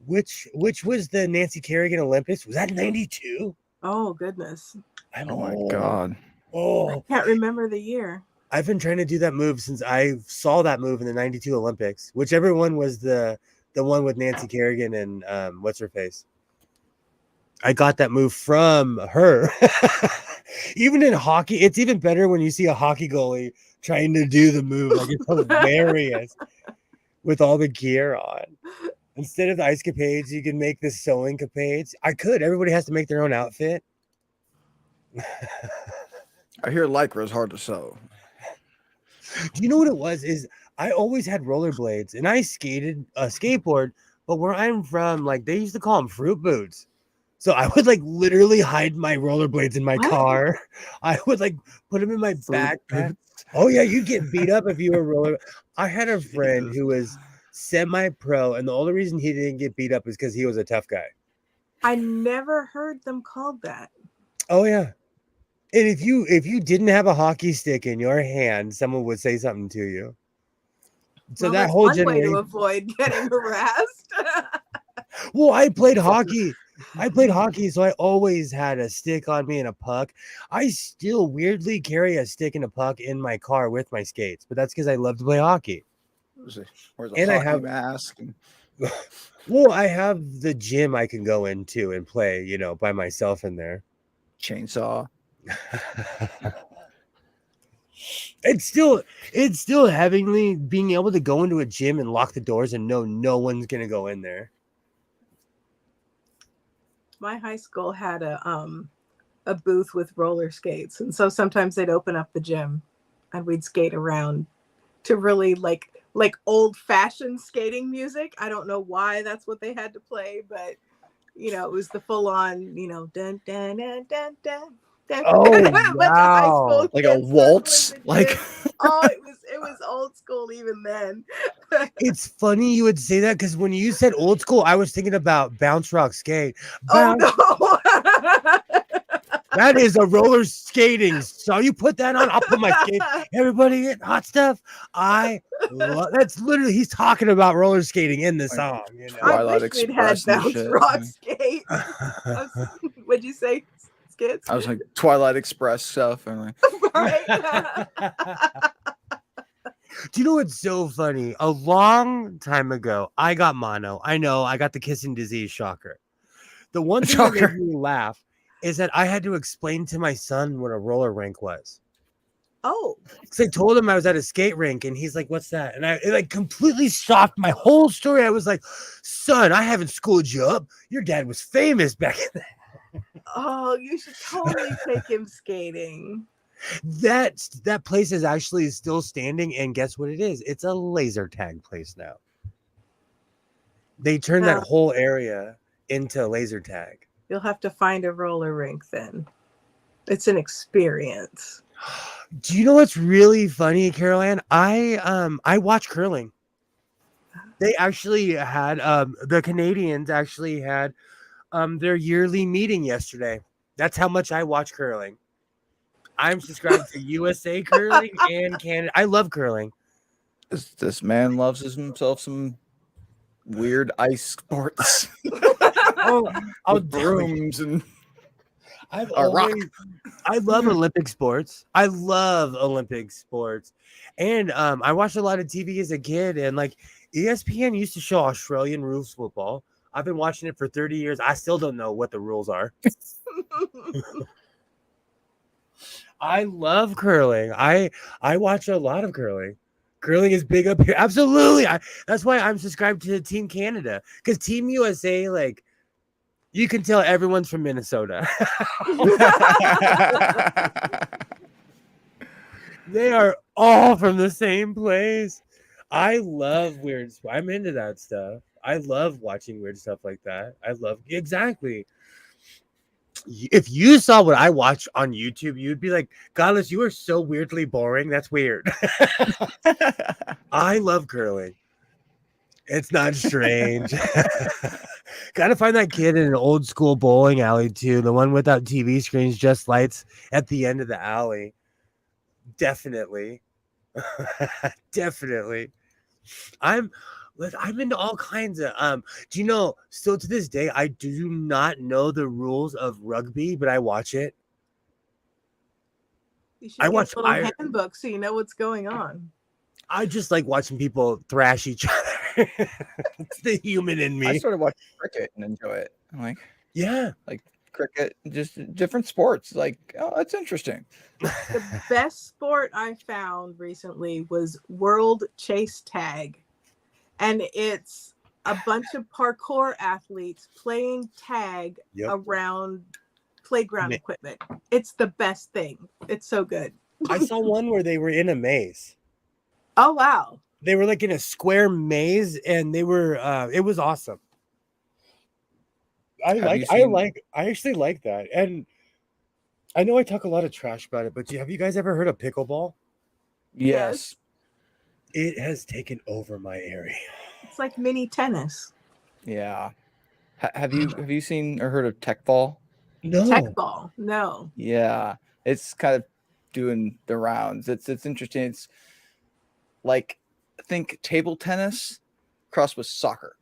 which was the Nancy Kerrigan Olympics? Was that 92? oh goodness. Oh my God. Oh, I can't remember the year. I've been trying to do that move since I saw that move in the 92 Olympics, whichever one was the one with Nancy Kerrigan and what's her face. I got that move from her. Even in hockey, it's even better when you see a hockey goalie trying to do the move. Like it's hilarious with all the gear on. Instead of the ice capades, you can make the sewing capades. I could. Everybody has to make their own outfit. I hear lycra is hard to sew. Do you know what it was? Is I always had rollerblades and I skated a skateboard, but where I'm from, like they used to call them fruit boots. So I would like literally hide my rollerblades in my car. I would like put them in my backpack. Oh yeah, you'd get beat up if you were roller. I had a friend who was semi-pro, and the only reason he didn't get beat up is because he was a tough guy. I never heard them called that. Oh yeah. And if you didn't have a hockey stick in your hand, someone would say something to you. So well, that that's whole one generation. way to avoid getting harassed. Well, I played hockey. So I always had a stick on me and a puck. I still weirdly carry a stick and a puck in my car with my skates, but that's because I love to play hockey. Where's a And hockey I have mask? well, I have the gym I can go into and play, you know, by myself in there. Chainsaw. It's still heavenly being able to go into a gym and lock the doors and know no one's gonna go in there. My high school had a booth with roller skates, and so sometimes they'd open up the gym and we'd skate around to really like old fashioned skating music. I don't know why that's what they had to play, but you know, it was the full on, you know, dun dun dun dun dun. Oh wow! Like a waltz, like oh, it was old school even then. It's funny you would say that because when you said old school, I was thinking about bounce rock skate. Oh Bounce, no. that is a roller skating. So you put that on, I'll put my skate. Everybody get hot stuff. I love that's literally he's talking about roller skating in the Like song. You know? I Twilight wish we'd had Express and bounce shit. rock skate. What'd you say? Skits? I was like Twilight Express stuff. And like, Right. Do you know what's so funny? A long time ago, I got mono. I know I got the kissing disease, shocker. The one thing that Shocker. made me laugh is that I had to explain to my son what a roller rink was. Oh, Because I told him I was at a skate rink and he's like, what's that? And it like completely stopped my whole story. I was like, son, I haven't schooled you up. Your dad was famous back in oh, you should totally take him skating. that place is actually still standing. And guess what it is? It's a laser tag place now. They turned Yeah. that whole area into laser tag. You'll have to find a roller rink then. It's an experience. Do you know what's really funny, Carol Ann? I watch curling. They actually had the Canadians actually had their yearly meeting yesterday. That's how much I watch curling. I'm subscribed to USA Curling and Canada. I love curling. this man loves himself some weird ice sports. Oh, I'll With brooms and I've a rock. always, I love Olympic sports. I love Olympic sports. And I watched a lot of TV as a kid, and like ESPN used to show Australian rules football. I've been watching it for 30 years. I still don't know what the rules are. I love curling. I watch a lot of curling. Curling is big up here. Absolutely. That's why I'm subscribed to Team Canada. Because Team USA, like, you can tell everyone's from Minnesota. They are all from the same place. I love weird. I'm into that stuff. I love watching weird stuff like that. I love exactly. If you saw what I watch on YouTube, you'd be like, Godless, you are so weirdly boring. That's weird. I love curling. It's not strange. Gotta find that kid in an old school bowling alley too. The one without TV screens, just lights at the end of the alley. Definitely. Definitely. I'm into all kinds of do you know, still to this day, I do not know the rules of rugby, but I watch it. You should I get watch a little handbook so you know what's going on. I just like watching people thrash each other. It's the human in I me. started watching cricket and enjoy it. I'm like, Yeah. like cricket, just different sports. Like, oh, that's interesting. The best sport I found recently was World Chase Tag. And it's a bunch of parkour athletes playing tag around playground equipment. It's the best thing. It's so good. I saw one where they were in a maze. Oh, wow. They were like in a square maze and they were it was awesome. I actually like that. And I know I talk a lot of trash about it, but have you guys ever heard of pickleball? Yes. It has taken over my area. It's like mini tennis. Yeah. Have you seen or heard of tech ball? No. Tech ball. No. Yeah. It's kind of doing the rounds. It's interesting. It's like, think table tennis crossed with soccer.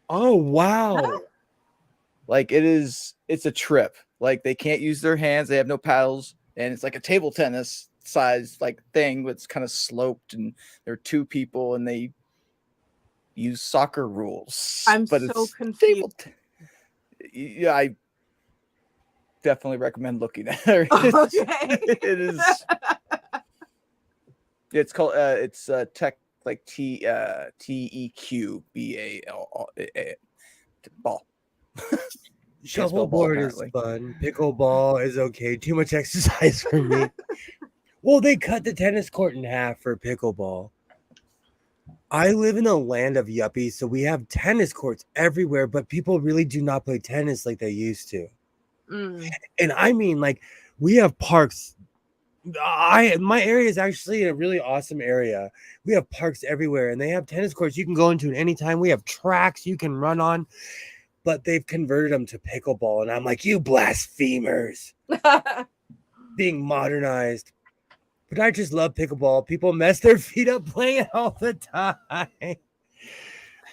Oh wow. Like it's a trip. Like they can't use their hands, they have no paddles, and it's like a table tennis size like thing, but it's kind of sloped, and there are two people and they use soccer rules. I'm but so it's confused. Yeah, I definitely recommend looking at it. Okay. It is. It's called it's tech like TEQBAL ball. Shuffleboard is fun. Pickleball is okay. Too much exercise for me. Well, they cut the tennis court in half for pickleball. I live in a land of yuppies, so we have tennis courts everywhere, but people really do not play tennis like they used to. Mm. And I mean, like, we have parks My area is actually a really awesome area. We have parks everywhere, and they have tennis courts you can go into at any time. We have tracks you can run on, but they've converted them to pickleball, and I'm like, you blasphemers, being modernized. But I just love pickleball. People mess their feet up playing it all the time.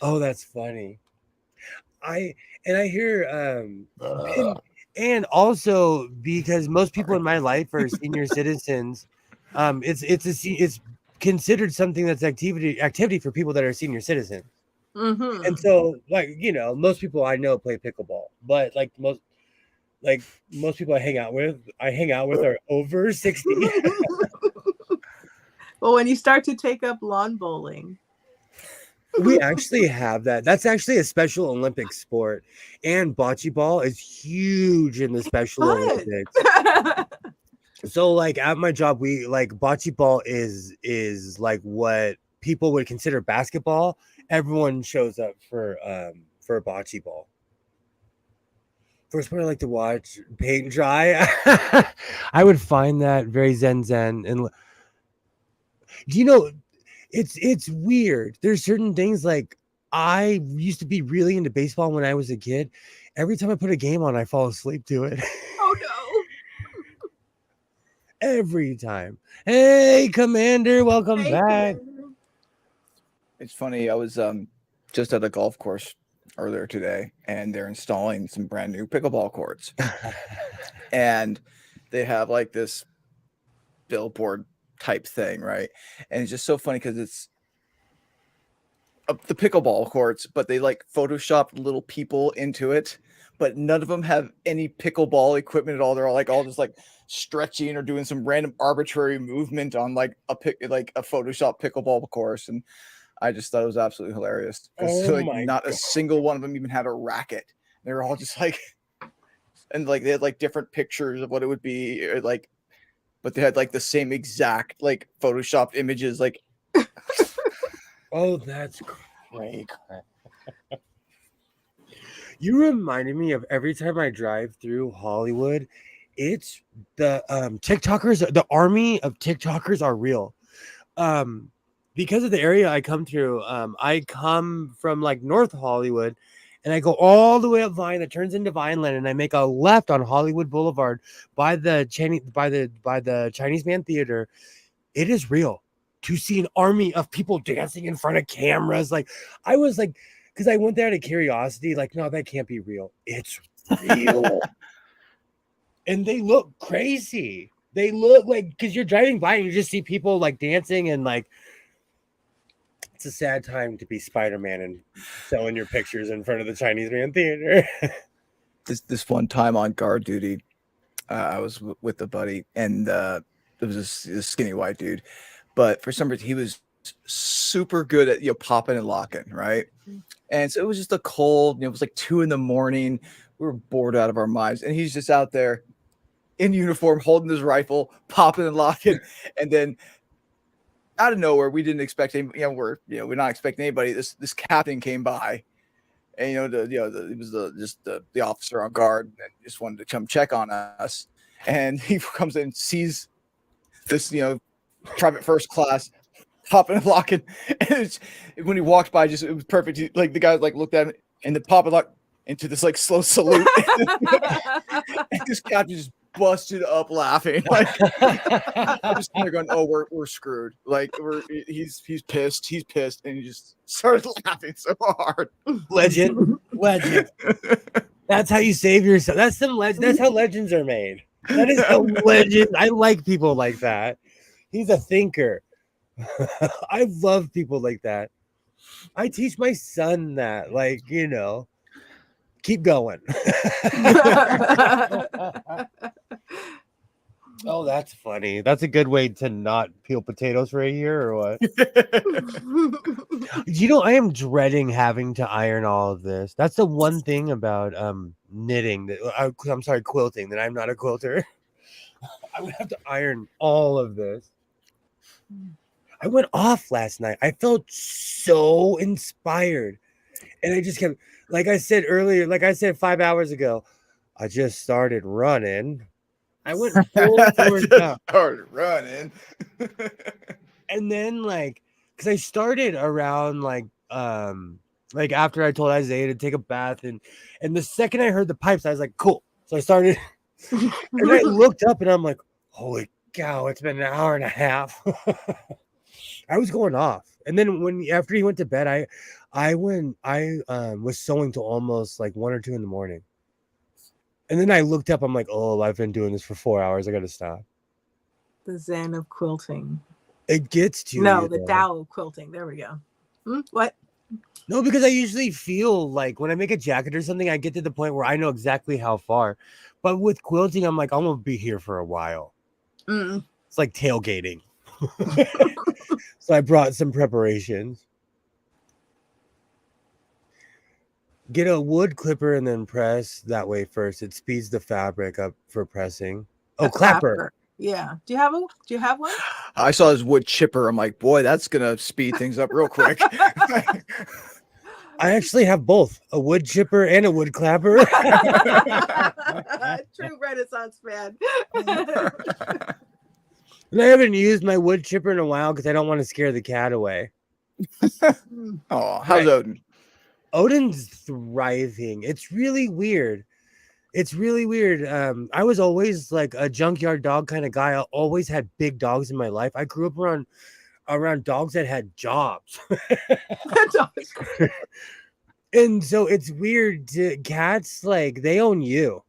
Oh, that's funny. I hear and also because most people in my life are senior citizens, it's considered something that's activity for people that are senior citizens. Mm-hmm. And so, like, most people I know play pickleball, but most people I hang out with are over 60. Well, when you start to take up lawn bowling. We actually have that. That's actually a Special Olympic sport, and bocce ball is huge in the Special Olympics. So, like, at my job, we like bocce ball is like what people would consider basketball. Everyone shows up for bocce ball. First one I like to watch paint dry. I would find that very zen, and you know, it's weird. There's certain things like I used to be really into baseball when I was a kid. Every time I put a game on, I fall asleep to it. Oh no. Every time. Hey, Commander, welcome Hey, back. Commander. It's funny. I was just at a golf course earlier today, and they're installing some brand new pickleball courts, and they have like this billboard type thing, right? And it's just so funny because it's the pickleball courts, but they like photoshopped little people into it, but none of them have any pickleball equipment at all. They're all just like stretching or doing some random arbitrary movement on like a Photoshop pickleball course. And I just thought it was absolutely hilarious because not a single one of them even had a racket. They were all just like, and like they had like different pictures of what it would be, or like, but they had like the same exact like photoshopped images. Like, oh, that's great. You reminded me of every time I drive through Hollywood, it's the TikTokers, the army of TikTokers are real. Because of the area I come through, I come from like North Hollywood, and I go all the way up Vine that turns into Vineland, and I make a left on Hollywood Boulevard by the Chinese Man Theater. It is real to see an army of people dancing in front of cameras. Like, I was like, because I went there out of curiosity, like, no, that can't be real. It's real. And they look crazy. They look like, because you're driving by and you just see people like dancing, and like, it's a sad time to be Spider-Man and selling your pictures in front of the Chinese Man Theater. this one time on guard duty, I was with a buddy, and it was this skinny white dude, but for some reason he was super good at popping and locking, right? And so it was just a cold, it was like 2 a.m. We were bored out of our minds, and he's just out there in uniform holding his rifle, popping and locking. And then out of nowhere, we didn't expect him, we're not expecting anybody. This captain came by, and it was the officer on guard, and just wanted to come check on us. And he comes in, sees this private first class popping and locking, and when he walked by, it was perfect. The guy looked at him and then pop and lock into this slow salute. And this captain just busted up laughing. I'm just kind of going, oh, we're screwed. He's pissed, and he just started laughing so hard. Legend. That's how you save yourself. That's some legend. That's how legends are made. That is a legend. I like people like that. He's a thinker. I love people like that. I teach my son that, keep going. Oh, that's funny. That's a good way to not peel potatoes for a year, or what? I am dreading having to iron all of this. That's the one thing about knitting I'm sorry, quilting, that I'm not a quilter. I would have to iron all of this. I went off last night. I felt so inspired. And I just kept, like I said 5 hours ago, I just started running. I went full force Just out. started running. And then because I started around like after I told Isaiah to take a bath, and the second I heard the pipes, I was like, cool. So I started, and I looked up, and I'm like, holy cow, it's been an hour and a half. I was going off, and then after he went to bed, I was sewing till almost like 1 or 2 in the morning, and then I looked up. I'm like, oh, I've been doing this for 4 hours. I got to stop. The Zen of quilting. It gets to No, you, the though. Tao of quilting. There we go. What? No, because I usually feel like when I make a jacket or something, I get to the point where I know exactly how far. But with quilting, I'm like, I'm gonna be here for a while. It's like tailgating. So I brought some preparations. Get a wood clipper and then press that way first. It speeds the fabric up for pressing. Oh, A clapper. Yeah. Do you have one? I saw his wood chipper. I'm like, boy, that's gonna speed things up real quick. I actually have both, a wood chipper and a wood clapper. True Renaissance man. And I haven't used my wood chipper in a while because I don't want to scare the cat away. Oh, how's Odin? Odin's thriving. It's really weird. I was always like a junkyard dog kind of guy. I always had big dogs in my life. I grew up around dogs that had jobs. And so it's weird cats, like, they own you.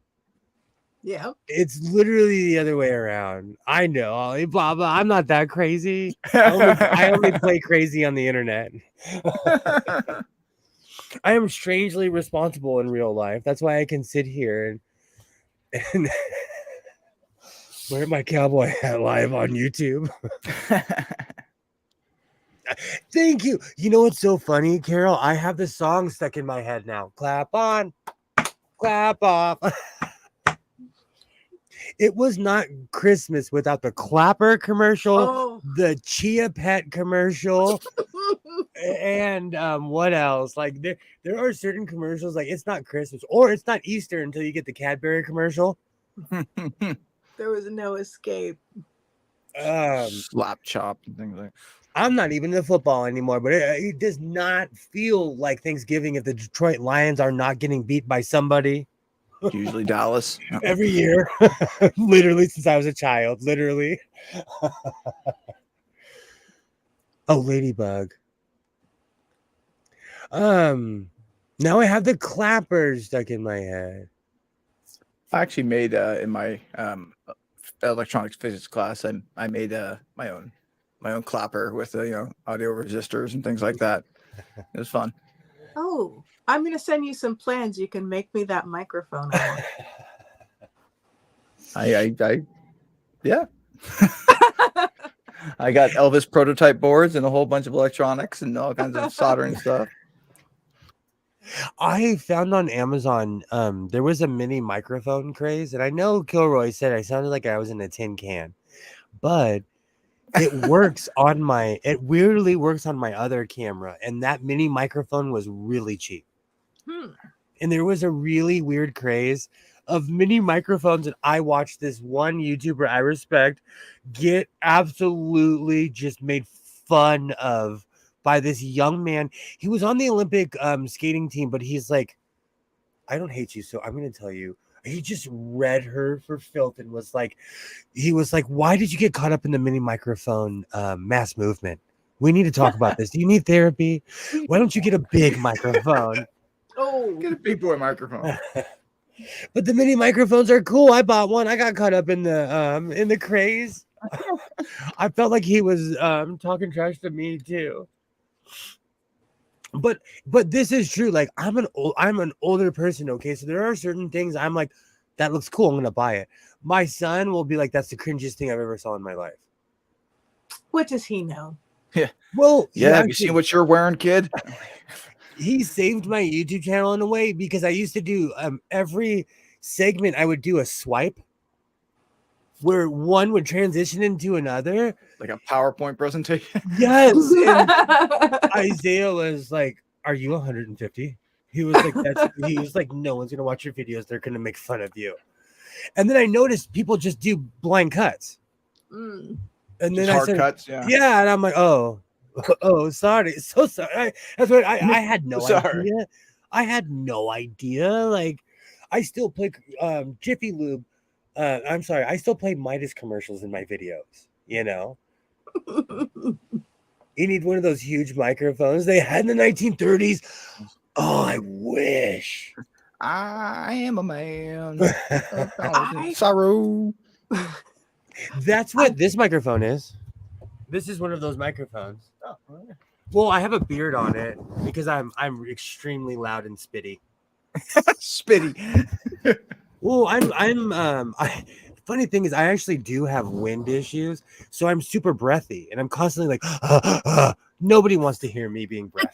Yeah. It's literally the other way around. I know, blah blah. I'm not that crazy. I only play crazy on the internet. I am strangely responsible in real life. That's why I can sit here and wear my cowboy hat live on YouTube. Thank you. You know what's so funny, Carol? I have the song stuck in my head now. Clap on, clap off. It was not Christmas without the Clapper commercial, the Chia Pet commercial, and what else? Like there are certain commercials, like it's not Christmas or it's not Easter until you get the Cadbury commercial. There was no escape. Slap chop and things like that. I'm not even into football anymore, but it does not feel like Thanksgiving if the Detroit Lions are not getting beat by somebody. Usually Dallas. Every year. Literally since I was a child. Literally. Oh, Ladybug. Now I have the clappers stuck in my head. I actually made in my electronics physics class, I made my own clapper with audio resistors and things like that. It was fun. Oh, I'm gonna send you some plans. You can make me that microphone. Yeah. I got Elvis prototype boards and a whole bunch of electronics and all kinds of soldering stuff. I found on Amazon there was a mini microphone craze, and I know Kilroy said I sounded like I was in a tin can, but it works it weirdly works on my other camera, and that mini microphone was really cheap. And there was a really weird craze of mini microphones, and I watched this one YouTuber I respect get absolutely just made fun of by this young man. He was on the Olympic skating team, but he's like, I don't hate you, so I'm going to tell you. He just read her for filth and was like, why did you get caught up in the mini microphone mass movement? We need to talk about this. Do you need therapy? Why don't you get a big microphone? Oh, Get a big boy microphone. But the mini microphones are cool. I bought one. I got caught up in the craze. I felt like he was talking trash to me too. But this is true. Like I'm an older person, okay? So there are certain things I'm like, that looks cool. I'm gonna buy it. My son will be like, that's the cringiest thing I've ever saw in my life. what does he know? Yeah. Well, Yeah. Have you seen what you're wearing, kid? He saved my YouTube channel in a way because I used to do every segment I would do a swipe where one would transition into another, Like a PowerPoint presentation. Yes. And Isaiah was like, "Are you 150?" He was like, he was like, "No one's gonna watch your videos. They're gonna make fun of you." And then I noticed people just do blind cuts. Mm. And then Just I hard said, cuts. Yeah. yeah, and I'm like, oh, sorry, so sorry. That's what I had no Sorry. idea. I had no idea. Like, I still play Jiffy Lube. I'm sorry, I still play Midas commercials in my videos. You know, you need one of those huge microphones they had in the 1930s. Oh, I wish. I am a man. I- Sorrow. That's what this microphone is. This is one of those microphones. Oh, Well, I have a beard on it because I'm extremely loud and spitty. Spitty. Well, funny thing is I actually do have wind issues, so I'm super breathy and I'm constantly like nobody wants to hear me being breathy.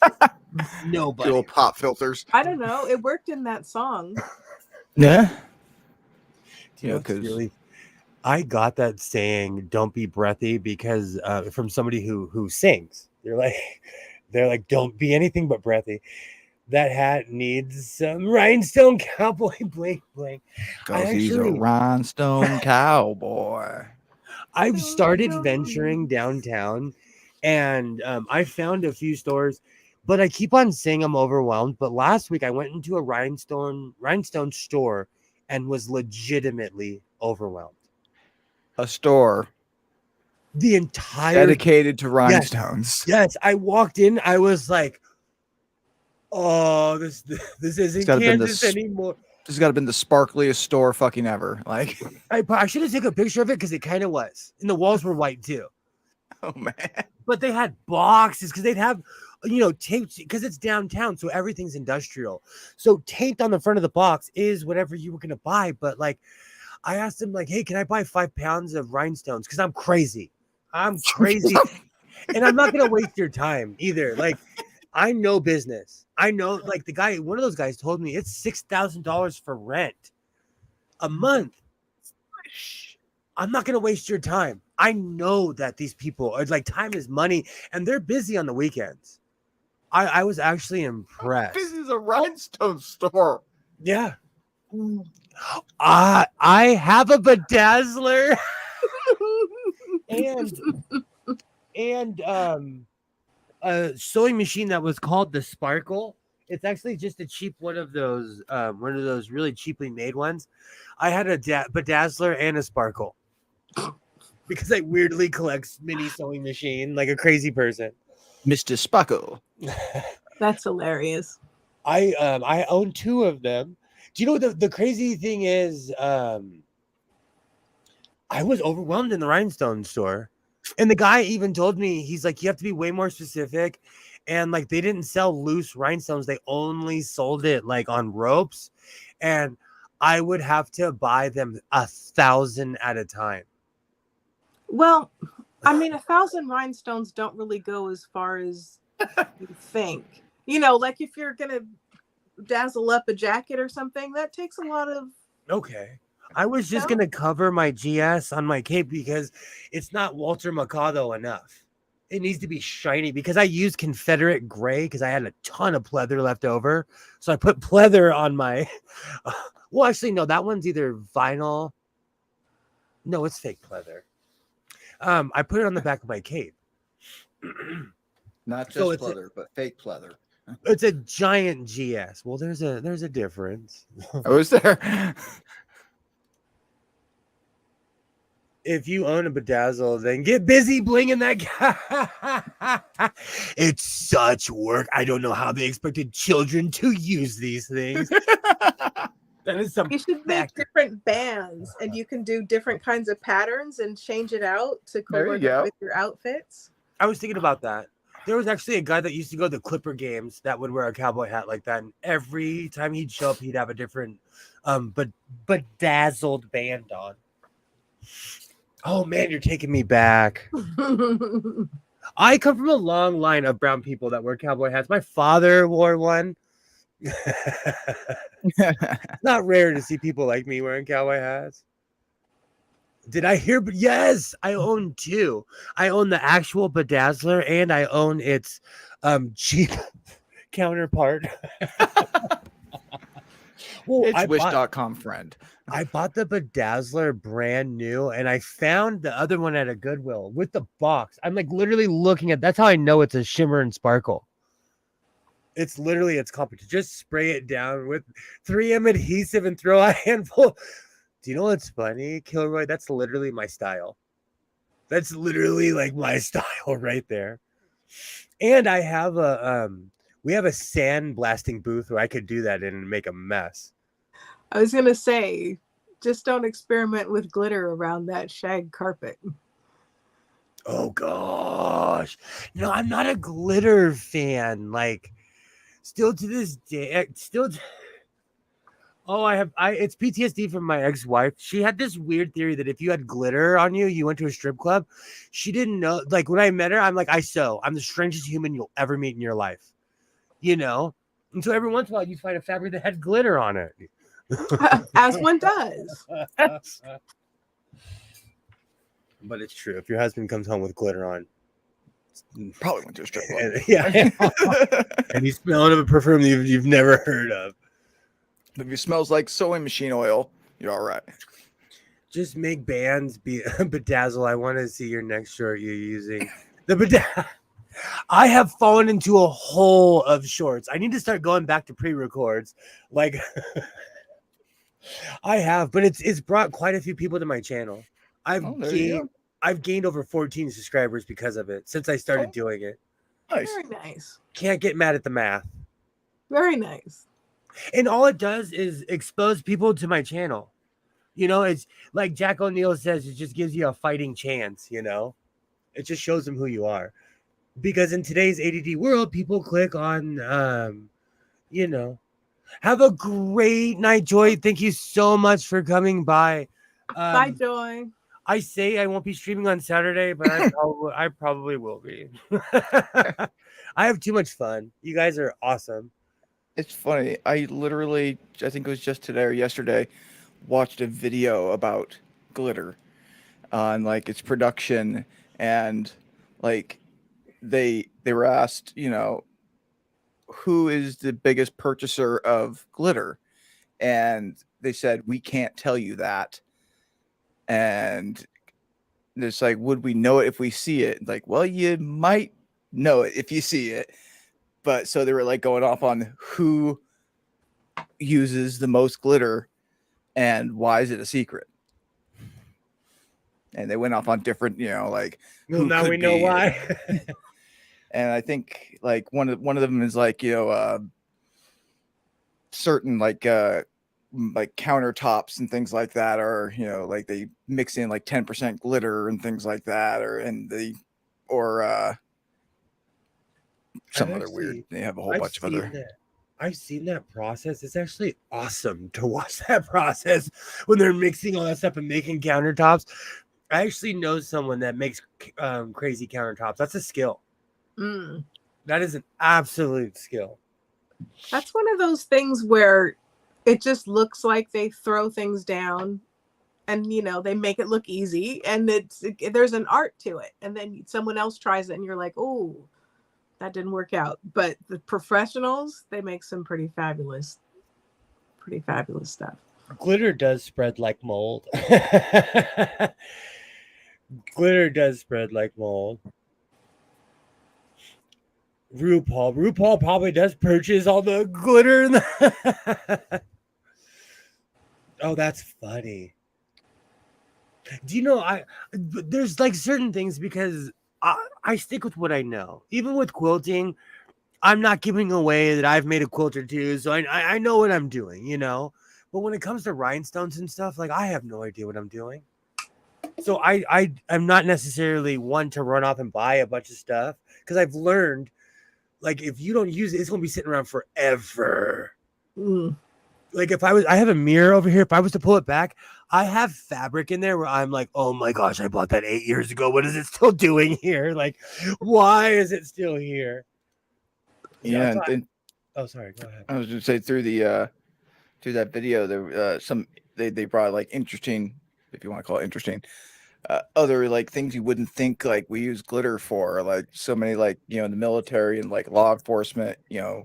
Nobody. Little pop filters. I don't know. It worked in that song. Yeah. You know, Yeah, it's 'cause- really, I got that saying "Don't be breathy" because from somebody who sings. They're like, "Don't be anything but breathy." That hat needs some rhinestone cowboy bling bling. Cause he's a rhinestone cowboy. I've started venturing downtown, and I found a few stores, but I keep on saying I'm overwhelmed. But last week I went into a rhinestone store and was legitimately overwhelmed. A store The entire dedicated to rhinestones. yes, I walked in. I was like, "Oh, this isn't gotta been Kansas the anymore." This has got to been the sparkliest store fucking ever. Like, I should have taken a picture of it because it kind of was, and the walls were white too. oh man. But they had boxes because they'd have, taped because it's downtown, so everything's industrial. So taped on the front of the box is whatever you were gonna buy. But like, I asked him like, "Hey, can I buy 5 pounds of rhinestones? Because I'm crazy, and I'm not gonna waste your time either. Like, I know business. I know like the guy. One of those guys told me it's $6,000 for rent a month. I'm not gonna waste your time. I know that these people are like, time is money, and they're busy on the weekends. I was actually impressed. This is a rhinestone store. Yeah. I have a bedazzler and a sewing machine that was called the Sparkle. It's actually just a cheap one of those really cheaply made ones. I had a bedazzler and a Sparkle because I weirdly collect mini sewing machine like a crazy person. Mr. Sparkle. That's hilarious. I own 2 of them. Do you know what the crazy thing is? I was overwhelmed in the rhinestone store. And the guy even told me, he's like, you have to be way more specific. And like, they didn't sell loose rhinestones. They only sold it like on ropes. And I would have to buy them 1,000 at a time. Well, I mean, 1,000 rhinestones don't really go as far as you think. Like if you're going to dazzle up a jacket or something, that takes a lot of. Okay. I was just going to cover my GS on my cape because it's not Walter Mercado enough. It needs to be shiny because I used Confederate gray because I had a ton of pleather left over. So I put pleather on my. Well, actually, no, that one's either vinyl. No, it's fake pleather. I put it on the back of my cape. Not just So it's pleather, but fake pleather. It's a giant GS. Well, there's a difference. Oh, is there? If you own a bedazzle, then get busy blinging that guy. It's such work. I don't know how they expected children to use these things. That is some. You should make different bands, and you can do different kinds of patterns and change it out to coordinate with your outfits. I was thinking about that. There was actually a guy that used to go to the Clipper games that would wear a cowboy hat like that, and every time he'd show up, he'd have a different, bedazzled band on. Oh man, you're taking me back. I come from a long line of brown people that wear cowboy hats. My father wore one. Not rare to see people like me wearing cowboy hats. Did I hear? But yes, I own 2. I own the actual bedazzler and I own its cheap counterpart. Well, It's wish.com friend. I bought the Bedazzler brand new, and I found the other one at a Goodwill with the box. I'm like literally looking at. That's how I know it's a shimmer and sparkle. It's literally its competition. Just spray it down with 3M adhesive and throw a handful. Do you know what's funny, Kilroy? That's literally my style. That's literally like my style right there. And I have we have a sand blasting booth where I could do that in and make a mess. I was gonna say, just don't experiment with glitter around that shag carpet. Oh gosh. No, I'm not a glitter fan. Like, still to this day, it's PTSD from my ex-wife. She had this weird theory that if you had glitter on you, you went to a strip club. She didn't know. Like, when I met her, I'm like, I'm the strangest human you'll ever meet in your life. You know? And so every once in a while, you'd find a fabric that had glitter on it. As one does. But it's true. If your husband comes home with glitter on, Probably went to a strip club. and he's smelling of a perfume you've never heard of. If it smells like sewing machine oil, you're all right. Just make bands be bedazzle. I want to see your next shirt you're using. I have fallen into a hole of shorts. I need to start going back to pre-records. Like I have, but it's brought quite a few people to my channel. I've gained over 14 subscribers because of it since I started doing it. Nice. Very nice. Can't get mad at the math. Very nice. And all it does is expose people to my channel. You know, it's like Jack O'Neill says, it just gives you a fighting chance, you know? It just shows them who you are. Because in today's ADD world, people click on, you know. Have a great night, Joy. Thank you so much for coming by. Bye, Joy. I say I won't be streaming on Saturday, but I probably will be. I have too much fun. You guys are awesome. It's funny. I think it was just today or yesterday, watched a video about glitter on like its production, and like they were asked, you know, who is the biggest purchaser of glitter, and they said we can't tell you that. And it's like, would we know it if we see it? Like, well, you might know it if you see it. But so they were like going off on who uses the most glitter and why is it a secret? And they went off on different, you know, like, well, now we know why. And I think like one of them is like, you know, certain like countertops and things like that, or, you know, like they mix in like 10% glitter and things like that, or some other weird. They have a whole bunch of other. I've seen that process. It's actually awesome to watch that process when they're mixing all that stuff and making countertops. I actually know someone that makes crazy countertops. That's a skill. That is an absolute skill. That's one of those things where it just looks like they throw things down and, you know, they make it look easy, and there's an art to it. And then someone else tries it and you're like, oh, that didn't work out. But the professionals, they make some pretty fabulous stuff. Glitter does spread like mold. Glitter does spread like mold. RuPaul probably does purchase all the glitter. Oh, that's funny. Do you know, there's like certain things, because I stick with what I know. Even with quilting, I'm not giving away that I've made a quilt or two, so I know what I'm doing, you know. But when it comes to rhinestones and stuff, like, I have no idea what I'm doing. So I'm not necessarily one to run off and buy a bunch of stuff, because I've learned, like, if you don't use it, it's gonna be sitting around forever. Like, I have a mirror over here. If I was to pull it back, I have fabric in there where I'm like, oh my gosh, I bought that 8 years ago. What is it still doing here? Like, why is it still here? Yeah. Sorry, go ahead. I was going to say through that video, there they brought like interesting, if you want to call it interesting, other like things you wouldn't think like we use glitter for, like so many, like, you know, in the military and like law enforcement, you know,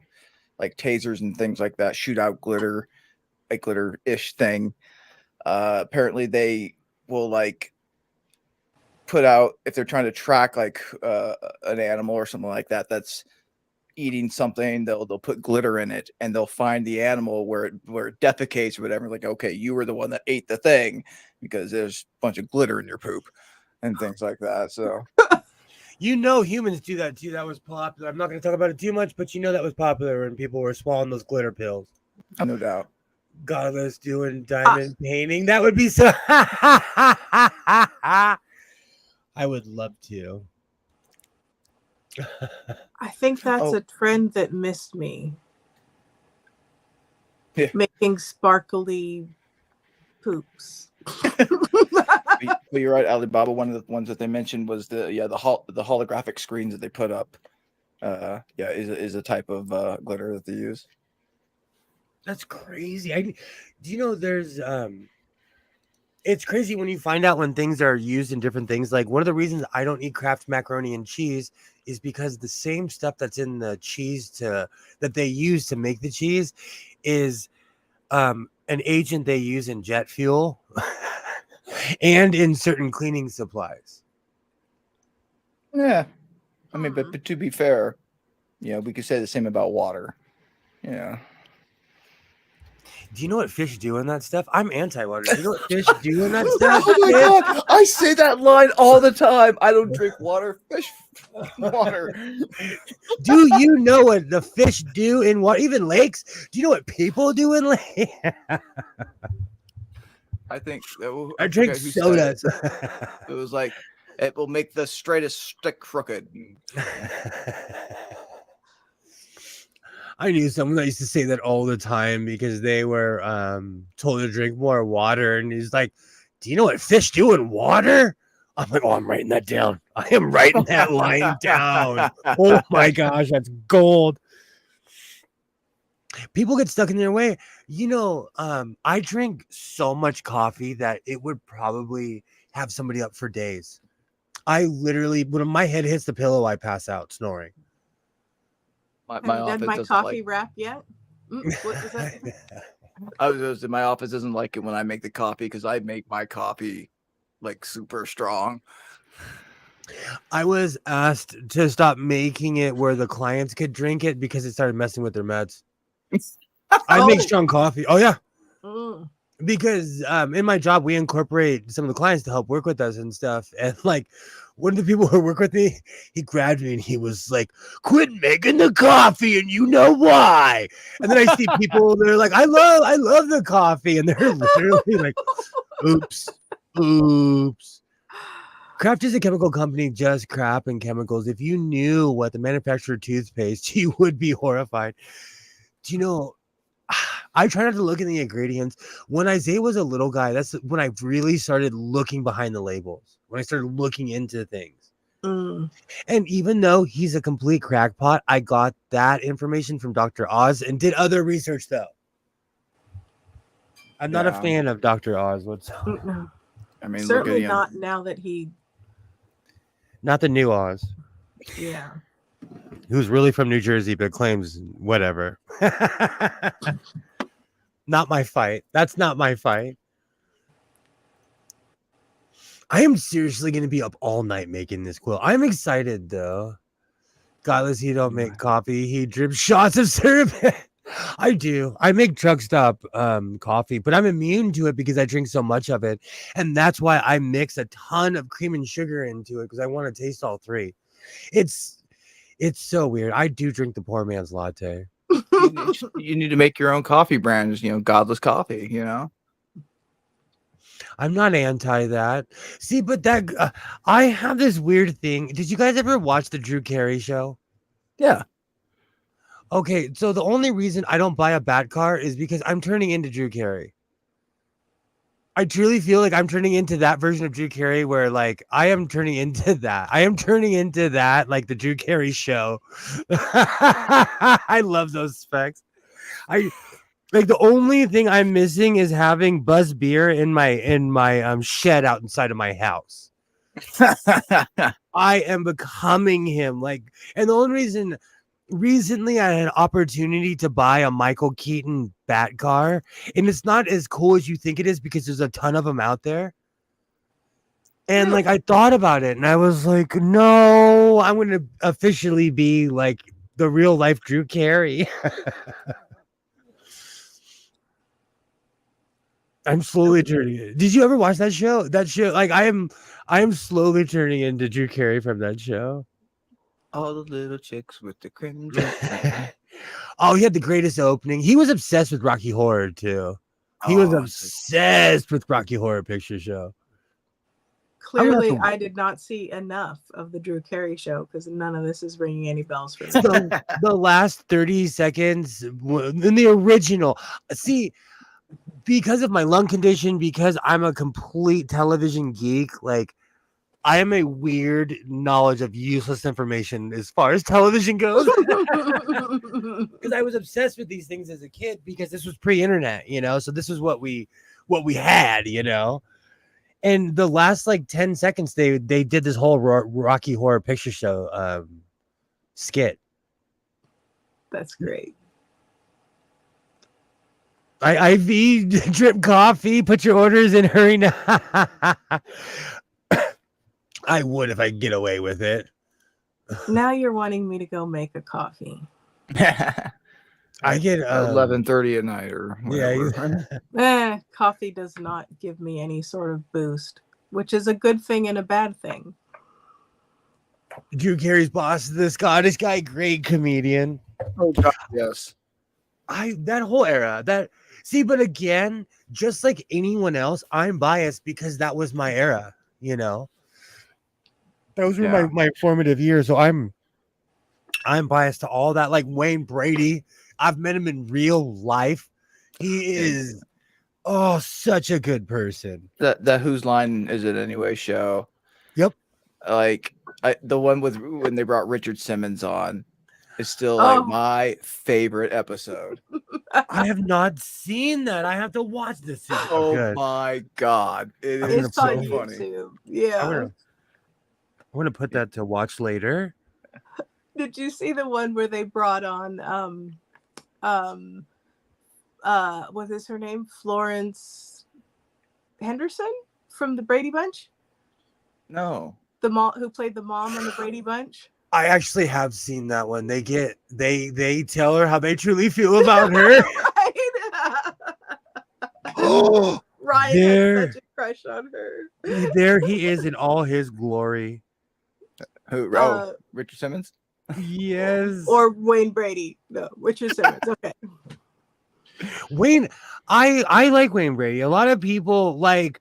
like tasers and things like that shoot out glitter. a glitter-ish thing. Apparently they will like put out, if they're trying to track like an animal or something like that that's eating something, they'll put glitter in it, and they'll find the animal where it defecates or whatever. Like, okay, you were the one that ate the thing because there's a bunch of glitter in your poop and things like that. So humans do that too. That was popular. I'm not going to talk about it too much, but that was popular when people were swallowing those glitter pills. No doubt. Godless doing diamond painting. That would be so. I would love to. I think that's a trend that missed me. Yeah. Making sparkly poops. But you're right, Alibaba. One of the ones that they mentioned was the holographic screens that they put up. Is a type of glitter that they use. That's crazy. There's it's crazy when you find out when things are used in different things. Like, one of the reasons I don't eat Kraft macaroni and cheese is because the same stuff that's in the cheese that they use to make the cheese is an agent they use in jet fuel and in certain cleaning supplies. Yeah. I mean, but to be fair, we could say the same about water. Yeah. Do you know what fish do in that stuff? I'm anti-water. Do you know what fish do in that stuff? Oh my God. I say that line all the time. I don't drink water. Fish water. Do you know what the fish do in water? Even lakes? Do you know what people do in lakes? I think I drink sodas. It was like, it will make the straightest stick crooked. I knew someone that used to say that all the time because they were told to drink more water. And he's like, do you know what fish do in water? I'm like, I'm writing that down. I am writing that line down. Oh my gosh, that's gold. People get stuck in their way. I drink so much coffee that it would probably have somebody up for days. I literally, when my head hits the pillow, I pass out snoring. Have you done my coffee wrap yet? What is that? My office doesn't like it when I make the coffee because I make my coffee like super strong. I was asked to stop making it where the clients could drink it because it started messing with their meds. I make strong coffee. Oh yeah. Because in my job we incorporate some of the clients to help work with us and stuff. And like, one of the people who work with me, he grabbed me and he was like, quit making the coffee and you know why. And then I see people, they're like, I love the coffee. And they're literally like, oops. Kraft is a chemical company, just crap and chemicals. If you knew what the manufacturer toothpaste, you would be horrified. Do you know, I try not to look in the ingredients. When Isaiah was a little guy, that's when I really started looking behind the labels, when I started looking into things. And even though he's a complete crackpot, I got that information from Dr. Oz and did other research, though. I'm not a fan of Dr. Oz whatsoever. I mean, certainly not now that he... Not the new Oz. Yeah. Who's really from New Jersey but claims whatever. Not my fight. That's not my fight. I am seriously going to be up all night making this quilt. I'm excited though. Godless, he don't make coffee. He drips shots of syrup. I do. I make truck stop coffee, but I'm immune to it because I drink so much of it. And that's why I mix a ton of cream and sugar into it because I want to taste all three. It's so weird. I do drink the poor man's latte. You need to make your own coffee brands, Godless Coffee, I'm not anti that. See, but that I have this weird thing. Did you guys ever watch the Drew Carey show? Yeah. Okay, so the only reason I don't buy a bat car is because I'm turning into Drew Carey. I truly feel like I'm turning into that version of Drew Carey where like I am turning into that. I am turning into that, like the Drew Carey show. I love those specs. Like the only thing I'm missing is having Buzz beer in my shed out inside of my house. I am becoming him. Like, and the only reason recently I had an opportunity to buy a Michael Keaton Bat car, and it's not as cool as you think it is because there's a ton of them out there. And like I thought about it and I was like, no, I'm going to officially be like the real life Drew Carey. I'm slowly turning it. Did you ever watch that show? That show, like I am slowly turning into Drew Carey from that show. All the little chicks with the crimson. Oh, he had the greatest opening. He was obsessed with Rocky Horror too. He was obsessed with Rocky Horror Picture Show. Clearly, I did not see enough of the Drew Carey show because none of this is ringing any bells for me. So the last 30 seconds in the original, see, because of my lung condition, because I'm a complete television geek, like I am a weird knowledge of useless information as far as television goes. Because I was obsessed with these things as a kid because this was pre-internet, you know. So this was what we had, you know. And the last like 10 seconds, they did this whole Rocky Horror Picture Show skit. That's great. IV drip coffee. Put your orders in. Hurry now. I would if I could get away with it. Now you're wanting me to go make a coffee. I get 11:30 at night or whatever. Yeah. Coffee does not give me any sort of boost, which is a good thing and a bad thing. Drew Carey's boss, the Scottish guy, great comedian. Oh God, yes. That whole era, but again, just like anyone else, I'm biased because that was my era, you know. Those were my formative years, so I'm biased to all that. Like Wayne Brady, I've met him in real life. He is such a good person. That Whose Line Is It Anyway show. Yep. Like the one with when they brought Richard Simmons on is still like my favorite episode. I have not seen that. I have to watch this. Oh my God. It's so funny. YouTube. Yeah. I'm gonna put that to watch later. Did you see the one where they brought on what is her name? Florence Henderson from the Brady Bunch? No. The mom who played the mom on the Brady Bunch? I actually have seen that one. They tell her how they truly feel about her. Oh, Ryan has such a crush on her. There he is in all his glory. Who? Richard Simmons? Yes. Or Wayne Brady. No, Richard Simmons. Okay. Wayne, I like Wayne Brady. A lot of people like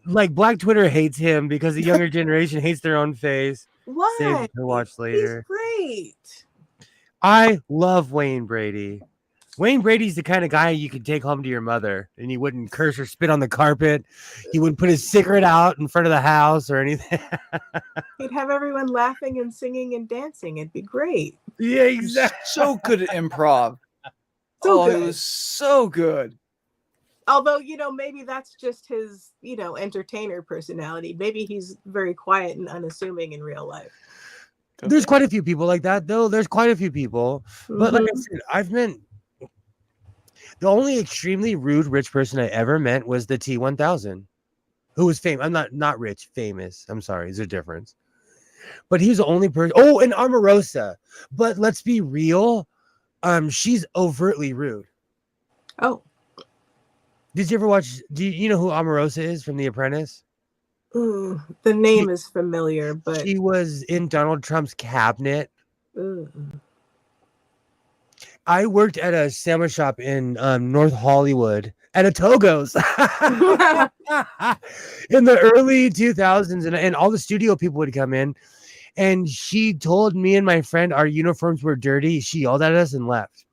Black Twitter hates him because the younger generation hates their own face. Why? Save it to watch later. He's great. I love Wayne Brady. Wayne Brady's the kind of guy you could take home to your mother and he wouldn't curse or spit on the carpet. He wouldn't put his cigarette out in front of the house or anything. He'd have everyone laughing and singing and dancing. It'd be great. Yeah, exactly. So good at improv. Good. It was so good. Although, maybe that's just his, entertainer personality. Maybe he's very quiet and unassuming in real life. There's quite a few people like that, though. There's quite a few people. But like I said, I've met the only extremely rude rich person I ever met was the T-1000, who was famous. I'm not rich, famous. I'm sorry. There's a difference. But he's the only person. Oh, and Omarosa. But let's be real. She's overtly rude. Oh. Did you ever watch? Do you know who Omarosa is from The Apprentice? The name is familiar, but she was in Donald Trump's cabinet. I worked at a sandwich shop in North Hollywood at a Togo's in the early 2000s, and all the studio people would come in, and she told me and my friend our uniforms were dirty. She yelled at us and left.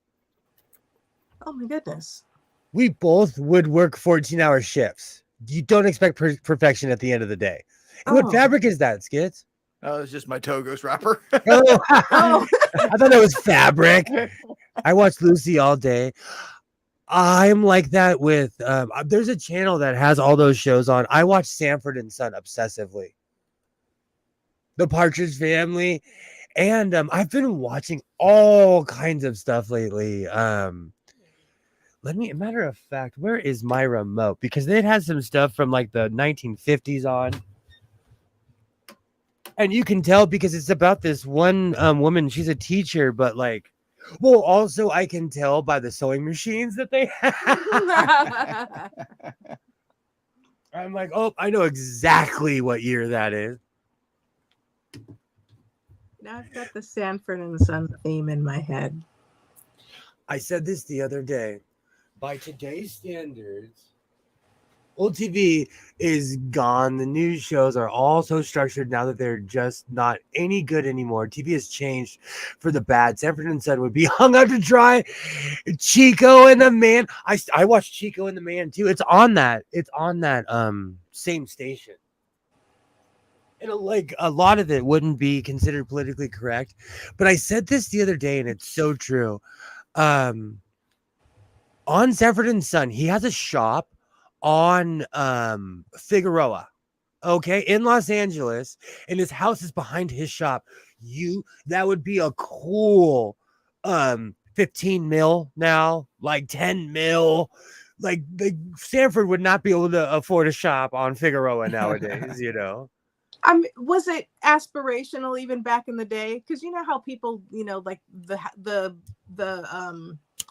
Oh my goodness. We both would work 14-hour shifts. You don't expect perfection at the end of the day. What fabric is that, Skits? Oh, it's just my Togo's wrapper. I thought it was fabric. I watched Lucy all day. I'm like that with there's a channel that has all those shows on. I watch Sanford and Son obsessively. The Partridge Family. And I've been watching all kinds of stuff lately. Matter of fact, where is my remote? Because it has some stuff from like the 1950s on. And you can tell because it's about this one woman. She's a teacher, but like, well, also I can tell by the sewing machines that they have. I'm like, oh, I know exactly what year that is. Now I've got the Sanford and Son theme in my head. I said this the other day. By today's standards, old TV is gone. The news shows are all so structured now that they're just not any good anymore. TV has changed for the bad. Sanford and Son would be hung out to dry. Chico and the Man. I watched Chico and the Man too. It's on that same station. And like a lot of it wouldn't be considered politically correct. But I said this the other day, and it's so true. On Sanford and Son, he has a shop on Figueroa, okay, in Los Angeles, and his house is behind his shop. That would be a cool 15 mil now, like 10 mil. Like Sanford would not be able to afford a shop on Figueroa nowadays, you know. Was it aspirational even back in the day? Because you know how people, like the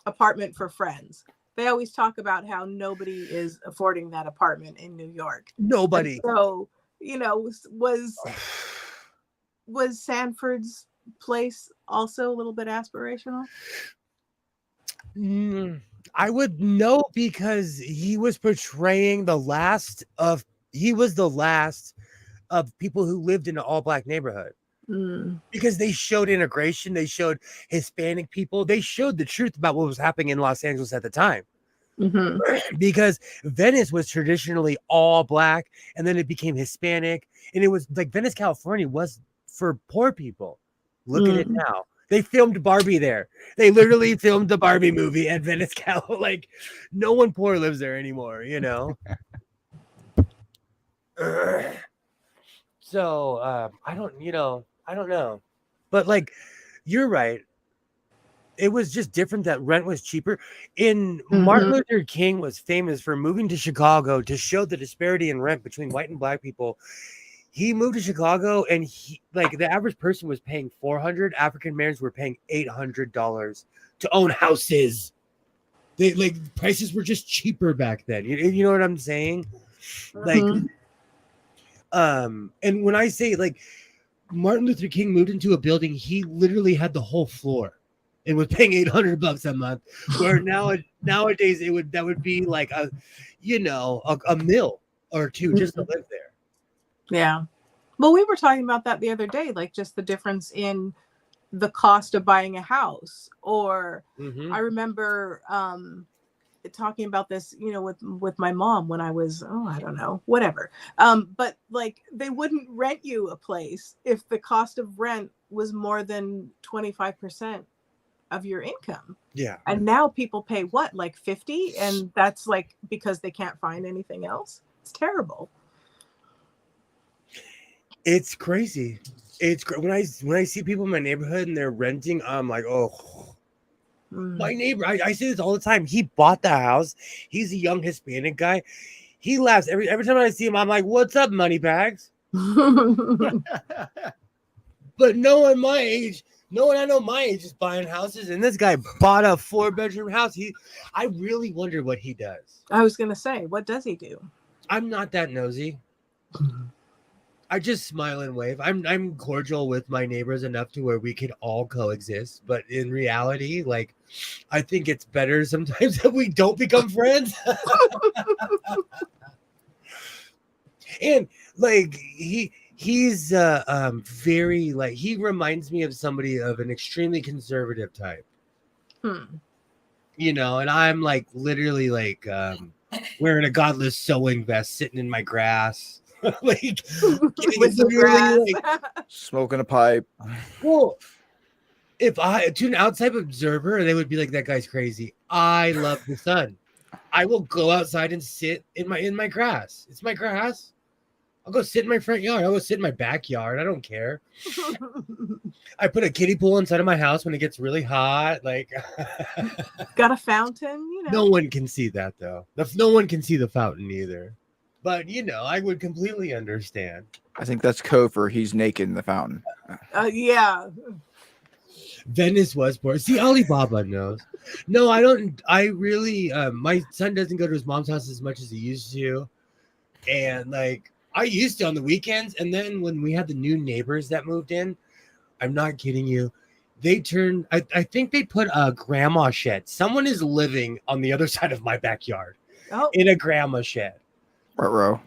apartment for friends. They always talk about how nobody is affording that apartment in New York. Nobody. And so, was Sanford's place also a little bit aspirational? I would know because he was portraying the last of people who lived in an all-black neighborhood. Because they showed integration, they showed Hispanic people, they showed the truth about what was happening in Los Angeles at the time. Because Venice was traditionally all black, and then it became Hispanic, and it was like Venice, California was for poor people. Look at it now. They filmed Barbie there. They literally filmed the Barbie movie at Venice, Cal. Like, no one poor lives there anymore, you know. So I don't know, but like, you're right. It was just different that rent was cheaper. Martin Luther King was famous for moving to Chicago to show the disparity in rent between white and black people. He moved to Chicago, and the average person was paying $400. African Americans were paying $800 to own houses. Prices were just cheaper back then. You know what I'm saying? And when I say Martin Luther King moved into a building, he literally had the whole floor and was paying $800 a month. Where nowadays that would be like a mill or two just to live there. Yeah. Well, we were talking about that the other day, like just the difference in the cost of buying a house. Or I remember talking about this, with my mom when I was, I don't know, whatever. But like they wouldn't rent you a place if the cost of rent was more than 25% of your income. Yeah. And now people pay what, like 50? And that's like because they can't find anything else. It's terrible. It's crazy. When I see people in my neighborhood and they're renting, I'm like, oh. My neighbor, I say this all the time. He bought the house. He's a young Hispanic guy. He laughs every time I see him. I'm like, "What's up, money bags?" But no one I know my age is buying houses, and this guy bought a 4-bedroom house. I really wonder what he does. I was gonna say, what does he do? I'm not that nosy. I just smile and wave. I'm cordial with my neighbors enough to where we can all coexist. But in reality, I think it's better sometimes that we don't become friends. And he's very he reminds me of somebody of an extremely conservative type. And I'm literally wearing a godless sewing vest, sitting in my grass. With the grass. Smoking a pipe. Well, to an outside observer, they would be like, that guy's crazy. I love the sun. I will go outside and sit in my grass. It's my grass. I'll go sit in my front yard. I'll go sit in my backyard. I don't care. I put a kiddie pool inside of my house when it gets really hot. Like, Got a fountain, you know. no one can see that though. No one can see the fountain either. But you know, I would completely understand. I think that's code for he's naked in the fountain. Yeah. Venice was born. See, Alibaba knows. No, I don't. I really, my son doesn't go to his mom's house as much as he used to. And like, I used to on the weekends. And then when we had the new neighbors that moved in, I'm not kidding you. They turned, I think they put a grandma shed. Someone is living on the other side of my backyard in a grandma shed. Row.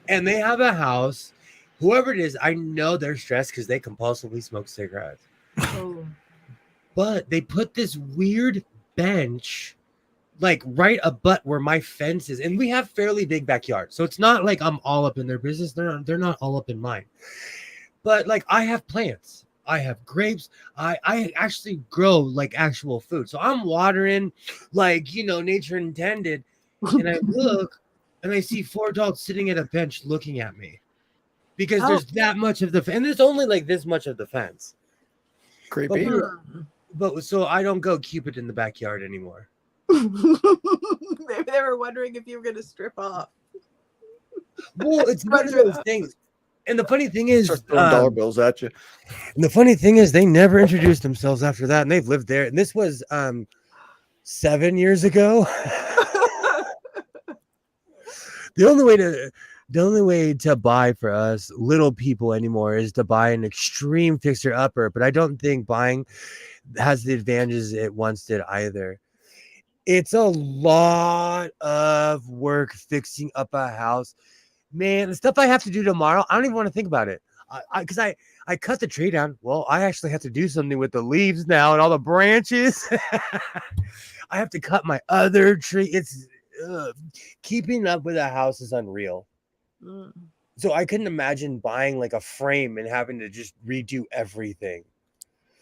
And they have a house. Whoever it is, I know they're stressed because they compulsively smoke cigarettes. Oh. But they put this weird bench like right abut where my fence is, and we have fairly big backyard, so it's not like I'm all up in their business. They're not all up in mine. But like I have plants, I have grapes, I actually grow like actual food, so I'm watering like, you know, nature intended. And I look and I see 4 adults sitting at a bench looking at me because there's that much of the and there's only like this much of the fence. Creepy. But so I don't go Cupid in the backyard anymore. Maybe they were wondering if you were going to strip off. Well, it's one of those things. And the funny thing is, dollar bills at you. And the funny thing is, they never introduced themselves after that, and they've lived there. And this was 7 years ago. The only way to buy for us little people anymore is to buy an extreme fixer upper. But I don't think buying has the advantages it once did either. It's a lot of work fixing up a house. Man, the stuff I have to do tomorrow, I don't even want to think about it. Because I cut the tree down. Well, I actually have to do something with the leaves now and all the branches. I have to cut my other tree. It's keeping up with a house is unreal. So I couldn't imagine buying like a frame and having to just redo everything.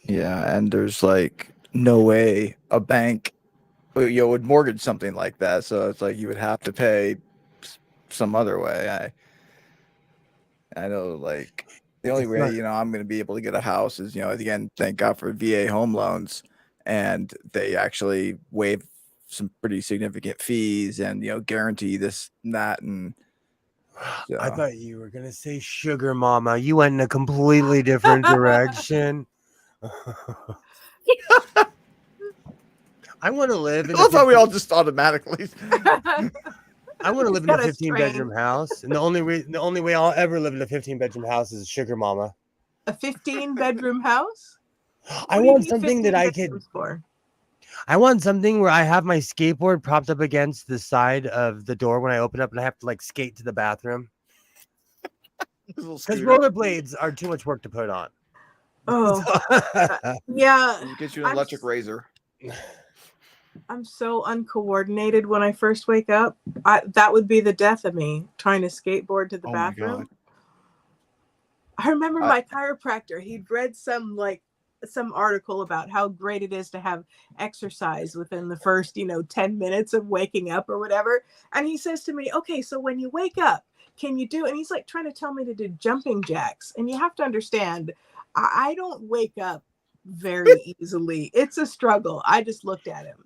Yeah, and there's like no way a bank would mortgage something like that. So it's like you would have to pay some other way. I know, like the only way I'm going to be able to get a house is, again, thank God for VA home loans, and they actually waive some pretty significant fees and guarantee this and that. And so. I thought you were going to say sugar mama. You went in a completely different direction. I want to live in. I thought we all just automatically. I want to live in a 15-bedroom house, and the only way I'll ever live in a 15-bedroom house is sugar mama. A 15-bedroom house? I want something that I could. I want something where I have my skateboard propped up against the side of the door when I open up, and I have to like skate to the bathroom. Because rollerblades are too much work to put on. Oh, yeah. You get you an electric razor. I'm so uncoordinated when I first wake up. That would be the death of me, trying to skateboard to the bathroom. I remember my chiropractor. He'd read some article about how great it is to have exercise within the first, 10 minutes of waking up or whatever. And he says to me, okay, so when you wake up, can you do, and he's like trying to tell me to do jumping jacks. And you have to understand, I don't wake up very easily. It's a struggle. I just looked at him.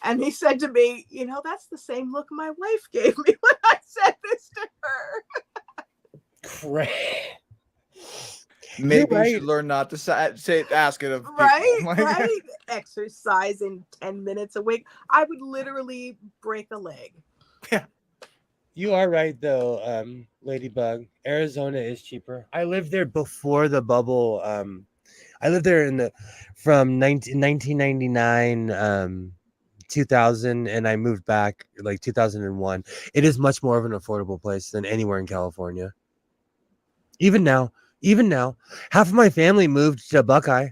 And he said to me, that's the same look my wife gave me when I said this to her. Maybe you should learn not to ask it of people. Right. Exercise in 10 minutes a week. I would literally break a leg. Yeah. You are right, though, Ladybug. Arizona is cheaper. I lived there before the bubble. I lived there from 1999, 2000, and I moved back like 2001. It is much more of an affordable place than anywhere in California. Even now, half of my family moved to Buckeye.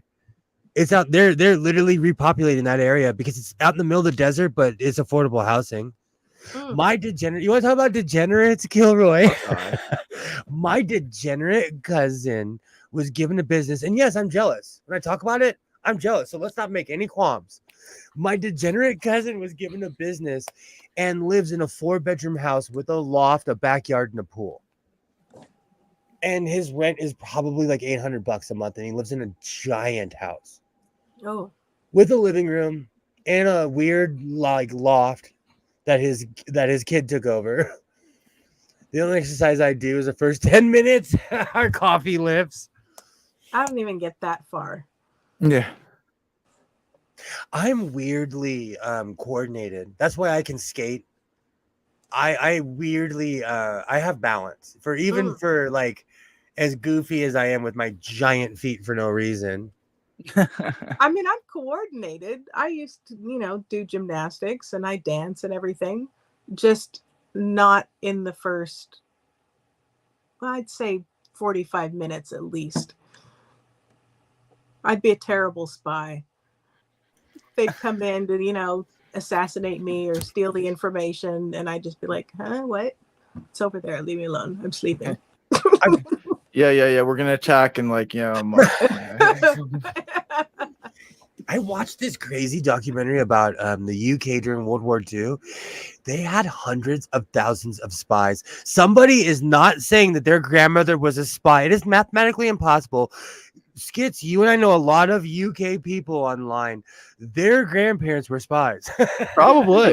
It's out there. They're literally repopulating that area because it's out in the middle of the desert, but it's affordable housing. My degenerate, you want to talk about degenerates, Kilroy? My degenerate cousin was given a business, and yes, I'm jealous. When I talk about it, I'm jealous. So let's not make any qualms. My degenerate cousin was given a business and lives in a 4-bedroom house with a loft, a backyard, and a pool. and his rent is probably like $800 a month, and he lives in a giant house Oh, with a living room and a weird like loft that his kid took over. The only exercise I do is the first 10 minutes are coffee lifts. I don't even get that far. Yeah. I'm weirdly coordinated. That's why I can skate. I weirdly I have balance for even Mm. for like as goofy as I am with my giant feet for no reason. I mean, I'm coordinated. I used to, do gymnastics and I dance and everything, just not in the first, I'd say 45 minutes at least. I'd be a terrible spy. They'd come in to, assassinate me or steal the information, and I'd just be like, huh, what? It's over there. Leave me alone. I'm sleeping. Yeah. We're gonna attack in like March. I watched this crazy documentary about the UK during World War II. They had hundreds of thousands of spies. Somebody is not saying that their grandmother was a spy. It is mathematically impossible. Skits, you and I know a lot of UK people online. Their grandparents were spies. Probably.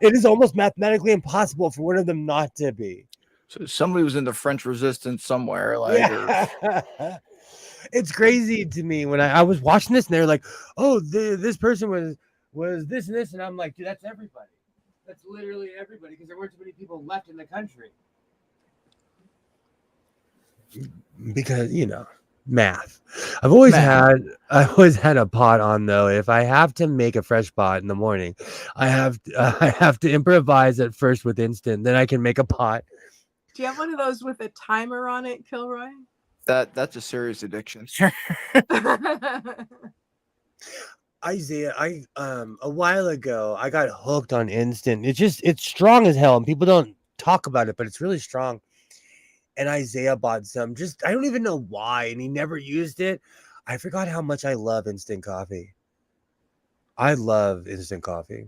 It is almost mathematically impossible for one of them not to be. So somebody was in the French Resistance somewhere, like. Yeah. It's crazy to me when I was watching this and they're like, oh, this person was this and this, and I'm like, dude, that's everybody. That's literally everybody because there weren't too many people left in the country. Because math. I've always had a pot on though. If I have to make a fresh pot in the morning, I have to improvise at first with instant. Then I can make a pot. Do you have one of those with a timer on it, Kilroy? That's a serious addiction. Isaiah, I a while ago I got hooked on instant. It's strong as hell and people don't talk about it, but it's really strong. And Isaiah bought some. Just I don't even know why, and he never used it. I forgot how much I love instant coffee. I love instant coffee.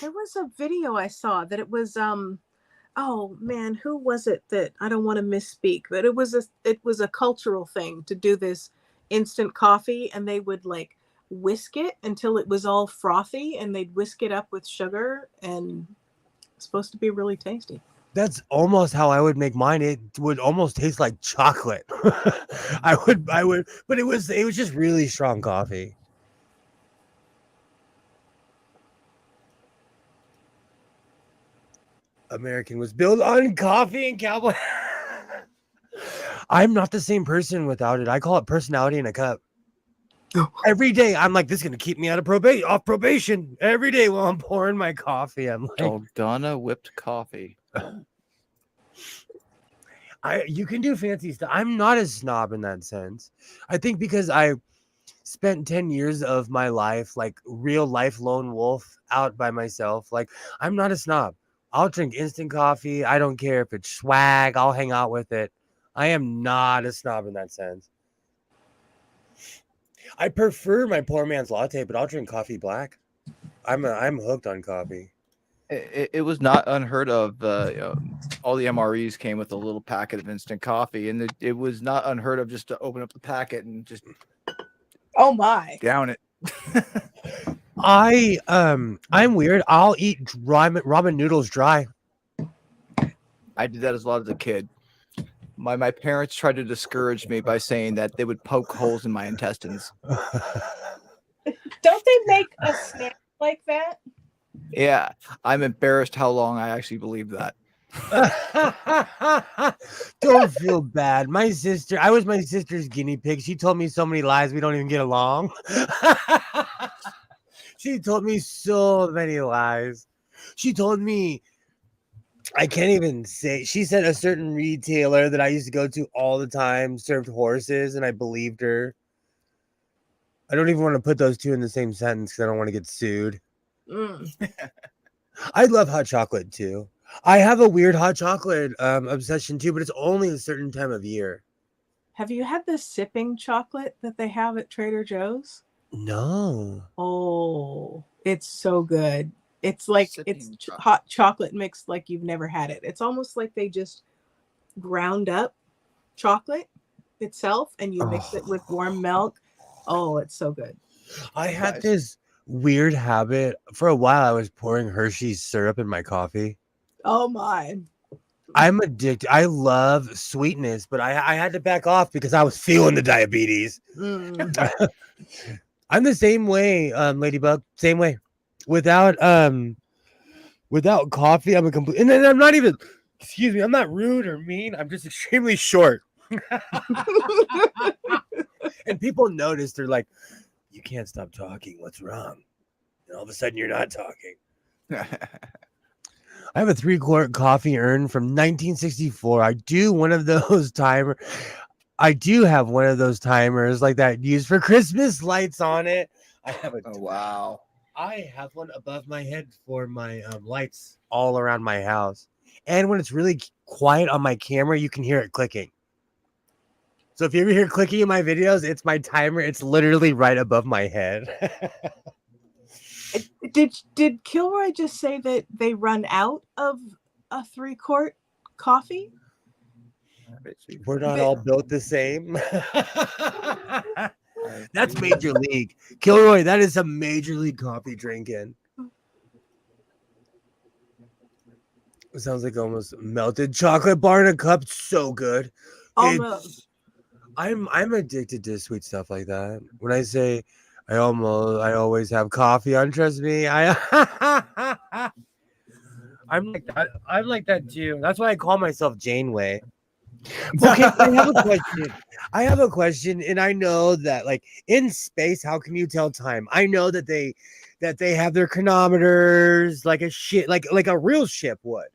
There was a video I saw that it was oh man, who was it that I don't want to misspeak, but it was a cultural thing to do this instant coffee, and they would like whisk it until it was all frothy, and they'd whisk it up with sugar, and it's supposed to be really tasty. That's almost how I would make mine. It would almost taste like chocolate. I would, but it was just really strong coffee. American was built on coffee and cowboy. I'm not the same person without it. I call it personality in a cup. Every day I'm like, this is gonna keep me off probation. Every day while I'm pouring my coffee, I'm like, Dalgona whipped coffee. You can do fancy stuff. I'm not a snob in that sense. I think because I spent 10 years of my life like real life lone wolf out by myself. Like I'm not a snob. I'll drink instant coffee. I don't care if it's swag. I'll hang out with it. I am not a snob in that sense. I prefer my poor man's latte, but I'll drink coffee black. I'm hooked on coffee. It was not unheard of. All the MREs came with a little packet of instant coffee, and it was not unheard of just to open up the packet and just oh my down it. I'm weird. I'll eat ramen noodles dry. I did that as a lot as a kid. My parents tried to discourage me by saying that they would poke holes in my intestines. Don't they make a snack like that? Yeah, I'm embarrassed how long I actually believed that. Don't feel bad. I was my sister's guinea pig. She told me so many lies we don't even get along. She told me so many lies. She told me, I can't even say, she said a certain retailer that I used to go to all the time served horses, and I believed her. I don't even want to put those two in the same sentence because I don't want to get sued. I love hot chocolate too. I have a weird hot chocolate obsession too, but it's only a certain time of year. Have you had the sipping chocolate that they have at Trader Joe's? No. Oh, it's so good. It's like Sipping hot chocolate mixed like you've never had it. It's almost like they just ground up chocolate itself and you mix it with warm milk. Oh, it's so good. I had Nice. this weird habit for a while. I was pouring Hershey's syrup in my coffee. Oh my. I'm addicted. I love sweetness, but I had to back off because I was feeling the diabetes. Mm. I'm the same way, Ladybug. Same way. Without coffee, I'm a complete. And then I'm not even. Excuse me. I'm not rude or mean. I'm just extremely short. And people notice. They're like, "You can't stop talking. What's wrong?" And all of a sudden, you're not talking. I have a 3-quart coffee urn from 1964. I do have one of those timers like that used for Christmas lights on it. I have Oh wow. I have one above my head for my lights all around my house. And when it's really quiet on my camera, you can hear it clicking. So if you ever hear clicking in my videos, it's my timer. It's literally right above my head. Did Kilroy just say that they run out of a 3-quart coffee? We're not all built the same. That's major league. Kilroy, that is some major league coffee drinking. It sounds like almost melted chocolate bar in a cup. So good. Almost. I'm addicted to sweet stuff like that. When I say I always have coffee on, trust me. I'm like that. I'm like that too. That's why I call myself Janeway. Okay, I have a question, and I know that like in space, how can you tell time? I know that they have their chronometers like a real ship would.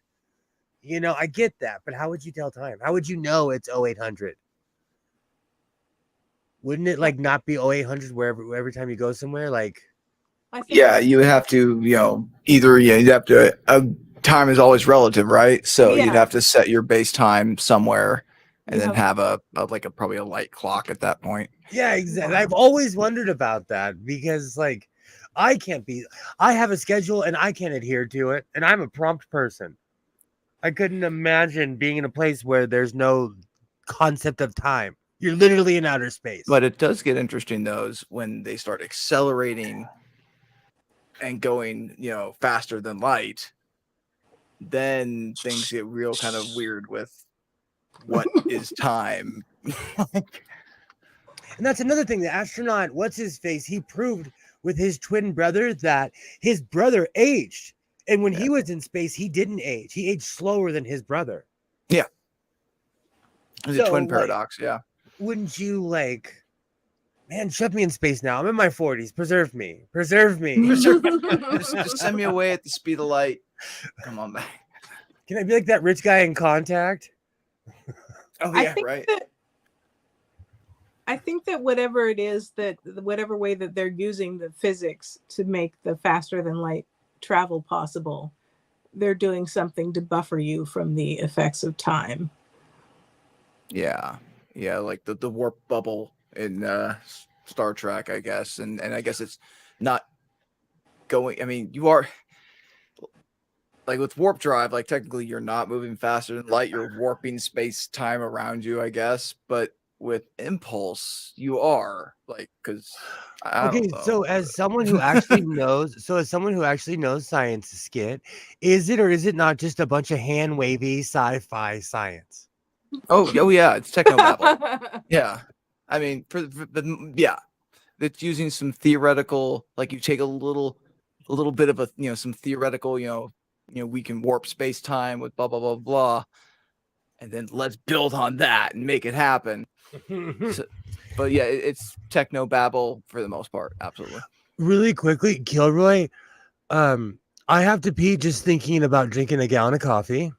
You know, I get that, but how would you tell time? How would you know it's 0800? Wouldn't it like not be 0800 wherever every time you go somewhere? Like, I think Yeah, you would have to, you'd have to. Time is always relative, right? So you'd Yeah. have to set your base time somewhere, and You then have- have probably a light clock at that point. yeah, exactly. I've always wondered about that because like I have a schedule and I can't adhere to it, and I'm a prompt person. I couldn't imagine being in a place where there's no concept of time. You're literally in outer space. But it does get interesting those when they start accelerating and going, faster than light. Then things get real kind of weird with what is time. And that's another thing. The astronaut, what's his face? He proved with his twin brother that his brother aged. And when he was in space, he didn't age. He aged slower than his brother. Yeah. It's a twin like, paradox, yeah. Wouldn't you like, man, shove me in space now. I'm in my 40s. Preserve me. Preserve me. Just send me away at the speed of light. Come on back. Can I be like that rich guy in Contact? Oh I yeah, think right. I think that whatever it is whatever way that they're using the physics to make the faster than light travel possible, they're doing something to buffer you from the effects of time. Yeah, like the warp bubble in Star Trek, I guess, and I guess it's not going. I mean, you are like with warp drive, like technically you're not moving faster than light. You're warping space time around you, I guess, but with impulse, you are like because. Okay, so as someone who actually knows science, Skit, is it or is it not just a bunch of hand wavy sci-fi science? Oh yeah, it's technobabble. Yeah, I mean, it's using some theoretical, like you take a little bit of some theoretical, we can warp space time with blah blah blah blah, and then let's build on that and make it happen. But yeah, it's technobabble for the most part, absolutely. Really quickly, Kilroy, I have to pee just thinking about drinking a gallon of coffee.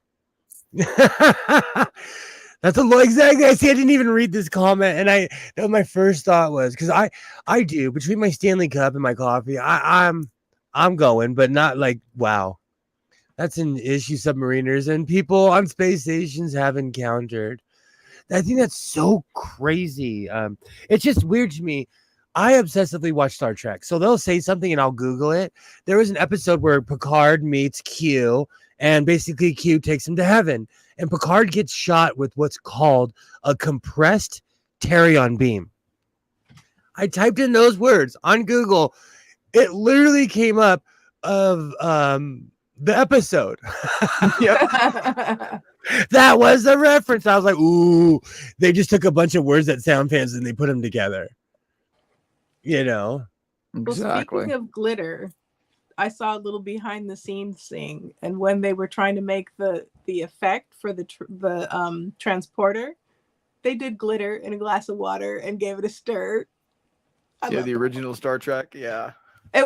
That's a lot. Exactly. I didn't even read this comment, and that was my first thought was because I do between my Stanley Cup and my coffee, I'm going, but not like wow. That's an issue submariners and people on space stations have encountered. I think that's so crazy. It's just weird to me. I obsessively watch Star Trek, so they'll say something and I'll Google it. There was an episode where Picard meets Q, and basically Q takes him to heaven. and Picard gets shot with what's called a compressed Tarion beam. I typed in those words on Google. It literally came up of the episode. That was the reference. I was like, ooh, they just took a bunch of words that sound fancy and they put them together. You know? Well, Exactly. speaking of glitter, I saw a little behind the scenes thing, and when they were trying to make the effect for the transporter, they did glitter in a glass of water and gave it a stir. Yeah, the original Star Trek. Yeah. I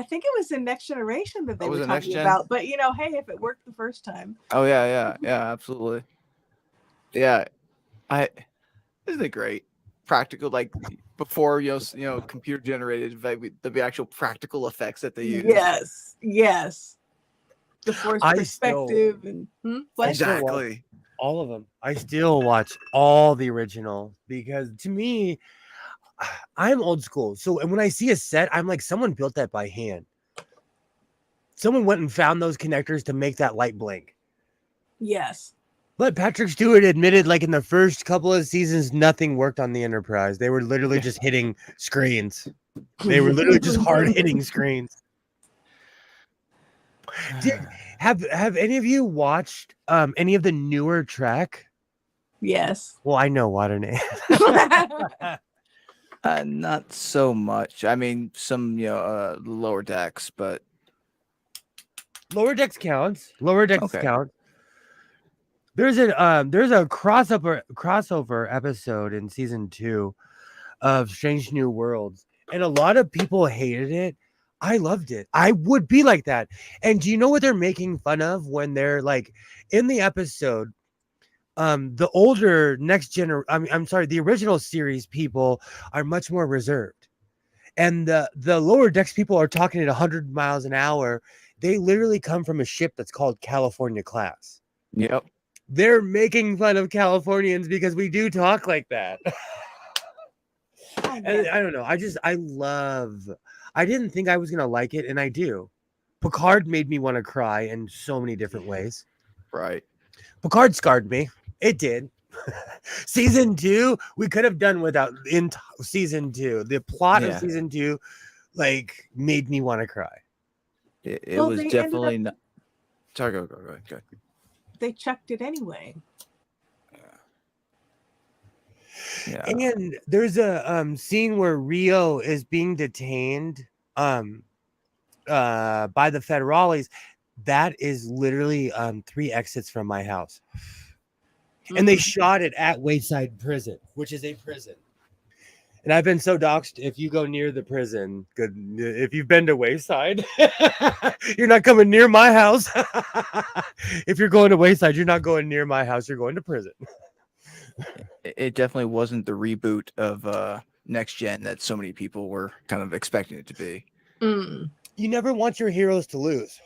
think it was in Next Generation that they was were it Next talking Gen? about. But you know, hey, if it worked the first time. Oh yeah, absolutely. Yeah, isn't it great? Practical, like before computer generated, the actual practical effects that they use. Yes. The force perspective and what? Exactly. All of them. I still watch all the original because to me, I'm old school. So and when I see a set, I'm like, someone built that by hand. Someone went and found those connectors to make that light blink. Yes. But Patrick Stewart admitted, like in the first couple of seasons, nothing worked on the Enterprise. They were literally just hitting screens. They were literally just hard hitting screens. Have any of you watched any of the newer Trek? Yes. Well, I know what her name. Not so much. I mean, some lower decks, but Lower Decks counts. Lower Decks Okay. count. There's a crossover episode in season 2 of Strange New Worlds, and a lot of people hated it. I loved it. I would be like that. And do you know what they're making fun of when they're like in the episode? The older the original series people are much more reserved, and the Lower Decks people are talking at 100 miles an hour. They literally come from a ship that's called California class. Yep. They're making fun of Californians because we do talk like that. And I don't know. I didn't think I was going to like it, and I do. Picard made me want to cry in so many different ways. Right. Picard scarred me. It did. Season 2, we could have done without season 2. The plot of season 2 made me want to cry. It was definitely not. Sorry, go. They chucked it anyway. Yeah. And there's a scene where Rio is being detained by the Federales. That is literally 3 exits from my house. And they shot it at Wayside Prison, which is a prison. And I've been so doxxed. If you go near the prison, if you've been to Wayside, you're not coming near my house. If you're going to Wayside, you're not going near my house. You're going to prison. It definitely wasn't the reboot of Next Gen that so many people were kind of expecting it to be. You never want your heroes to lose.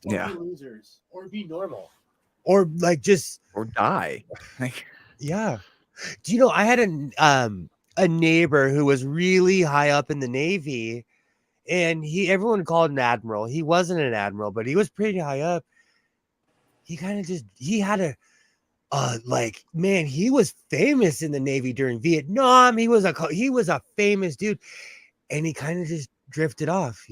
Or Yeah. be losers. Or be normal. Or or die. Yeah. Do you know I had a neighbor who was really high up in the Navy, and everyone called him an admiral. He wasn't an admiral, but he was pretty high up. He kind of he had he was famous in the Navy during Vietnam. He was a famous dude, and he kind of just drifted off,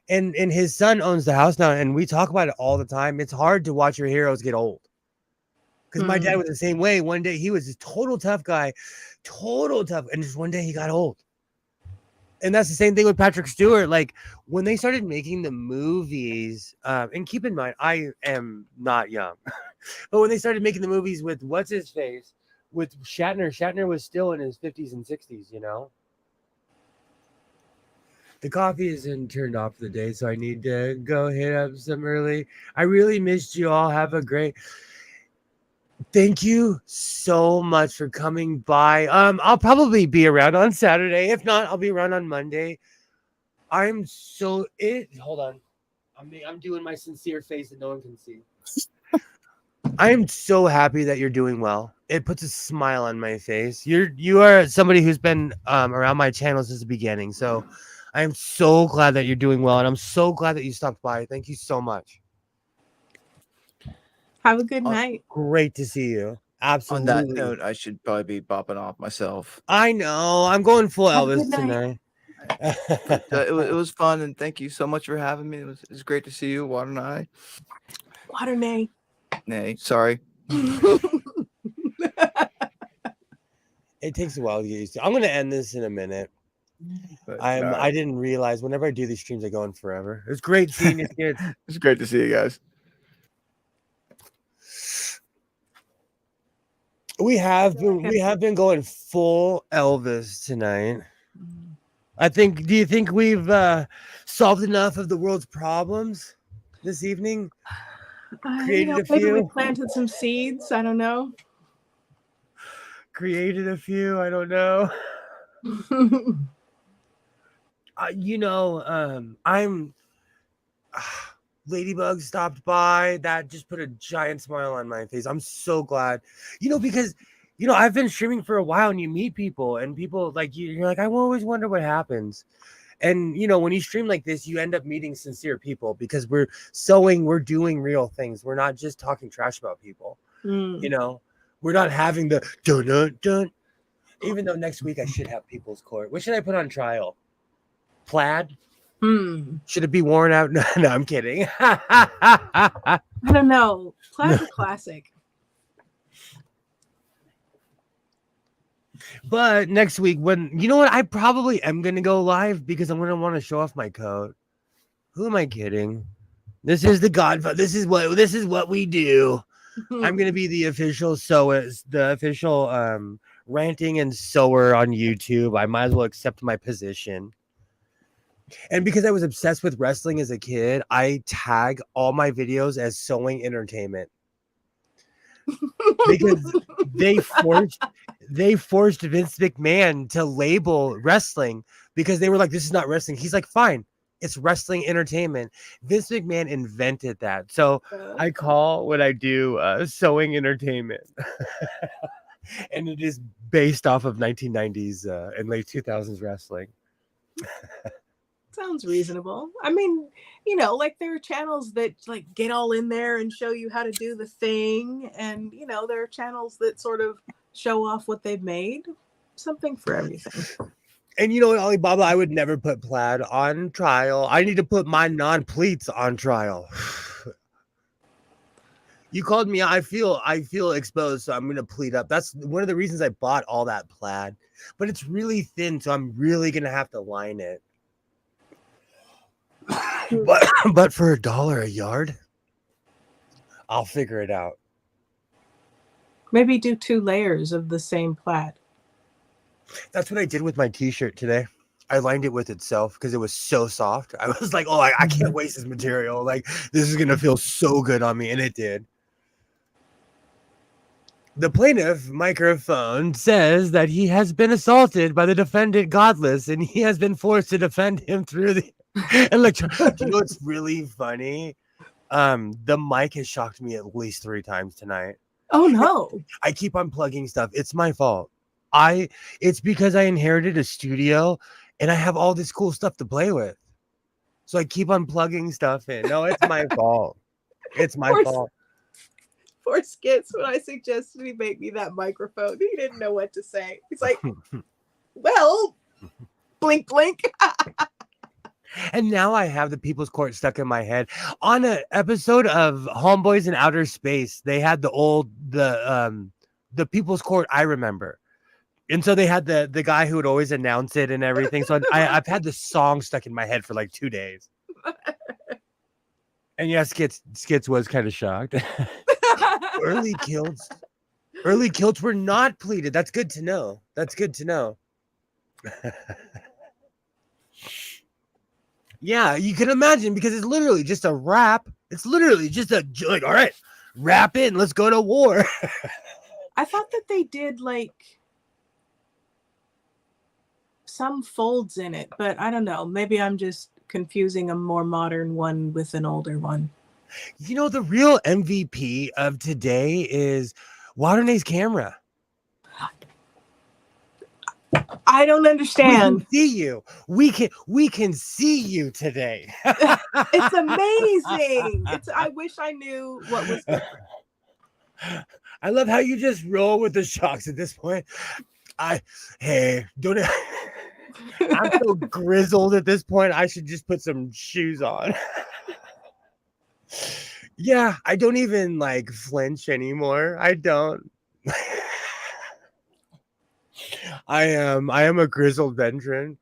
And his son owns the house now, and we talk about it all the time. It's hard to watch your heroes get old. Because my dad was the same way. One day he was a total tough guy, and just one day he got old. And that's the same thing with Patrick Stewart. Like when they started making the movies, and keep in mind, I am not young, but when they started making the movies with what's his face, with Shatner was still in his 50s and 60s, The coffee isn't turned off for the day, so I need to go hit up some early. I really missed you all. Have a great. Thank you so much for coming by. I'll probably be around on Saturday. If not, I'll be around on Monday. Hold on. I'm doing my sincere face that no one can see. I am so happy that you're doing well. It puts a smile on my face. You are somebody who's been around my channel since the beginning. So I am so glad that you're doing well, and I'm so glad that you stopped by. Thank you so much. Have a good On- night. Great to see you. On that Absolutely. note, I should probably be bopping off myself. I know. I'm going full Have a Elvis good night. tonight. It was fun, and thank you so much for having me. It was great to see you, Water and I. Water Nay. Nay, sorry. It takes a while to get used to. I'm gonna end this in a minute. But, I didn't realize whenever I do these streams, I go on forever. It's great seeing you kids. it's great to see you guys. We have been going full Elvis tonight. Do you think we've solved enough of the world's problems this evening? Created a maybe we few. planted some seeds. I don't know. Created a few. I don't know. I'm Ladybug stopped by. That just put a giant smile on my face. I'm so glad, because I've been streaming for a while, and you meet people, and people like you're like, I always wonder what happens. And when you stream like this, you end up meeting sincere people because we're doing real things. We're not just talking trash about people. We're not having the dun dun dun. Even though next week I should have People's Court. What should I put on trial? Plaid? Should it be worn out? No, I'm kidding. I don't know. Plaid's a classic. But next week, I probably am going to go live because I'm going to want to show off my coat. Who am I kidding? This is the Godfather. This is what we do. I'm going to be the official ranting and sewer on YouTube. I might as well accept my position. And because I was obsessed with wrestling as a kid, I tag all my videos as sewing entertainment. Because they forced Vince McMahon to label wrestling because they were like, this is not wrestling. He's like, fine, it's wrestling entertainment. Vince McMahon invented that. So I call what I do sewing entertainment. And it is based off of 1990s and late 2000s wrestling. Sounds reasonable. I mean, like there are channels that like get all in there and show you how to do the thing. And, there are channels that sort of show off what they've made. Something for everything. And you know what, Alibaba, I would never put plaid on trial. I need to put my non-pleats on trial. You called me. I feel exposed, so I'm going to pleat up. That's one of the reasons I bought all that plaid. But it's really thin, so I'm really going to have to line it. But for $1 a yard, I'll figure it out. Maybe do 2 layers of the same plaid. That's what I did with my t-shirt today. I lined it with itself because it was so soft. I was like, oh, I can't waste this material. Like, this is going to feel so good on me. And it did. The plaintiff microphone says that he has been assaulted by the defendant Godless, and he has been forced to defend him through the electronic. You know what's really funny? The mic has shocked me at least 3 times tonight. Oh no. I keep unplugging stuff. It's my fault. It's because I inherited a studio and I have all this cool stuff to play with. So I keep unplugging stuff in. No, it's my fault. It's my fault. Poor Skits, when I suggested he make me that microphone, he didn't know what to say. He's like, well, blink, blink. And now I have the People's Court stuck in my head. On an episode of Homeboys in Outer Space, they had the People's Court I remember. And so they had the guy who would always announce it and everything. So I've had the song stuck in my head for like 2 days. And yeah, Skits was kind of shocked. Early kilts were not pleated. That's good to know. Yeah, you can imagine because it's literally just a wrap. It's literally just all right, wrap in. Let's go to war. I thought that they did like some folds in it, but I don't know. Maybe I'm just confusing a more modern one with an older one. The real MVP of today is Waterne's camera. I don't understand. We can see you. We can see you today. It's amazing. I wish I knew what was different. I love how you just roll with the shocks at this point. Hey, don't. I'm so grizzled at this point. I should just put some shoes on. Yeah, I don't even like flinch anymore. I don't. I am a grizzled veteran.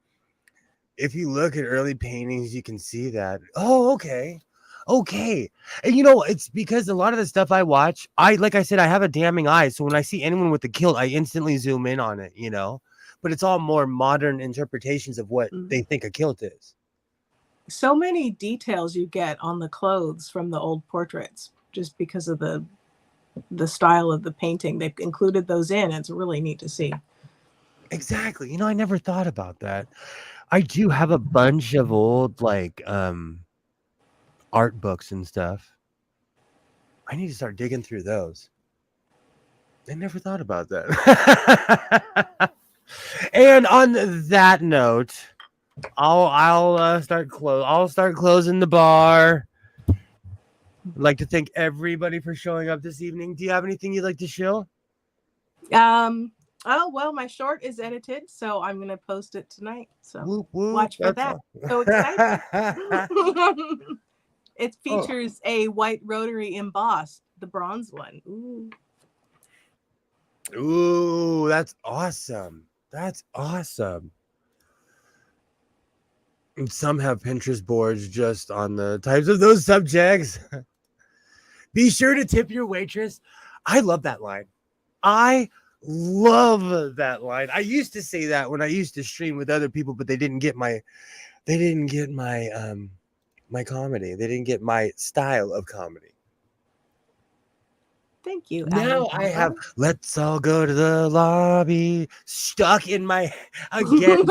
If you look at early paintings, you can see that. Oh, okay. Okay. And you know, it's because a lot of the stuff I watch, like I said, I have a damning eye. So when I see anyone with a kilt, I instantly zoom in on it, you know. But it's all more modern interpretations of what they think a kilt is. So many details you get on the clothes from the old portraits just because of the style of the painting. They've included those in. It's really neat to see. Exactly. You know, I never thought about that. I do have a bunch of old like art books and stuff. I need to start digging through those. I never thought about that. And on that note, I'll start closing the bar. I'd like to thank everybody for showing up this evening. Do you have anything you'd like to show? Oh well, my short is edited, so I'm gonna post it tonight. So Whoop, whoop. watch for that. So excited. It features a white rotary embossed, the bronze one. Ooh, that's awesome. That's awesome. And some have Pinterest boards just on the types of those subjects. Be sure to tip your waitress. I love that line. I love that line. I used to say that when I used to stream with other people, but they didn't get my my comedy. They didn't get my style of comedy. Thank you. Now I have "Let's all go to the lobby" stuck in my again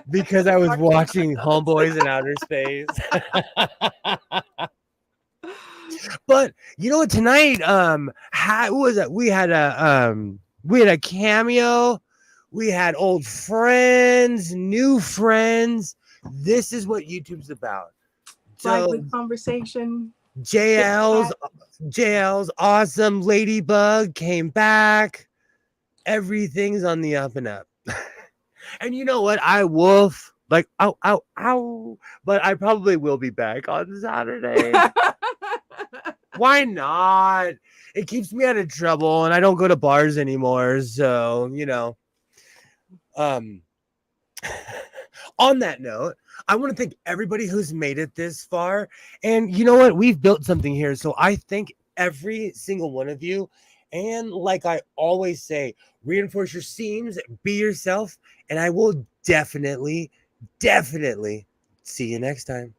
because I was watching Homeboys in Outer Space. But you know what? Tonight, who was it? We had a cameo. We had old friends, new friends. This is what YouTube's about. Lively conversation. JL's awesome. Ladybug came back. Everything's on the up and up. And you know what? I wolf like ow, but I probably will be back on Saturday. Why not? It keeps me out of trouble, and I don't go to bars anymore. So you know. On that note, I want to thank everybody who's made it this far. And you know what? We've built something here. So I thank every single one of you. And like I always say, reinforce your seams, be yourself. And I will definitely see you next time.